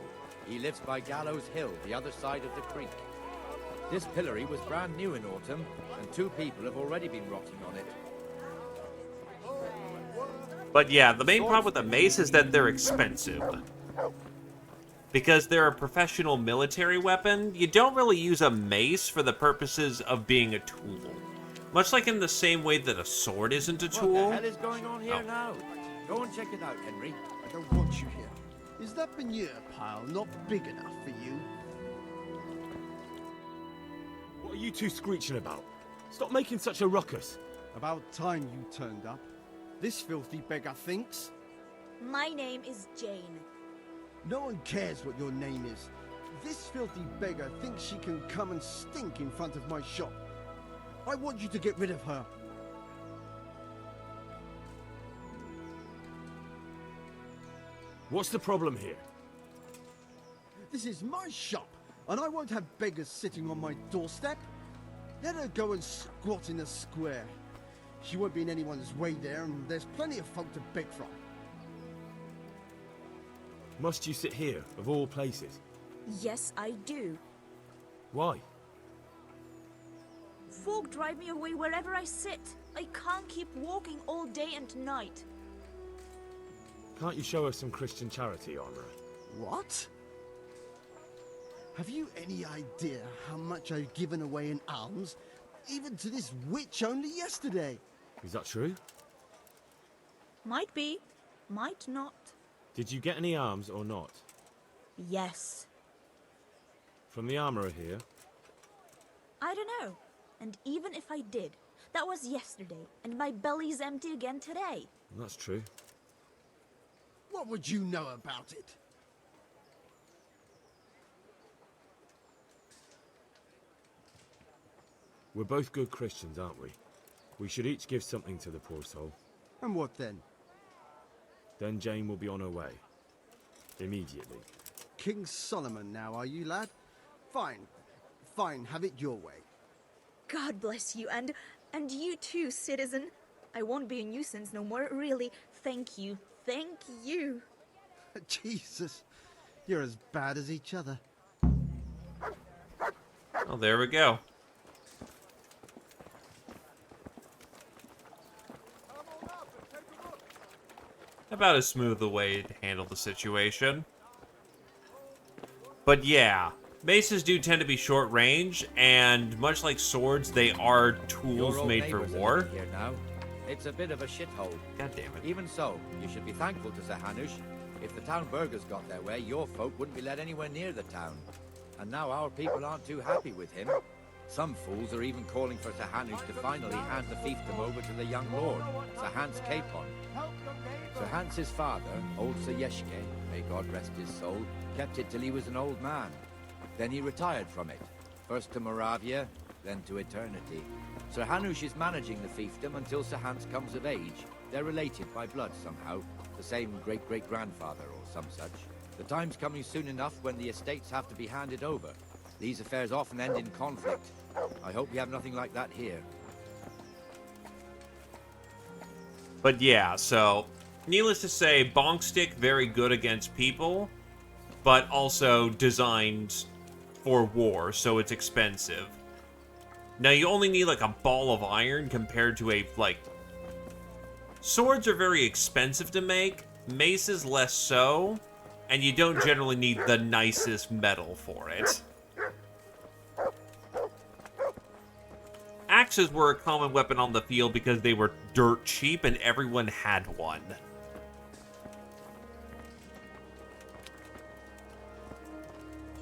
He lives by Gallows Hill, the other side of the creek. This pillory was brand new in autumn, and 2 people have already been rotting on it. But yeah, the main problem with the mace is that they're expensive. Because they're a professional military weapon, you don't really use a mace for the purposes of being a tool. Much like in the same way that a sword isn't a tool. What the hell is going on here now? Go and check it out, Henry. I don't want you here. Is that manure pile not big enough for you? What are you two screeching about? Stop making such a ruckus. About time you turned up. This filthy beggar thinks. My name is Jane. No one cares what your name is. This filthy beggar thinks she can come and stink in front of my shop. I want you to get rid of her. What's the problem here? This is my shop, and I won't have beggars sitting on my doorstep. Let her go and squat in the square. She won't be in anyone's way there, and there's plenty of folk to beg from. Must you sit here, of all places? Yes, I do. Why? Folk drive me away wherever I sit. I can't keep walking all day and night. Can't you show us some Christian charity, Armourer? What? Have you any idea how much I've given away in alms? Even to this witch only yesterday. Is that true? Might be, might not. Did you get any alms or not? Yes. From the Armourer here? I don't know. And even if I did, that was yesterday, and my belly's empty again today. That's true. What would you know about it? We're both good Christians, aren't we? We should each give something to the poor soul. And what then? Then Jane will be on her way. Immediately. King Solomon now, are you, lad? Fine. Fine, have it your way. God bless you, and you too, citizen. I won't be a nuisance no more, really. Thank you. Thank you. Jesus, you're as bad as each other. Oh, there we go. About as smooth a way to handle the situation. But yeah, maces do tend to be short range, and much like swords, they are tools made for war. Here now. It's a bit of a shithole. God damn it. Even so, you should be thankful to Sir Hanush. If the town burghers got their way, your folk wouldn't be let anywhere near the town. And now our people aren't too happy with him. Some fools are even calling for Sir Hanush to finally hand the fiefdom over to the young lord, Sir Hans Capon. Sir Hans's father, old Sir Yeshke, may God rest his soul, kept it till he was an old man. Then he retired from it, first to Moravia, then to eternity. Sir Hanush is managing the fiefdom until Sir Hans comes of age. They're related by blood somehow, the same great-great-grandfather or some such. The time's coming soon enough when the estates have to be handed over. These affairs often end in conflict. I hope you have nothing like that here. But yeah, so needless to say, Bonk Stick very good against people, but also designed for war, so it's expensive. Now you only need like a ball of iron compared to a like swords are very expensive to make, maces less so, and you don't generally need the nicest metal for it. Axes were a common weapon on the field because they were dirt cheap and everyone had one.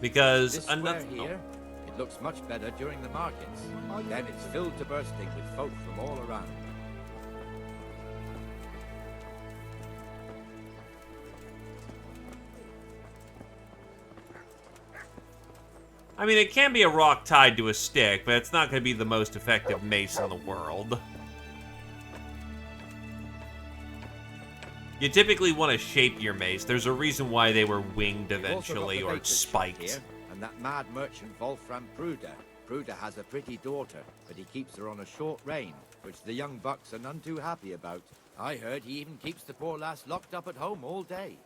Because this square here, it looks much better during the markets. Then it's filled to bursting with folk from all around. I mean, it can be a rock tied to a stick, but it's not going to be the most effective mace in the world. You typically want to shape your mace. There's a reason why they were winged eventually, or spiked. Here, and that mad merchant Wolfram Pruder. Pruder has a pretty daughter, but he keeps her on a short rein, which the young bucks are none too happy about. I heard he even keeps the poor lass locked up at home all day.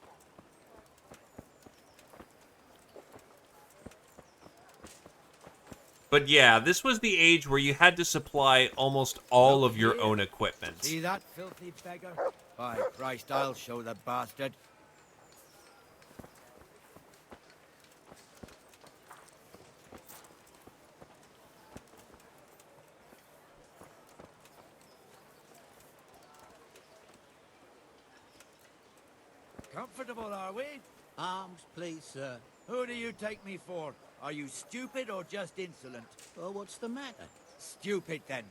But yeah, this was the age where you had to supply almost all of your own equipment. See that filthy beggar? By Christ, I'll show the bastard. Comfortable, are we? Arms, please, sir. Who do you take me for? Are you stupid or just insolent? Well, what's the matter? Stupid, then.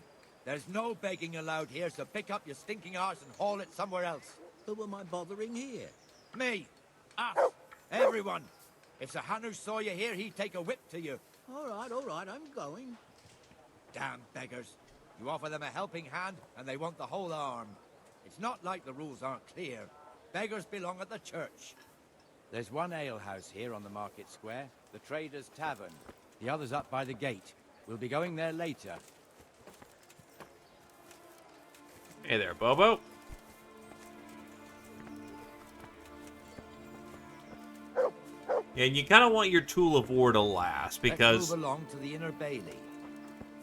There's no begging allowed here, so pick up your stinking arse and haul it somewhere else. Who am I bothering here? Me. Us. Everyone. If Sir Hanush saw you here, he'd take a whip to you. All right, I'm going. Damn beggars. You offer them a helping hand, and they want the whole arm. It's not like the rules aren't clear. Beggars belong at the church. There's one alehouse here on the market square, the Trader's Tavern. The other's up by the gate. We'll be going there later. Hey there, Bobo. And you kind of want your tool of war to last, because Let's move along to the Inner Bailey.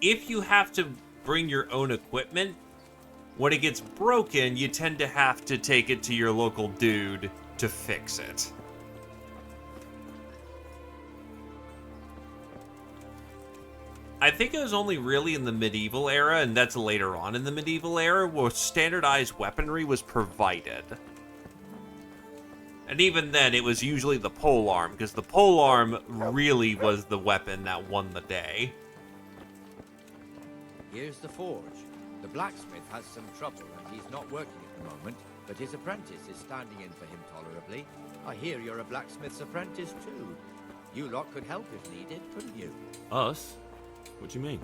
if you have to bring your own equipment, when it gets broken, you tend to have to take it to your local dude to fix it. I think it was only really in the medieval era, and that's later on in the medieval era, where standardized weaponry was provided. And even then, it was usually the polearm, because the polearm really was the weapon that won the day. Here's the forge. The blacksmith has some trouble, and he's not working at the moment, but his apprentice is standing in for him tolerably. I hear you're a blacksmith's apprentice, too. You lot could help if needed, couldn't you? Us? What do you mean?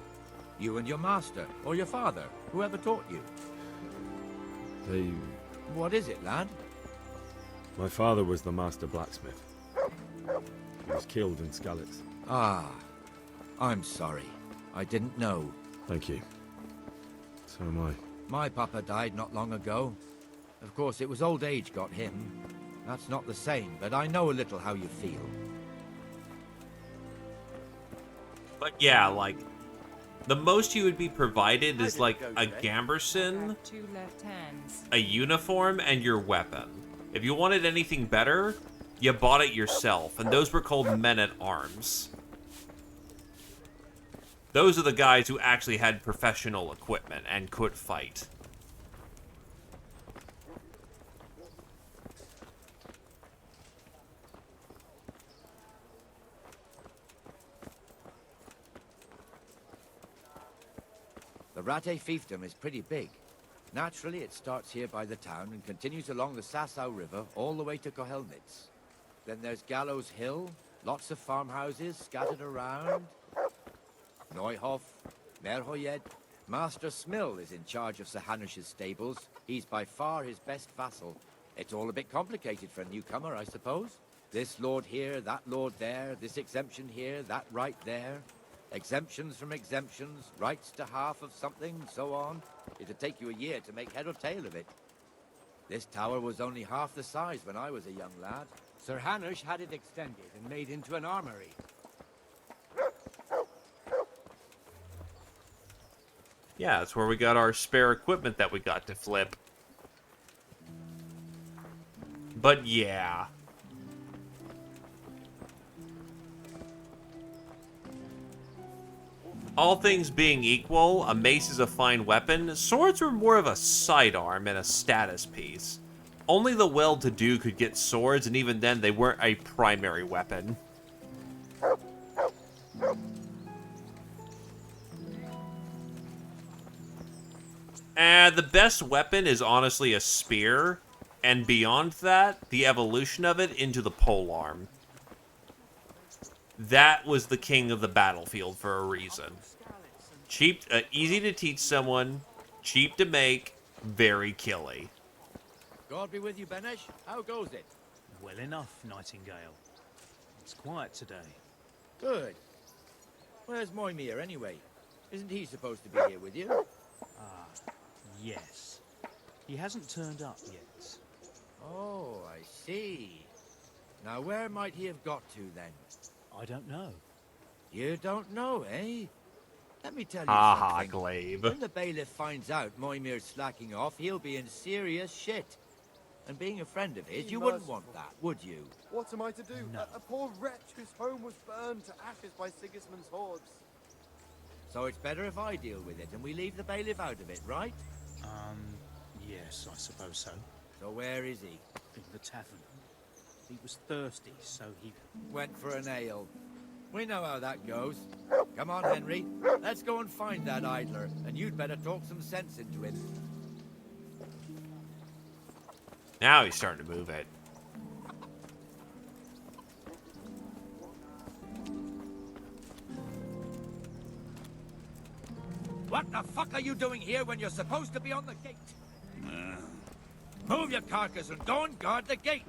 You and your master, or your father, whoever taught you. They... What is it, lad? My father was the master blacksmith. He was killed in Skalitz. Ah, I'm sorry. I didn't know. Thank you. So am I. My papa died not long ago. Of course, it was old age got him. That's not the same, but I know a little how you feel. But yeah, like, the most you would be provided is like a gamberson, a uniform, and your weapon. If you wanted anything better, you bought it yourself, and those were called men-at-arms. Those are the guys who actually had professional equipment and could fight. The Rate fiefdom is pretty big. Naturally, it starts here by the town and continues along the Sasau River all the way to Kohelnitz. Then there's Gallows Hill, lots of farmhouses scattered around. Neuhof, Merhoyed. Master Smill is in charge of Sir Hanush's stables. He's by far his best vassal. It's all a bit complicated for a newcomer, I suppose. This lord here, that lord there, this exemption here, that right there. Exemptions from exemptions, rights to half of something, so on. It'd take you a year to make head or tail of it. This tower was only half the size when I was a young lad. Sir Hanush had it extended and made into an armory. Yeah, that's where we got our spare equipment that we got to flip. But yeah. All things being equal, a mace is a fine weapon. Swords were more of a sidearm and a status piece. Only the well-to-do could get swords, and even then they weren't a primary weapon. The best weapon is honestly a spear, and beyond that, the evolution of it into the polearm. that was the king of the battlefield for a reason. Cheap, easy to teach someone, cheap to make, very killy. God be with you, Benesh. How goes it? Well enough, Nightingale. It's quiet today. Good. Where's Moimir, anyway? Isn't he supposed to be here with you? Ah, yes. He hasn't turned up yet. Oh, I see. Now, where might he have got to, then? I don't know. You don't know, eh? Let me tell you Aha, something. Glaive. When the bailiff finds out Moimir's slacking off, he'll be in serious shit. And being a friend of his, you wouldn't want that, would you? What am I to do? No. A poor wretch whose home was burned to ashes by Sigismund's hordes. So it's better if I deal with it and we leave the bailiff out of it, right? Yes, I suppose so. So where is he? In the tavern. He was thirsty, so he... Went for an ale. We know how that goes. Come on, Henry. Let's go and find that idler, and you'd better talk some sense into him. Now he's starting to move it. What the fuck are you doing here when you're supposed to be on the gate? Move your carcass and go and guard the gate.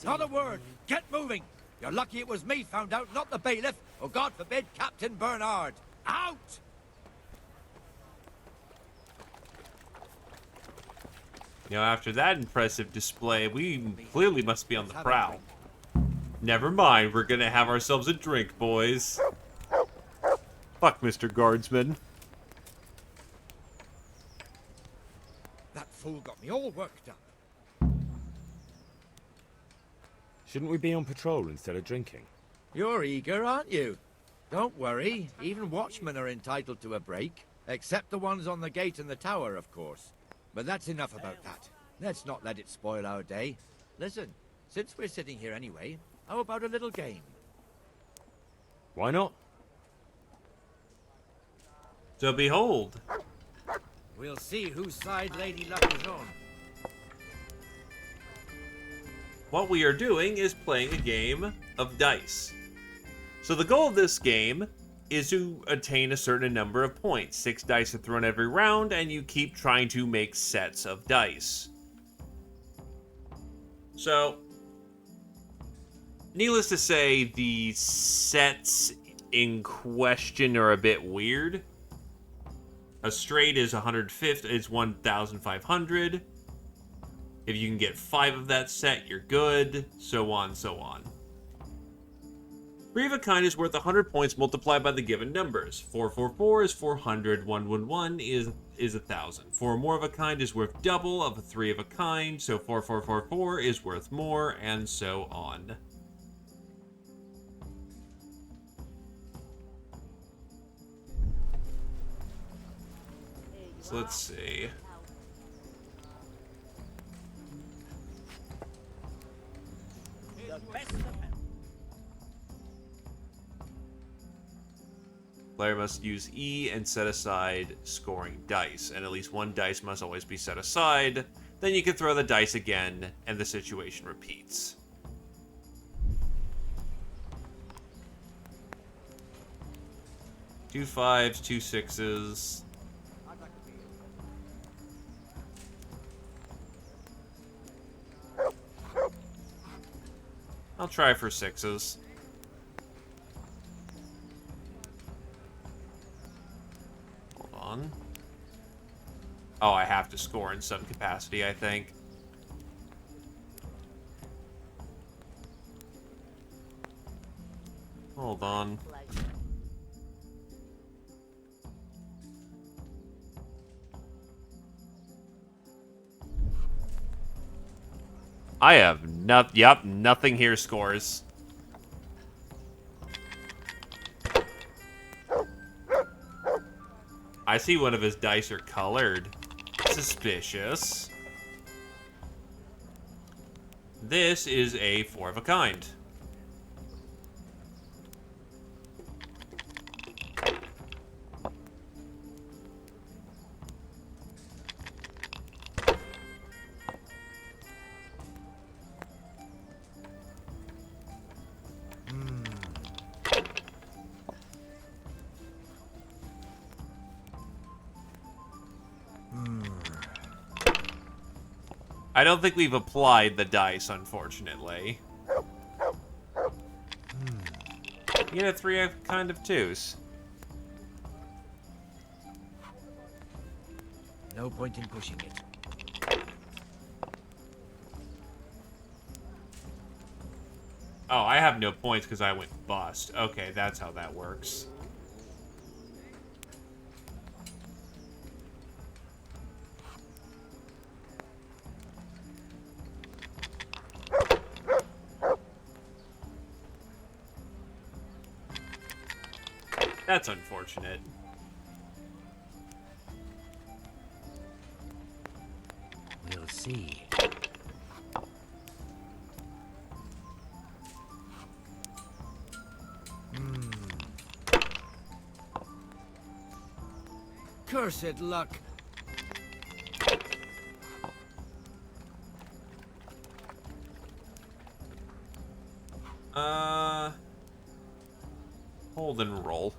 Not a word. Get moving. You're lucky it was me found out, not the bailiff, or God forbid, Captain Bernard. Out! You know, after that impressive display, we clearly must be on the prowl. Never mind, we're gonna have ourselves a drink, boys. Fuck, Mr. Guardsman. That fool got me all worked up. Shouldn't we be on patrol instead of drinking? You're eager, aren't you? Don't worry. Even watchmen are entitled to a break. Except the ones on the gate and the tower, of course. But that's enough about that. Let's not let it spoil our day. Listen, since we're sitting here anyway, how about a little game? Why not? So behold. We'll see whose side Lady Luck is on. What we are doing is playing a game of dice. So the goal of this game is to attain a certain number of points. 6 dice are thrown every round, and you keep trying to make sets of dice. So, needless to say, the sets in question are a bit weird. A straight is 150, is 1,500. If you can get 5 of that set, you're good. So on, so on. 3 of a kind is worth 100 points multiplied by the given numbers. 444 is 400. 111 is 1,000. 4 more of a kind is worth double of a 3 of a kind. So 4444 is worth more, and so on. So let's see. Player must use E and set aside scoring dice, and at least 1 dice must always be set aside. Then you can throw the dice again, and the situation repeats. Two 5s, 2 6s. I'll try for 6s. Hold on. Oh, I have to score in some capacity, I think. Hold on. I have nothing here scores. I see one of his dice are colored. Suspicious. This is a 4 of a kind. I don't think we've applied the dice, unfortunately. You get a 3 of kind of 2s. No point in pushing it. Oh, I have no points because I went bust. Okay, that's how that works. That's unfortunate. We'll see. Cursed luck. Hold and roll.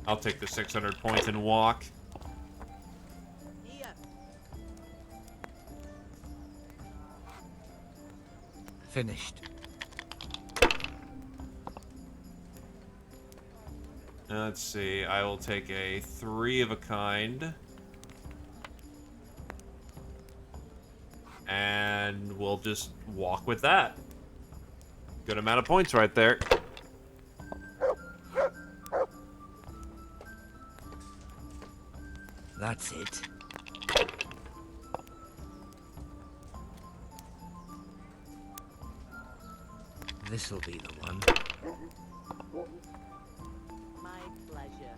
I'll take the 600 points and walk. Finished. Let's see. I will take a 3 of a kind. And we'll just walk with that. Good amount of points right there. That's it. This'll be the one. My pleasure.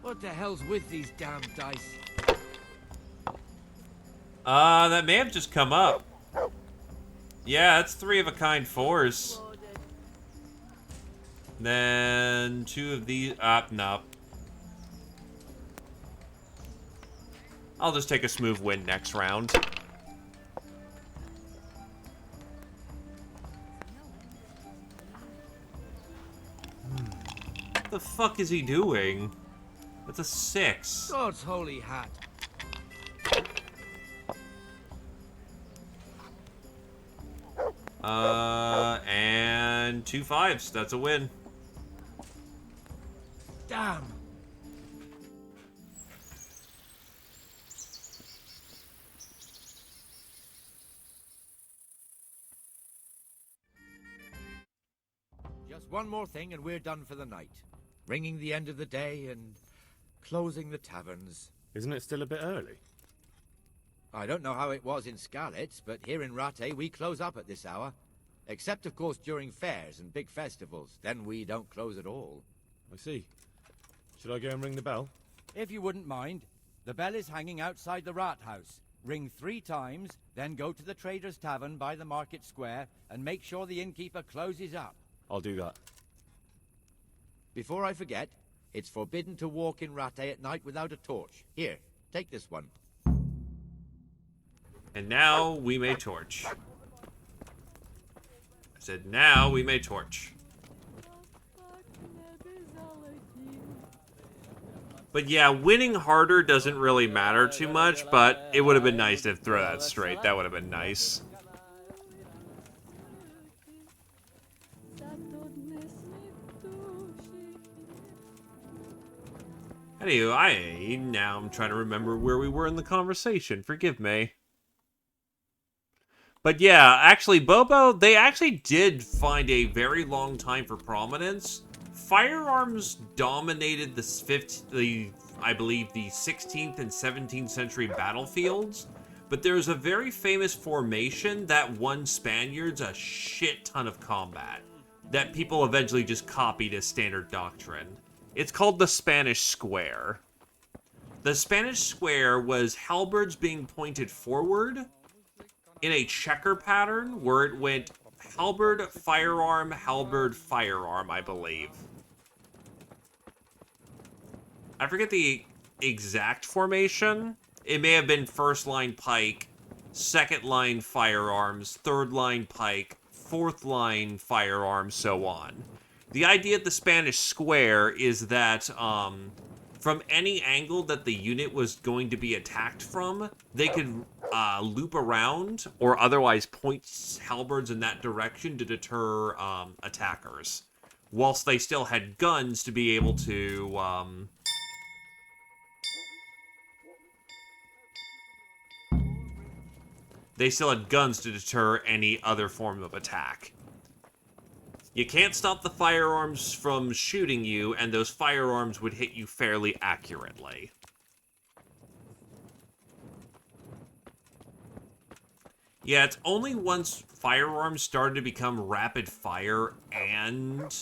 What the hell's with these damn dice? That may have just come up. Yeah, it's 3 of a kind 4s. Then 2 of these. No. I'll just take a smooth win next round. What the fuck is he doing? That's a 6. God's holy hat. And 2 5s. That's a win. Damn. Just one more thing and we're done for the night. Ringing the end of the day and closing the taverns. Isn't it still a bit early? I don't know how it was in Skalitz, but here in Rattay we close up at this hour. Except, of course, during fairs and big festivals. Then we don't close at all. I see. Should I go and ring the bell? If you wouldn't mind, the bell is hanging outside the Rat House. Ring 3 times, then go to the Trader's Tavern by the Market Square and make sure the innkeeper closes up. I'll do that. Before I forget, it's forbidden to walk in Rattay at night without a torch. Here, take this one. And now we may torch. I said now we may torch. But yeah, winning harder doesn't really matter too much, but it would have been nice to throw that straight. That would have been nice. Anyway, now I'm trying to remember where we were in the conversation. Forgive me. But yeah, actually, Bobo, they actually did find a very long time for prominence. Firearms dominated I believe, the 16th and 17th century battlefields. But there's a very famous formation that won Spaniards a shit ton of combat that people eventually just copied as standard doctrine. It's called the Spanish Square. The Spanish Square was halberds being pointed forward in a checker pattern where it went halberd, firearm, I believe. I forget the exact formation, It may have been first line pike, second line firearms, third line pike, fourth line firearms, so on. The idea at the Spanish Square is that from any angle that the unit was going to be attacked from, they could loop around or otherwise point halberds in that direction to deter attackers, whilst they still had guns to be able to... they still had guns to deter any other form of attack. You can't stop the firearms from shooting you, and those firearms would hit you fairly accurately. Yeah, it's only once firearms started to become rapid fire and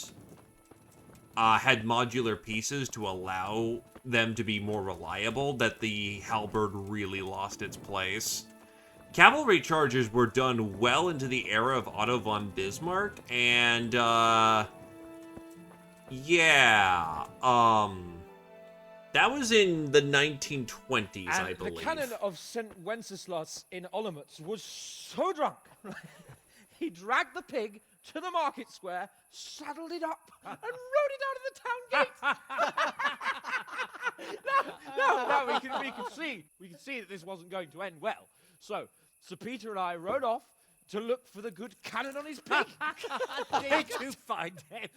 had modular pieces to allow them to be more reliable that the halberd really lost its place. Cavalry charges were done well into the era of Otto von Bismarck, and, yeah, that was in the 1920s, I believe. The canon of St. Wenceslas in Olomouc was so drunk, he dragged the pig to the market square, saddled it up, and rode it out of the town gate. No, we can see that this wasn't going to end well. So, Sir Peter and I rode off to look for the good cannon on his pig. Did you find him?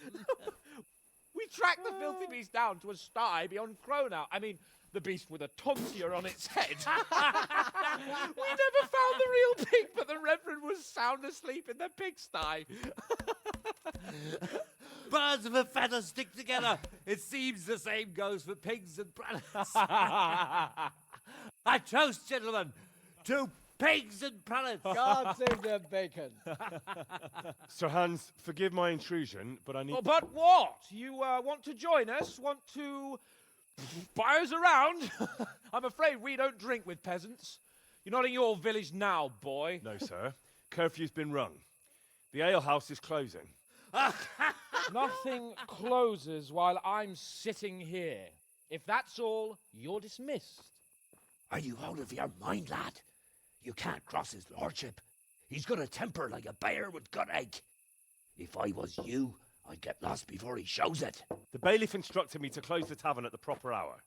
We tracked the filthy beast down to a sty beyond Cronau. I mean, the beast with a tonsure on its head. We never found the real pig, but the Reverend was sound asleep in the pigsty. Birds of a feather stick together. It seems the same goes for pigs and prelates. I toast, gentlemen, to pigs and prelates. God save their bacon. Sir Hans, forgive my intrusion, but I need... Oh, but what? You want to join us? Want to buy us around? I'm afraid we don't drink with peasants. You're not in your village now, boy. No, sir. Curfew's been rung. The alehouse is closing. Nothing closes while I'm sitting here. If that's all, you're dismissed. Are you out of your mind, lad? You can't cross his lordship. He's got a temper like a bear with gut ache. If I was you, I'd get lost before he shows it. The bailiff instructed me to close the tavern at the proper hour.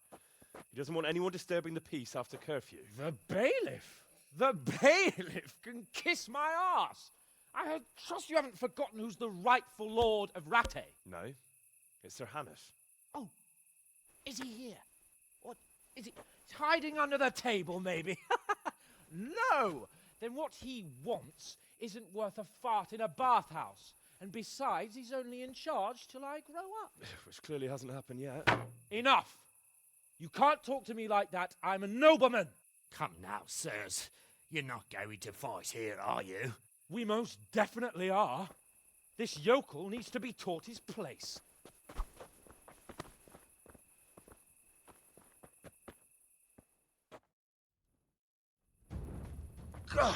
He doesn't want anyone disturbing the peace after curfew. The bailiff? The bailiff can kiss my arse. I trust you haven't forgotten who's the rightful lord of Rattay. No, it's Sir Hannes. Oh, is he here? What, is he hiding under the table, maybe? No! Then what he wants isn't worth a fart in a bathhouse. And besides, he's only in charge till I grow up. Which clearly hasn't happened yet. Enough! You can't talk to me like that. I'm a nobleman. Come now, sirs. You're not going to fight here, are you? We most definitely are. This yokel needs to be taught his place. God!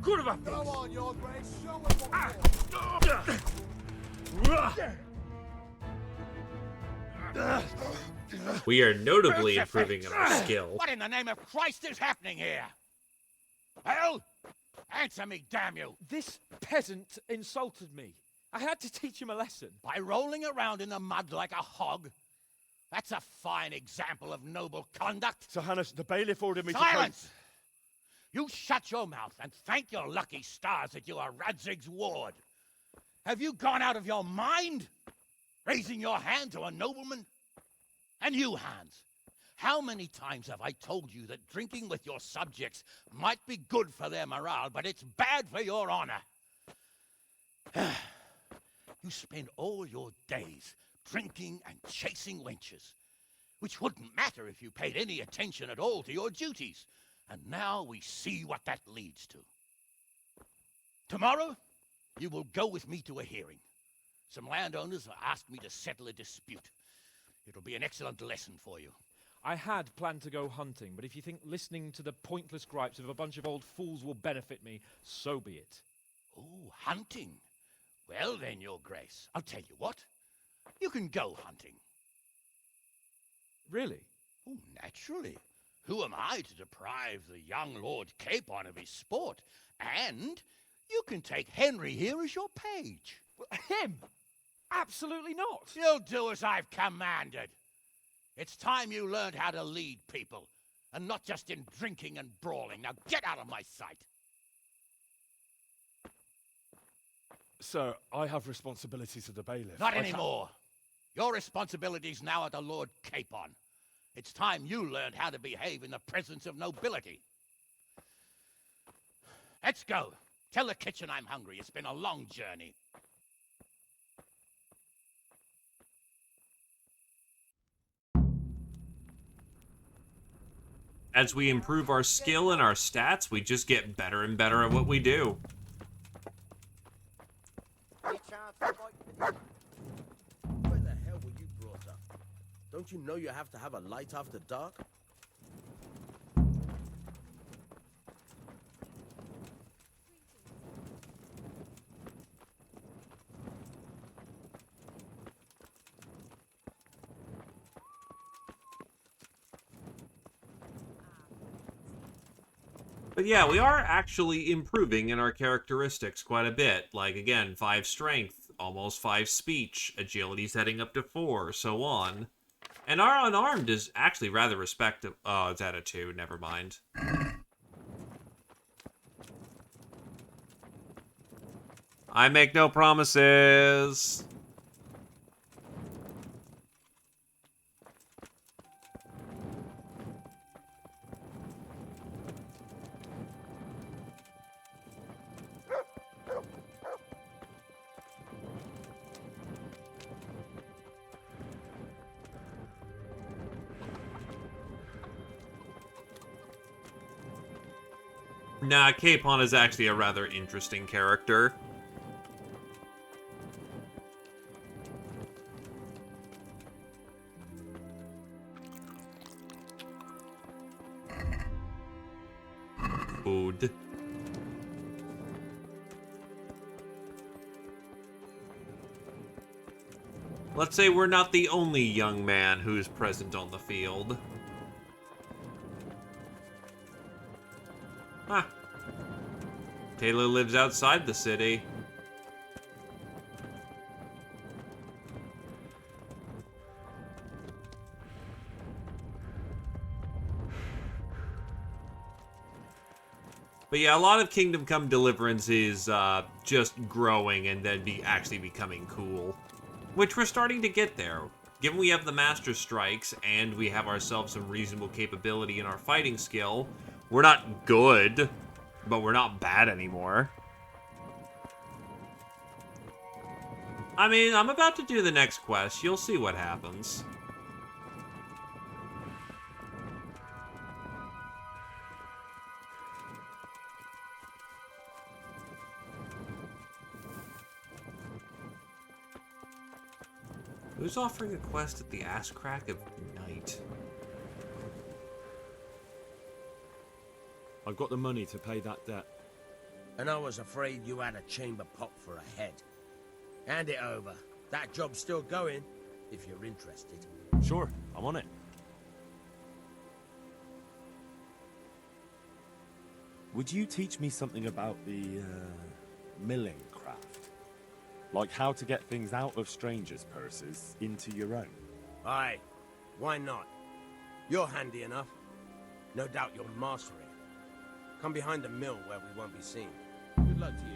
Good of a Go on, your grace. Show us what We are notably improving in our skill. What in the name of Christ is happening here? Well, answer me, damn you. This peasant insulted me. I had to teach him a lesson. By rolling around in the mud like a hog? That's a fine example of noble conduct. Sir Hannes, the bailiff ordered me to... Silence! You shut your mouth and thank your lucky stars that you are Radzig's ward. Have you gone out of your mind? Raising your hand to a nobleman? And you, Hans, how many times have I told you that drinking with your subjects might be good for their morale, but it's bad for your honor? You spend all your days drinking and chasing wenches, which wouldn't matter if you paid any attention at all to your duties. And now we see what that leads to. Tomorrow, you will go with me to a hearing. Some landowners have asked me to settle a dispute. It'll be an excellent lesson for you. I had planned to go hunting, but if you think listening to the pointless gripes of a bunch of old fools will benefit me, so be it. Oh, hunting. Well then, your grace, I'll tell you what. you can go hunting. Really? Oh, naturally. Who am I to deprive the young Lord Capon of his sport? And you can take Henry here as your page. Him? Absolutely not. You'll do as I've commanded. It's time you learned how to lead people, and not just in drinking and brawling. Now get out of my sight. Sir, I have responsibilities of the bailiff. Not anymore. Your responsibilities now are the Lord Capon. It's time you learned how to behave in the presence of nobility. Let's go. Tell the kitchen I'm hungry. It's been a long journey. As we improve our skill and our stats, we just get better and better at what we do. Where the hell were you brought up? Don't you know you have to have a light after dark? But yeah, we are actually improving in our characteristics quite a bit. Like, again, 5 strength, almost 5 speech, agility's heading up to 4, so on. And our unarmed is actually rather respectable. Oh, it's at a 2, never mind. I make no promises. Nah, Capon is actually a rather interesting character. Food. Let's say we're not the only young man who's present on the field. Huh. Taylor lives outside the city. But yeah, a lot of Kingdom Come Deliverance is just growing and then actually becoming cool. Which we're starting to get there. Given we have the Master Strikes and we have ourselves some reasonable capability in our fighting skill, we're not good, but we're not bad anymore. I mean, I'm about to do the next quest. You'll see what happens. Who's offering a quest at the ass crack of night? I've got the money to pay that debt. And I was afraid you had a chamber pot for a head. Hand it over. That job's still going, if you're interested. Sure, I'm on it. Would you teach me something about the milling craft? Like how to get things out of strangers' purses into your own? Aye, why not? You're handy enough. No doubt you'll master it. Come behind the mill where we won't be seen. Good luck to you.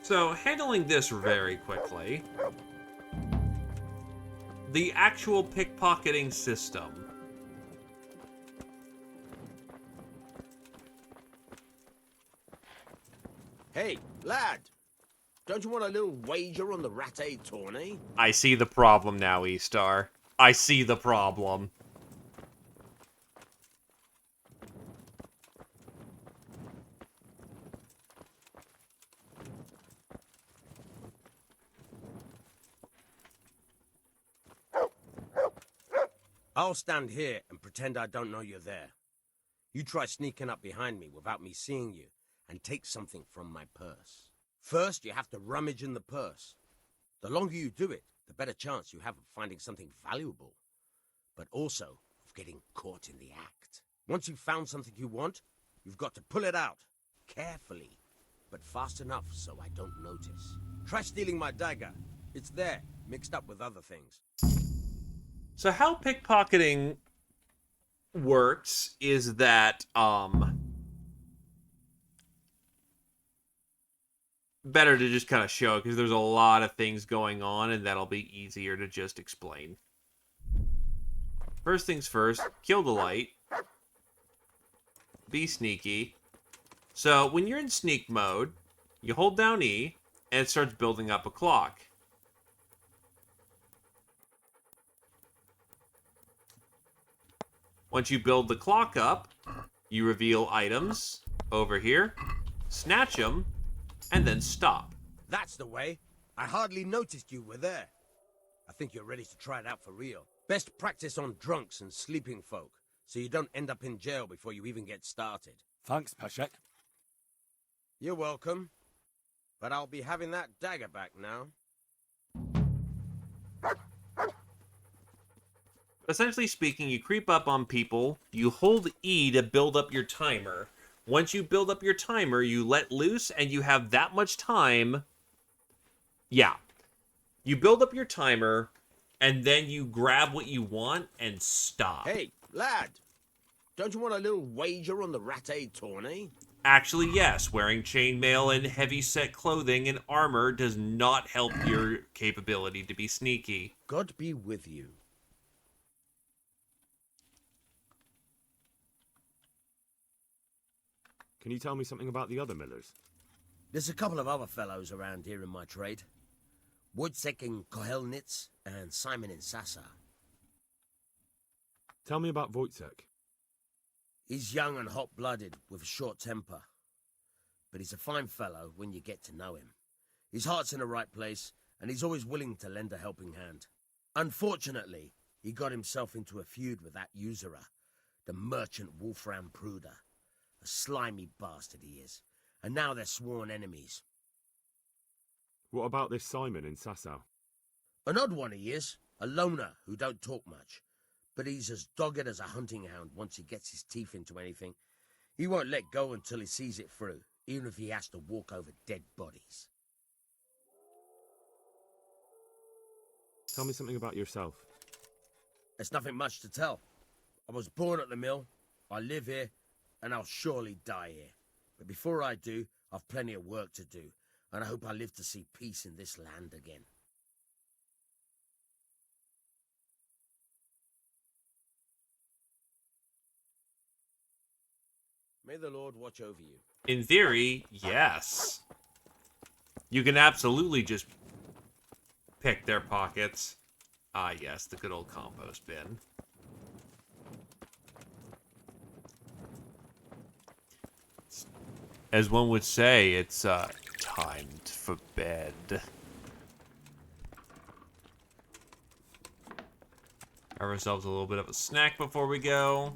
So, handling this very quickly. The actual pickpocketing system. Hey, lad! Don't you want a little wager on the Rattay tourney? I see the problem now, E-Star. I see the problem. I'll stand here and pretend I don't know you're there. You try sneaking up behind me without me seeing you, and take something from my purse. First, you have to rummage in the purse. The longer you do it, the better chance you have of finding something valuable, but also of getting caught in the act. Once you've found something you want, you've got to pull it out, carefully, but fast enough so I don't notice. Try stealing my dagger. It's there, mixed up with other things. So how pickpocketing works is that, better to just kind of show, because there's a lot of things going on, and that'll be easier to just explain. First things first, kill the light. Be sneaky. So when you're in sneak mode, you hold down E, and it starts building up a clock. Once you build the clock up, you reveal items over here, snatch them, and then stop. That's the way. I hardly noticed you were there. I think you're ready to try it out for real. Best practice on drunks and sleeping folk, so you don't end up in jail before you even get started. Thanks, Peshek. You're welcome. But I'll be having that dagger back now. Essentially speaking, you creep up on people, you hold E to build up your timer. Once you build up your timer, you let loose, and you have that much time. Yeah. You build up your timer, and then you grab what you want and stop. Hey, lad. Don't you want a little wager on the Rattay tourney? Actually, yes. Wearing chainmail and heavy-set clothing and armor does not help your capability to be sneaky. God be with you. Can you tell me something about the other millers? There's a couple of other fellows around here in my trade. Wojciech in Kohelnitz and Simon in Sassa. Tell me about Wojciech. He's young and hot-blooded, with a short temper. But he's a fine fellow when you get to know him. His heart's in the right place, and he's always willing to lend a helping hand. Unfortunately, he got himself into a feud with that usurer, the merchant Wolfram Pruder. A slimy bastard he is, and now they're sworn enemies. What about this Simon in Sasau? An odd one he is, a loner who don't talk much. But he's as dogged as a hunting hound once he gets his teeth into anything. He won't let go until he sees it through, even if he has to walk over dead bodies. Tell me something about yourself. There's nothing much to tell. I was born at the mill, I live here, and I'll surely die here. But before I do, I've plenty of work to do, and I hope I live to see peace in this land again. May the Lord watch over you. In theory, yes. You can absolutely just pick their pockets. Ah, yes, the good old compost bin. As one would say, it's time for bed. Have ourselves a little bit of a snack before we go.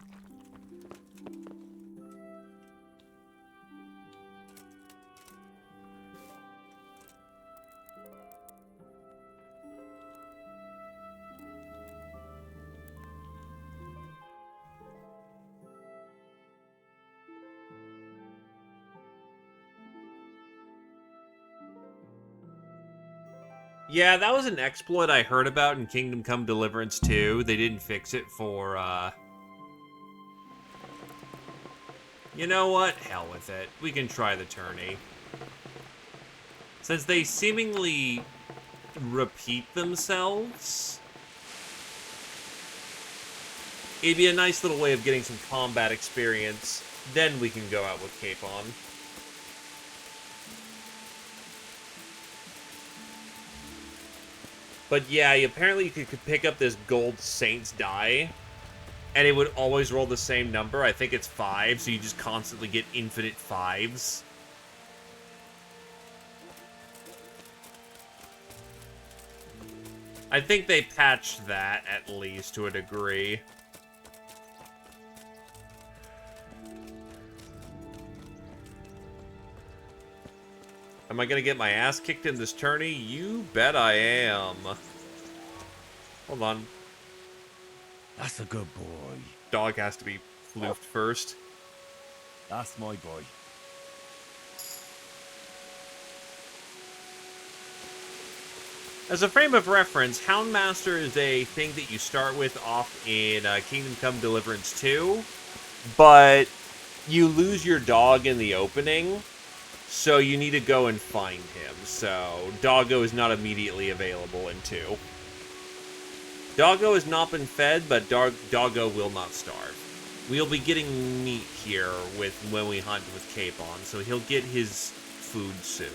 Yeah, that was an exploit I heard about in Kingdom Come Deliverance 2. They didn't fix it for, You know what? Hell with it. We can try the tourney. Since they seemingly repeat themselves, it'd be a nice little way of getting some combat experience. Then we can go out with Cape on. But yeah, apparently you could pick up this gold Saints die, and it would always roll the same number. I think it's 5, so you just constantly get infinite 5s. I think they patched that, at least, to a degree. I'm Am I gonna get my ass kicked in this tourney? You bet I am. Hold on. That's a good boy. Dog has to be floofed first. That's my boy. As a frame of reference, Houndmaster is a thing that you start with off in Kingdom Come Deliverance 2, but you lose your dog in the opening, so you need to go and find him. So Doggo is not immediately available in 2. Doggo has not been fed, but Doggo will not starve. We'll be getting meat here when we hunt with Capon, so he'll get his food soon.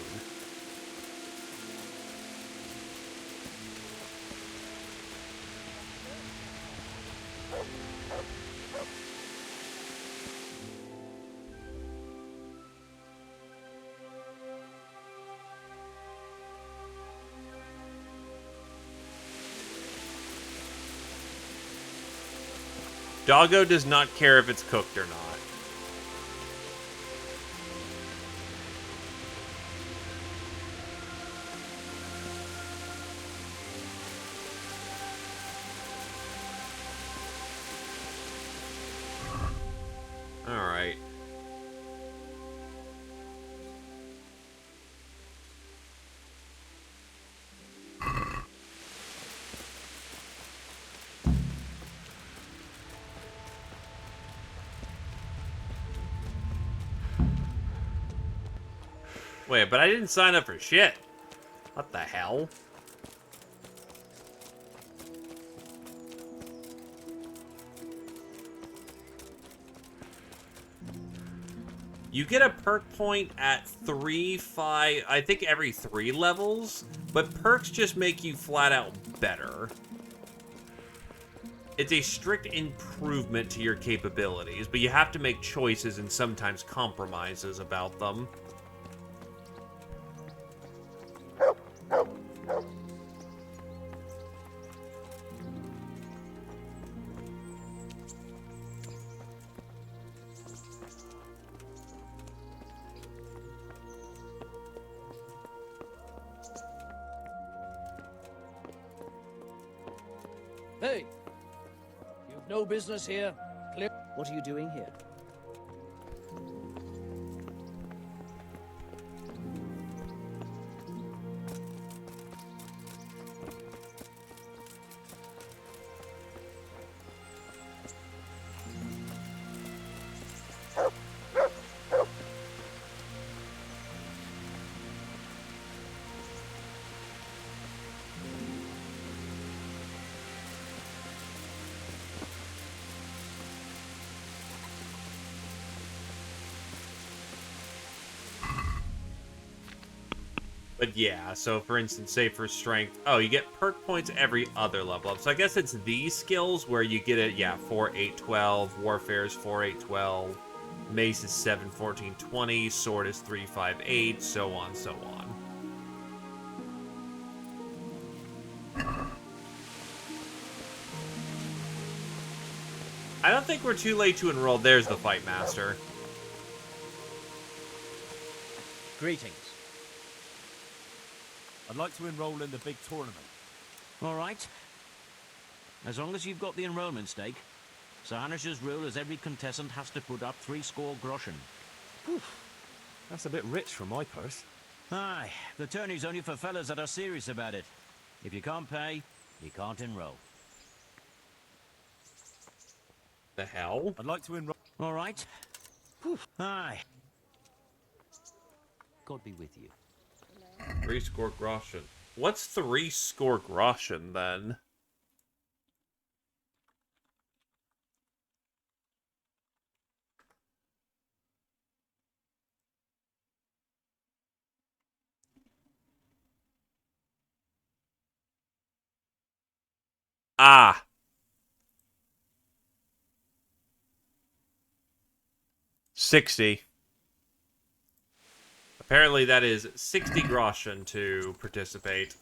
Doggo does not care if it's cooked or not. Alright. Wait, but I didn't sign up for shit. What the hell? You get a perk point at 3, 5, I think every 3 levels, but perks just make you flat out better. It's a strict improvement to your capabilities, but you have to make choices and sometimes compromises about them. Hey! You've no business here. Clear. What are you doing here? But yeah, so for instance, say for strength, oh, you get perk points every other level up. So I guess it's these skills where you get it, yeah, 4, 8, 12, Warfare is 4, 8, 12, Mace is 7, 14, 20, Sword is 3, 5, 8, so on, so on. I don't think we're too late to enroll. There's the Fight Master. Greetings. I'd like to enroll in the big tournament. All right. As long as you've got the enrollment stake, Sir Hanish's rule is every contestant has to put up 3 score groschen. That's a bit rich for my purse. Aye, the tourney's only for fellas that are serious about it. If you can't pay, you can't enroll. The hell? I'd like to enroll. All right. Aye. God be with you. 3 score groschen. What's 3 score groschen, then? Ah! 60. Apparently that is 60 groschen to participate.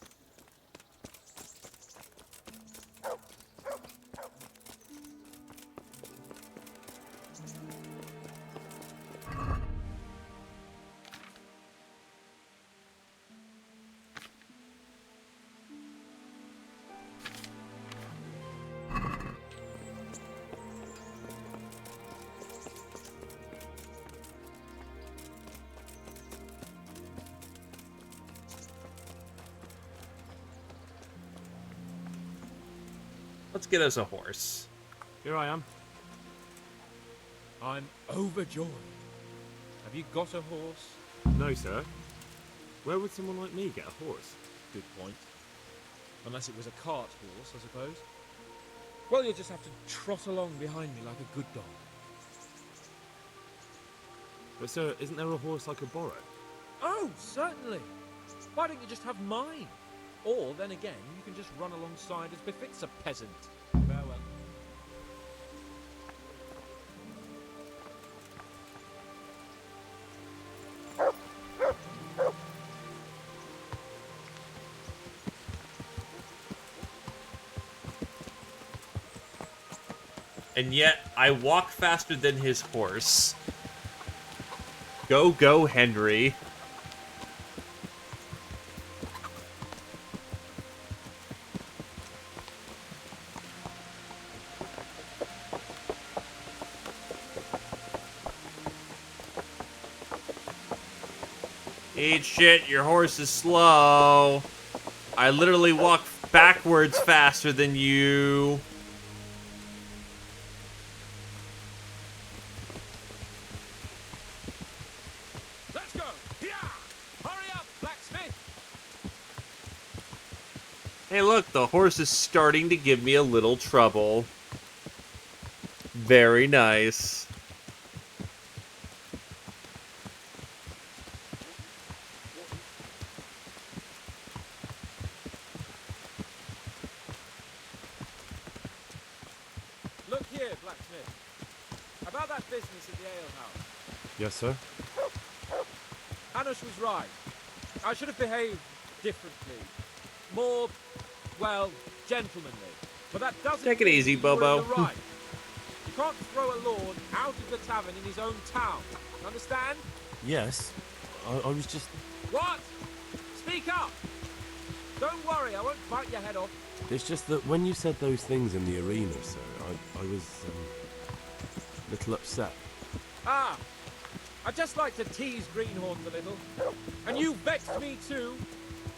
Let's get us a horse. Here I am. I'm overjoyed. Have you got a horse? No, sir. Where would someone like me get a horse? Good point. Unless it was a cart horse, I suppose. Well, you'll just have to trot along behind me like a good dog. But sir, isn't there a horse I could borrow? Oh, certainly. Why don't you just have mine? Or, then again, you can just run alongside as befits a peasant. Farewell. And yet, I walk faster than his horse. Go, go, Henry. Eat shit, your horse is slow. I literally walk backwards faster than you. Let's go! Yeah! Hurry up, blacksmith! Hey look, the horse is starting to give me a little trouble. Very nice. Look here, blacksmith. About that business at the alehouse. Yes, sir. Hanush was right. I should have behaved differently. More, well, gentlemanly. But that doesn't Take it mean easy, you were in Bobo. the right. You can't throw a lord out of the tavern in his own town. Understand? Yes. I was just... What? Speak up! Don't worry, I won't bite your head off. It's just that when you said those things in the arena, sir, I was a little upset. Ah! I just like to tease greenhorns a little. And you vexed me too.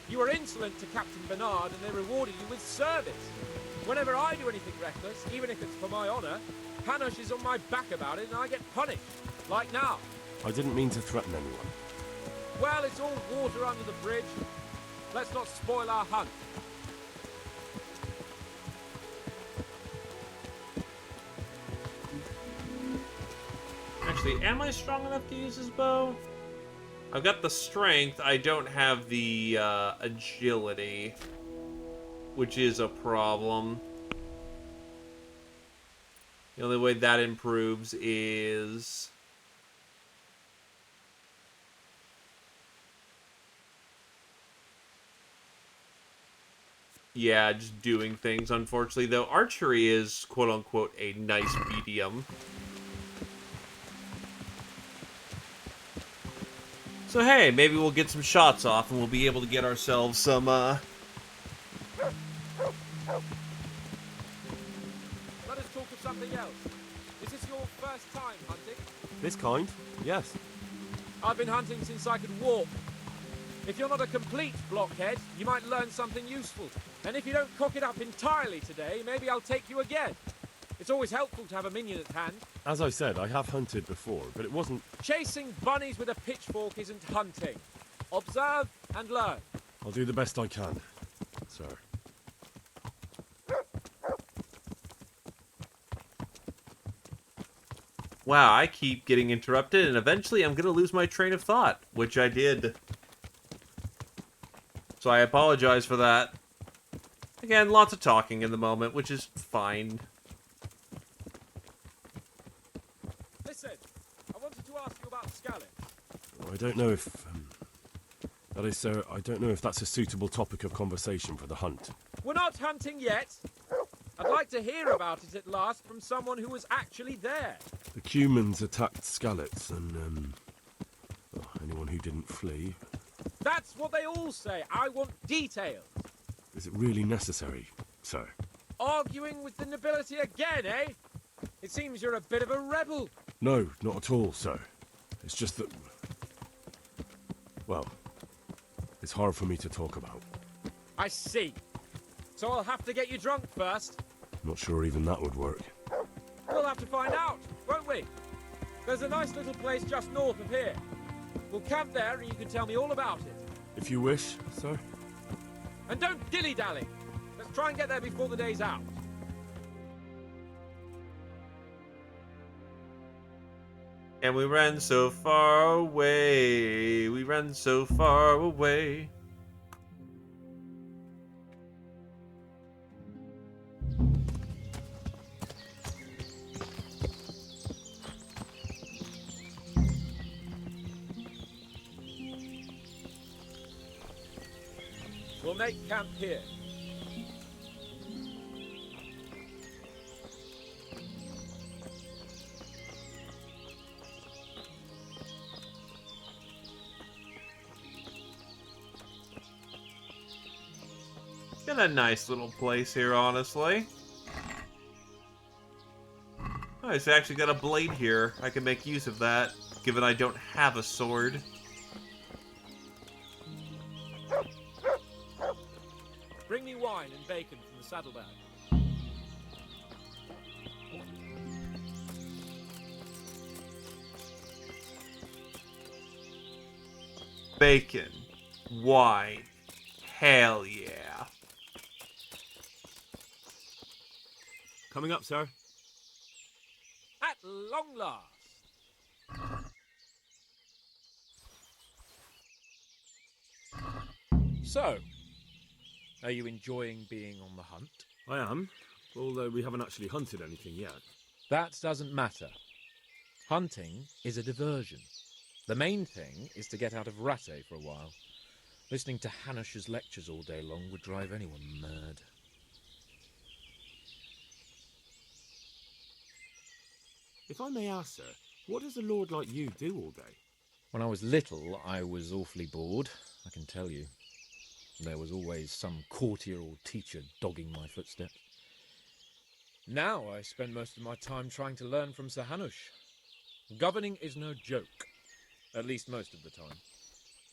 You were insolent to Captain Bernard and they rewarded you with service. Whenever I do anything reckless, even if it's for my honour, Hanush is on my back about it and I get punished. Like now. I didn't mean to threaten anyone. Well, it's all water under the bridge. Let's not spoil our hunt. Actually, am I strong enough to use his bow? I've got the strength, I don't have the agility, which is a problem. The only way that improves is... yeah, just doing things, unfortunately, though. Archery is, quote-unquote, a nice medium. So hey, maybe we'll get some shots off and we'll be able to get ourselves some, Let us talk of something else. Is this your first time hunting? This kind? Yes. I've been hunting since I could walk. If you're not a complete blockhead, you might learn something useful. And if you don't cock it up entirely today, maybe I'll take you again. It's always helpful to have a minion at hand. As I said, I have hunted before, but it wasn't... Chasing bunnies with a pitchfork isn't hunting. Observe and learn. I'll do the best I can, sir. wow, I keep getting interrupted and eventually I'm gonna lose my train of thought, which I did. So I apologize for that. Again, lots of talking in the moment, which is fine. Listen, I wanted to ask you about Scarlet. I don't know if... that is, sir, I don't know if that's a suitable topic of conversation for the hunt. We're not hunting yet. I'd like to hear about it at last from someone who was actually there. The Cumans attacked Skallets, and, well, anyone who didn't flee. That's what they all say. I want details. Is it really necessary, sir? Arguing with the nobility again, eh? It seems you're a bit of a rebel. No, not at all, sir. It's just that... well, it's hard for me to talk about. I see. So I'll have to get you drunk first. Not sure even that would work. We'll have to find out, won't we? There's a nice little place just north of here. We'll camp there and you can tell me all about it. If you wish, sir. And don't dilly-dally. Let's try and get there before the day's out. And we ran so far away. We ran so far away. We'll make camp here. Got a nice little place here, honestly. Oh, it's actually got a blade here. I can make use of that, given I don't have a sword. Bring me wine and bacon from the saddlebag. Bacon. Wine. Hell yeah. Coming up, sir. At long last. So, are you enjoying being on the hunt? I am, although we haven't actually hunted anything yet. That doesn't matter. Hunting is a diversion. The main thing is to get out of Rattay for a while. Listening to Hanush's lectures all day long would drive anyone mad. If I may ask, sir, what does a lord like you do all day? When I was little, I was awfully bored, I can tell you. There was always some courtier or teacher dogging my footsteps. Now I spend most of my time trying to learn from Sir Hanush. Governing is no joke, at least most of the time.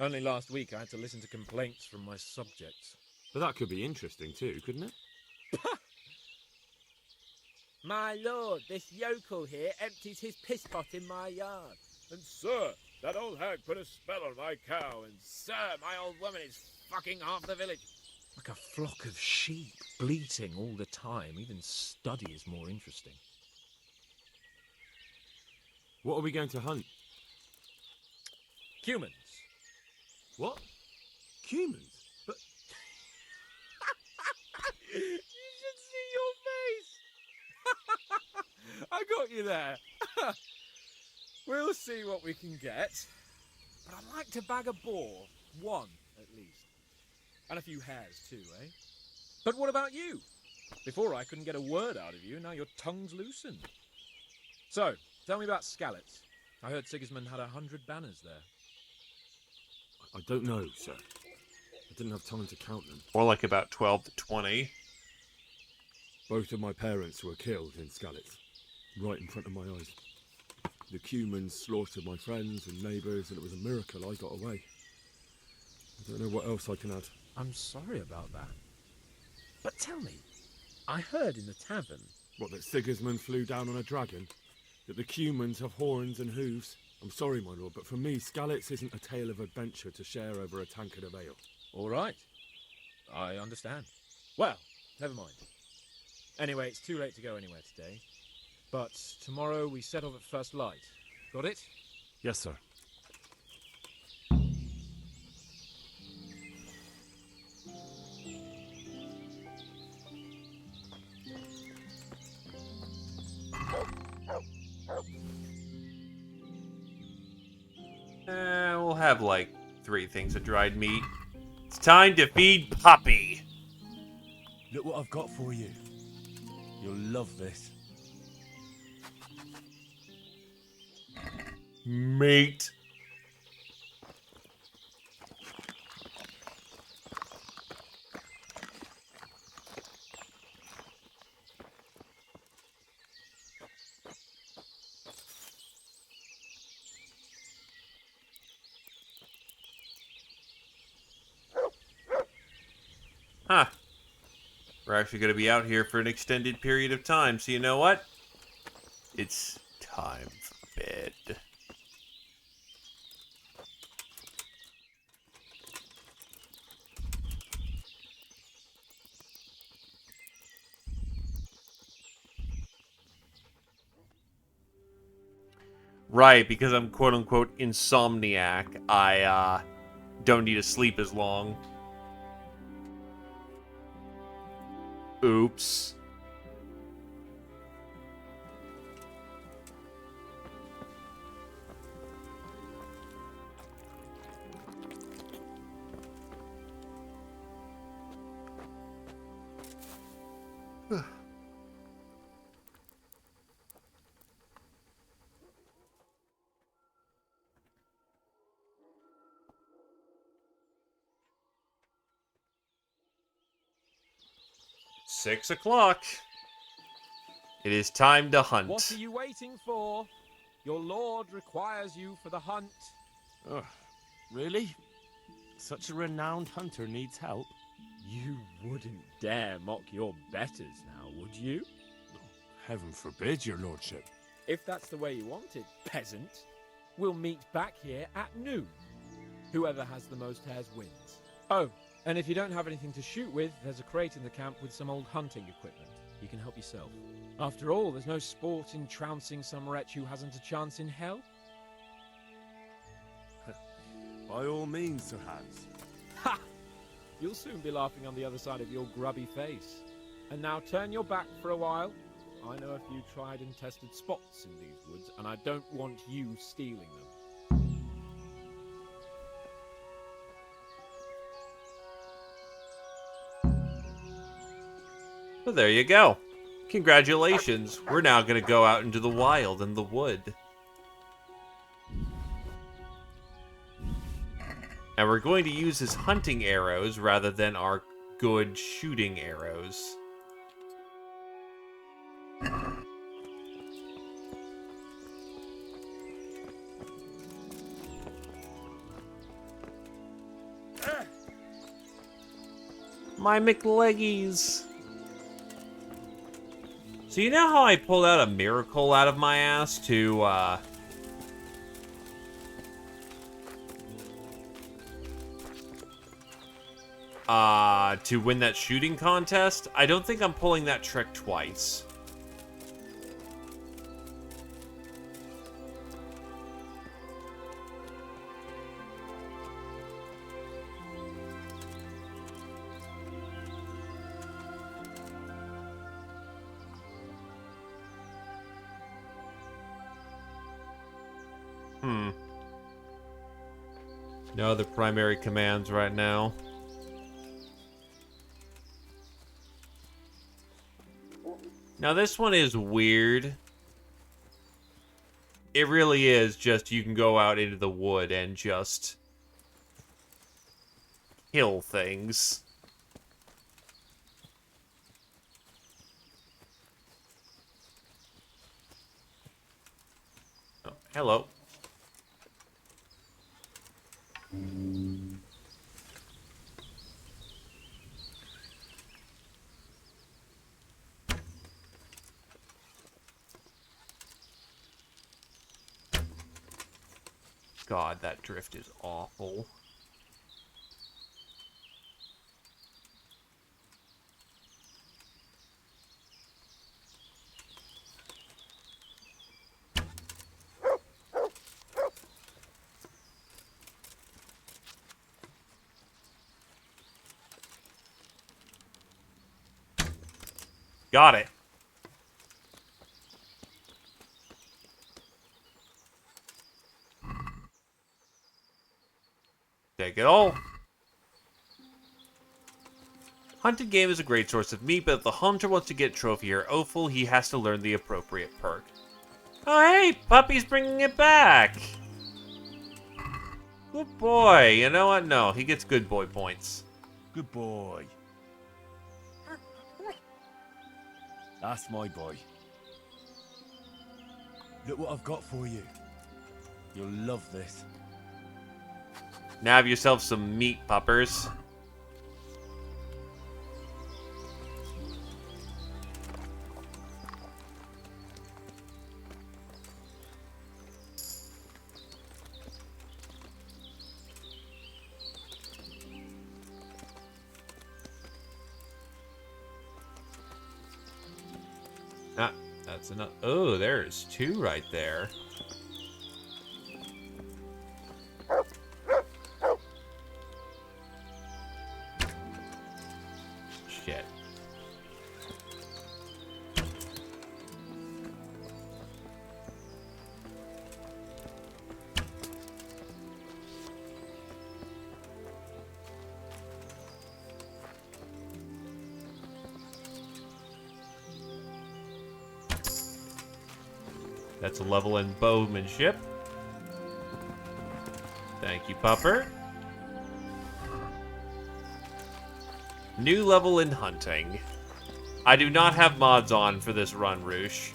Only last week I had to listen to complaints from my subjects. But that could be interesting too, couldn't it? My lord, this yokel here empties his piss pot in my yard. And sir, that old hag put a spell on my cow, and sir, my old woman is fucking half the village. Like a flock of sheep, bleating all the time. Even study is more interesting. What are we going to hunt? Humans. What? Humans? But... You should see your face! I got you there. We'll see what we can get. But I'd like to bag a boar. One, at least. And a few hares too, eh? But what about you? Before I couldn't get a word out of you, now your tongue's loosened. So, tell me about Skalitz. I heard Sigismund had 100 banners there. I don't know, sir. I didn't have time to count them. More like about 12 to 20. Both of my parents were killed in Skalitz, right in front of my eyes. The Cumans slaughtered my friends and neighbours, and it was a miracle I got away. I don't know what else I can add. I'm sorry about that. But tell me, I heard in the tavern... What, that Sigismund flew down on a dragon? That the Cumans have horns and hooves? I'm sorry, my lord, but for me, Skalitz isn't a tale of adventure to share over a tankard of ale. All right. I understand. Well, never mind. Anyway, it's too late to go anywhere today. But tomorrow we set off at first light. Got it? Yes, sir. We'll have like 3 things of dried meat. It's time to feed Poppy. Look what I've got for you. You'll love this. Meat. Huh. We're actually going to be out here for an extended period of time, so you know what? It's time for bed. Right, because I'm quote-unquote insomniac, I don't need to sleep as long. Oops. Six o'clock. It is time to hunt. What are you waiting for? Your lord requires you for the hunt. Ugh, really? Such a renowned hunter needs help? You wouldn't dare mock your betters now, would you? Heaven forbid, your lordship. If that's the way you want it, peasant, we'll meet back here at noon. Whoever has the most hares wins. Oh, and if you don't have anything to shoot with, there's a crate in the camp with some old hunting equipment. You can help yourself. After all, there's no sport in trouncing some wretch who hasn't a chance in hell. By all means, Sir Hans. Ha! You'll soon be laughing on the other side of your grubby face. And now turn your back for a while. I know a few tried and tested spots in these woods, and I don't want you stealing them. Well, there you go. Congratulations. We're now going to go out into the wild and the wood. And we're going to use his hunting arrows rather than our good shooting arrows. My McLeggies. So you know how I pulled out a miracle out of my ass to win that shooting contest? I don't think I'm pulling that trick twice. No other primary commands right now. Now this one is weird. It really is just you can go out into the wood and just kill things. Oh, hello. God, that drift is awful. Got it. Take it all. Hunted game is a great source of meat, but if the hunter wants to get trophy or offal, he has to learn the appropriate perk. Oh hey, Puppy's bringing it back. Good boy. You know what? No, he gets good boy points. Good boy. That's my boy. Look what I've got for you. You'll love this. Now have yourself some meat, puppers. Ah, that's enough. Oh, there's 2 right there. Shit. That's a level in bowmanship. Thank you, Pupper. New level in hunting. I do not have mods on for this run, Roosh.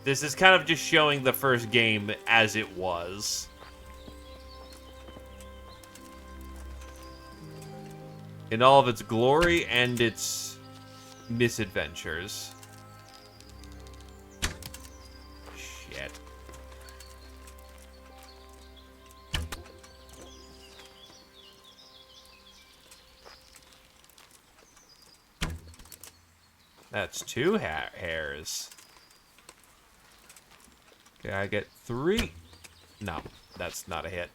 This is kind of just showing the first game as it was. In all of its glory and its misadventures. Shit. That's 2 hairs. Okay, I get 3. No, that's not a hit.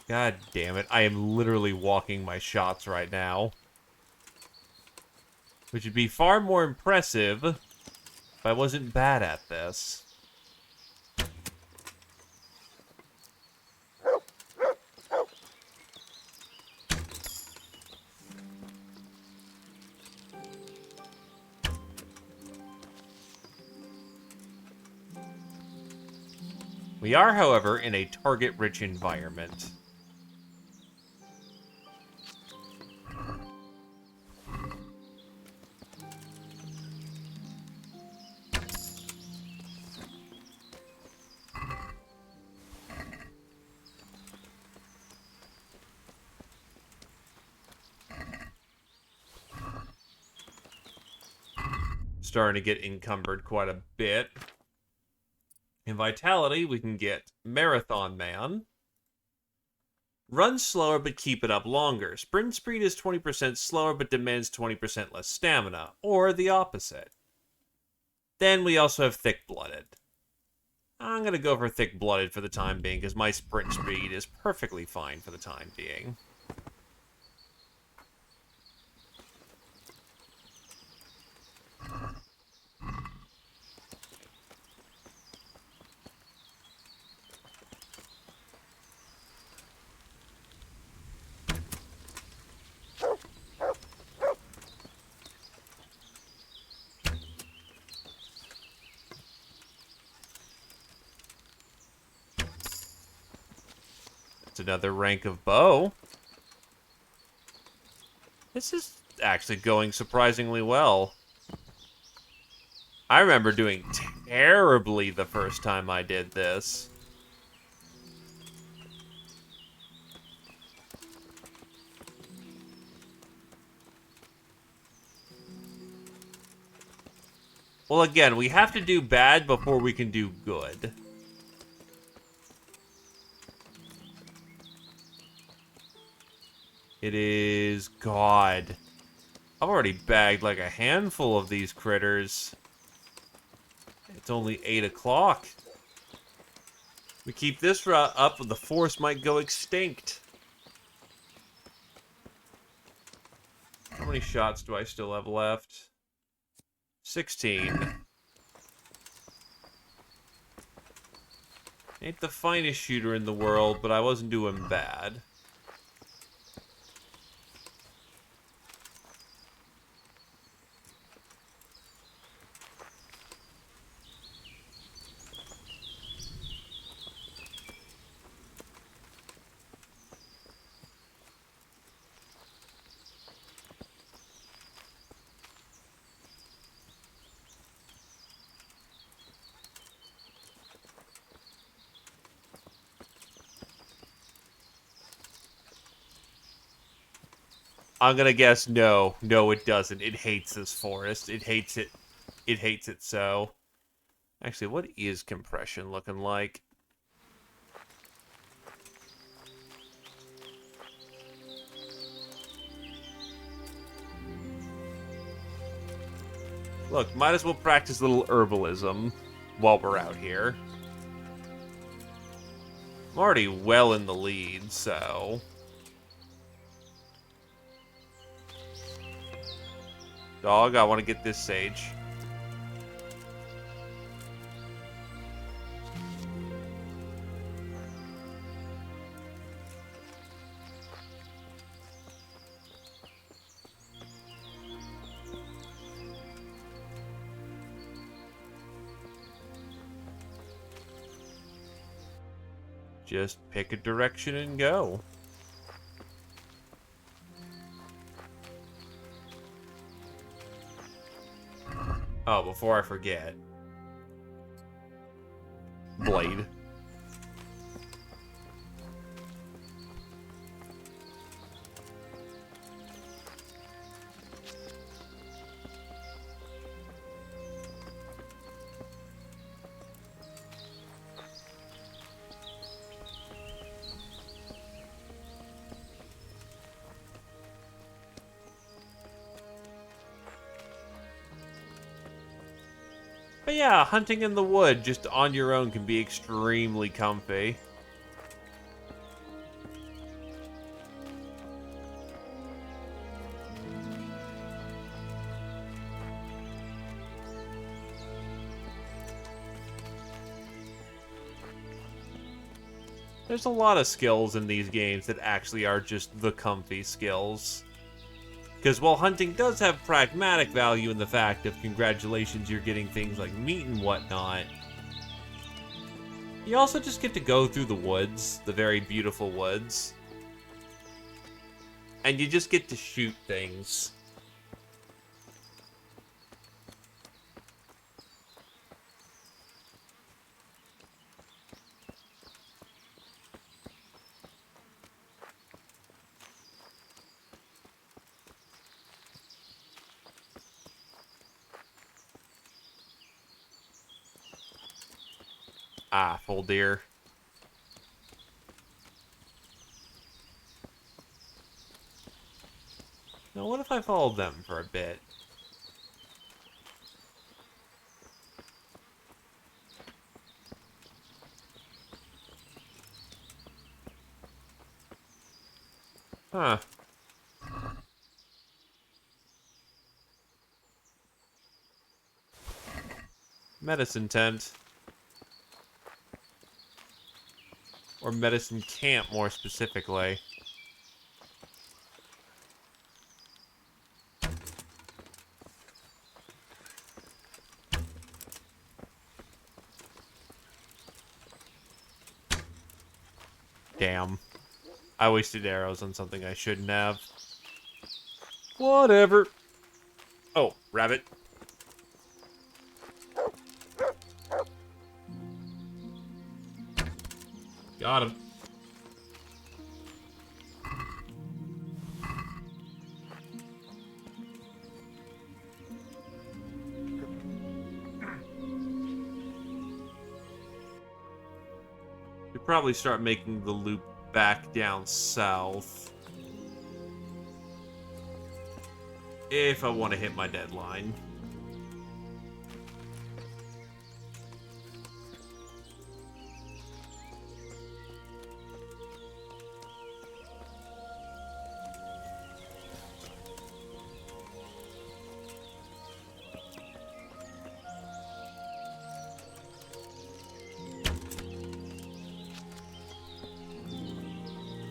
God damn it. I am literally walking my shots right now. Which would be far more impressive if I wasn't bad at this. We are, however, in a target-rich environment. Starting to get encumbered quite a bit. In Vitality, we can get Marathon Man. Run slower, but keep it up longer. Sprint speed is 20% slower, but demands 20% less stamina. Or the opposite. Then we also have Thick-Blooded. I'm going to go for Thick-Blooded for the time being, because my sprint speed is perfectly fine for the time being. That's another rank of bow. This is actually going surprisingly well. I remember doing terribly the first time I did this. Well, again, we have to do bad before we can do good. It is... God. I've already bagged like a handful of these critters. It's only 8 o'clock. We keep this route up, the force might go extinct. How many shots do I still have left? 16. Ain't the finest shooter in the world, but I wasn't doing bad. I'm gonna guess no. No, it doesn't. It hates this forest. It hates it. It hates it so. Actually, what is compression looking like? Look, might as well practice a little herbalism while we're out here. I'm already well in the lead, so... Dog, I want to get this sage. Just pick a direction and go. Oh, before I forget. Blade. But yeah, hunting in the wood just on your own can be extremely comfy. There's a lot of skills in these games that actually are just the comfy skills. Because while hunting does have pragmatic value in the fact of congratulations, you're getting things like meat and whatnot, you also just get to go through the woods, the very beautiful woods, and you just get to shoot things. Ah, full deer. Now, what if I followed them for a bit? Huh. Medicine tent. Or medicine camp, more specifically. Damn. I wasted arrows on something I shouldn't have. Whatever. Oh, rabbit. Got him. Should probably start making the loop back down south. If I want to hit my deadline.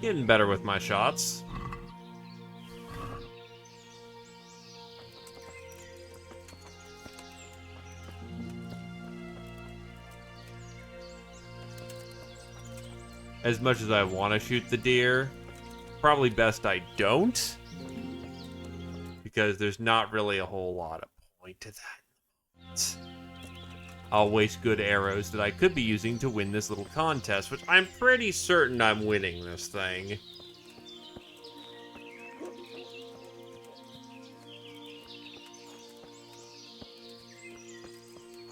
Getting better with my shots. As much as I want to shoot the deer, probably best I don't. Because there's not really a whole lot of point to that. I'll waste good arrows that I could be using to win this little contest, which I'm pretty certain I'm winning this thing.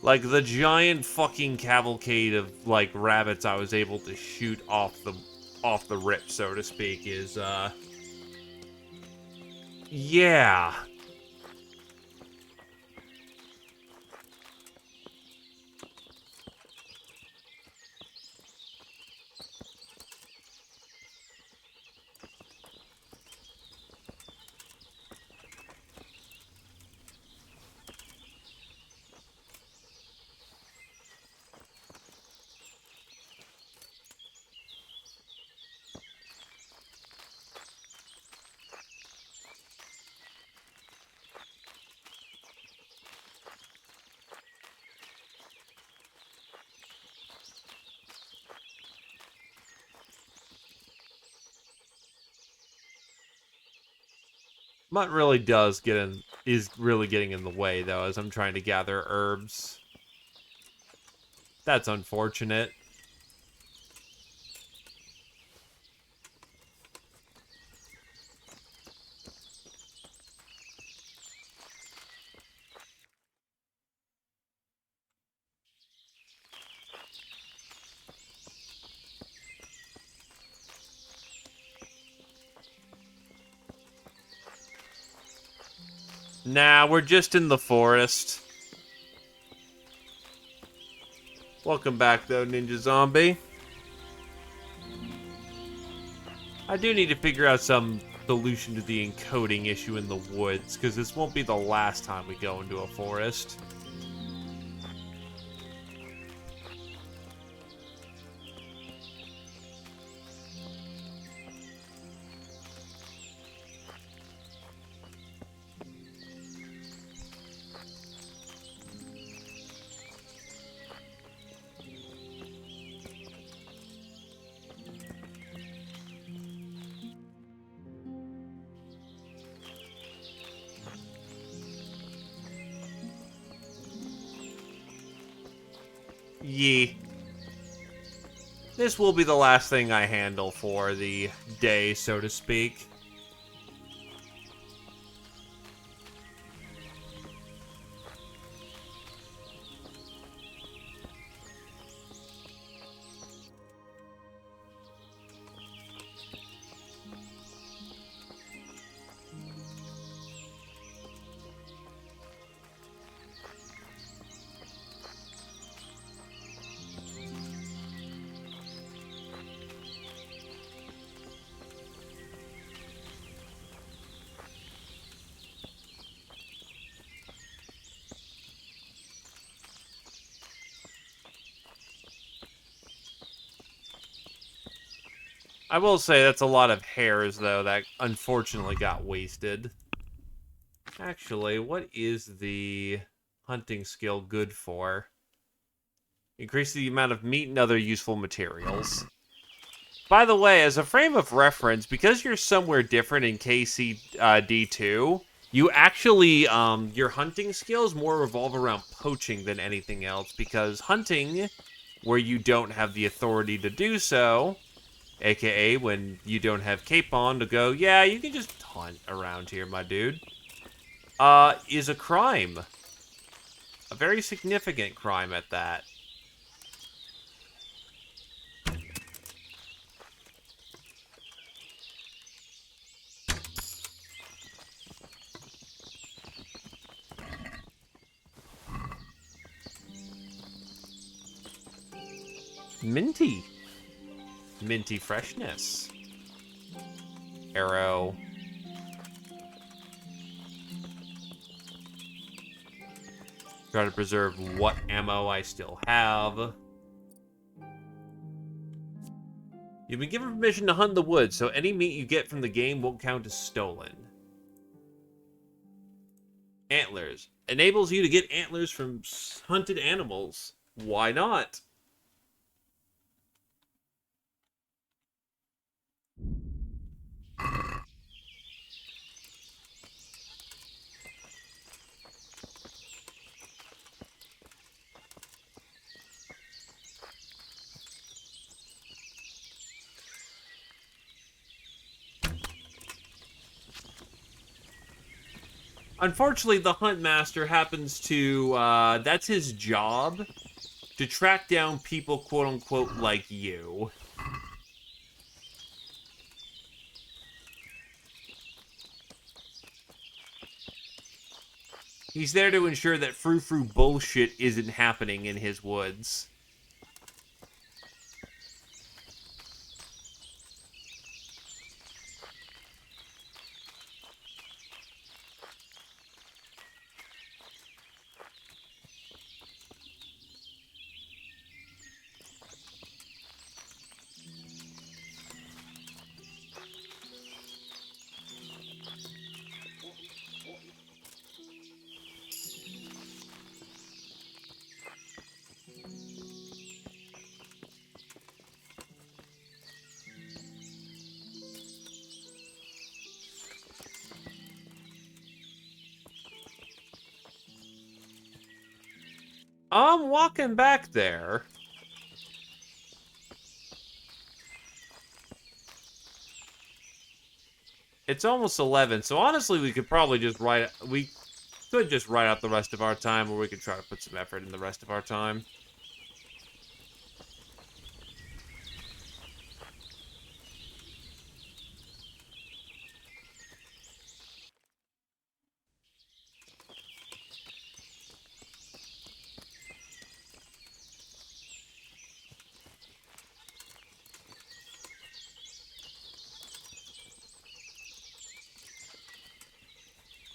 Like, the giant fucking cavalcade of, like, rabbits I was able to shoot off the rip, so to speak, is, yeah. Mutt really is really getting in the way, though, as I'm trying to gather herbs. That's unfortunate. Nah, we're just in the forest. Welcome back, though, Ninja Zombie. I do need to figure out some solution to the encoding issue in the woods, because this won't be the last time we go into a forest. Yee. This will be the last thing I handle for the day, so to speak. I will say that's a lot of hairs, though, that unfortunately got wasted. Actually, what is the hunting skill good for? Increase the amount of meat and other useful materials. By the way, as a frame of reference, because you're somewhere different in KCD2, you actually, your hunting skills more revolve around poaching than anything else, because hunting, where you don't have the authority to do so, aka when you don't have cape on to go, yeah, you can just hunt around here, my dude, is a crime. A very significant crime at that. Minty. Minty freshness. Arrow. Try to preserve what ammo I still have. You've been given permission to hunt in the woods, so any meat you get from the game won't count as stolen. Antlers. Enables you to get antlers from hunted animals. Why not? Unfortunately, the Hunt Master happens to, that's his job, to track down people, quote-unquote, like you. He's there to ensure that frou-frou bullshit isn't happening in his woods. I'm walking back there. It's almost 11, so honestly we could probably just write out the rest of our time, or we could try to put some effort in the rest of our time.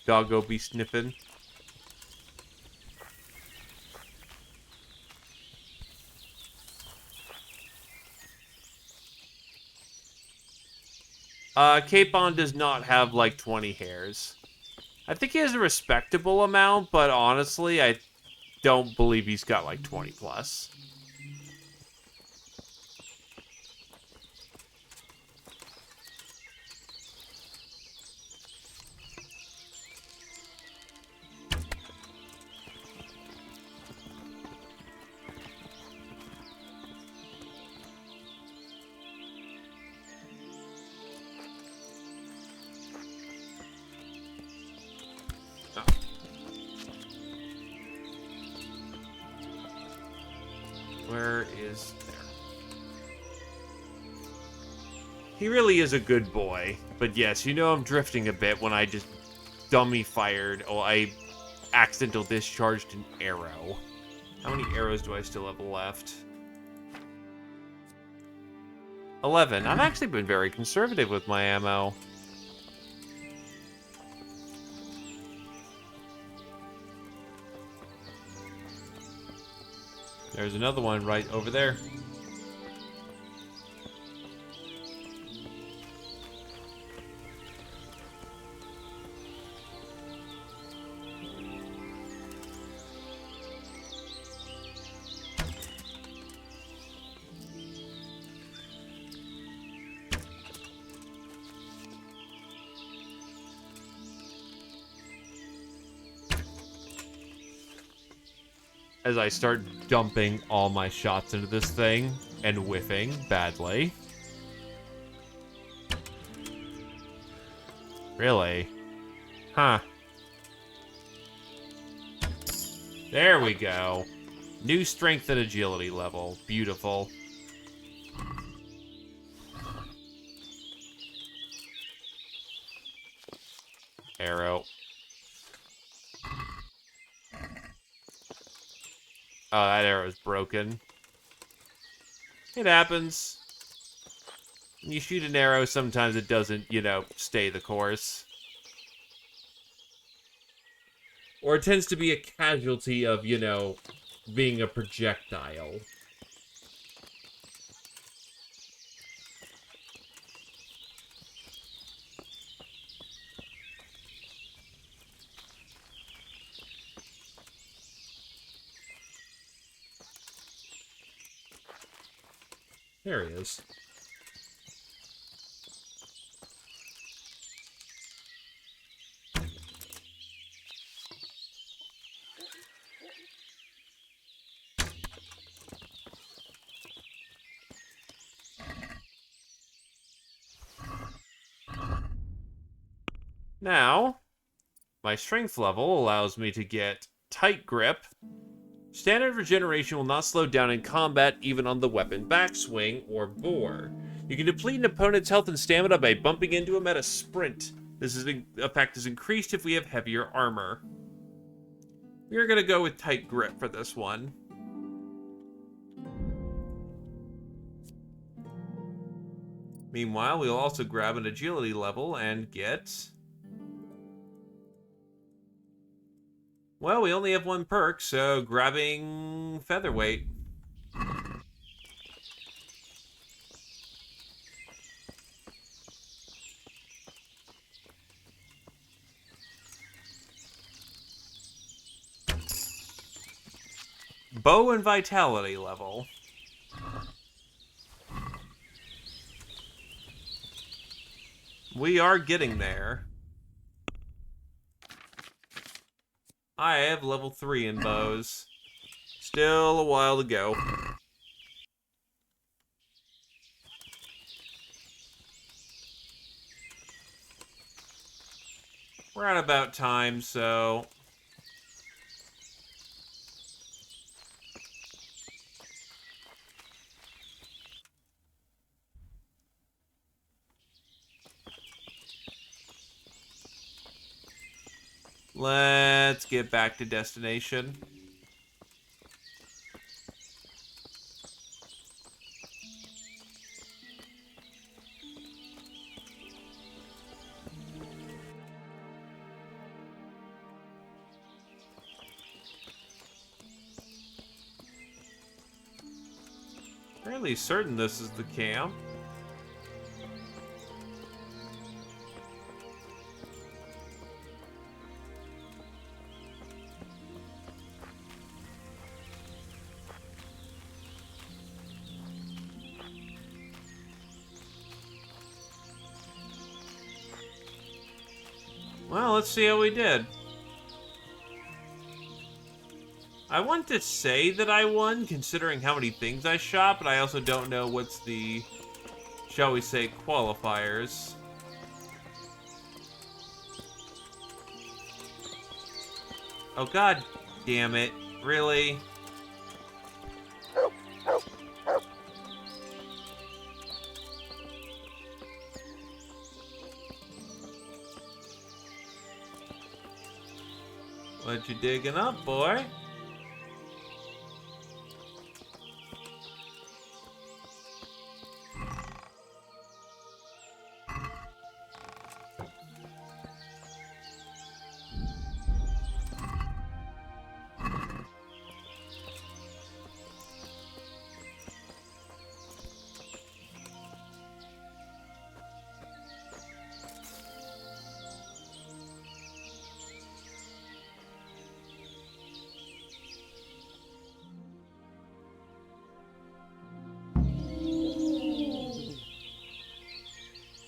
Doggo be sniffing. Capon does not have like 20 hairs. I think he has a respectable amount, but honestly, I don't believe he's got like 20 plus. Where is there? He really is a good boy. But yes, you know I'm drifting a bit when I just dummy fired. Oh, I accidental discharged an arrow. How many arrows do I still have left? 11. I've actually been very conservative with my ammo. There's another one right over there. As I start dumping all my shots into this thing and whiffing badly. Really? Huh. There we go. New strength and agility level. Beautiful. Arrow. Oh, that arrow's broken. It happens. When you shoot an arrow, sometimes it doesn't, you know, stay the course. Or it tends to be a casualty of, you know, being a projectile. There he is. Now, My strength level allows me to get tight grip. Standard regeneration will not slow down in combat, even on the weapon backswing or bore. You can deplete an opponent's health and stamina by bumping into him at a sprint. This effect is increased if we have heavier armor. We are going to go with tight grip for this one. Meanwhile, we'll also grab an agility level and get... Well, we only have one perk, so grabbing featherweight. Bow and vitality level. We are getting there. I have level 3 in bows. Still a while to go. We're at about time, so... Let's get back to destination. Fairly certain this is the camp. Well, let's see how we did. I want to say that I won, considering how many things I shot, but I also don't know what's the, shall we say, qualifiers. Oh, god damn it. Really? What you digging up, boy?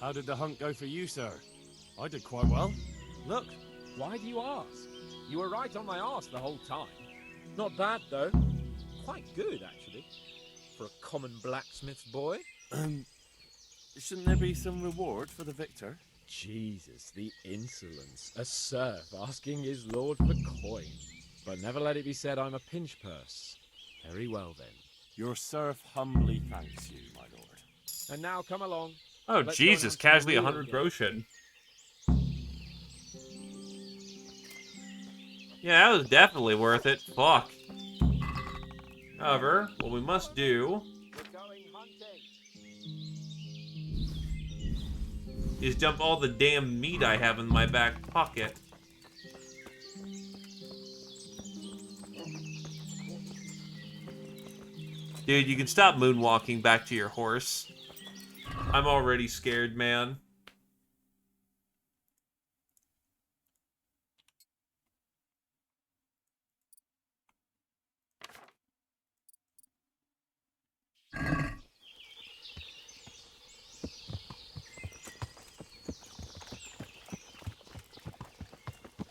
How did the hunt go for you, sir? I did quite well. Look. Why do you ask? You were right on my arse the whole time. Not bad, though. Quite good, actually. For a common blacksmith's boy. Shouldn't there be some reward for the victor? Jesus, the insolence. A serf asking his lord for coin. But never let it be said I'm a pinch purse. Very well, then. Your serf humbly thanks you, my lord. And now come along. Oh, Let's Jesus, go on to casually the 100 real groschen. Yeah, that was definitely worth it. Fuck. However, what we must do is dump all the damn meat I have in my back pocket. Dude, you can stop moonwalking back to your horse. I'm already scared, man.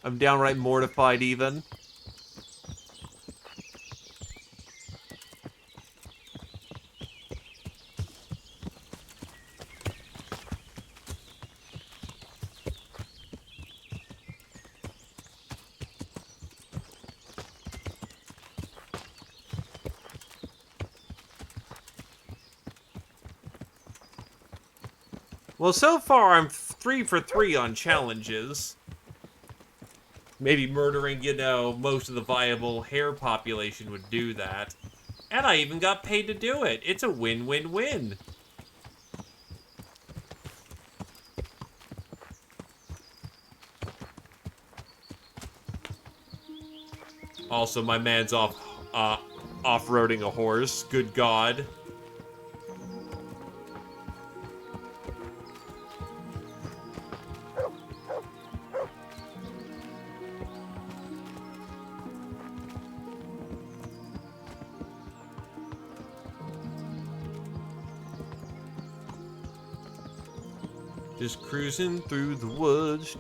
I'm downright mortified, even. Well, so far I'm 3 for 3 on challenges. Maybe murdering, you know, most of the viable hare population would do that. And I even got paid to do it. It's a win-win-win. Also, my man's off-roading a horse. Good God. Just cruising through the woods.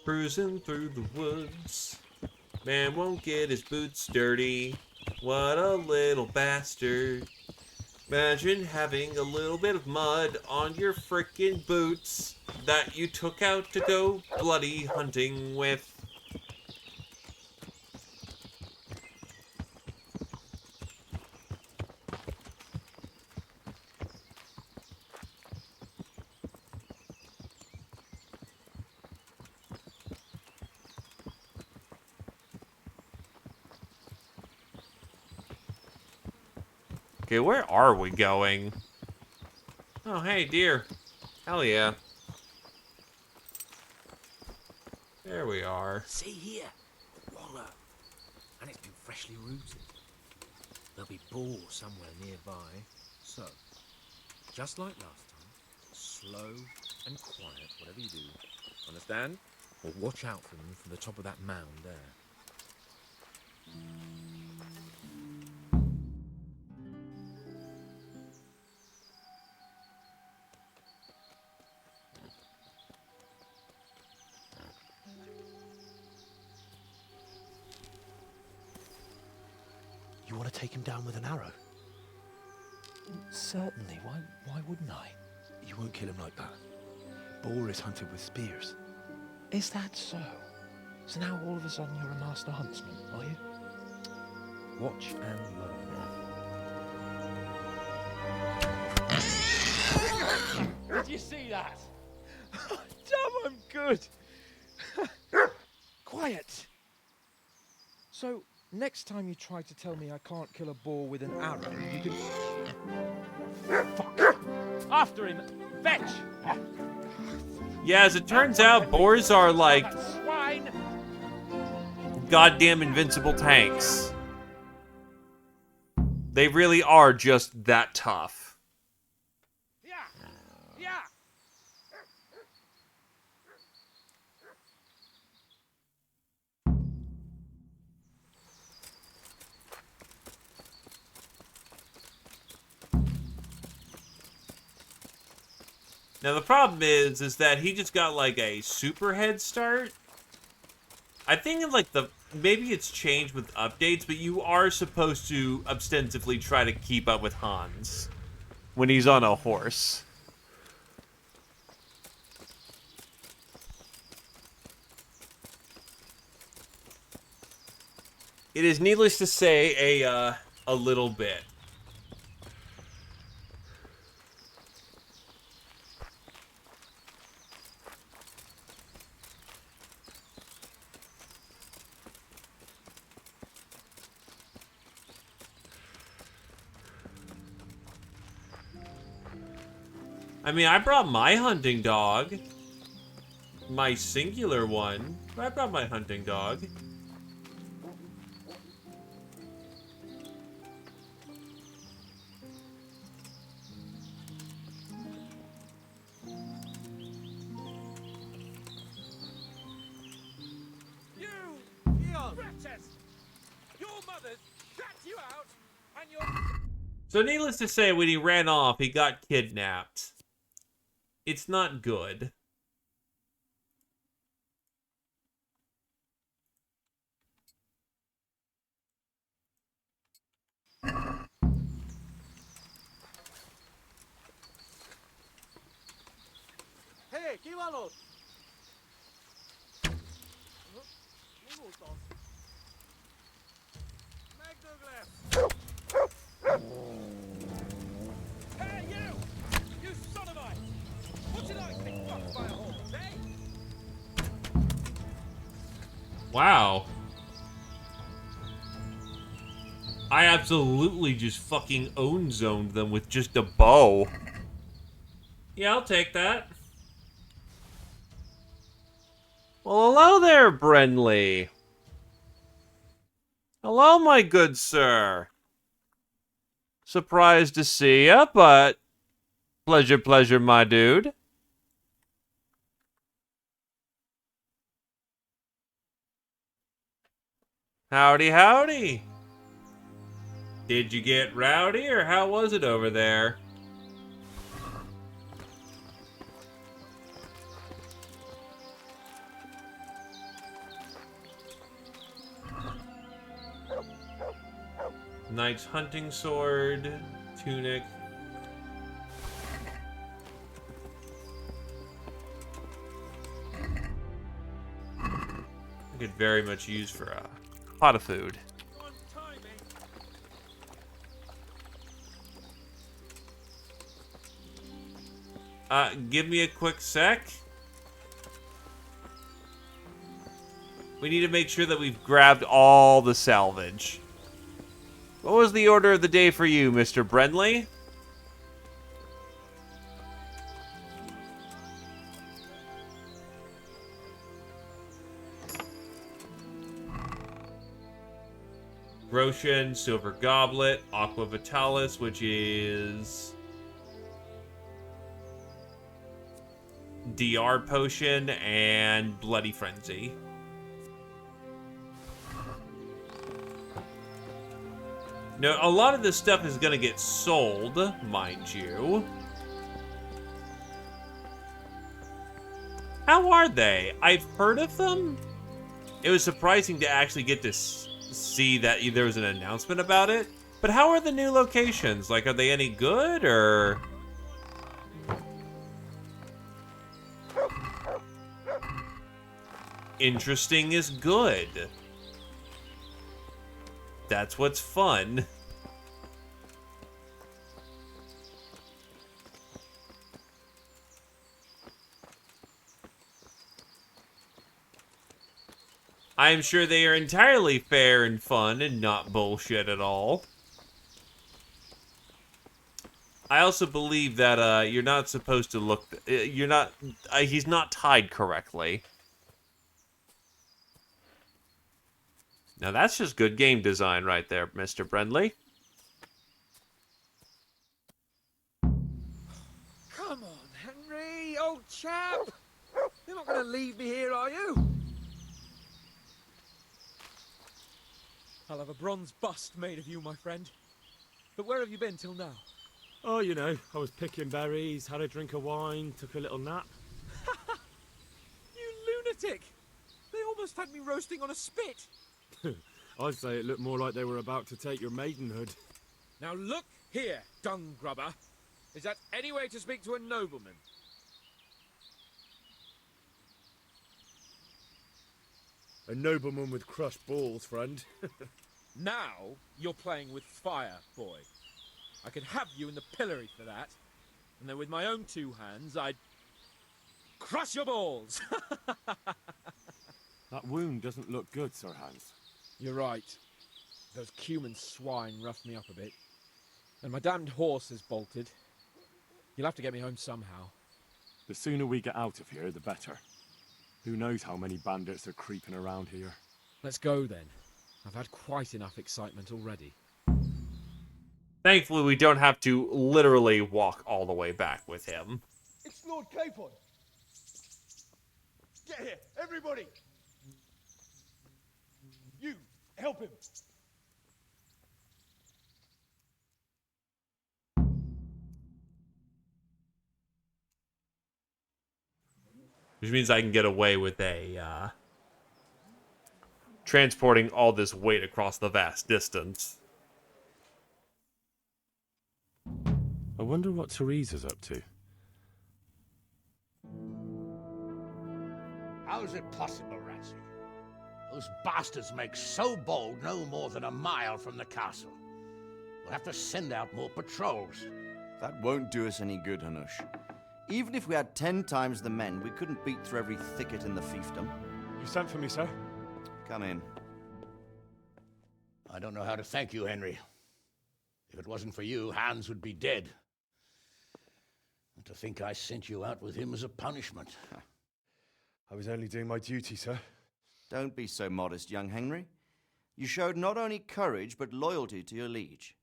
Cruising through the woods. Man won't get his boots dirty. What a little bastard. Imagine having a little bit of mud on your frickin' boots that you took out to go bloody hunting with. Okay, where are we going? Oh, hey, deer. Hell yeah. There we are. See here, wallow, and it's been freshly rooted. There'll be boar somewhere nearby, so, just like last time, slow and quiet, whatever you do, understand? Or watch out for them from the top of that mound there. You want to take him down with an arrow? Certainly. Why wouldn't I? You won't kill him like that. Boar is hunted with spears. Is that so? So now all of a sudden you're a master huntsman, are you? Watch and learn. Did you see that? Damn, I'm good. Quiet. So, next time you try to tell me I can't kill a boar with an arrow, you can... Fuck! After him! Fetch! Yeah, as it turns out, boars are like goddamn invincible tanks. They really are just that tough. Now the problem is that he just got like a super head start. I think in like maybe it's changed with updates, but you are supposed to ostensibly try to keep up with Hans when he's on a horse. It is needless to say a little bit. I mean, I brought my hunting dog. My singular one. I brought my hunting dog. So needless to say, when he ran off, he got kidnapped. It's not good. Hey, kívalos! Hey, you! Wow. I absolutely just fucking own-zoned them with just a bow. Yeah, I'll take that. Well, hello there, Brenly. Hello, my good sir. Surprised to see ya, but pleasure, my dude. Howdy, howdy. Did you get rowdy, or how was it over there? Knight's hunting sword, tunic. I could very much use for a pot of food. Give me a quick sec. We need to make sure that we've grabbed all the salvage. What was the order of the day for you, Mr. Brenly? Roshan, Silver Goblet, Aqua Vitalis, which is DR Potion, and Bloody Frenzy. Now, a lot of this stuff is going to get sold, mind you. How are they? I've heard of them. It was surprising to actually get to see that there was an announcement about it. But how are the new locations? Like, are they any good, or... Interesting is good. That's what's fun. I'm sure they are entirely fair and fun and not bullshit at all. I also believe that you're not supposed to look... You're not... he's not tied correctly. Now that's just good game design right there, Mr. Brenly. Come on, Henry, old chap. You're not going to leave me here, are you? I'll have a bronze bust made of you, my friend. But where have you been till now? Oh, you know, I was picking berries, had a drink of wine, took a little nap. You lunatic! They almost had me roasting on a spit. I'd say it looked more like they were about to take your maidenhood. Now look here, dung grubber. Is that any way to speak to a nobleman? A nobleman with crushed balls, friend. Now you're playing with fire, boy. I could have you in the pillory for that. And then with my own two hands, I'd crush your balls. That wound doesn't look good, Sir Hans. You're right. Those cumin swine roughed me up a bit. And my damned horse is bolted. You'll have to get me home somehow. The sooner we get out of here, the better. Who knows how many bandits are creeping around here. Let's go then. I've had quite enough excitement already. Thankfully, we don't have to literally walk all the way back with him. It's Lord Capon. Get here, everybody. You, help him. Which means I can get away with transporting all this weight across the vast distance. I wonder what Teresa's up to. How is it possible, Ratsy? Those bastards make so bold no more than a mile from the castle. We'll have to send out more patrols. That won't do us any good, Hanush. Even if we had 10 times the men, we couldn't beat through every thicket in the fiefdom. You sent for me, sir? Come in. I don't know how to thank you, Henry. If it wasn't for you, Hans would be dead. And to think I sent you out with him as a punishment. I was only doing my duty, sir. Don't be so modest, young Henry. You showed not only courage, but loyalty to your liege.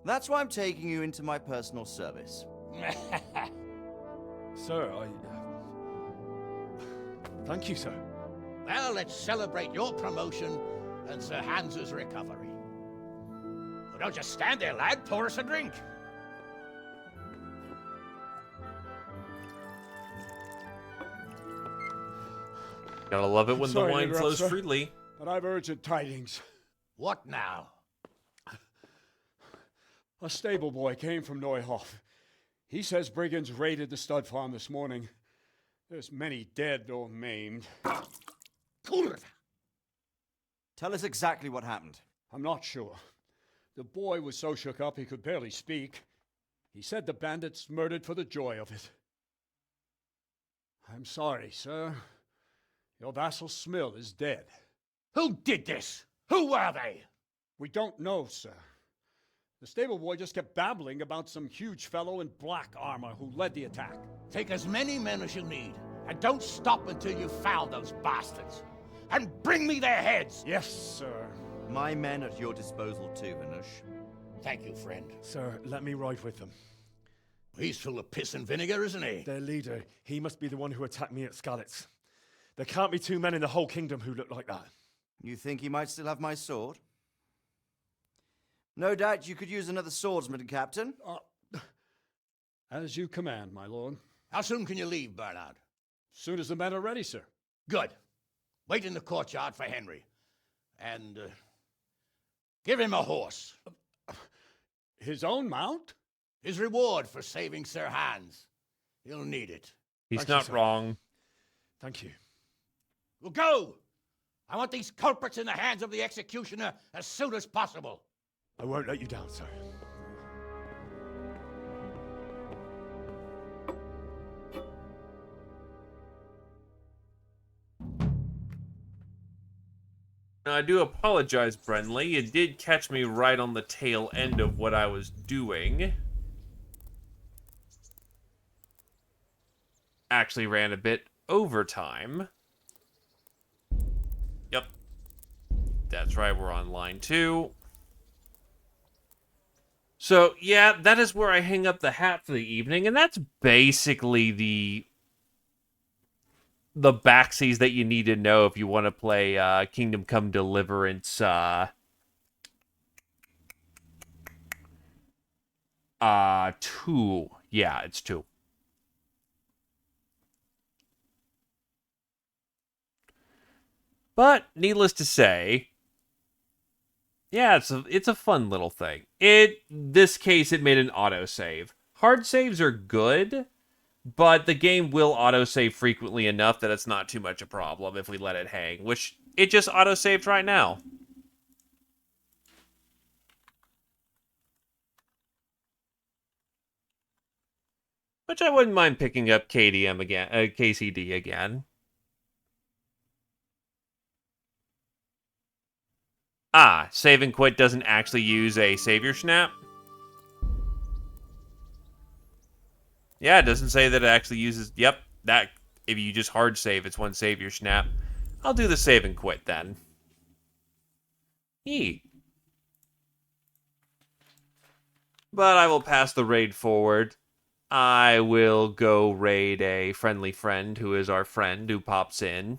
That's why I'm taking you into my personal service. Sir, thank you, sir. Well, let's celebrate your promotion and Sir Hans's recovery. Well, don't just stand there, lad. Pour us a drink. Gotta love it when the Sorry to wine interrupt, flows sir, freely. But I've urgent tidings. What now? A stable boy came from Neuhof. He says brigands raided the stud farm this morning. There's many dead or maimed. Tell us exactly what happened. I'm not sure. The boy was so shook up he could barely speak. He said the bandits murdered for the joy of it. I'm sorry, sir. Your vassal Smill is dead. Who did this? Who were they? We don't know, sir. The stable boy just kept babbling about some huge fellow in black armor who led the attack. Take as many men as you need, and don't stop until you've found those bastards. And bring me their heads! Yes, sir. My men at your disposal too, Hanush. Thank you, friend. Sir, let me ride with them. He's full of piss and vinegar, isn't he? Their leader, he must be the one who attacked me at Skalitz. There can't be two men in the whole kingdom who look like that. You think he might still have my sword? No doubt you could use another swordsman, Captain. As you command, my lord. How soon can you leave, Bernard? Soon as the men are ready, sir. Good. Wait in the courtyard for Henry. And give him a horse. His own mount? His reward for saving Sir Hans. He'll need it. He's not wrong. Thank you. Well, go! I want these culprits in the hands of the executioner as soon as possible. I won't let you down, sir. Now, I do apologize, Brenly. You did catch me right on the tail end of what I was doing. Actually ran a bit over time. Yep. That's right, we're on line 2. So, yeah, that is where I hang up the hat for the evening, and that's basically the backsies that you need to know if you want to play Kingdom Come Deliverance 2. Yeah, it's 2. But, needless to say, yeah, it's a fun little thing. This case, it made an autosave. Hard saves are good, but the game will autosave frequently enough that it's not too much a problem if we let it hang, which it just autosaved right now. Which I wouldn't mind picking up KDM again, KCD again. Save and quit doesn't actually use a savior snap. Yeah, it doesn't say that it actually uses... Yep, that if you just hard save, it's one savior snap. I'll do the save and quit then. But I will pass the raid forward. I will go raid a friendly friend who is our friend who pops in.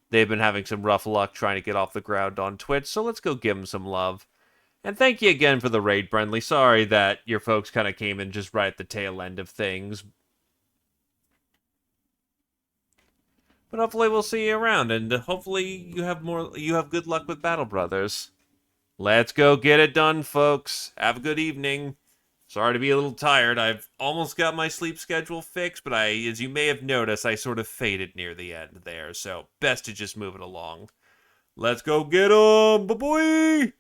They've been having some rough luck trying to get off the ground on Twitch, so let's go give them some love. And thank you again for the raid, Brenly. Sorry that your folks kind of came in just right at the tail end of things. But hopefully we'll see you around, and hopefully you have good luck with Battle Brothers. Let's go get it done, folks. Have a good evening. Sorry to be a little tired. I've almost got my sleep schedule fixed, but as you may have noticed, I sort of faded near the end there, so best to just move it along. Let's go get 'em, boy!